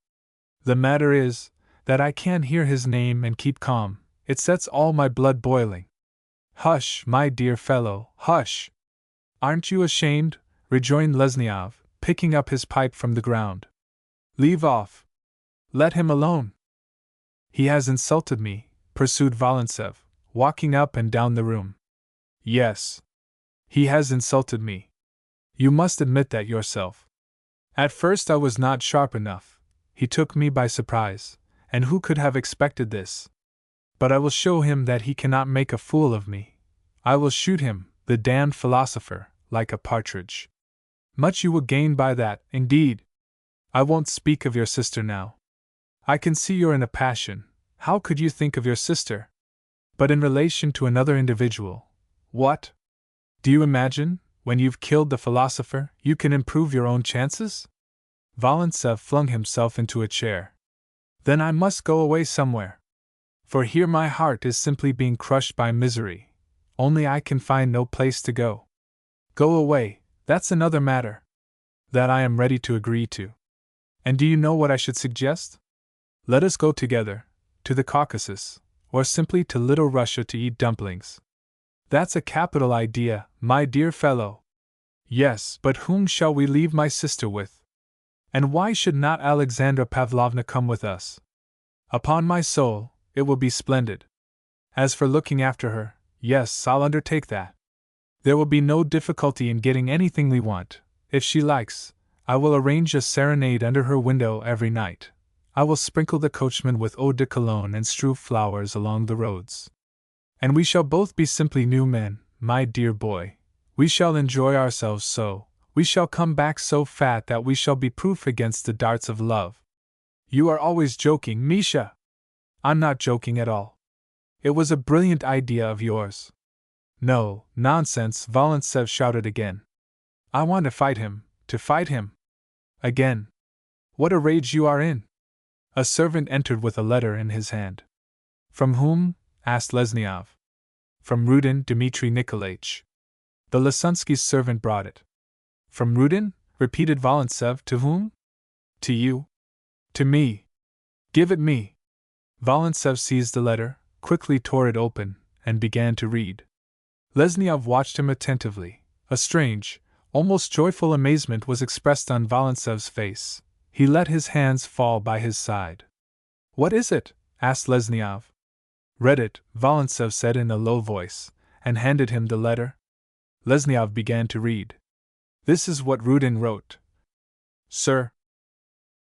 "The matter is that I can't hear his name and keep calm. It sets all my blood boiling." "Hush, my dear fellow, hush!" "Aren't you ashamed?" rejoined Lesniov, picking up his pipe from the ground. "Leave off. Let him alone." "He has insulted me," pursued Volintsev, walking up and down the room. "Yes. He has insulted me. You must admit that yourself. At first I was not sharp enough. He took me by surprise, and who could have expected this? But I will show him that he cannot make a fool of me. I will shoot him, the damned philosopher, like a partridge. Much you will gain by that, indeed. I won't speak of your sister now. I can see you're in a passion. How could you think of your sister? But in relation to another individual, what? Do you imagine, when you've killed the philosopher, you can improve your own chances?" Volintsev flung himself into a chair. "Then I must go away somewhere. For here my heart is simply being crushed by misery. Only I can find no place to go. Go away, that's another matter. That I am ready to agree to. And do you know what I should suggest? Let us go together, to the Caucasus, or simply to Little Russia to eat dumplings. That's a capital idea, my dear fellow. Yes, but whom shall we leave my sister with? And why should not Alexandra Pavlovna come with us? Upon my soul, it will be splendid. As for looking after her, yes, I'll undertake that. There will be no difficulty in getting anything we want. If she likes, I will arrange a serenade under her window every night. I will sprinkle the coachman with eau de cologne and strew flowers along the roads. And we shall both be simply new men, my dear boy. We shall enjoy ourselves so, we shall come back so fat that we shall be proof against the darts of love." "You are always joking, Misha." "I'm not joking at all. It was a brilliant idea of yours." "No, nonsense," Volintsev shouted again. "I want to fight him, to fight him." "Again? What a rage you are in!" A servant entered with a letter in his hand. "From whom?" asked Lesniov. "From Rudin Dmitri Nikolaich." The Lasunskys' servant brought it. "From Rudin?" repeated Volintsev. "To whom?" "To you." "To me." "Give it me." Volintsev seized the letter, quickly tore it open, and began to read. Lesniov watched him attentively. A strange, almost joyful amazement was expressed on Volintsev's face. He let his hands fall by his side. "What is it?" asked Lesniov. "Read it," Volintsev said in a low voice, and handed him the letter. Lesniov began to read. This is what Rudin wrote. "Sir,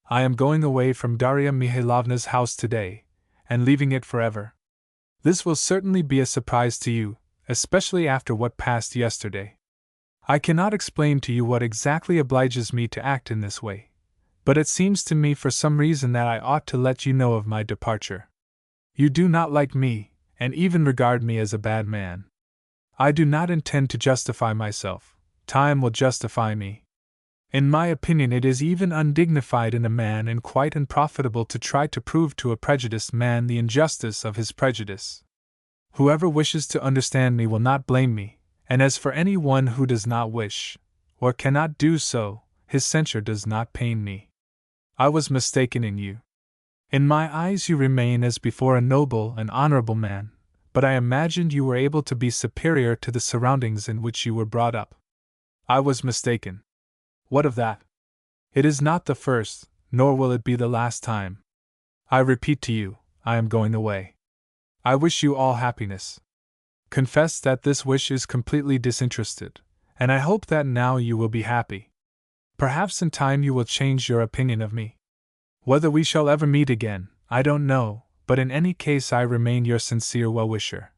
I am going away from Darya Mihailovna's house today, and leaving it forever. This will certainly be a surprise to you, especially after what passed yesterday. I cannot explain to you what exactly obliges me to act in this way. But it seems to me for some reason that I ought to let you know of my departure. You do not like me, and even regard me as a bad man. I do not intend to justify myself. Time will justify me. In my opinion, it is even undignified in a man and quite unprofitable to try to prove to a prejudiced man the injustice of his prejudice. Whoever wishes to understand me will not blame me, and as for any one who does not wish, or cannot do so, his censure does not pain me. I was mistaken in you. In my eyes you remain as before a noble and honorable man, but I imagined you were able to be superior to the surroundings in which you were brought up. I was mistaken. What of that? It is not the first, nor will it be the last time. I repeat to you, I am going away. I wish you all happiness. Confess that this wish is completely disinterested, and I hope that now you will be happy. Perhaps in time you will change your opinion of me. Whether we shall ever meet again, I don't know, but in any case I remain your sincere well-wisher.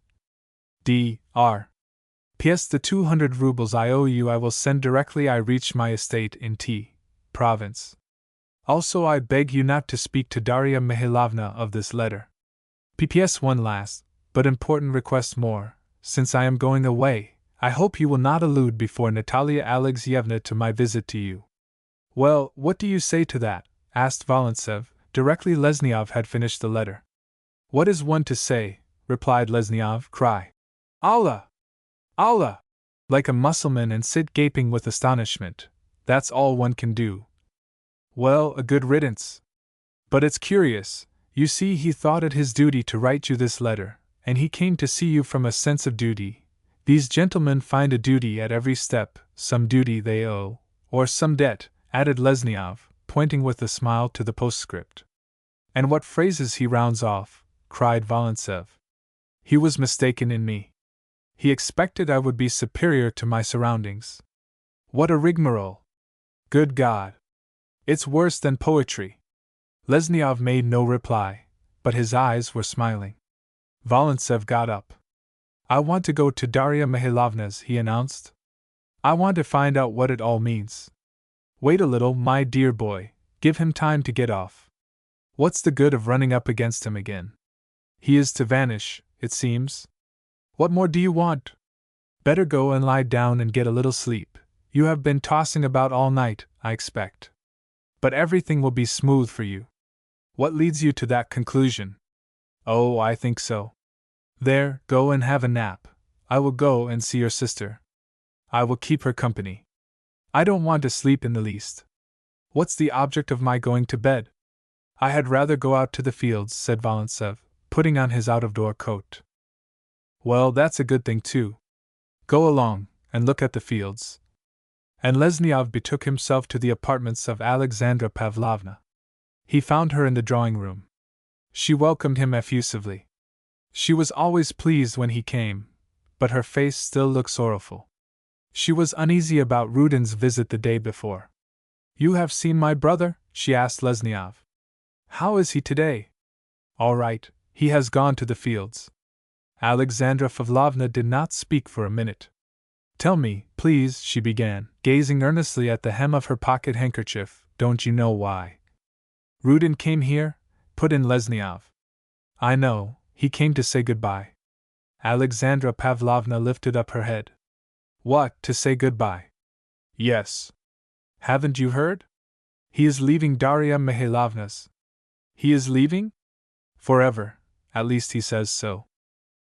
D.R. P.S. The 200 rubles I owe you I will send directly I reach my estate in T. Province. Also I beg you not to speak to Darya Mihailovna of this letter. P.P.S. One last, but important request more. Since I am going away, I hope you will not allude before Natalia Alexeyevna to my visit to you. Well, what do you say to that? Asked Volintsev, directly Lesniov had finished the letter. What is one to say? Replied Lesniov. Cry, Allah! Allah! Like a Mussulman and sit gaping with astonishment. That's all one can do. Well, a good riddance. But it's curious, you see he thought it his duty to write you this letter, and he came to see you from a sense of duty. These gentlemen find a duty at every step, some duty they owe, or some debt, added Lesniov, pointing with a smile to the postscript. And what phrases he rounds off, cried Volintsev. He was mistaken in me. He expected I would be superior to my surroundings. What a rigmarole! Good God! It's worse than poetry. Lesniov made no reply, but his eyes were smiling. Volintsev got up. I want to go to Darya Mihailovna's, he announced. I want to find out what it all means. Wait a little, my dear boy, give him time to get off. What's the good of running up against him again? He is to vanish, it seems. What more do you want? Better go and lie down and get a little sleep. You have been tossing about all night, I expect. But everything will be smooth for you. What leads you to that conclusion? Oh, I think so. There, go and have a nap. I will go and see your sister. I will keep her company. I don't want to sleep in the least. What's the object of my going to bed? I had rather go out to the fields, said Volintsev, putting on his out-of-door coat. Well, that's a good thing too. Go along, and look at the fields. And Lesniov betook himself to the apartments of Alexandra Pavlovna. He found her in the drawing-room. She welcomed him effusively. She was always pleased when he came, but her face still looked sorrowful. She was uneasy about Rudin's visit the day before. You have seen my brother? She asked Lesniov. How is he today? All right, he has gone to the fields. Alexandra Pavlovna did not speak for a minute. Tell me, please, she began, gazing earnestly at the hem of her pocket handkerchief, don't you know why? Rudin came here? Put in Lesniov. I know, he came to say goodbye. Alexandra Pavlovna lifted up her head. What, to say goodbye? Yes. Haven't you heard? He is leaving Darya Mihailovna's. He is leaving? Forever, at least he says so.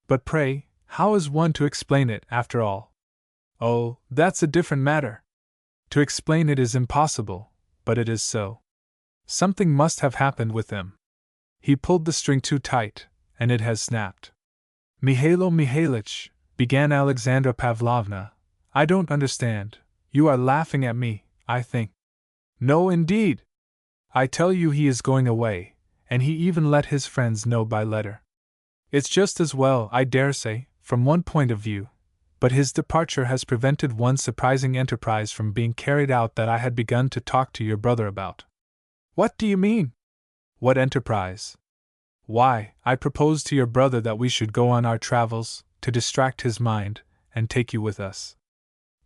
But pray, how is one to explain it, after all? Oh, that's a different matter. To explain it is impossible, but it is so. Something must have happened with him. He pulled the string too tight, and it has snapped. Mihailo Mihailitch, began Alexandra Pavlovna, I don't understand. You are laughing at me, I think. No, indeed. I tell you he is going away, and he even let his friends know by letter. It's just as well, I dare say, from one point of view, but his departure has prevented one surprising enterprise from being carried out that I had begun to talk to your brother about. What do you mean? What enterprise? Why, I proposed to your brother that we should go on our travels, to distract his mind, and take you with us.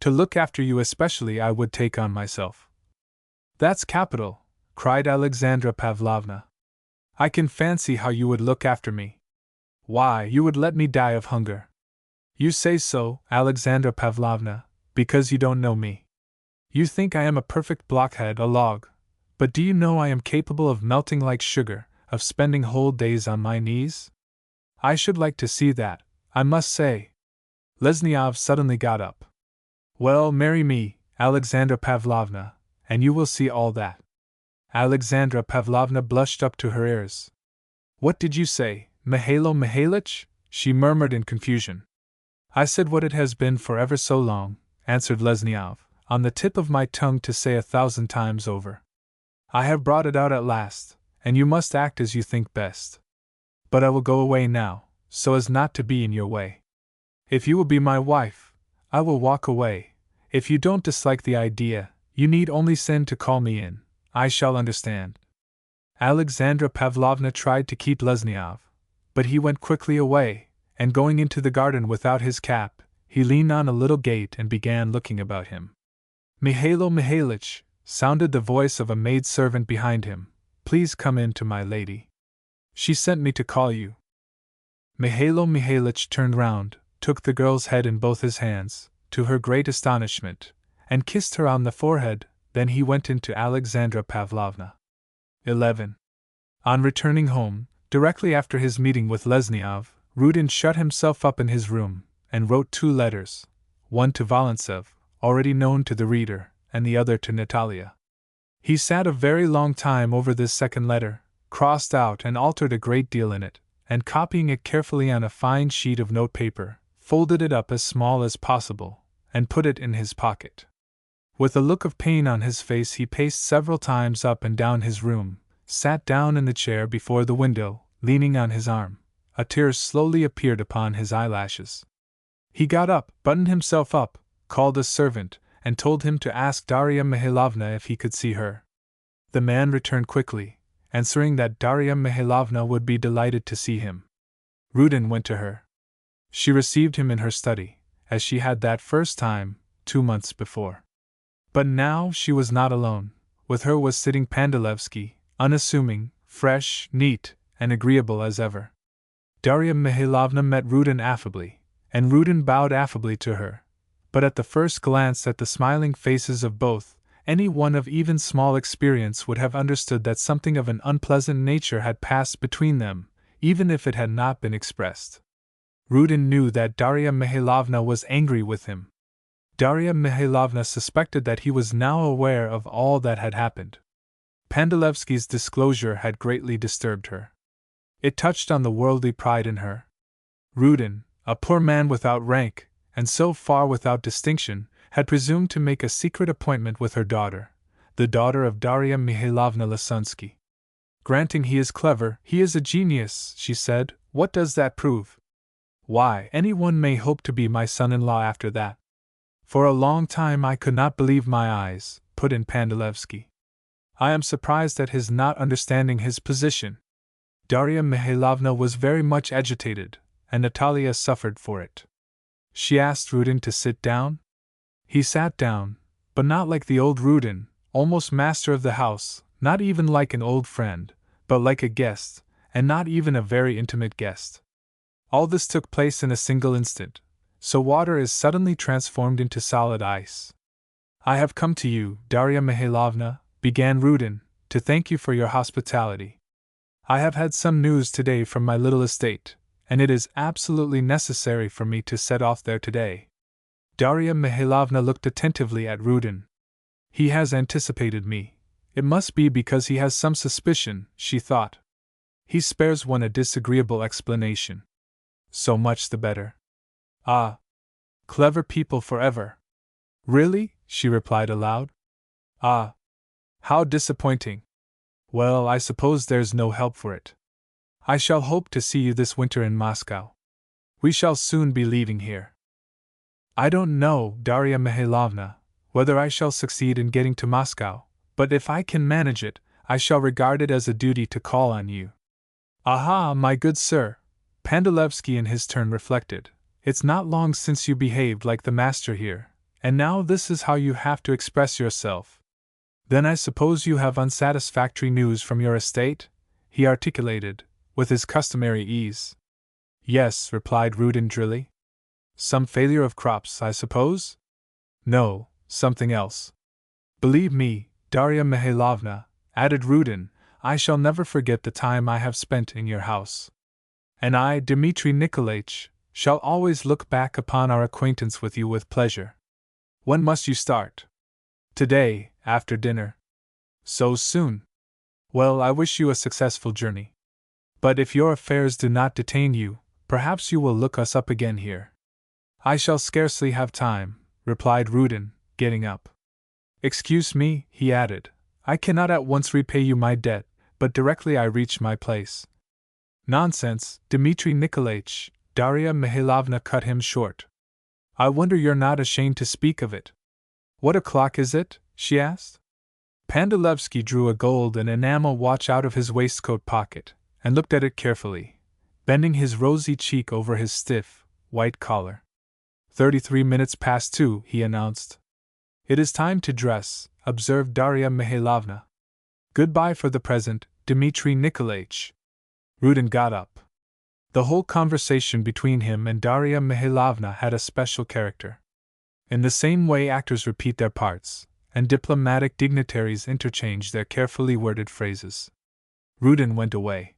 To look after you especially I would take on myself. That's capital, cried Alexandra Pavlovna. I can fancy how you would look after me. Why, you would let me die of hunger. You say so, Alexandra Pavlovna, because you don't know me. You think I am a perfect blockhead, a log, but do you know I am capable of melting like sugar, of spending whole days on my knees? I should like to see that, I must say. Lesniov suddenly got up. Well, marry me, Alexandra Pavlovna, and you will see all that. Alexandra Pavlovna blushed up to her ears. What did you say, Mihailo Mihailitch? She murmured in confusion. I said what it has been for ever so long, answered Lesniov, on the tip of my tongue to say 1,000 times over. I have brought it out at last, and you must act as you think best. But I will go away now, so as not to be in your way. If you will be my wife, I will walk away. If you don't dislike the idea, you need only send to call me in. I shall understand. Alexandra Pavlovna tried to keep Lesniov, but he went quickly away, and going into the garden without his cap, he leaned on a little gate and began looking about him. Mihailo Mihailitch, sounded the voice of a maid-servant behind him, please come in to my lady. She sent me to call you. Mihailo Mihailitch turned round, took the girl's head in both his hands, to her great astonishment, and kissed her on the forehead. Then he went into Alexandra Pavlovna. 11. On returning home, directly after his meeting with Lesniov, Rudin shut himself up in his room, and wrote 2 letters, one to Volintsev, already known to the reader, and the other to Natalia. He sat a very long time over this second letter, crossed out and altered a great deal in it, and copying it carefully on a fine sheet of notepaper, folded it up as small as possible, and put it in his pocket. With a look of pain on his face, he paced several times up and down his room, sat down in the chair before the window, leaning on his arm. A tear slowly appeared upon his eyelashes. He got up, buttoned himself up, called a servant, and told him to ask Darya Mihailovna if he could see her. The man returned quickly, answering that Darya Mihailovna would be delighted to see him. Rudin went to her. She received him in her study, as she had that first time, 2 months before. But now she was not alone. With her was sitting Pandalevsky, unassuming, fresh, neat, and agreeable as ever. Darya Mihailovna met Rudin affably, and Rudin bowed affably to her. But at the first glance at the smiling faces of both, any one of even small experience would have understood that something of an unpleasant nature had passed between them, even if it had not been expressed. Rudin knew that Darya Mihailovna was angry with him. Darya Mihailovna suspected that he was now aware of all that had happened. Pandalevsky's disclosure had greatly disturbed her. It touched on the worldly pride in her. Rudin, a poor man without rank, and so far without distinction, had presumed to make a secret appointment with her daughter, the daughter of Darya Mihailovna Lasunsky. Granting he is clever, he is a genius, she said. What does that prove? Why, anyone may hope to be my son-in-law after that. For a long time I could not believe my eyes, put in Pandalevsky. I am surprised at his not understanding his position. Darya Mihailovna was very much agitated, and Natalia suffered for it. She asked Rudin to sit down. He sat down, but not like the old Rudin, almost master of the house, not even like an old friend, but like a guest, and not even a very intimate guest. All this took place in a single instant, so water is suddenly transformed into solid ice. I have come to you, Darya Mihailovna, began Rudin, to thank you for your hospitality. I have had some news today from my little estate, and it is absolutely necessary for me to set off there today. Darya Mihailovna looked attentively at Rudin. He has anticipated me. It must be because he has some suspicion, she thought. He spares one a disagreeable explanation. So much the better. Ah! Clever people forever. Really? She replied aloud. Ah! How disappointing. Well, I suppose there's no help for it. I shall hope to see you this winter in Moscow. We shall soon be leaving here. I don't know, Darya Mihailovna, whether I shall succeed in getting to Moscow, but if I can manage it, I shall regard it as a duty to call on you. Aha, my good sir, Pandalevsky in his turn reflected. It's not long since you behaved like the master here, and now this is how you have to express yourself. Then I suppose you have unsatisfactory news from your estate? He articulated, with his customary ease. Yes, replied Rudin drily. Some failure of crops, I suppose? No, something else. Believe me, Darya Mihailovna, added Rudin, I shall never forget the time I have spent in your house. And I, Dmitri Nikolaich, shall always look back upon our acquaintance with you with pleasure. When must you start? Today, after dinner. So soon? Well, I wish you a successful journey. But if your affairs do not detain you, perhaps you will look us up again here. I shall scarcely have time, replied Rudin, getting up. Excuse me, he added, I cannot at once repay you my debt, but directly I reach my place. Nonsense, Dmitri Nikolaich, Darya Mihailovna cut him short. I wonder you're not ashamed to speak of it. What o'clock is it? She asked. Pandalevsky drew a gold and enamel watch out of his waistcoat pocket, and looked at it carefully, bending his rosy cheek over his stiff, white collar. 33 minutes past 2, he announced. It is time to dress, observed Darya Mihailovna. Goodbye for the present, Dmitri Nikolaich. Rudin got up. The whole conversation between him and Darya Mihailovna had a special character. In the same way actors repeat their parts, and diplomatic dignitaries interchange their carefully worded phrases. Rudin went away.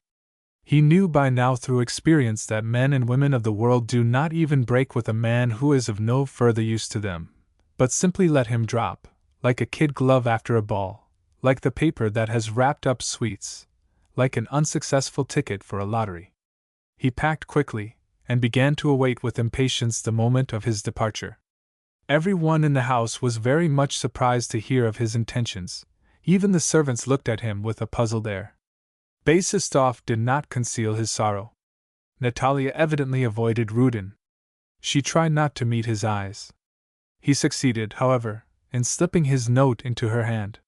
He knew by now through experience that men and women of the world do not even break with a man who is of no further use to them, but simply let him drop, like a kid glove after a ball, like the paper that has wrapped up sweets, like an unsuccessful ticket for a lottery. He packed quickly, and began to await with impatience the moment of his departure. Every one in the house was very much surprised to hear of his intentions. Even the servants looked at him with a puzzled air. Basistov did not conceal his sorrow. Natalia evidently avoided Rudin. She tried not to meet his eyes. He succeeded, however, in slipping his note into her hand.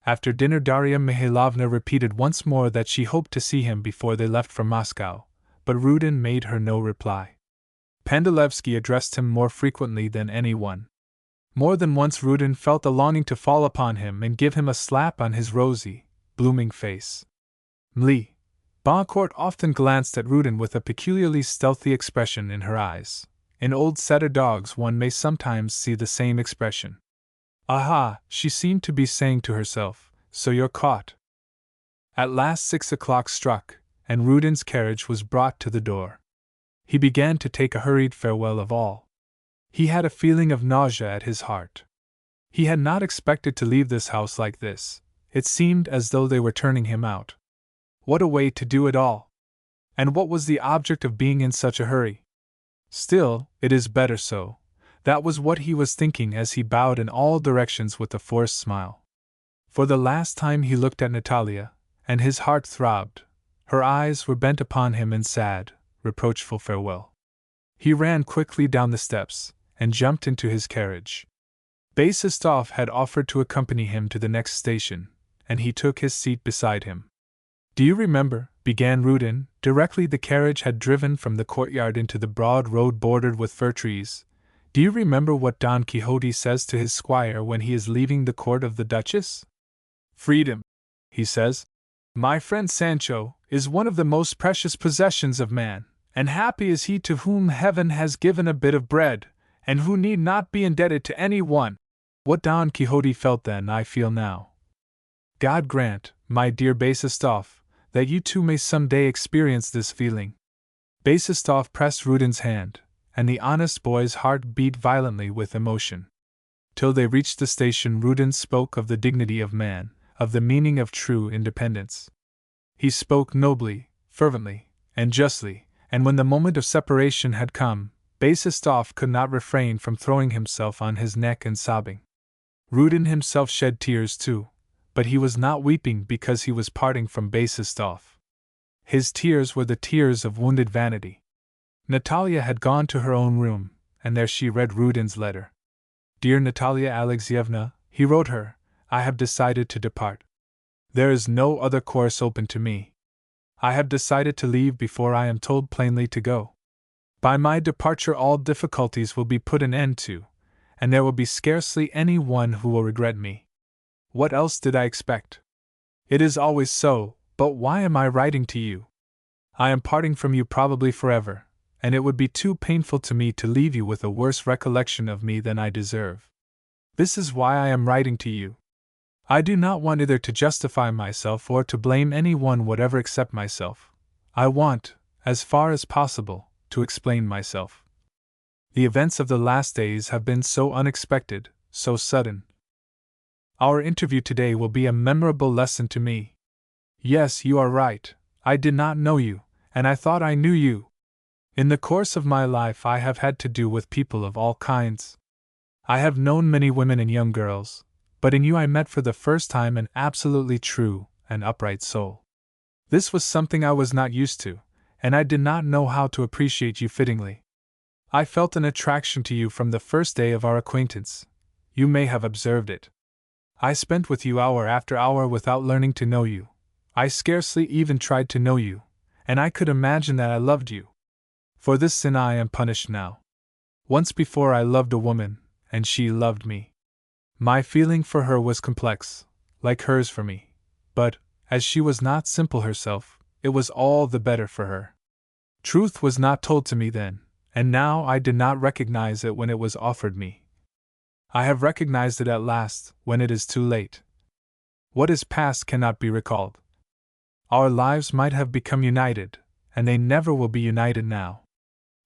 After dinner Darya Mihailovna repeated once more that she hoped to see him before they left for Moscow, but Rudin made her no reply. Pandalevsky addressed him more frequently than anyone. More than once Rudin felt a longing to fall upon him and give him a slap on his rosy, blooming face. Mlle Boncourt often glanced at Rudin with a peculiarly stealthy expression in her eyes. In old setter dogs one may sometimes see the same expression. Aha, she seemed to be saying to herself, so you're caught. At last 6 o'clock struck, and Rudin's carriage was brought to the door. He began to take a hurried farewell of all. He had a feeling of nausea at his heart. He had not expected to leave this house like this. It seemed as though they were turning him out. What a way to do it all! And what was the object of being in such a hurry? Still, it is better so. That was what he was thinking as he bowed in all directions with a forced smile. For the last time he looked at Natalia, and his heart throbbed. Her eyes were bent upon him in sad, reproachful farewell. He ran quickly down the steps, and jumped into his carriage. Basistov had offered to accompany him to the next station, and he took his seat beside him. Do you remember, began Rudin, directly the carriage had driven from the courtyard into the broad road bordered with fir trees, do you remember what Don Quixote says to his squire when he is leaving the court of the Duchess? Freedom, he says. My friend Sancho is one of the most precious possessions of man, and happy is he to whom heaven has given a bit of bread, and who need not be indebted to any one. What Don Quixote felt then I feel now. God grant, my dear Basistov, that you too may some day experience this feeling. Basistov pressed Rudin's hand, and the honest boy's heart beat violently with emotion. Till they reached the station Rudin spoke of the dignity of man, of the meaning of true independence. He spoke nobly, fervently, and justly, and when the moment of separation had come, Basistov could not refrain from throwing himself on his neck and sobbing. Rudin himself shed tears too, but he was not weeping because he was parting from Basistov. His tears were the tears of wounded vanity. Natalia had gone to her own room, and there she read Rudin's letter. Dear Natalia Alexeyevna, he wrote her, I have decided to depart. There is no other course open to me. I have decided to leave before I am told plainly to go. By my departure all difficulties will be put an end to, and there will be scarcely any one who will regret me. What else did I expect? It is always so, but why am I writing to you? I am parting from you probably forever, and it would be too painful to me to leave you with a worse recollection of me than I deserve. This is why I am writing to you. I do not want either to justify myself or to blame anyone whatever except myself. I want, as far as possible, to explain myself. The events of the last days have been so unexpected, so sudden. Our interview today will be a memorable lesson to me. Yes, you are right, I did not know you, and I thought I knew you. In the course of my life I have had to do with people of all kinds. I have known many women and young girls, but in you I met for the first time an absolutely true and upright soul. This was something I was not used to, and I did not know how to appreciate you fittingly. I felt an attraction to you from the first day of our acquaintance. You may have observed it. I spent with you hour after hour without learning to know you. I scarcely even tried to know you, and I could imagine that I loved you. For this sin I am punished now. Once before I loved a woman, and she loved me. My feeling for her was complex, like hers for me, but, as she was not simple herself, it was all the better for her. Truth was not told to me then, and now I did not recognize it when it was offered me. I have recognized it at last, when it is too late. What is past cannot be recalled. Our lives might have become united, and they never will be united now.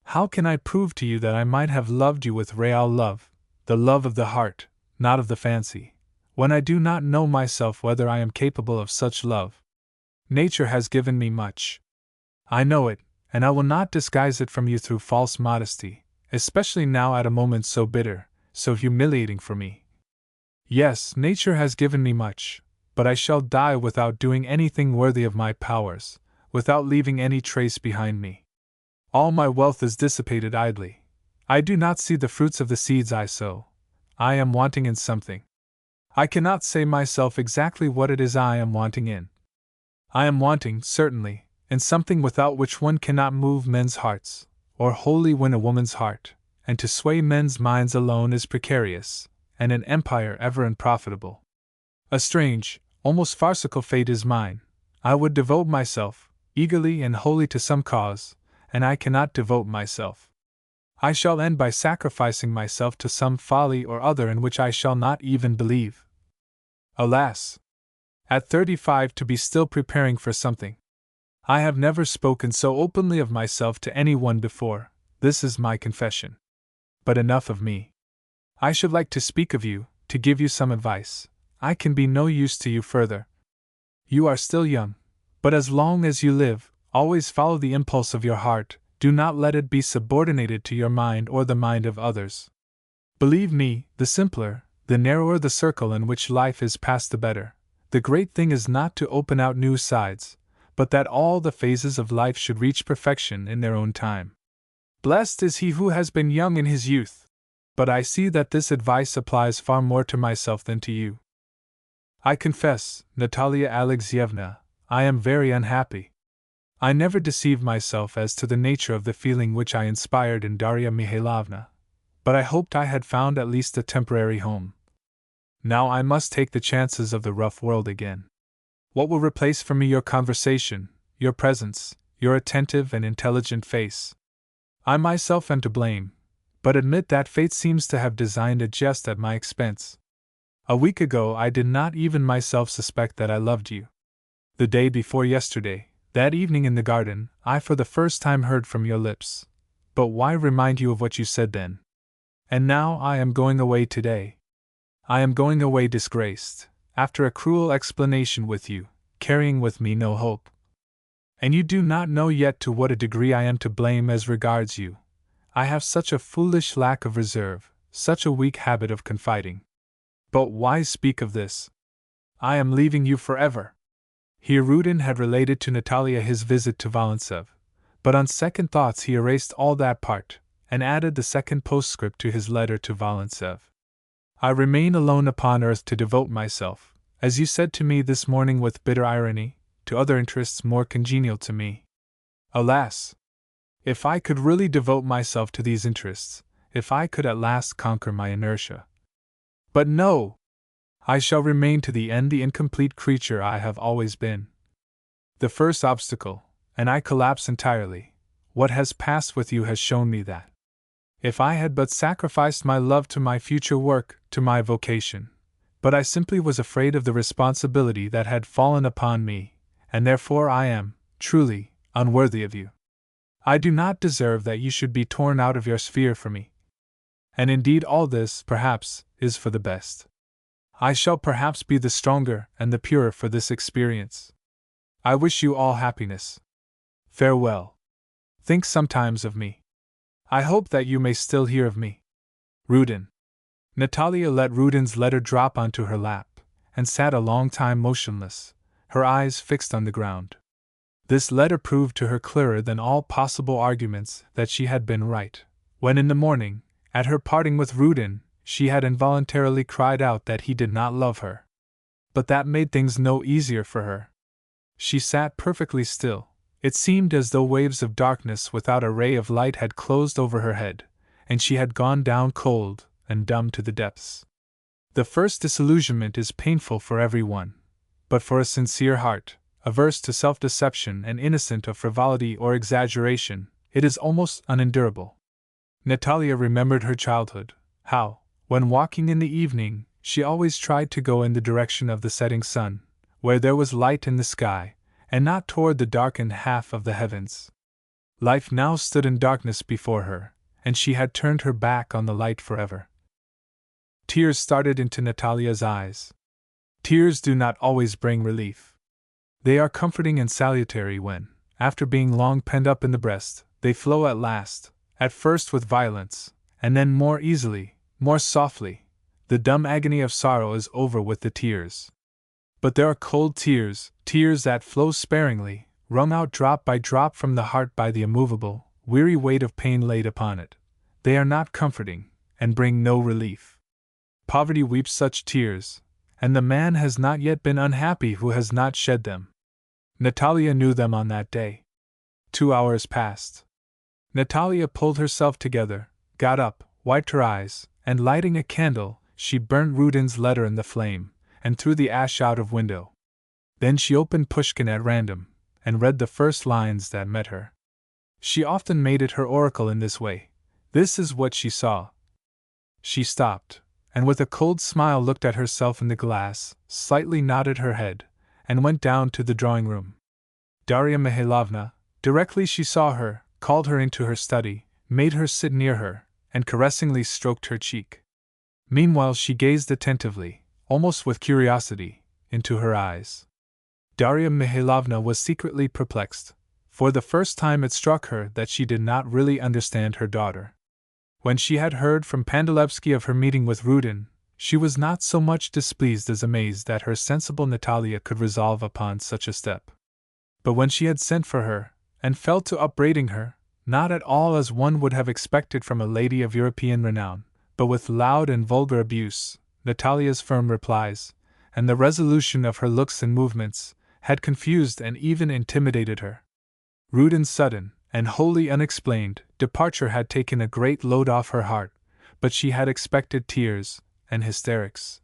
How can I prove to you that I might have loved you with real love, the love of the heart, not of the fancy, when I do not know myself whether I am capable of such love? Nature has given me much. I know it, and I will not disguise it from you through false modesty, especially now at a moment so bitter, so humiliating for me. Yes, nature has given me much, but I shall die without doing anything worthy of my powers, without leaving any trace behind me. All my wealth is dissipated idly. I do not see the fruits of the seeds I sow. I am wanting in something. I cannot say myself exactly what it is I am wanting in. I am wanting, certainly, in something without which one cannot move men's hearts, or wholly win a woman's heart, and to sway men's minds alone is precarious, and an empire ever unprofitable. A strange, almost farcical fate is mine. I would devote myself, eagerly and wholly to some cause, and I cannot devote myself. I shall end by sacrificing myself to some folly or other in which I shall not even believe. Alas! At 35 to be still preparing for something. I have never spoken so openly of myself to anyone before. This is my confession. But enough of me. I should like to speak of you, to give you some advice. I can be no use to you further. You are still young, but as long as you live, always follow the impulse of your heart, do not let it be subordinated to your mind or the mind of others. Believe me, the simpler, the narrower the circle in which life is passed the better. The great thing is not to open out new sides, but that all the phases of life should reach perfection in their own time. Blessed is he who has been young in his youth. But I see that this advice applies far more to myself than to you. I confess, Natalia Alexeyevna, I am very unhappy. I never deceived myself as to the nature of the feeling which I inspired in Darya Mihailovna, but I hoped I had found at least a temporary home. Now I must take the chances of the rough world again. What will replace for me your conversation, your presence, your attentive and intelligent face? I myself am to blame, but admit that fate seems to have designed a jest at my expense. A week ago I did not even myself suspect that I loved you. The day before yesterday, that evening in the garden, I for the first time heard from your lips. But why remind you of what you said then? And now I am going away today. I am going away disgraced, after a cruel explanation with you, carrying with me no hope. And you do not know yet to what a degree I am to blame as regards you. I have such a foolish lack of reserve, such a weak habit of confiding. But why speak of this? I am leaving you forever. Here Rudin had related to Natalia his visit to Volintsev, but on second thoughts he erased all that part, and added the second postscript to his letter to Volintsev. I remain alone upon earth to devote myself, as you said to me this morning with bitter irony, to other interests more congenial to me. Alas! If I could really devote myself to these interests, if I could at last conquer my inertia. But no! I shall remain to the end the incomplete creature I have always been. The first obstacle, and I collapse entirely. What has passed with you has shown me that. If I had but sacrificed my love to my future work, to my vocation. But I simply was afraid of the responsibility that had fallen upon me, and therefore I am, truly, unworthy of you. I do not deserve that you should be torn out of your sphere for me. And indeed all this, perhaps, is for the best. I shall perhaps be the stronger and the purer for this experience. I wish you all happiness. Farewell. Think sometimes of me. I hope that you may still hear of me. Rudin. Natalia let Rudin's letter drop onto her lap, and sat a long time motionless, her eyes fixed on the ground. This letter proved to her clearer than all possible arguments that she had been right, when in the morning, at her parting with Rudin, she had involuntarily cried out that he did not love her. But that made things no easier for her. She sat perfectly still. It seemed as though waves of darkness without a ray of light had closed over her head, and she had gone down cold and dumb to the depths. The first disillusionment is painful for everyone, but for a sincere heart, averse to self-deception and innocent of frivolity or exaggeration, it is almost unendurable. Natalia remembered her childhood, how, when walking in the evening, she always tried to go in the direction of the setting sun, where there was light in the sky, and not toward the darkened half of the heavens. Life now stood in darkness before her, and she had turned her back on the light forever. Tears started into Natalia's eyes. Tears do not always bring relief. They are comforting and salutary when, after being long penned up in the breast, they flow at last, at first with violence, and then more easily, more softly. The dumb agony of sorrow is over with the tears. But there are cold tears, tears that flow sparingly, wrung out drop by drop from the heart by the immovable, weary weight of pain laid upon it. They are not comforting, and bring no relief. Poverty weeps such tears, and the man has not yet been unhappy who has not shed them. Natalia knew them on that day. 2 hours passed. Natalia pulled herself together, got up, wiped her eyes, and lighting a candle, she burnt Rudin's letter in the flame, and threw the ash out of window. Then she opened Pushkin at random, and read the first lines that met her. She often made it her oracle in this way. This is what she saw. She stopped, and with a cold smile looked at herself in the glass, slightly nodded her head, and went down to the drawing-room. Darya Mihailovna, directly she saw her, called her into her study, made her sit near her, and caressingly stroked her cheek. Meanwhile she gazed attentively, almost with curiosity, into her eyes. Darya Mihailovna was secretly perplexed. For the first time it struck her that she did not really understand her daughter. When she had heard from Pandalevsky of her meeting with Rudin, she was not so much displeased as amazed that her sensible Natalia could resolve upon such a step. But when she had sent for her, and fell to upbraiding her, not at all as one would have expected from a lady of European renown, but with loud and vulgar abuse, Natalia's firm replies, and the resolution of her looks and movements, had confused and even intimidated her. Rudin's sudden, and wholly unexplained, departure had taken a great load off her heart, but she had expected tears and hysterics.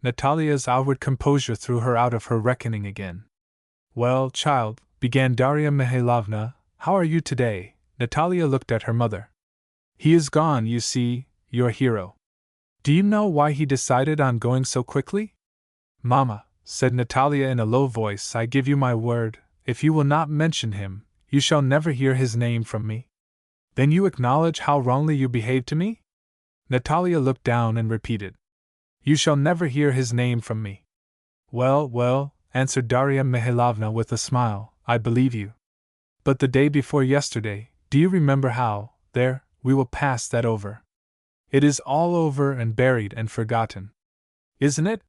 Natalia's outward composure threw her out of her reckoning again. "Well, child," began Darya Mihailovna, "how are you today?" Natalia looked at her mother. "He is gone, you see, your hero. Do you know why he decided on going so quickly?" "Mamma," said Natalia in a low voice, "I give you my word, if you will not mention him, you shall never hear his name from me." "Then you acknowledge how wrongly you behaved to me?" Natalia looked down and repeated, "You shall never hear his name from me." "Well, well," answered Darya Mihailovna with a smile, "I believe you. But the day before yesterday, do you remember how, there, we will pass that over. It is all over and buried and forgotten. Isn't it?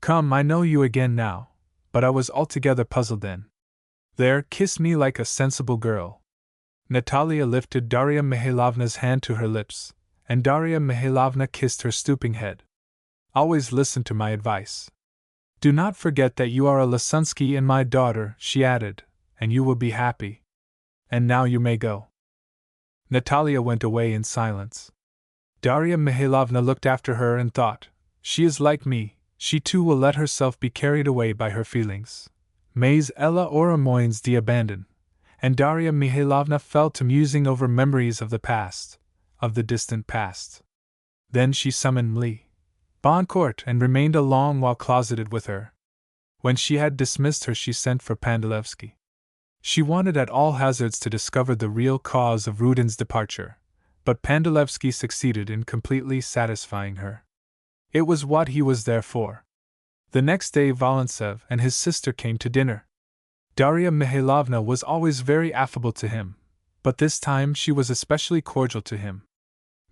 Come, I know you again now, but I was altogether puzzled then. There, kiss me like a sensible girl." Natalia lifted Darya Mihailovna's hand to her lips, and Darya Mihailovna kissed her stooping head. "Always listen to my advice. Do not forget that you are a Lasunsky and my daughter," she added, "and you will be happy. And now you may go." Natalia went away in silence. Darya Mihailovna looked after her and thought, "She is like me, she too will let herself be carried away by her feelings. Mais elle aura moins d'abandon. And Darya Mihailovna fell to musing over memories of the past, of the distant past. Then she summoned Li Boncourt and remained a long while closeted with her. When she had dismissed her, she sent for Pandalevsky. She wanted at all hazards to discover the real cause of Rudin's departure, but Pandalevsky succeeded in completely satisfying her. It was what he was there for. The next day Volintsev and his sister came to dinner. Darya Mihailovna was always very affable to him, but this time she was especially cordial to him.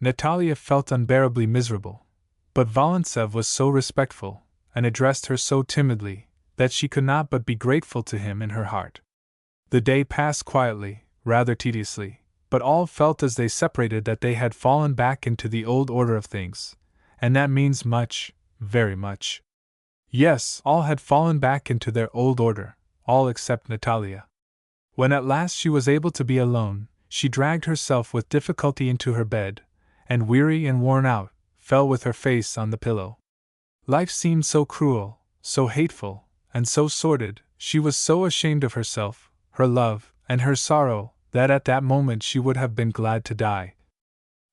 Natalia felt unbearably miserable, but Volintsev was so respectful, and addressed her so timidly, that she could not but be grateful to him in her heart. The day passed quietly, rather tediously, but all felt as they separated that they had fallen back into the old order of things, and that means much, very much. Yes, all had fallen back into their old order, all except Natalia. When at last she was able to be alone, she dragged herself with difficulty into her bed, and weary and worn out, fell with her face on the pillow. Life seemed so cruel, so hateful, and so sordid, she was so ashamed of herself, her love, and her sorrow, that at that moment she would have been glad to die.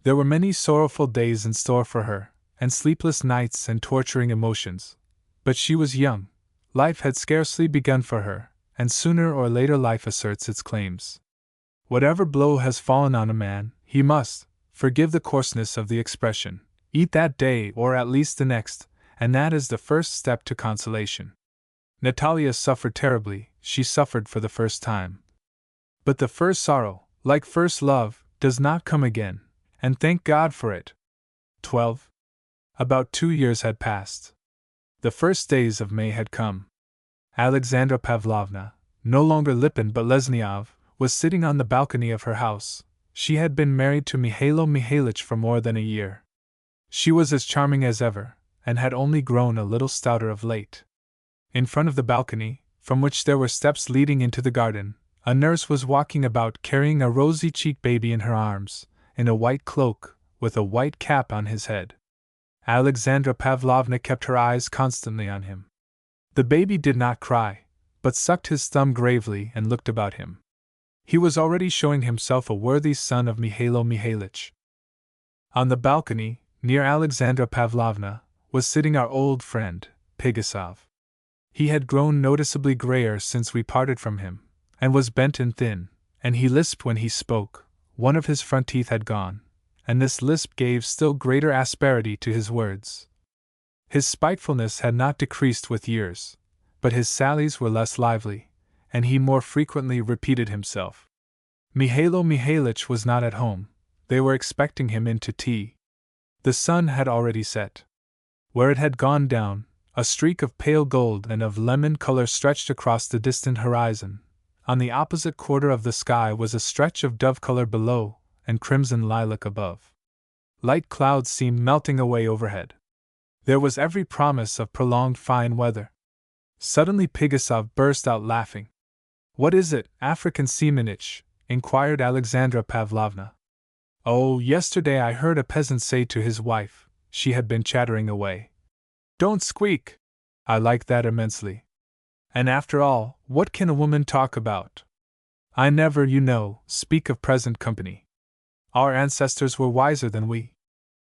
There were many sorrowful days in store for her, and sleepless nights and torturing emotions. But she was young, life had scarcely begun for her, and sooner or later life asserts its claims. Whatever blow has fallen on a man, he must, forgive the coarseness of the expression, eat that day or at least the next, and that is the first step to consolation. Natalia suffered terribly, she suffered for the first time. But the first sorrow, like first love, does not come again, and thank God for it. 12. About 2 years had passed. The first days of May had come. Alexandra Pavlovna, no longer Lipin but Lesniov, was sitting on the balcony of her house. She had been married to Mihailo Mihailych for more than a year. She was as charming as ever, and had only grown a little stouter of late. In front of the balcony, from which there were steps leading into the garden, a nurse was walking about carrying a rosy-cheeked baby in her arms, in a white cloak, with a white cap on his head. Alexandra Pavlovna kept her eyes constantly on him. The baby did not cry, but sucked his thumb gravely and looked about him. He was already showing himself a worthy son of Mihailo Mihailych. On the balcony, near Alexandra Pavlovna, was sitting our old friend, Pigasov. He had grown noticeably grayer since we parted from him, and was bent and thin, and he lisped when he spoke. One of his front teeth had gone, and this lisp gave still greater asperity to his words. His spitefulness had not decreased with years, but his sallies were less lively, and he more frequently repeated himself. Mihailo Mihailych was not at home. They were expecting him in to tea. The sun had already set. Where it had gone down, a streak of pale gold and of lemon color stretched across the distant horizon. On the opposite quarter of the sky was a stretch of dove color below, and crimson lilac above. Light clouds seemed melting away overhead. There was every promise of prolonged fine weather. Suddenly Pigasov burst out laughing. "What is it, African Semenich?" inquired Alexandra Pavlovna. "Oh, yesterday I heard a peasant say to his wife," she had been chattering away, "Don't squeak! I like that immensely. And after all, what can a woman talk about? I never, you know, speak of present company. Our ancestors were wiser than we.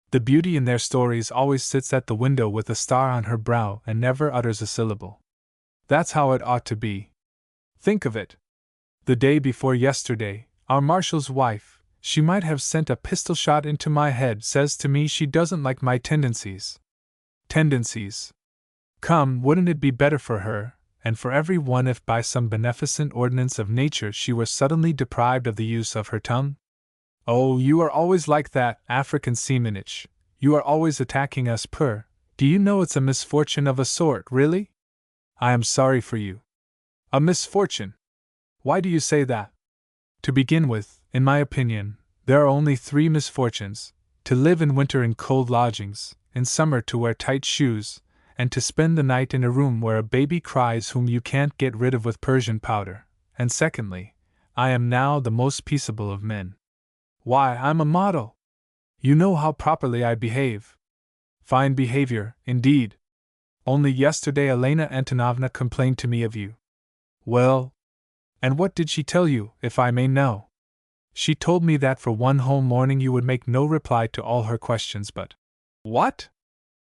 The beauty in their stories always sits at the window with a star on her brow and never utters a syllable. That's how it ought to be. Think of it! The day before yesterday, our marshal's wife, she might have sent a pistol shot into my head, says to me she doesn't like my tendencies. Tendencies! Come, wouldn't it be better for her, and for every one, if by some beneficent ordinance of nature she were suddenly deprived of the use of her tongue? Oh, you are always like that, African Semenich. You are always attacking us per. Do you know it's a misfortune of a sort, really? I am sorry for you. A misfortune? Why do you say that? To begin with, in my opinion, there are only 3 misfortunes: to live in winter in cold lodgings, in summer to wear tight shoes, and to spend the night in a room where a baby cries whom you can't get rid of with Persian powder. And secondly, I am now the most peaceable of men. Why, I'm a model! You know how properly I behave. Fine behavior, indeed! Only yesterday Elena Antonovna complained to me of you. Well, and what did she tell you, if I may know? She told me that for one whole morning you would make no reply to all her questions but… What?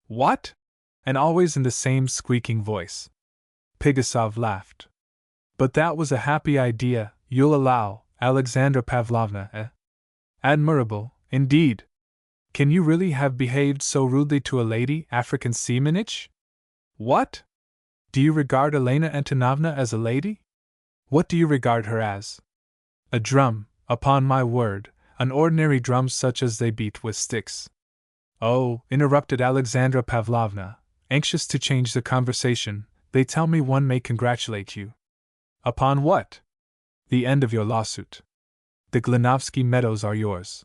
What? And always in the same squeaking voice. Pigasov laughed. But that was a happy idea, you'll allow, Alexandra Pavlovna, eh? Admirable, indeed. Can you really have behaved so rudely to a lady, African seamanage? What? Do you regard Elena Antonovna as a lady? What do you regard her as? A drum, upon my word, an ordinary drum such as they beat with sticks. Oh, interrupted Alexandra Pavlovna, anxious to change the conversation, they tell me one may congratulate you. Upon what? The end of your lawsuit. The Glinovsky meadows are yours.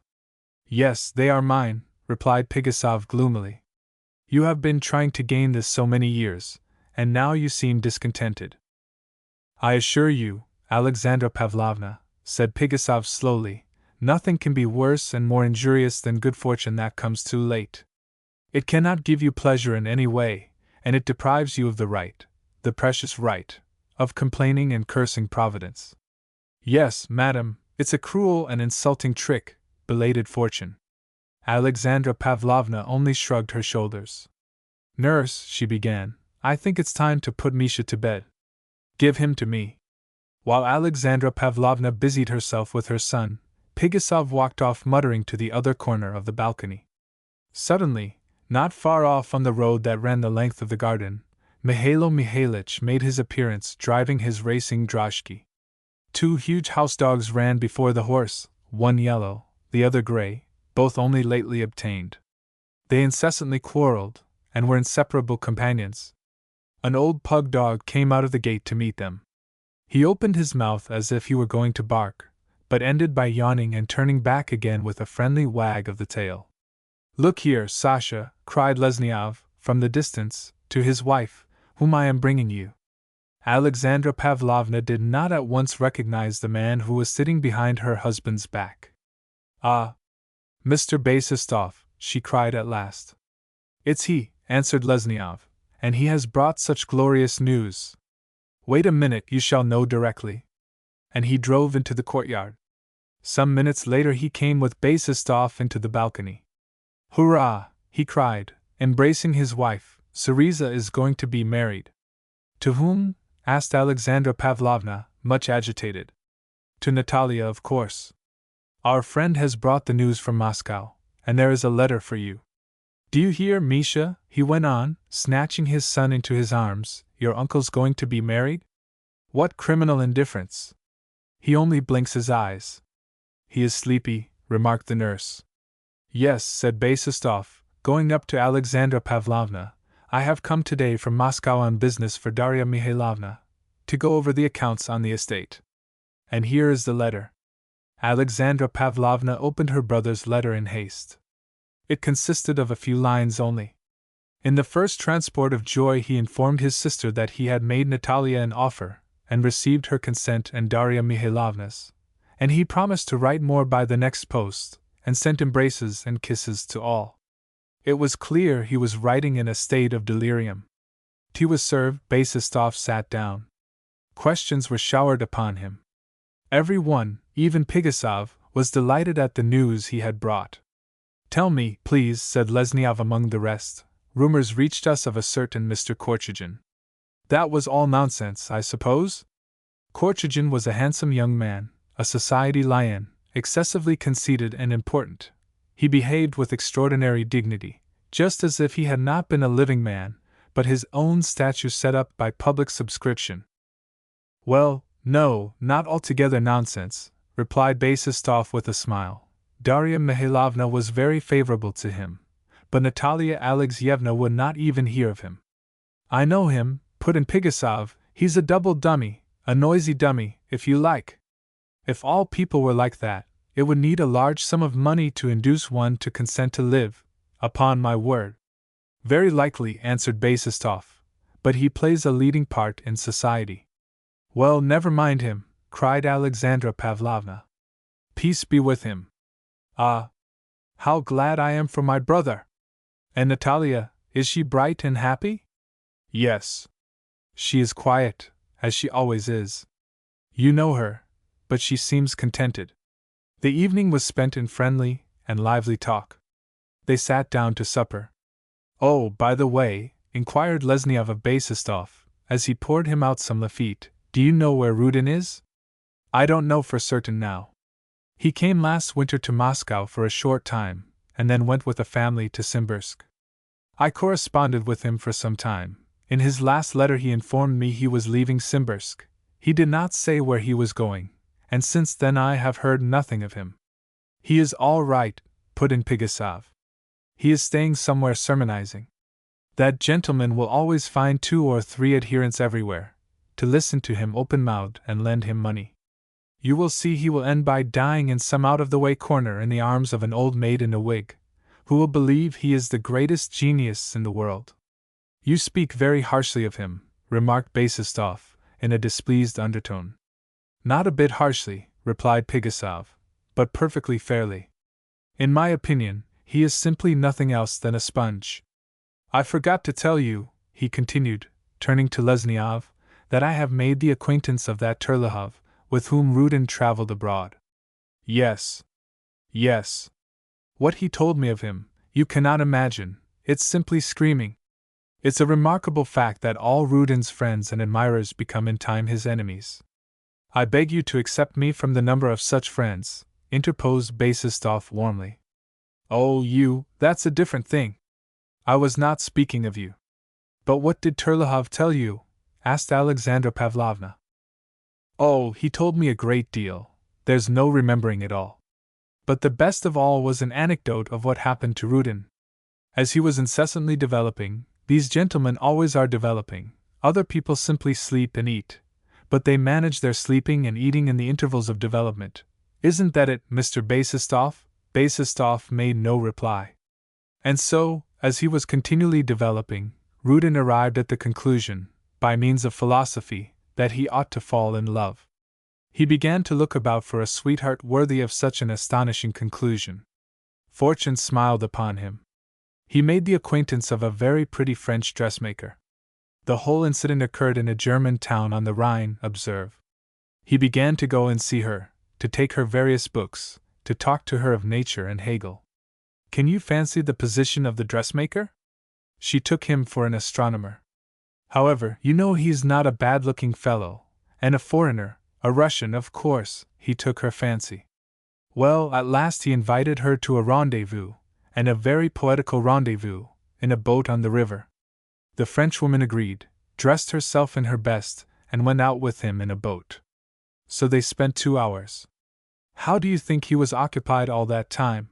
Yes, they are mine, replied Pigasov gloomily. You have been trying to gain this so many years, and now you seem discontented. I assure you, Alexandra Pavlovna, said Pigasov slowly, nothing can be worse and more injurious than good fortune that comes too late. It cannot give you pleasure in any way, and it deprives you of the right, the precious right, of complaining and cursing Providence. Yes, madam, it's a cruel and insulting trick, belated fortune. Alexandra Pavlovna only shrugged her shoulders. Nurse, she began, I think it's time to put Misha to bed. Give him to me. While Alexandra Pavlovna busied herself with her son, Pigasov walked off muttering to the other corner of the balcony. Suddenly, not far off on the road that ran the length of the garden, Mihailo Mihailitch made his appearance driving his racing droshky. Two huge house dogs ran before the horse, one yellow, the other gray, both only lately obtained. They incessantly quarreled, and were inseparable companions. An old pug dog came out of the gate to meet them. He opened his mouth as if he were going to bark, but ended by yawning and turning back again with a friendly wag of the tail. Look here, Sasha, cried Lesniov, from the distance, to his wife, whom I am bringing you. Alexandra Pavlovna did not at once recognize the man who was sitting behind her husband's back. Ah! Mr. Basistov, she cried at last. It's he, answered Lesniov, and he has brought such glorious news. Wait a minute, you shall know directly. And he drove into the courtyard. Some minutes later he came with Basistov into the balcony. Hurrah! He cried, embracing his wife, Cereza is going to be married. To whom? Asked Alexandra Pavlovna, much agitated. To Natalia, of course. Our friend has brought the news from Moscow, and there is a letter for you. Do you hear, Misha? He went on, snatching his son into his arms, your uncle's going to be married? What criminal indifference! He only blinks his eyes. He is sleepy, remarked the nurse. Yes, said Basistov, going up to Alexandra Pavlovna, I have come today from Moscow on business for Darya Mihailovna, to go over the accounts on the estate. And here is the letter. Alexandra Pavlovna opened her brother's letter in haste. It consisted of a few lines only. In the first transport of joy he informed his sister that he had made Natalia an offer, and received her consent and Darya Mihailovna's, and he promised to write more by the next post, and sent embraces and kisses to all. It was clear he was writing in a state of delirium. Tea was served, Basistov sat down. Questions were showered upon him. Every one, even Pigasov, was delighted at the news he had brought. Tell me, please, said Lesniov among the rest, rumors reached us of a certain Mr. Korchagin. That was all nonsense, I suppose? Korchagin was a handsome young man, a society lion, excessively conceited and important. He behaved with extraordinary dignity, just as if he had not been a living man, but his own statue set up by public subscription. Well, no, not altogether nonsense, replied Basistov with a smile. Darya Mihailovna was very favorable to him, but Natalia Alexeyevna would not even hear of him. I know him, put in Pigasov, he's a double dummy, a noisy dummy, if you like. If all people were like that, it would need a large sum of money to induce one to consent to live, upon my word. Very likely, answered Basistov, but he plays a leading part in society. Well, never mind him, cried Alexandra Pavlovna. Peace be with him. Ah! How glad I am for my brother! And Natalia, is she bright and happy? Yes. She is quiet, as she always is. You know her, but she seems contented. The evening was spent in friendly and lively talk. They sat down to supper. Oh, by the way, inquired Lesniov of Basistov, as he poured him out some Lafitte, do you know where Rudin is? I don't know for certain now. He came last winter to Moscow for a short time, and then went with a family to Simbirsk. I corresponded with him for some time. In his last letter he informed me he was leaving Simbirsk. He did not say where he was going, and since then I have heard nothing of him. He is all right, put in Pigasov. He is staying somewhere sermonizing. That gentleman will always find 2 or 3 adherents everywhere, to listen to him open-mouthed and lend him money. You will see he will end by dying in some out-of-the-way corner in the arms of an old maid in a wig, who will believe he is the greatest genius in the world. You speak very harshly of him, remarked Basistov, in a displeased undertone. Not a bit harshly, replied Pigasov, but perfectly fairly. In my opinion, he is simply nothing else than a sponge. I forgot to tell you, he continued, turning to Lesniov, that I have made the acquaintance of that Turgenev, with whom Rudin traveled abroad. Yes. Yes. What he told me of him, you cannot imagine, it's simply screaming. It's a remarkable fact that all Rudin's friends and admirers become in time his enemies. I beg you to accept me from the number of such friends, interposed Basistov warmly. Oh, that's a different thing. I was not speaking of you. But what did Turgenev tell you? Asked Alexandra Pavlovna. Oh, he told me a great deal, there's no remembering it all. But the best of all was an anecdote of what happened to Rudin. As he was incessantly developing, these gentlemen always are developing, other people simply sleep and eat, but they manage their sleeping and eating in the intervals of development. Isn't that it, Mr. Basistov? Basistov made no reply. And so, as he was continually developing, Rudin arrived at the conclusion, by means of philosophy, that he ought to fall in love. He began to look about for a sweetheart worthy of such an astonishing conclusion. Fortune smiled upon him. He made the acquaintance of a very pretty French dressmaker. The whole incident occurred in a German town on the Rhine, observe. He began to go and see her, to take her various books, to talk to her of nature and Hegel. Can you fancy the position of the dressmaker? She took him for an astronomer. However, you know he's not a bad-looking fellow, and a foreigner, a Russian, of course, he took her fancy. Well, at last he invited her to a rendezvous, and a very poetical rendezvous, in a boat on the river. The Frenchwoman agreed, dressed herself in her best, and went out with him in a boat. So they spent 2 hours. How do you think he was occupied all that time?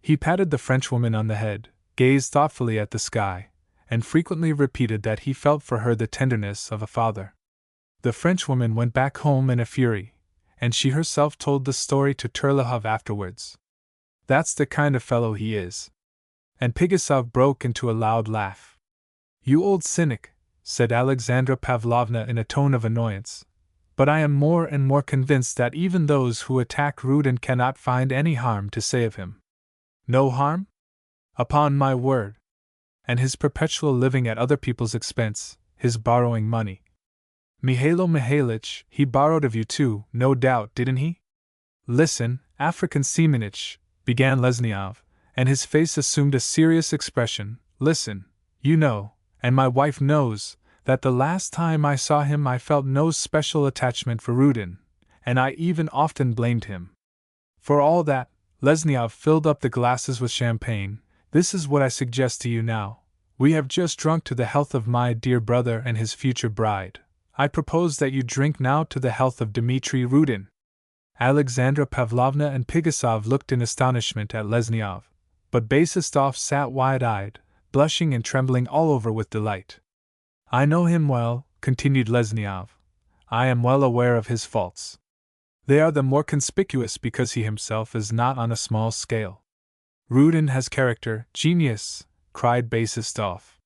He patted the Frenchwoman on the head, gazed thoughtfully at the sky, and frequently repeated that he felt for her the tenderness of a father. The Frenchwoman went back home in a fury, and she herself told the story to Turgenev afterwards. That's the kind of fellow he is. And Pigasov broke into a loud laugh. You old cynic, said Alexandra Pavlovna in a tone of annoyance, but I am more and more convinced that even those who attack Rudin cannot find any harm to say of him. No harm? Upon my word. And his perpetual living at other people's expense, his borrowing money. Mihailo Mihailitch, he borrowed of you too, no doubt, didn't he? Listen, African Semenich, began Lesniov, and his face assumed a serious expression. Listen, you know, and my wife knows, that the last time I saw him I felt no special attachment for Rudin, and I even often blamed him. For all that, Lesniov filled up the glasses with champagne. This is what I suggest to you now. We have just drunk to the health of my dear brother and his future bride. I propose that you drink now to the health of Dmitri Rudin. Alexandra Pavlovna and Pigasov looked in astonishment at Lesniov, but Basistov sat wide-eyed, blushing and trembling all over with delight. I know him well, continued Lesniov. I am well aware of his faults. They are the more conspicuous because he himself is not on a small scale. Rudin has character, genius, cried Basistov.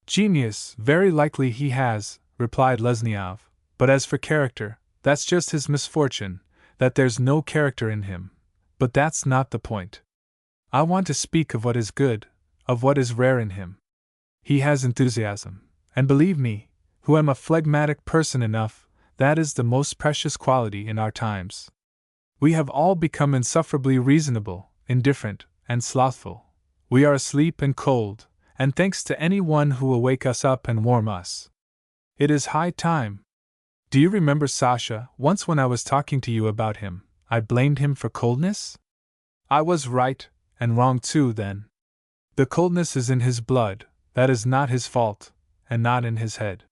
Genius, very likely he has, replied Lesniov, but as for character, that's just his misfortune, that there's no character in him. But that's not the point. I want to speak of what is good, of what is rare in him. He has enthusiasm, and believe me, who am a phlegmatic person enough, that is the most precious quality in our times. We have all become insufferably reasonable, indifferent, and slothful. We are asleep and cold, and thanks to any one who will wake us up and warm us. It is high time. Do you remember, Sasha, once when I was talking to you about him, I blamed him for coldness? I was right, and wrong too then. The coldness is in his blood, that is not his fault, and not in his head.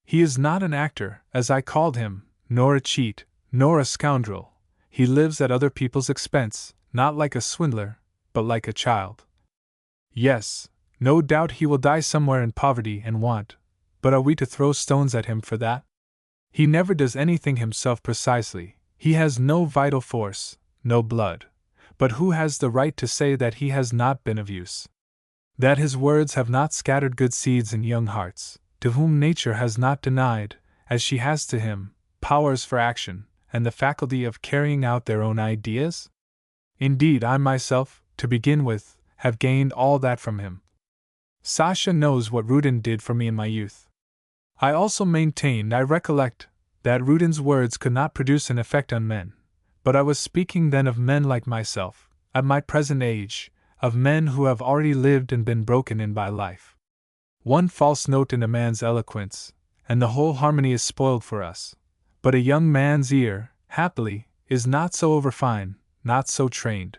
He is not an actor, as I called him, nor a cheat, nor a scoundrel. He lives at other people's expense, not like a swindler, but like a child. Yes, no doubt he will die somewhere in poverty and want, but are we to throw stones at him for that? He never does anything himself precisely, he has no vital force, no blood, but who has the right to say that he has not been of use? That his words have not scattered good seeds in young hearts, to whom nature has not denied, as she has to him, powers for action, and the faculty of carrying out their own ideas? Indeed, I myself, to begin with, have gained all that from him. Sasha knows what Rudin did for me in my youth. I also maintained, I recollect, that Rudin's words could not produce an effect on men, but I was speaking then of men like myself, at my present age, of men who have already lived and been broken in by life. One false note in a man's eloquence, and the whole harmony is spoiled for us. But a young man's ear, happily, is not so overfine, not so trained.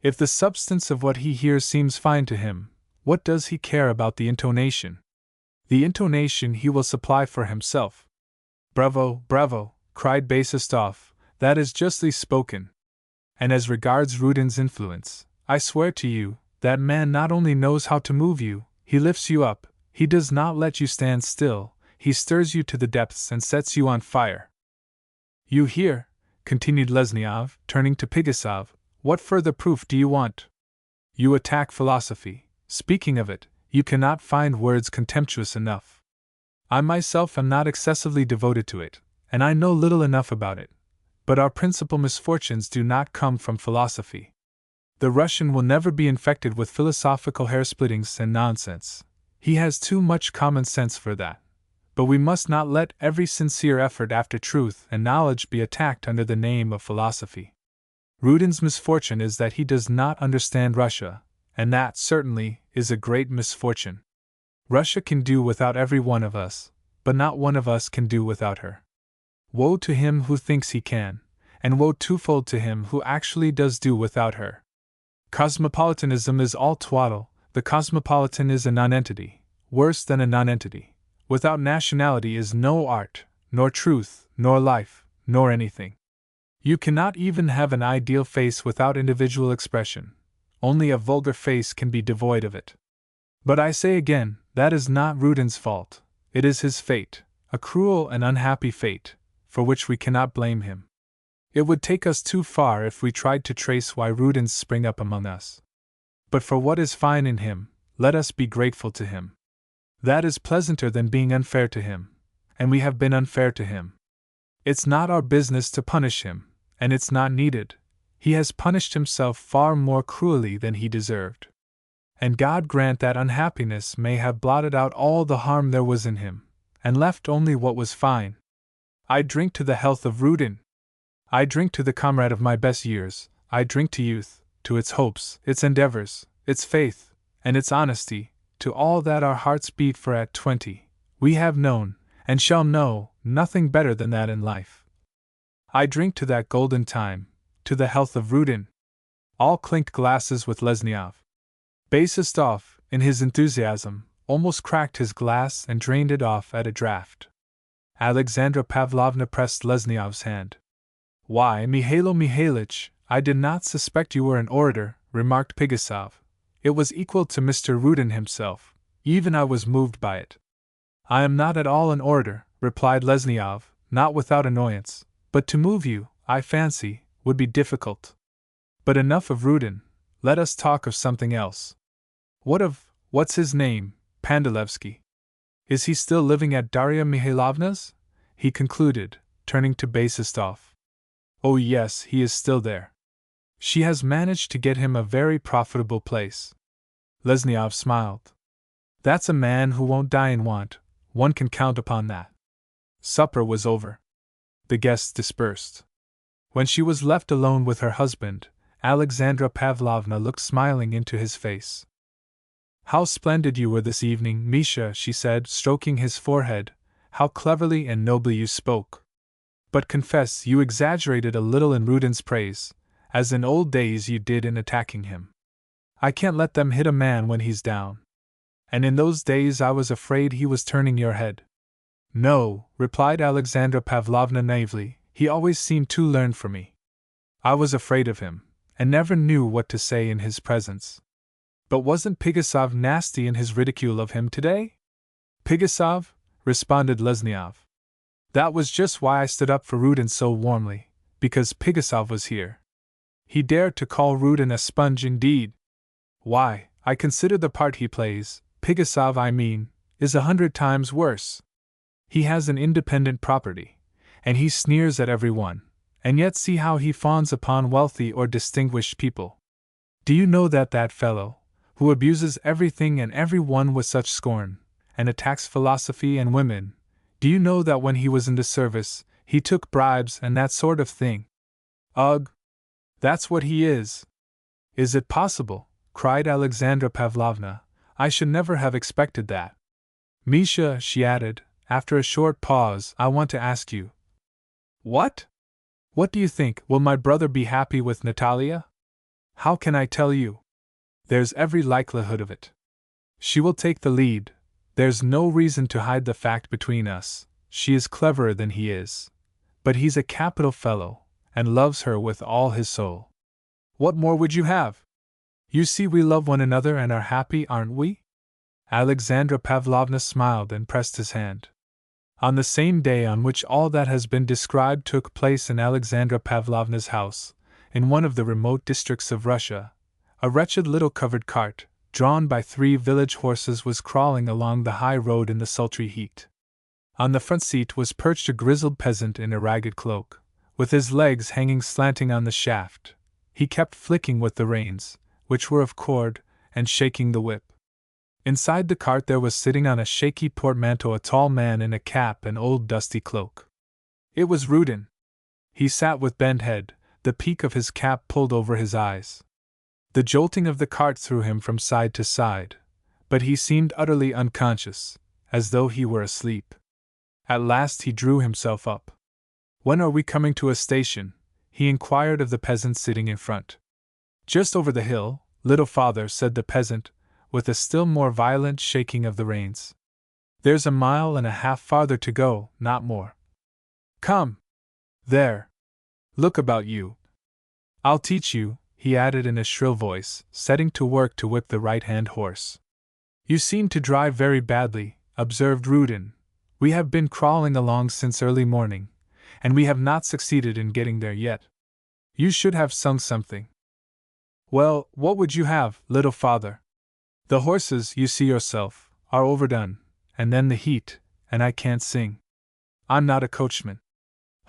If the substance of what he hears seems fine to him, what does he care about the intonation? The intonation he will supply for himself. Bravo, bravo, cried Basistov, that is justly spoken. And as regards Rudin's influence, I swear to you, that man not only knows how to move you, he lifts you up, he does not let you stand still, he stirs you to the depths and sets you on fire. You hear, continued Lesniov, turning to Pigasov, what further proof do you want? You attack philosophy. Speaking of it, you cannot find words contemptuous enough. I myself am not excessively devoted to it, and I know little enough about it. But our principal misfortunes do not come from philosophy. The Russian will never be infected with philosophical hair-splittings and nonsense. He has too much common sense for that. But we must not let every sincere effort after truth and knowledge be attacked under the name of philosophy. Rudin's misfortune is that he does not understand Russia, and that, certainly, is a great misfortune. Russia can do without every one of us, but not one of us can do without her. Woe to him who thinks he can, and woe twofold to him who actually does do without her. Cosmopolitanism is all twaddle, the cosmopolitan is a nonentity, worse than a nonentity. Without nationality is no art, nor truth, nor life, nor anything. You cannot even have an ideal face without individual expression. Only a vulgar face can be devoid of it. But I say again, that is not Rudin's fault. It is his fate, a cruel and unhappy fate, for which we cannot blame him. It would take us too far if we tried to trace why Rudins spring up among us. But for what is fine in him, let us be grateful to him. That is pleasanter than being unfair to him, and we have been unfair to him. It's not our business to punish him, and it's not needed. He has punished himself far more cruelly than he deserved. And God grant that unhappiness may have blotted out all the harm there was in him, and left only what was fine. I drink to the health of Rudin. I drink to the comrade of my best years. I drink to youth, to its hopes, its endeavors, its faith, and its honesty, to all that our hearts beat for at 20. We have known, and shall know, nothing better than that in life. I drink to that golden time, to the health of Rudin. All clinked glasses with Lesniov. Basistov, in his enthusiasm, almost cracked his glass and drained it off at a draught. Alexandra Pavlovna pressed Lesniov's hand. Why, Mihailo Mihailitch, I did not suspect you were an orator, remarked Pigasov. It was equal to Mr. Rudin himself. Even I was moved by it. I am not at all an orator, replied Lesniov, not without annoyance, but to move you, I fancy, would be difficult. But enough of Rudin, let us talk of something else. What's his name, Pandalevsky? Is he still living at Darya Mihailovna's? He concluded, turning to Basistov. Oh yes, he is still there. She has managed to get him a very profitable place. Lesniov smiled. That's a man who won't die in want, one can count upon that. Supper was over. The guests dispersed. When she was left alone with her husband, Alexandra Pavlovna looked smiling into his face. "How splendid you were this evening, Misha," she said, stroking his forehead. "How cleverly and nobly you spoke. But confess you exaggerated a little in Rudin's praise, as in old days you did in attacking him. I can't let them hit a man when he's down. And in those days I was afraid he was turning your head." "No," replied Alexandra Pavlovna naively, "he always seemed too learned for me. I was afraid of him, and never knew what to say in his presence." "But wasn't Pigasov nasty in his ridicule of him today?" "Pigasov?" responded Lesniov. "That was just why I stood up for Rudin so warmly, because Pigasov was here. He dared to call Rudin a sponge indeed. Why, I consider the part he plays, Pigasov I mean, is 100 times worse. He has an independent property, and he sneers at everyone, and yet see how he fawns upon wealthy or distinguished people. Do you know that that fellow, who abuses everything and everyone with such scorn, and attacks philosophy and women, do you know that when he was in the service, he took bribes and that sort of thing? Ugh! That's what he is." "Is it possible?" cried Alexandra Pavlovna. "I should never have expected that. Misha," she added, after a short pause, "I want to ask you." "What? What do you think? Will my brother be happy with Natalia?" "How can I tell you? There's every likelihood of it. She will take the lead. There's no reason to hide the fact between us. She is cleverer than he is. But he's a capital fellow, and loves her with all his soul. What more would you have? You see we love one another and are happy, aren't we?" Alexandra Pavlovna smiled and pressed his hand. On the same day on which all that has been described took place in Alexandra Pavlovna's house, in one of the remote districts of Russia, a wretched little covered cart, drawn by 3 village horses, was crawling along the high road in the sultry heat. On the front seat was perched a grizzled peasant in a ragged cloak, with his legs hanging slanting on the shaft. He kept flicking with the reins, which were of cord, and shaking the whip. Inside the cart there was sitting on a shaky portmanteau a tall man in a cap and old dusty cloak. It was Rudin. He sat with bent head, the peak of his cap pulled over his eyes. The jolting of the cart threw him from side to side, but he seemed utterly unconscious, as though he were asleep. At last he drew himself up. "When are we coming to a station?" he inquired of the peasant sitting in front. "Just over the hill, little father," said the peasant, with a still more violent shaking of the reins. "There's a mile and a half farther to go, not more. Come! There! Look about you! I'll teach you," he added in a shrill voice, setting to work to whip the right-hand horse. "You seem to drive very badly," observed Rudin. "We have been crawling along since early morning, and we have not succeeded in getting there yet. You should have sung something." "Well, what would you have, little father? The horses, you see yourself, are overdone, and then the heat, and I can't sing. I'm not a coachman."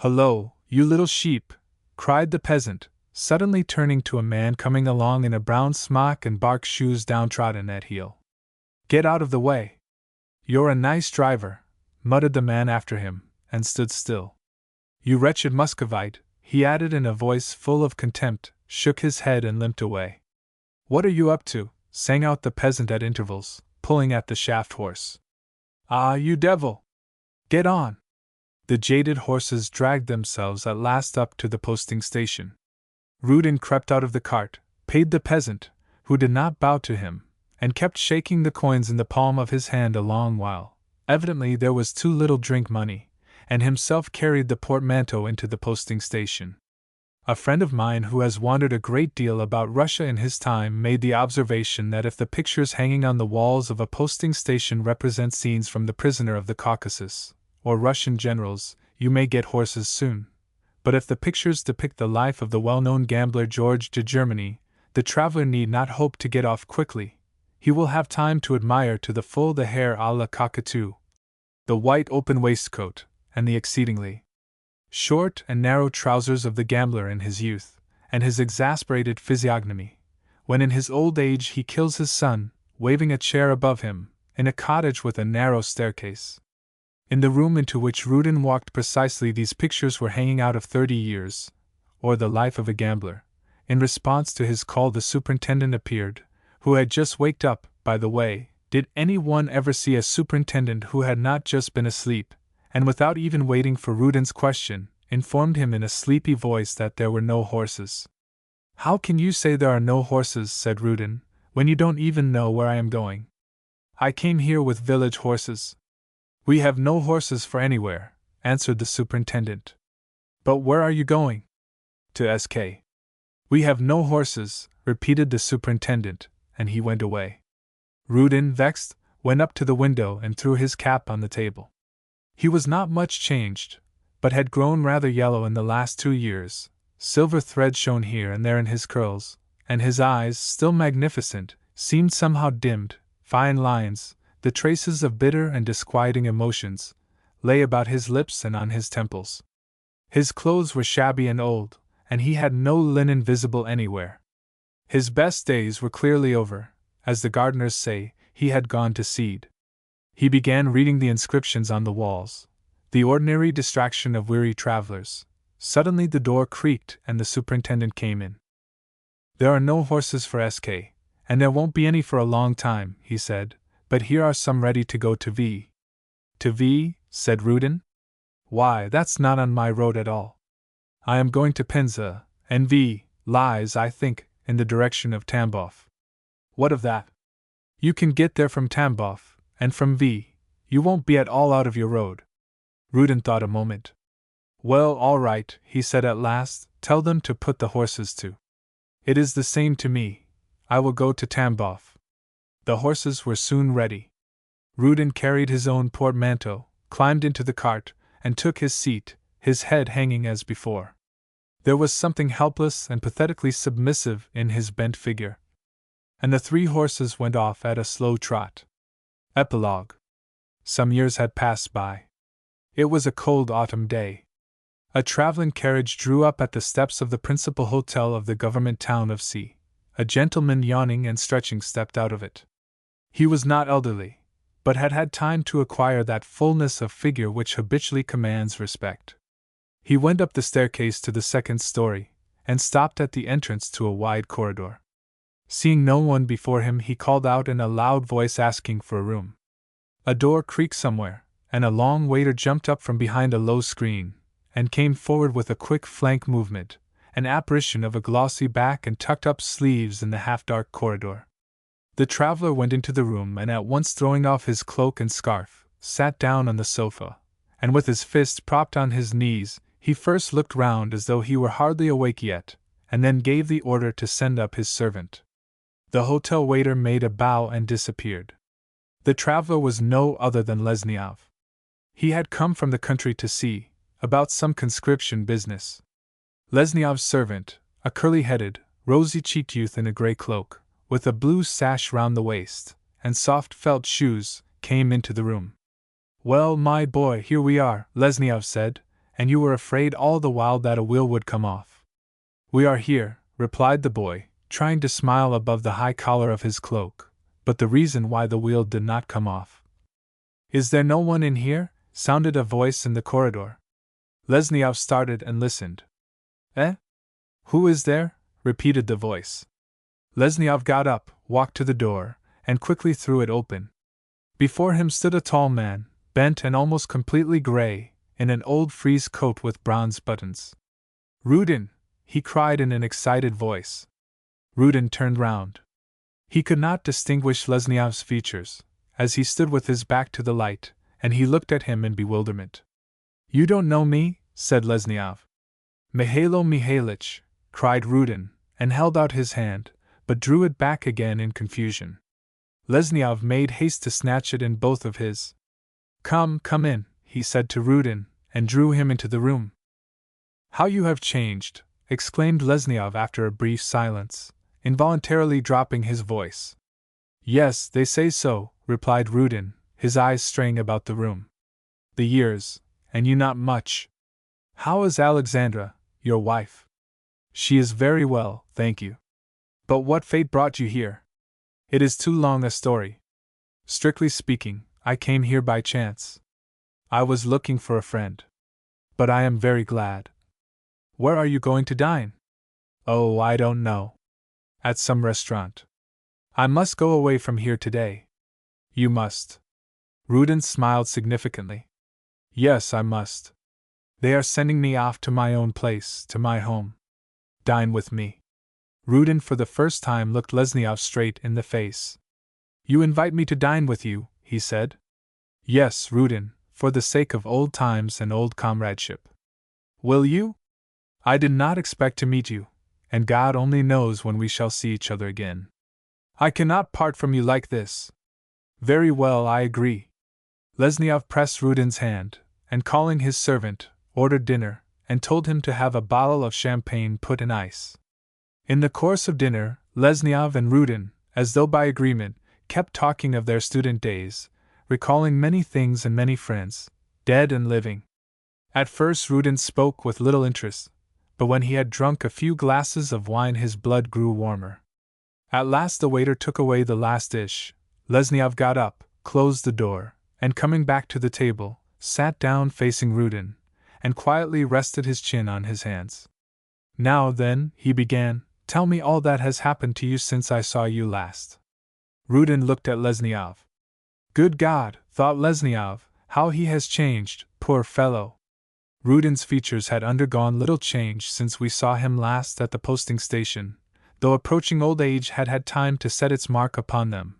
"Hullo, you little sheep!" cried the peasant, suddenly turning to a man coming along in a brown smock and bark shoes downtrodden at heel. "Get out of the way!" "You're a nice driver," muttered the man after him, and stood still. "You wretched Muscovite," he added in a voice full of contempt, shook his head and limped away. "What are you up to?" sang out the peasant at intervals, pulling at the shaft horse. "Ah, you devil! Get on!" The jaded horses dragged themselves at last up to the posting station. Rudin crept out of the cart, paid the peasant, who did not bow to him, and kept shaking the coins in the palm of his hand a long while. Evidently there was too little drink money, and himself carried the portmanteau into the posting station. A friend of mine who has wandered a great deal about Russia in his time made the observation that if the pictures hanging on the walls of a posting station represent scenes from The Prisoner of the Caucasus, or Russian generals, you may get horses soon. But if the pictures depict the life of the well-known gambler George de Germany, the traveler need not hope to get off quickly. He will have time to admire to the full the hair à la cockatoo, the white open waistcoat, and the exceedingly short and narrow trousers of the gambler in his youth, and his exasperated physiognomy, when in his old age he kills his son, waving a chair above him, in a cottage with a narrow staircase. In the room into which Rudin walked precisely these pictures were hanging out of 30 years, or the life of a gambler. In response to his call the superintendent appeared, who had just waked up. By the way, did anyone ever see a superintendent who had not just been asleep, and without even waiting for Rudin's question, informed him in a sleepy voice that there were no horses? How can you say there are no horses, said Rudin, when you don't even know where I am going? I came here with village horses. We have no horses for anywhere, answered the superintendent. But where are you going? To SK. We have no horses, repeated the superintendent, and he went away. Rudin, vexed, went up to the window and threw his cap on the table. He was not much changed, but had grown rather yellow in the last 2 years. Silver threads shone here and there in his curls, and his eyes, still magnificent, seemed somehow dimmed. Fine lines, the traces of bitter and disquieting emotions, lay about his lips and on his temples. His clothes were shabby and old, and he had no linen visible anywhere. His best days were clearly over. As the gardeners say, he had gone to seed. He began reading the inscriptions on the walls, the ordinary distraction of weary travelers. Suddenly the door creaked and the superintendent came in. There are no horses for SK, and there won't be any for a long time, he said, but here are some ready to go to V. To V? Said Rudin. Why, that's not on my road at all. I am going to Penza, and V lies, I think, in the direction of Tambov. What of that? You can get there from Tambov, and from V. You won't be at all out of your road. Rudin thought a moment. Well, all right, he said at last, tell them to put the horses to. It is the same to me. I will go to Tambov. The horses were soon ready. Rudin carried his own portmanteau, climbed into the cart, and took his seat, his head hanging as before. There was something helpless and pathetically submissive in his bent figure. And the 3 horses went off at a slow trot. Epilogue. Some years had passed by. It was a cold autumn day. A traveling carriage drew up at the steps of the principal hotel of the government town of C. A gentleman yawning and stretching stepped out of it. He was not elderly, but had had time to acquire that fullness of figure which habitually commands respect. He went up the staircase to the 2nd story, and stopped at the entrance to a wide corridor. Seeing no one before him, he called out in a loud voice asking for a room. A door creaked somewhere, and a long waiter jumped up from behind a low screen, and came forward with a quick flank movement, an apparition of a glossy back and tucked-up sleeves in the half-dark corridor. The traveler went into the room and at once throwing off his cloak and scarf, sat down on the sofa, and with his fist propped on his knees, he first looked round as though he were hardly awake yet, and then gave the order to send up his servant. The hotel waiter made a bow and disappeared. The traveler was no other than Lesniov. He had come from the country to see about some conscription business. Lesniov's servant, a curly-headed, rosy-cheeked youth in a grey cloak, with a blue sash round the waist, and soft felt shoes, came into the room. Well, my boy, here we are, Lesniov said, and you were afraid all the while that a wheel would come off. We are here, replied the boy, trying to smile above the high collar of his cloak, but the reason why the wheel did not come off. Is there no one in here? Sounded a voice in the corridor. Lesniov started and listened. Eh? Who is there? Repeated the voice. Lesniov got up, walked to the door, and quickly threw it open. Before him stood a tall man, bent and almost completely grey, in an old frieze coat with bronze buttons. Rudin! He cried in an excited voice. Rudin turned round. He could not distinguish Lesniov's features, as he stood with his back to the light, and he looked at him in bewilderment. You don't know me? Said Lesniov. Mihailo Mihailitch, cried Rudin, and held out his hand, but drew it back again in confusion. Lesniov made haste to snatch it in both of his. Come in, he said to Rudin, and drew him into the room. How you have changed, exclaimed Lesniov after a brief silence, involuntarily dropping his voice. Yes, they say so, replied Rudin, his eyes straying about the room. The years, and you not much. How is Alexandra, your wife? She is very well, thank you. But what fate brought you here? It is too long a story. Strictly speaking, I came here by chance. I was looking for a friend. But I am very glad. Where are you going to dine? Oh, I don't know. At some restaurant. I must go away from here today. You must. Rudin smiled significantly. Yes, I must. They are sending me off to my own place, to my home. Dine with me. Rudin for the first time looked Lesniov straight in the face. You invite me to dine with you, he said. Yes, Rudin, for the sake of old times and old comradeship. Will you? I did not expect to meet you, and God only knows when we shall see each other again. I cannot part from you like this. Very well, I agree. Lesniov pressed Rudin's hand, and calling his servant, ordered dinner, and told him to have a bottle of champagne put in ice. In the course of dinner, Lesniov and Rudin, as though by agreement, kept talking of their student days, recalling many things and many friends, dead and living. At first Rudin spoke with little interest, but when he had drunk a few glasses of wine his blood grew warmer. At last the waiter took away the last dish. Lesniov got up, closed the door, and coming back to the table, sat down facing Rudin, and quietly rested his chin on his hands. Now then, he began, tell me all that has happened to you since I saw you last. Rudin looked at Lesniov. Good God, thought Lesniov, how he has changed, poor fellow. Rudin's features had undergone little change since we saw him last at the posting station, though approaching old age had had time to set its mark upon them,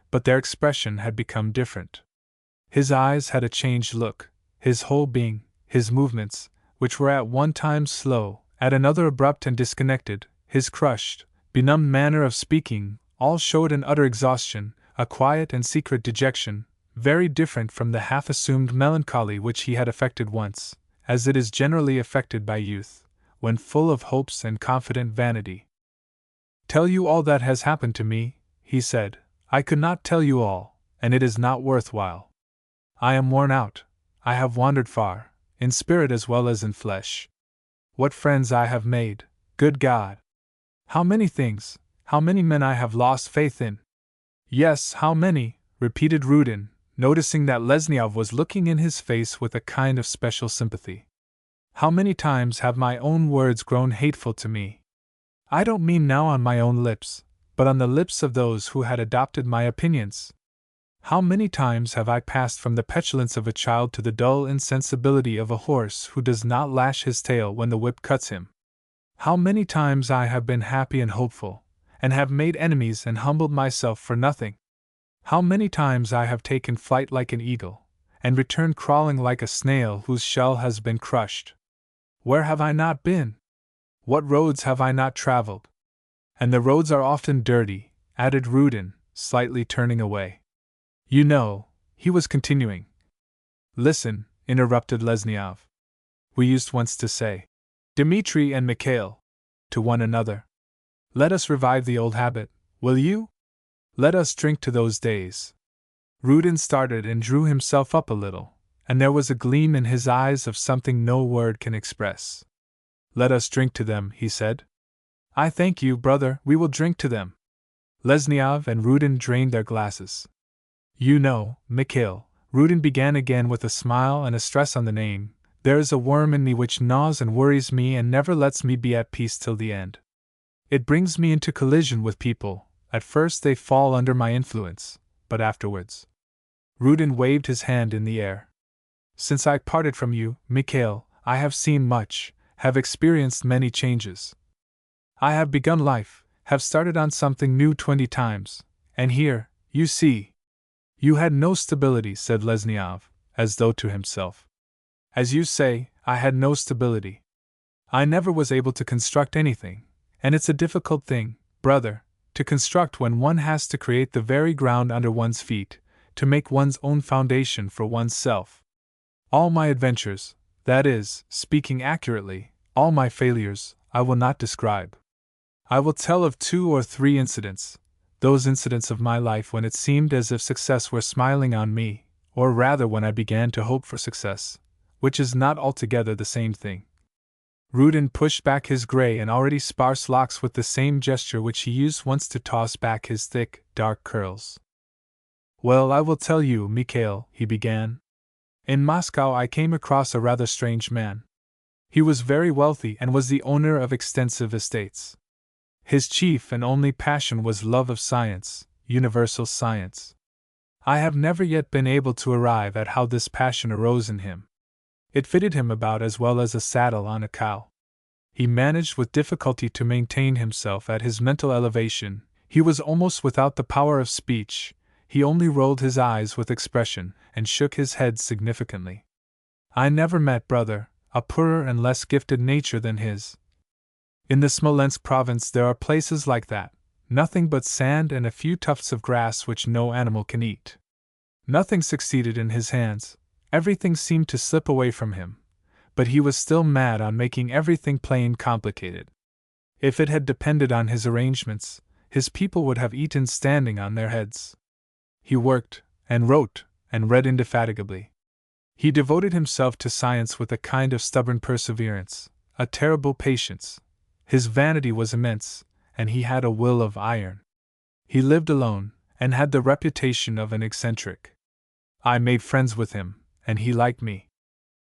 but their expression had become different. His eyes had a changed look, his whole being, his movements, which were at one time slow, at another abrupt and disconnected, his crushed, benumbed manner of speaking, all showed an utter exhaustion, a quiet and secret dejection, very different from the half-assumed melancholy which he had affected once, as it is generally affected by youth, when full of hopes and confident vanity. Tell you all that has happened to me, he said. I could not tell you all, and it is not worth while. I am worn out, I have wandered far, in spirit as well as in flesh. What friends I have made, good God! How many things, how many men I have lost faith in! Yes, how many, repeated Rudin, noticing that Lesniov was looking in his face with a kind of special sympathy. How many times have my own words grown hateful to me? I don't mean now on my own lips, but on the lips of those who had adopted my opinions. How many times have I passed from the petulance of a child to the dull insensibility of a horse who does not lash his tail when the whip cuts him? How many times I have been happy and hopeful, and have made enemies and humbled myself for nothing? How many times I have taken flight like an eagle, and returned crawling like a snail whose shell has been crushed? Where have I not been? What roads have I not traveled? And the roads are often dirty, added Rudin, slightly turning away. You know, he was continuing. Listen, interrupted Lesniov. We used once to say, Dmitri and Mikhail, to one another. Let us revive the old habit, will you? Let us drink to those days. Rudin started and drew himself up a little, and there was a gleam in his eyes of something no word can express. Let us drink to them, he said. I thank you, brother, we will drink to them. Lesniov and Rudin drained their glasses. You know, Mikhail, Rudin began again with a smile and a stress on the name, there is a worm in me which gnaws and worries me and never lets me be at peace till the end. It brings me into collision with people. At first they fall under my influence, but afterwards. Rudin waved his hand in the air. Since I parted from you, Mikhail, I have seen much, have experienced many changes. I have begun life, have started on something new 20 times, and here, you see. You had no stability, said Lesniov, as though to himself. As you say, I had no stability. I never was able to construct anything, and it's a difficult thing, brother, to construct when one has to create the very ground under one's feet, to make one's own foundation for one's self. All my adventures, that is, speaking accurately, all my failures, I will not describe. I will tell of 2 or 3 incidents, those incidents of my life when it seemed as if success were smiling on me, or rather when I began to hope for success, which is not altogether the same thing. Rudin pushed back his grey and already sparse locks with the same gesture which he used once to toss back his thick, dark curls. Well, I will tell you, Mikhail, he began. In Moscow I came across a rather strange man. He was very wealthy and was the owner of extensive estates. His chief and only passion was love of science, universal science. I have never yet been able to arrive at how this passion arose in him. It fitted him about as well as a saddle on a cow. He managed with difficulty to maintain himself at his mental elevation. He was almost without the power of speech. He only rolled his eyes with expression and shook his head significantly. I never met, brother, a poorer and less gifted nature than his. In the Smolensk province there are places like that, nothing but sand and a few tufts of grass which no animal can eat. Nothing succeeded in his hands, everything seemed to slip away from him, but he was still mad on making everything plain complicated. If it had depended on his arrangements, his people would have eaten standing on their heads. He worked, and wrote, and read indefatigably. He devoted himself to science with a kind of stubborn perseverance, a terrible patience. His vanity was immense, and he had a will of iron. He lived alone, and had the reputation of an eccentric. I made friends with him, and he liked me.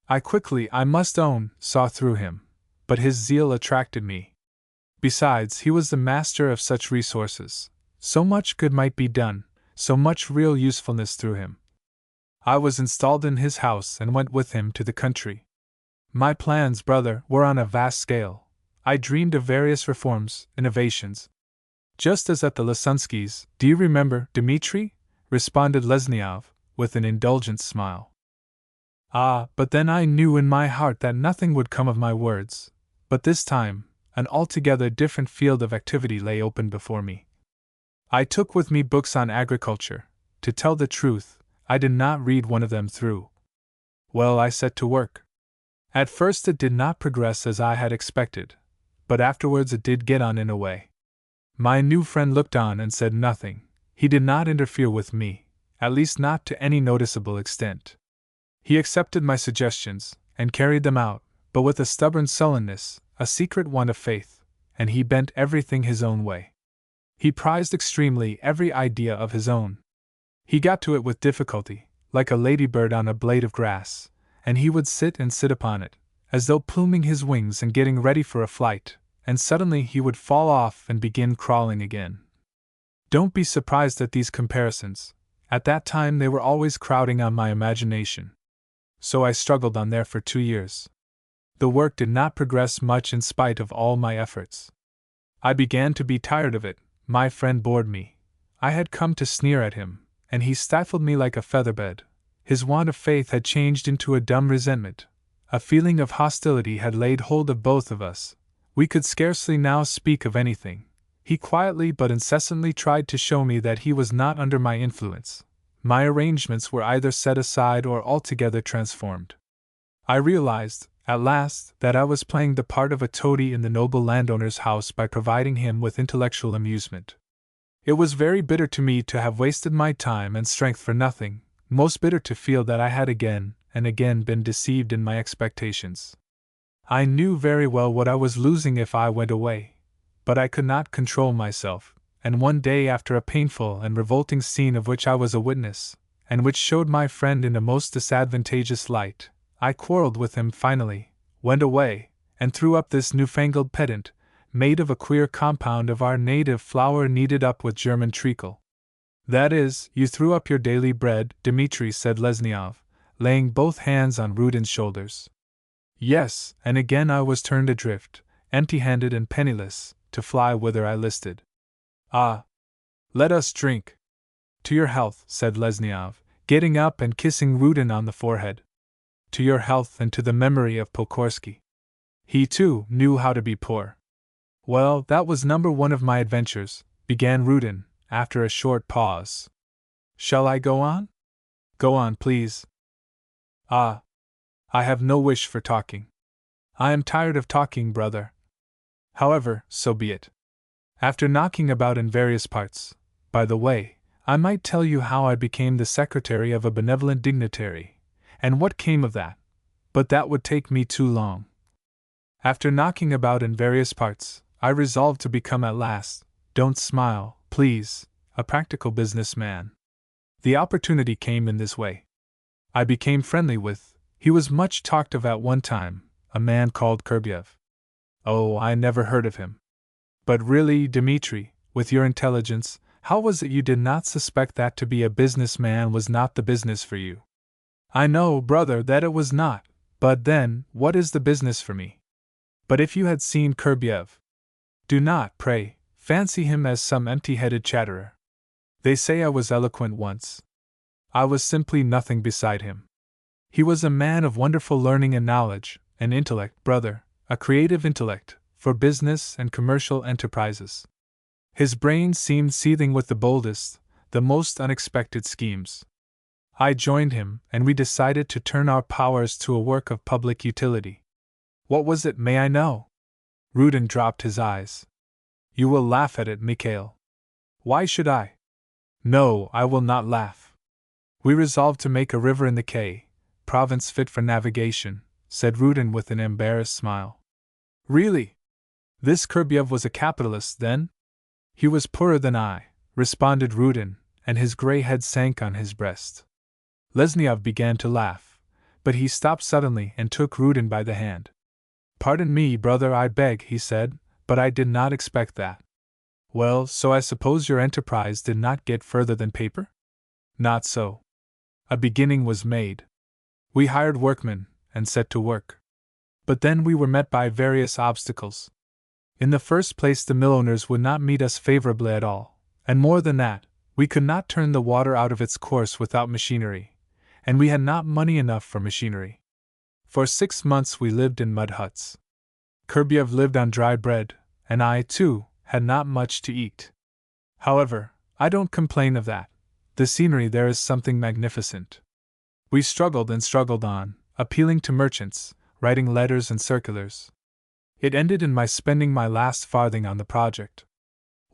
I quickly, I must own, saw through him, but his zeal attracted me. Besides, he was the master of such resources. So much good might be done, so much real usefulness through him. I was installed in his house and went with him to the country. My plans, brother, were on a vast scale. I dreamed of various reforms, innovations. Just as at the Lasunskys, do you remember, Dmitri? Responded Lesniov, with an indulgent smile. Ah, but then I knew in my heart that nothing would come of my words. But this time, an altogether different field of activity lay open before me. I took with me books on agriculture. To tell the truth, I did not read one of them through. Well, I set to work. At first it did not progress as I had expected, but afterwards it did get on in a way. My new friend looked on and said nothing. He did not interfere with me, at least not to any noticeable extent. He accepted my suggestions, and carried them out, but with a stubborn sullenness, a secret want of faith, and he bent everything his own way. He prized extremely every idea of his own. He got to it with difficulty, like a ladybird on a blade of grass, and he would sit and sit upon it, as though pluming his wings and getting ready for a flight, and suddenly he would fall off and begin crawling again. Don't be surprised at these comparisons. At that time they were always crowding on my imagination. So I struggled on there for 2 years. The work did not progress much in spite of all my efforts. I began to be tired of it. My friend bored me. I had come to sneer at him, and he stifled me like a featherbed. His want of faith had changed into a dumb resentment. A feeling of hostility had laid hold of both of us. We could scarcely now speak of anything. He quietly but incessantly tried to show me that he was not under my influence. My arrangements were either set aside or altogether transformed. I realized, at last, that I was playing the part of a toady in the noble landowner's house by providing him with intellectual amusement. It was very bitter to me to have wasted my time and strength for nothing, most bitter to feel that I had again and again been deceived in my expectations. I knew very well what I was losing if I went away, but I could not control myself, and one day, after a painful and revolting scene of which I was a witness, and which showed my friend in a most disadvantageous light, I quarreled with him finally, went away, and threw up this newfangled pedant, made of a queer compound of our native flour kneaded up with German treacle. That is, you threw up your daily bread, Dmitri, said Lesniov, laying both hands on Rudin's shoulders. Yes, and again I was turned adrift, empty-handed and penniless, to fly whither I listed. Ah! Let us drink. To your health, said Lesniov, getting up and kissing Rudin on the forehead. To your health and to the memory of Pokorsky. He, too, knew how to be poor. Well, that was number 1 of my adventures, began Rudin, after a short pause. Shall I go on? Go on, please. Ah! I have no wish for talking. I am tired of talking, brother. However, so be it. After knocking about in various parts, by the way, I might tell you how I became the secretary of a benevolent dignitary, and what came of that, but that would take me too long. After knocking about in various parts, I resolved to become at last, don't smile, please, a practical businessman. The opportunity came in this way. I became friendly with, he was much talked of at one time, a man called Kurbyev. Oh, I never heard of him. But really, Dmitri, with your intelligence, how was it you did not suspect that to be a businessman was not the business for you? I know, brother, that it was not, but then, what is the business for me? But if you had seen Kurbyev, do not, pray, fancy him as some empty-headed chatterer. They say I was eloquent once. I was simply nothing beside him. He was a man of wonderful learning and knowledge, an intellect, brother, a creative intellect, for business and commercial enterprises. His brain seemed seething with the boldest, the most unexpected schemes. I joined him, and we decided to turn our powers to a work of public utility. What was it, may I know? Rudin dropped his eyes. You will laugh at it, Mikhail. Why should I? No, I will not laugh. We resolved to make a river in the K, province fit for navigation, said Rudin with an embarrassed smile. Really? This Kurbyev was a capitalist, then? He was poorer than I, responded Rudin, and his grey head sank on his breast. Lesnyov began to laugh, but he stopped suddenly and took Rudin by the hand. Pardon me, brother, I beg, he said, but I did not expect that. Well, so I suppose your enterprise did not get further than paper? Not so. A beginning was made. We hired workmen, and set to work. But then we were met by various obstacles. In the first place, the mill owners would not meet us favorably at all, and more than that, we could not turn the water out of its course without machinery, and we had not money enough for machinery. For 6 months we lived in mud huts. Kurbyev lived on dry bread, and I, too, had not much to eat. However, I don't complain of that. The scenery there is something magnificent. We struggled and struggled on, appealing to merchants, writing letters and circulars. It ended in my spending my last farthing on the project.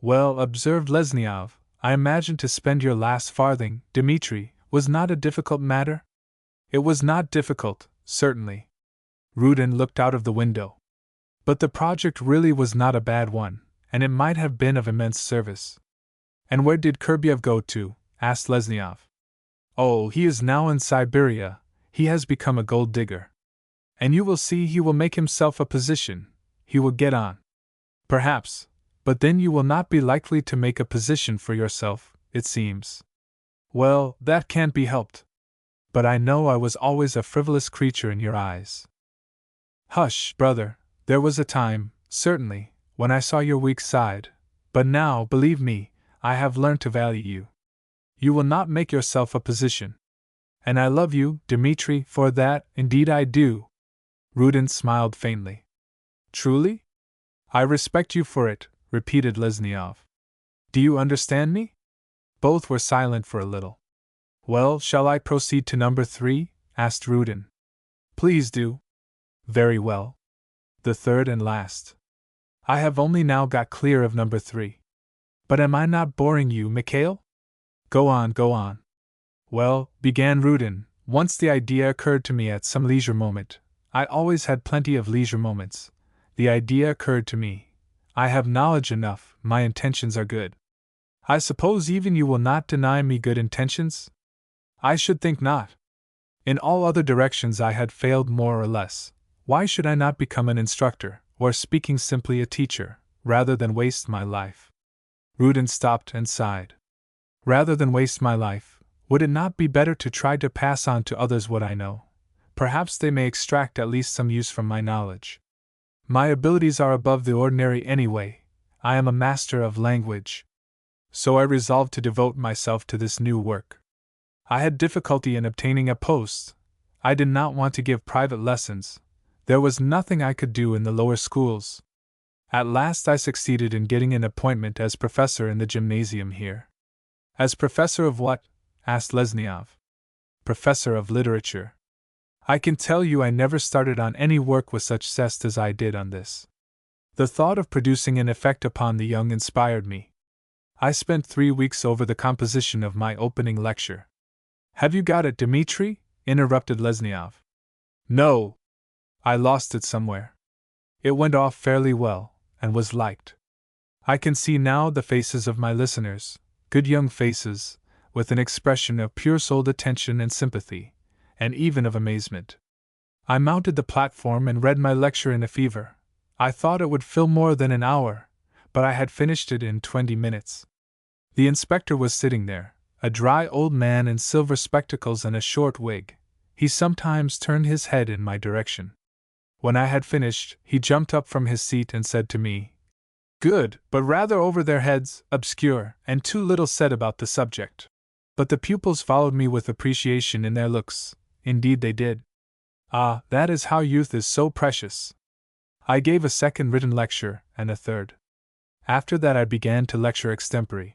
Well, observed Lesnyov, I imagine to spend your last farthing, Dmitri, was not a difficult matter? It was not difficult, certainly. Rudin looked out of the window. But the project really was not a bad one, and it might have been of immense service. And where did Kurbyev go to? Asked Lesnyov. Oh, he is now in Siberia. He has become a gold digger. And you will see he will make himself a position. He will get on. Perhaps, but then you will not be likely to make a position for yourself, it seems. Well, that can't be helped. But I know I was always a frivolous creature in your eyes. Hush, brother, there was a time, certainly, when I saw your weak side, but now, believe me, I have learned to value you. You will not make yourself a position. And I love you, Dmitri, for that, indeed I do. Rudin smiled faintly. Truly? I respect you for it, repeated Lesnyov. Do you understand me? Both were silent for a little. Well, shall I proceed to number 3? Asked Rudin. Please do. Very well. The third and last. I have only now got clear of number 3. But am I not boring you, Mikhail? Go on, go on. Well, began Rudin, once the idea occurred to me at some leisure moment. I always had plenty of leisure moments. The idea occurred to me. I have knowledge enough, my intentions are good. I suppose even you will not deny me good intentions? I should think not. In all other directions I had failed more or less. Why should I not become an instructor, or speaking simply a teacher, rather than waste my life? Rudin stopped and sighed. Rather than waste my life, would it not be better to try to pass on to others what I know? Perhaps they may extract at least some use from my knowledge. My abilities are above the ordinary anyway. I am a master of language. So I resolved to devote myself to this new work. I had difficulty in obtaining a post. I did not want to give private lessons. There was nothing I could do in the lower schools. At last I succeeded in getting an appointment as professor in the gymnasium here. As professor of what? Asked Lesnyov. Professor of literature. I can tell you I never started on any work with such zest as I did on this. The thought of producing an effect upon the young inspired me. I spent 3 weeks over the composition of my opening lecture. Have you got it, Dmitri? Interrupted Lesnyov. No. I lost it somewhere. It went off fairly well, and was liked. I can see now the faces of my listeners, good young faces, with an expression of pure-souled attention and sympathy, and even of amazement. I mounted the platform and read my lecture in a fever. I thought it would fill more than an hour, but I had finished it in 20 minutes. The inspector was sitting there, a dry old man in silver spectacles and a short wig. He sometimes turned his head in my direction. When I had finished, he jumped up from his seat and said to me, "Good, but rather over their heads, obscure, and too little said about the subject." But the pupils followed me with appreciation in their looks. Indeed they did. Ah, that is how youth is so precious. I gave a second written lecture, and a third. After that I began to lecture extempore.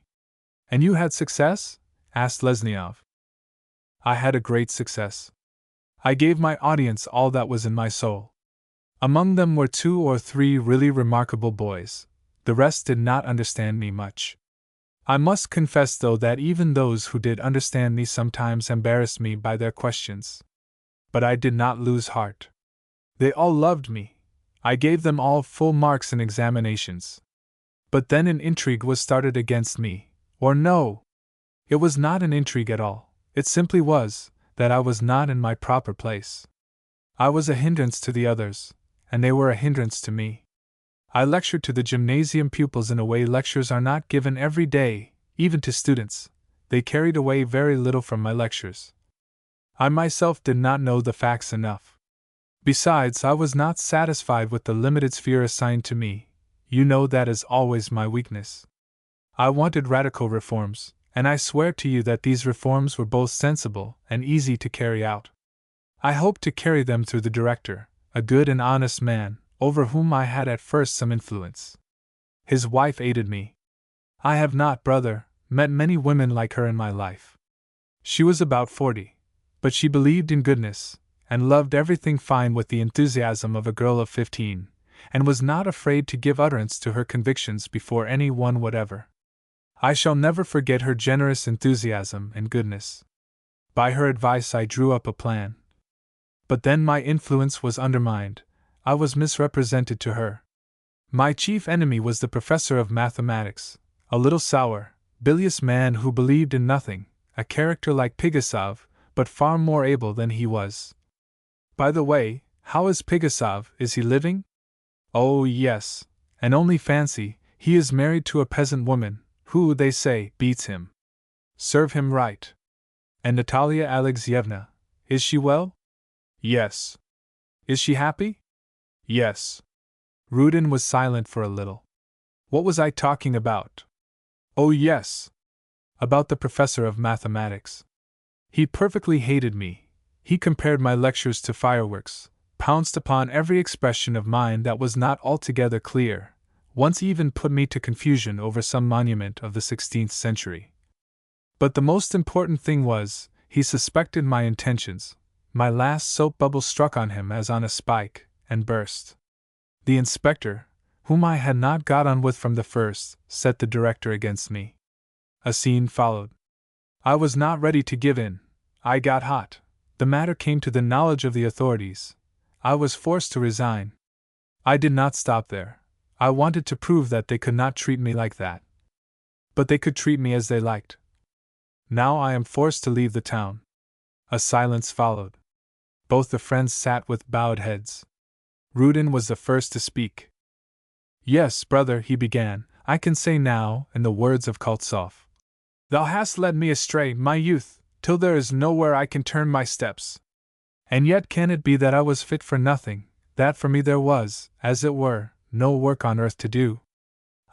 "And you had success?" asked Lesniov. I had a great success. I gave my audience all that was in my soul. Among them were 2 or 3 really remarkable boys. The rest did not understand me much. I must confess, though, that even those who did understand me sometimes embarrassed me by their questions. But I did not lose heart. They all loved me. I gave them all full marks in examinations. But then an intrigue was started against me. Or no! It was not an intrigue at all. It simply was that I was not in my proper place. I was a hindrance to the others, and they were a hindrance to me. I lectured to the gymnasium pupils in a way lectures are not given every day, even to students. They carried away very little from my lectures. I myself did not know the facts enough. Besides, I was not satisfied with the limited sphere assigned to me. You know that is always my weakness. I wanted radical reforms, and I swear to you that these reforms were both sensible and easy to carry out. I hoped to carry them through the director, a good and honest man, over whom I had at first some influence. His wife aided me. I have not, brother, met many women like her in my life. She was about 40, but she believed in goodness, and loved everything fine with the enthusiasm of a girl of 15, and was not afraid to give utterance to her convictions before any one whatever. I shall never forget her generous enthusiasm and goodness. By her advice I drew up a plan. But then my influence was undermined. I was misrepresented to her. My chief enemy was the professor of mathematics, a little sour, bilious man who believed in nothing, a character like Pigasov, but far more able than he was. By the way, how is Pigasov? Is he living? Oh, yes, and only fancy, he is married to a peasant woman, who, they say, beats him. Serve him right. And Natalia Alexyevna, is she well? Yes. Is she happy? Yes. Rudin was silent for a little. What was I talking about? Oh, yes. About the professor of mathematics. He perfectly hated me. He compared my lectures to fireworks, pounced upon every expression of mine that was not altogether clear, once even put me to confusion over some monument of the 16th century. But the most important thing was, he suspected my intentions. My last soap bubble struck on him as on a spike, and burst. The inspector, whom I had not got on with from the first, set the director against me. A scene followed. I was not ready to give in. I got hot. The matter came to the knowledge of the authorities. I was forced to resign. I did not stop there. I wanted to prove that they could not treat me like that. But they could treat me as they liked. Now I am forced to leave the town. A silence followed. Both the friends sat with bowed heads. Rudin was the first to speak. "Yes, brother," he began, "I can say now, in the words of Koltsov, 'Thou hast led me astray, my youth, till there is nowhere I can turn my steps.' And yet can it be that I was fit for nothing, that for me there was, as it were, no work on earth to do?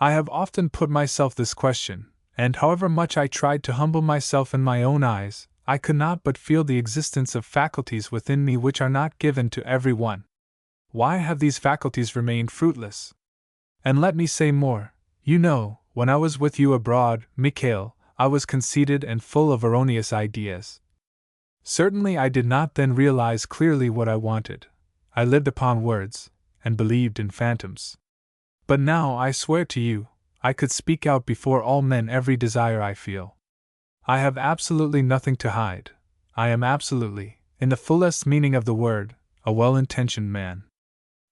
I have often put myself this question, and however much I tried to humble myself in my own eyes, I could not but feel the existence of faculties within me which are not given to every one. Why have these faculties remained fruitless? And let me say more. You know, when I was with you abroad, Mikhail, I was conceited and full of erroneous ideas. Certainly I did not then realize clearly what I wanted. I lived upon words, and believed in phantoms. But now, I swear to you, I could speak out before all men every desire I feel. I have absolutely nothing to hide. I am absolutely, in the fullest meaning of the word, a well-intentioned man.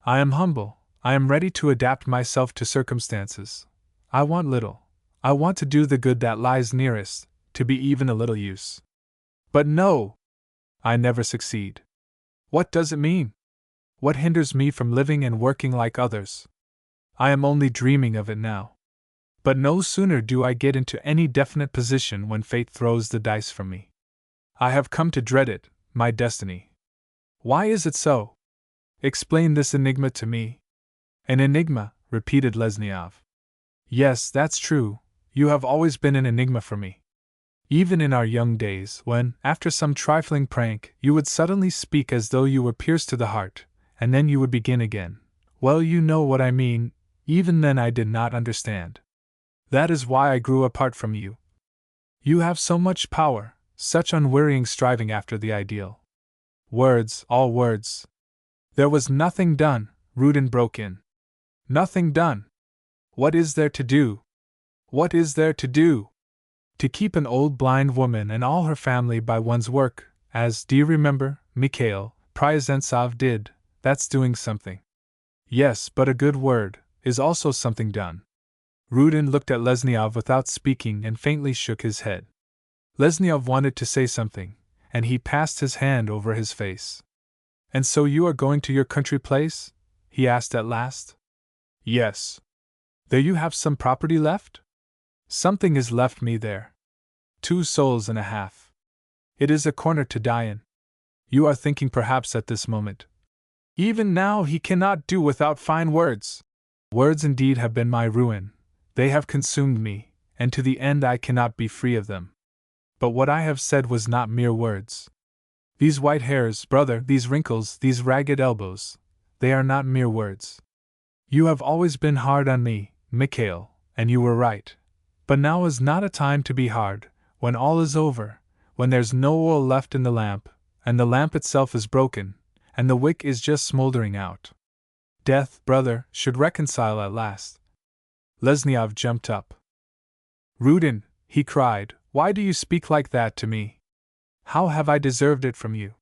I am humble. I am ready to adapt myself to circumstances. I want little. I want to do the good that lies nearest, to be even a little use. But no! I never succeed. What does it mean? What hinders me from living and working like others? I am only dreaming of it now. But no sooner do I get into any definite position when fate throws the dice from me. I have come to dread it, my destiny. Why is it so? Explain this enigma to me. An enigma, repeated Lesniov. Yes, that's true, you have always been an enigma for me. Even in our young days, when, after some trifling prank, you would suddenly speak as though you were pierced to the heart, and then you would begin again. Well, you know what I mean, even then I did not understand. That is why I grew apart from you. You have so much power, such unwearying striving after the ideal. Words, all words. There was nothing done, Rudin broke in. Nothing done. What is there to do? What is there to do? To keep an old blind woman and all her family by one's work, as, do you remember, Mikhail Pryazentsov did, that's doing something. Yes, but a good word is also something done. Rudin looked at Lesniov without speaking and faintly shook his head. Lesniov wanted to say something, and he passed his hand over his face. And so you are going to your country place? He asked at last. Yes. There you have some property left? Something is left me there. 2 souls and a half. It is a corner to die in. You are thinking perhaps at this moment. Even now he cannot do without fine words. Words indeed have been my ruin. They have consumed me, and to the end I cannot be free of them. But what I have said was not mere words. These white hairs, brother, these wrinkles, these ragged elbows, they are not mere words. You have always been hard on me, Mikhail, and you were right. But now is not a time to be hard, when all is over, when there's no oil left in the lamp, and the lamp itself is broken, and the wick is just smoldering out. Death, brother, should reconcile at last. Lesniov jumped up. Rudin, he cried, why do you speak like that to me? How have I deserved it from you?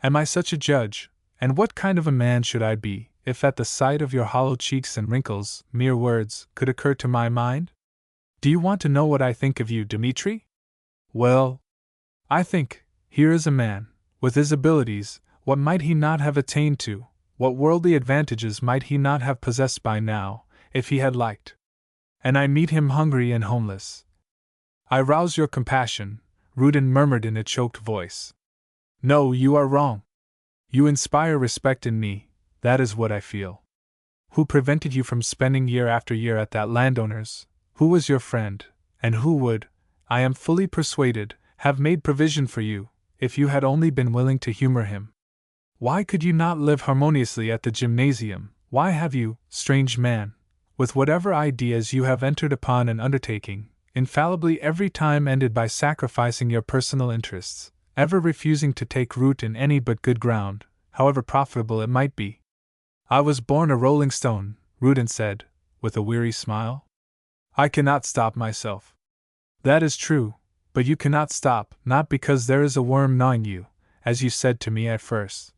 Am I such a judge, and what kind of a man should I be, if at the sight of your hollow cheeks and wrinkles, mere words could occur to my mind? Do you want to know what I think of you, Dmitri? Well, I think, here is a man, with his abilities, what might he not have attained to, what worldly advantages might he not have possessed by now, if he had liked? And I meet him hungry and homeless. I rouse your compassion, Rudin murmured in a choked voice. No, you are wrong. You inspire respect in me, that is what I feel. Who prevented you from spending year after year at that landowner's? Who was your friend, and who would, I am fully persuaded, have made provision for you, if you had only been willing to humor him? Why could you not live harmoniously at the gymnasium? Why have you, strange man, with whatever ideas you have entered upon an undertaking, infallibly every time ended by sacrificing your personal interests, ever refusing to take root in any but good ground, however profitable it might be? I was born a rolling stone, Rudin said, with a weary smile. I cannot stop myself. That is true, but you cannot stop, not because there is a worm gnawing you, as you said to me at first.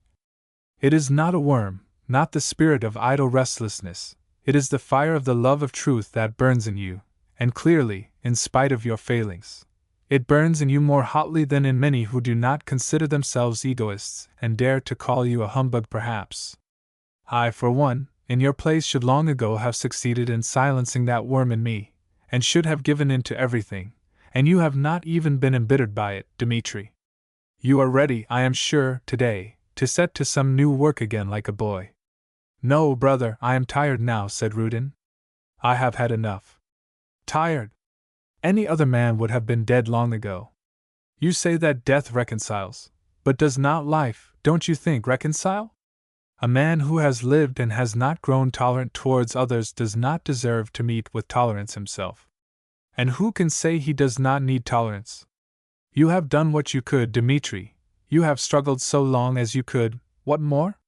It is not a worm, not the spirit of idle restlessness, it is the fire of the love of truth that burns in you, and clearly, in spite of your failings. It burns in you more hotly than in many who do not consider themselves egoists and dare to call you a humbug perhaps. I, for one, in your place should long ago have succeeded in silencing that worm in me, and should have given in to everything, and you have not even been embittered by it, Dmitri. You are ready, I am sure, today, to set to some new work again like a boy. No, brother, I am tired now, said Rudin. I have had enough. Tired? Any other man would have been dead long ago. You say that death reconciles, but does not life, don't you think, reconcile? A man who has lived and has not grown tolerant towards others does not deserve to meet with tolerance himself. And who can say he does not need tolerance? You have done what you could, Dmitri. You have struggled so long as you could, what more?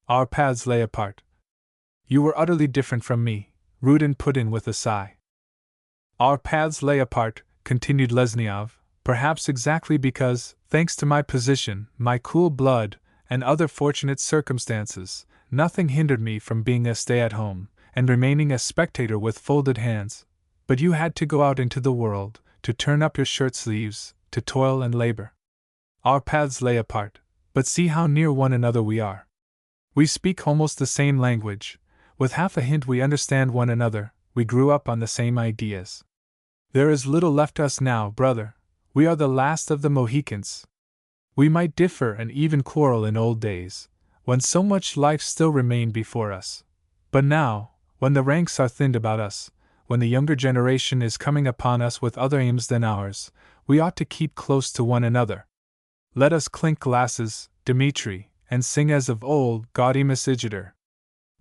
Our paths lay apart. You were utterly different from me, Rudin put in with a sigh. Our paths lay apart, continued Lesniov, perhaps exactly because, thanks to my position, my cool blood, and other fortunate circumstances, nothing hindered me from being a stay-at-home, and remaining a spectator with folded hands. But you had to go out into the world, to turn up your shirt sleeves, to toil and labor. Our paths lay apart, but see how near one another we are. We speak almost the same language. With half a hint we understand one another. We grew up on the same ideas. There is little left us now, brother. We are the last of the Mohicans. We might differ and even quarrel in old days, when so much life still remained before us. But now, when the ranks are thinned about us, when the younger generation is coming upon us with other aims than ours, we ought to keep close to one another. Let us clink glasses, Dmitri, and sing as of old, Gaudimus igitur.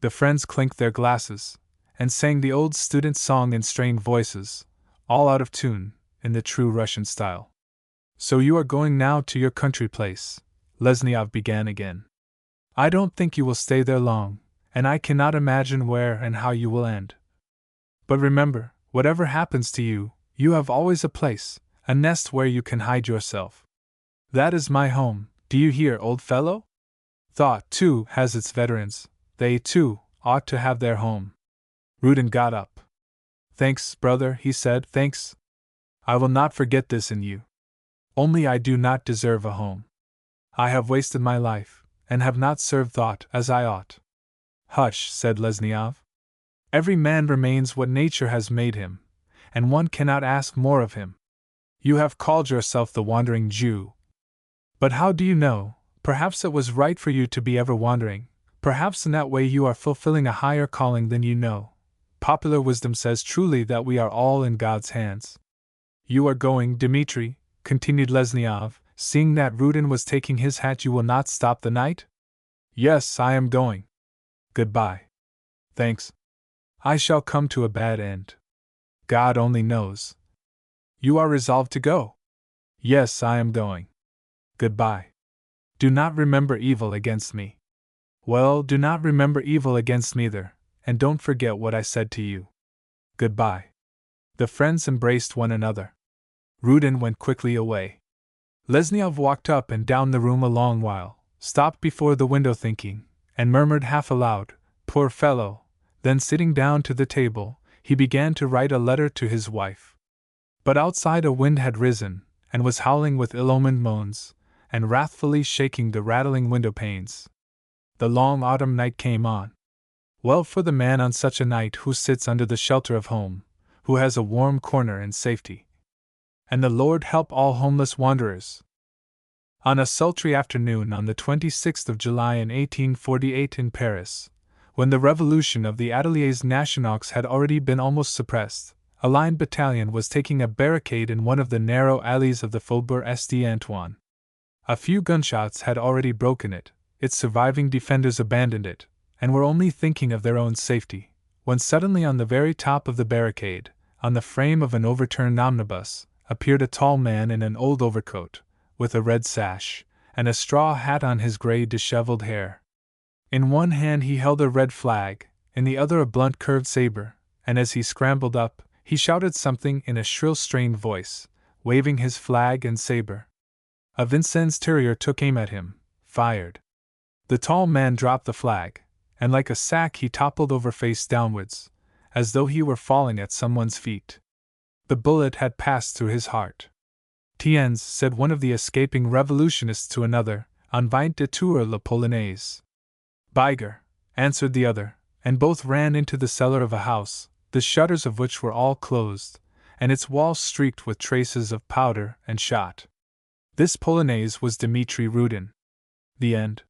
The friends clinked their glasses, and sang the old student song in strained voices, all out of tune, in the true Russian style. So you are going now to your country place, Lesniov began again. I don't think you will stay there long, and I cannot imagine where and how you will end. But remember, whatever happens to you, you have always a place, a nest where you can hide yourself. That is my home, do you hear, old fellow? Thought, too, has its veterans. They, too, ought to have their home. Rudin got up. Thanks, brother, he said, thanks. I will not forget this in you. Only I do not deserve a home. I have wasted my life, and have not served thought as I ought. Hush, said Lesniov. Every man remains what nature has made him, and one cannot ask more of him. You have called yourself the wandering Jew. But how do you know? Perhaps it was right for you to be ever wandering. Perhaps in that way you are fulfilling a higher calling than you know. Popular wisdom says truly that we are all in God's hands. You are going, Dmitri, continued Lesniov, seeing that Rudin was taking his hat. You will not stop the night? Yes, I am going. Goodbye. Thanks. I shall come to a bad end. God only knows. You are resolved to go? Yes, I am going. Goodbye. Do not remember evil against me. Well, do not remember evil against me either, and don't forget what I said to you. Goodbye. The friends embraced one another. Rudin went quickly away. Lesniov walked up and down the room a long while, stopped before the window thinking, and murmured half aloud, "Poor fellow." Then sitting down to the table, he began to write a letter to his wife. But outside a wind had risen, and was howling with ill-omened moans, and wrathfully shaking the rattling window panes. The long autumn night came on. Well for the man on such a night who sits under the shelter of home, who has a warm corner and safety. And the Lord help all homeless wanderers. On a sultry afternoon on the 26th of July in 1848 in Paris, when the revolution of the Ateliers Nationaux had already been almost suppressed, a line battalion was taking a barricade in one of the narrow alleys of the Faubourg St. Antoine. A few gunshots had already broken it, its surviving defenders abandoned it, and were only thinking of their own safety, when suddenly on the very top of the barricade, on the frame of an overturned omnibus, appeared a tall man in an old overcoat, with a red sash, and a straw hat on his grey disheveled hair. In one hand he held a red flag, in the other a blunt curved saber, and as he scrambled up, he shouted something in a shrill strained voice, waving his flag and saber. A Vincennes terrier took aim at him, fired. The tall man dropped the flag, and like a sack he toppled over face downwards, as though he were falling at someone's feet. The bullet had passed through his heart. Tiens, said one of the escaping revolutionists to another, on vient de tuer la Polonaise. Biger, answered the other, and both ran into the cellar of a house, the shutters of which were all closed, and its walls streaked with traces of powder and shot. This Polonaise was Dmitri Rudin. The end.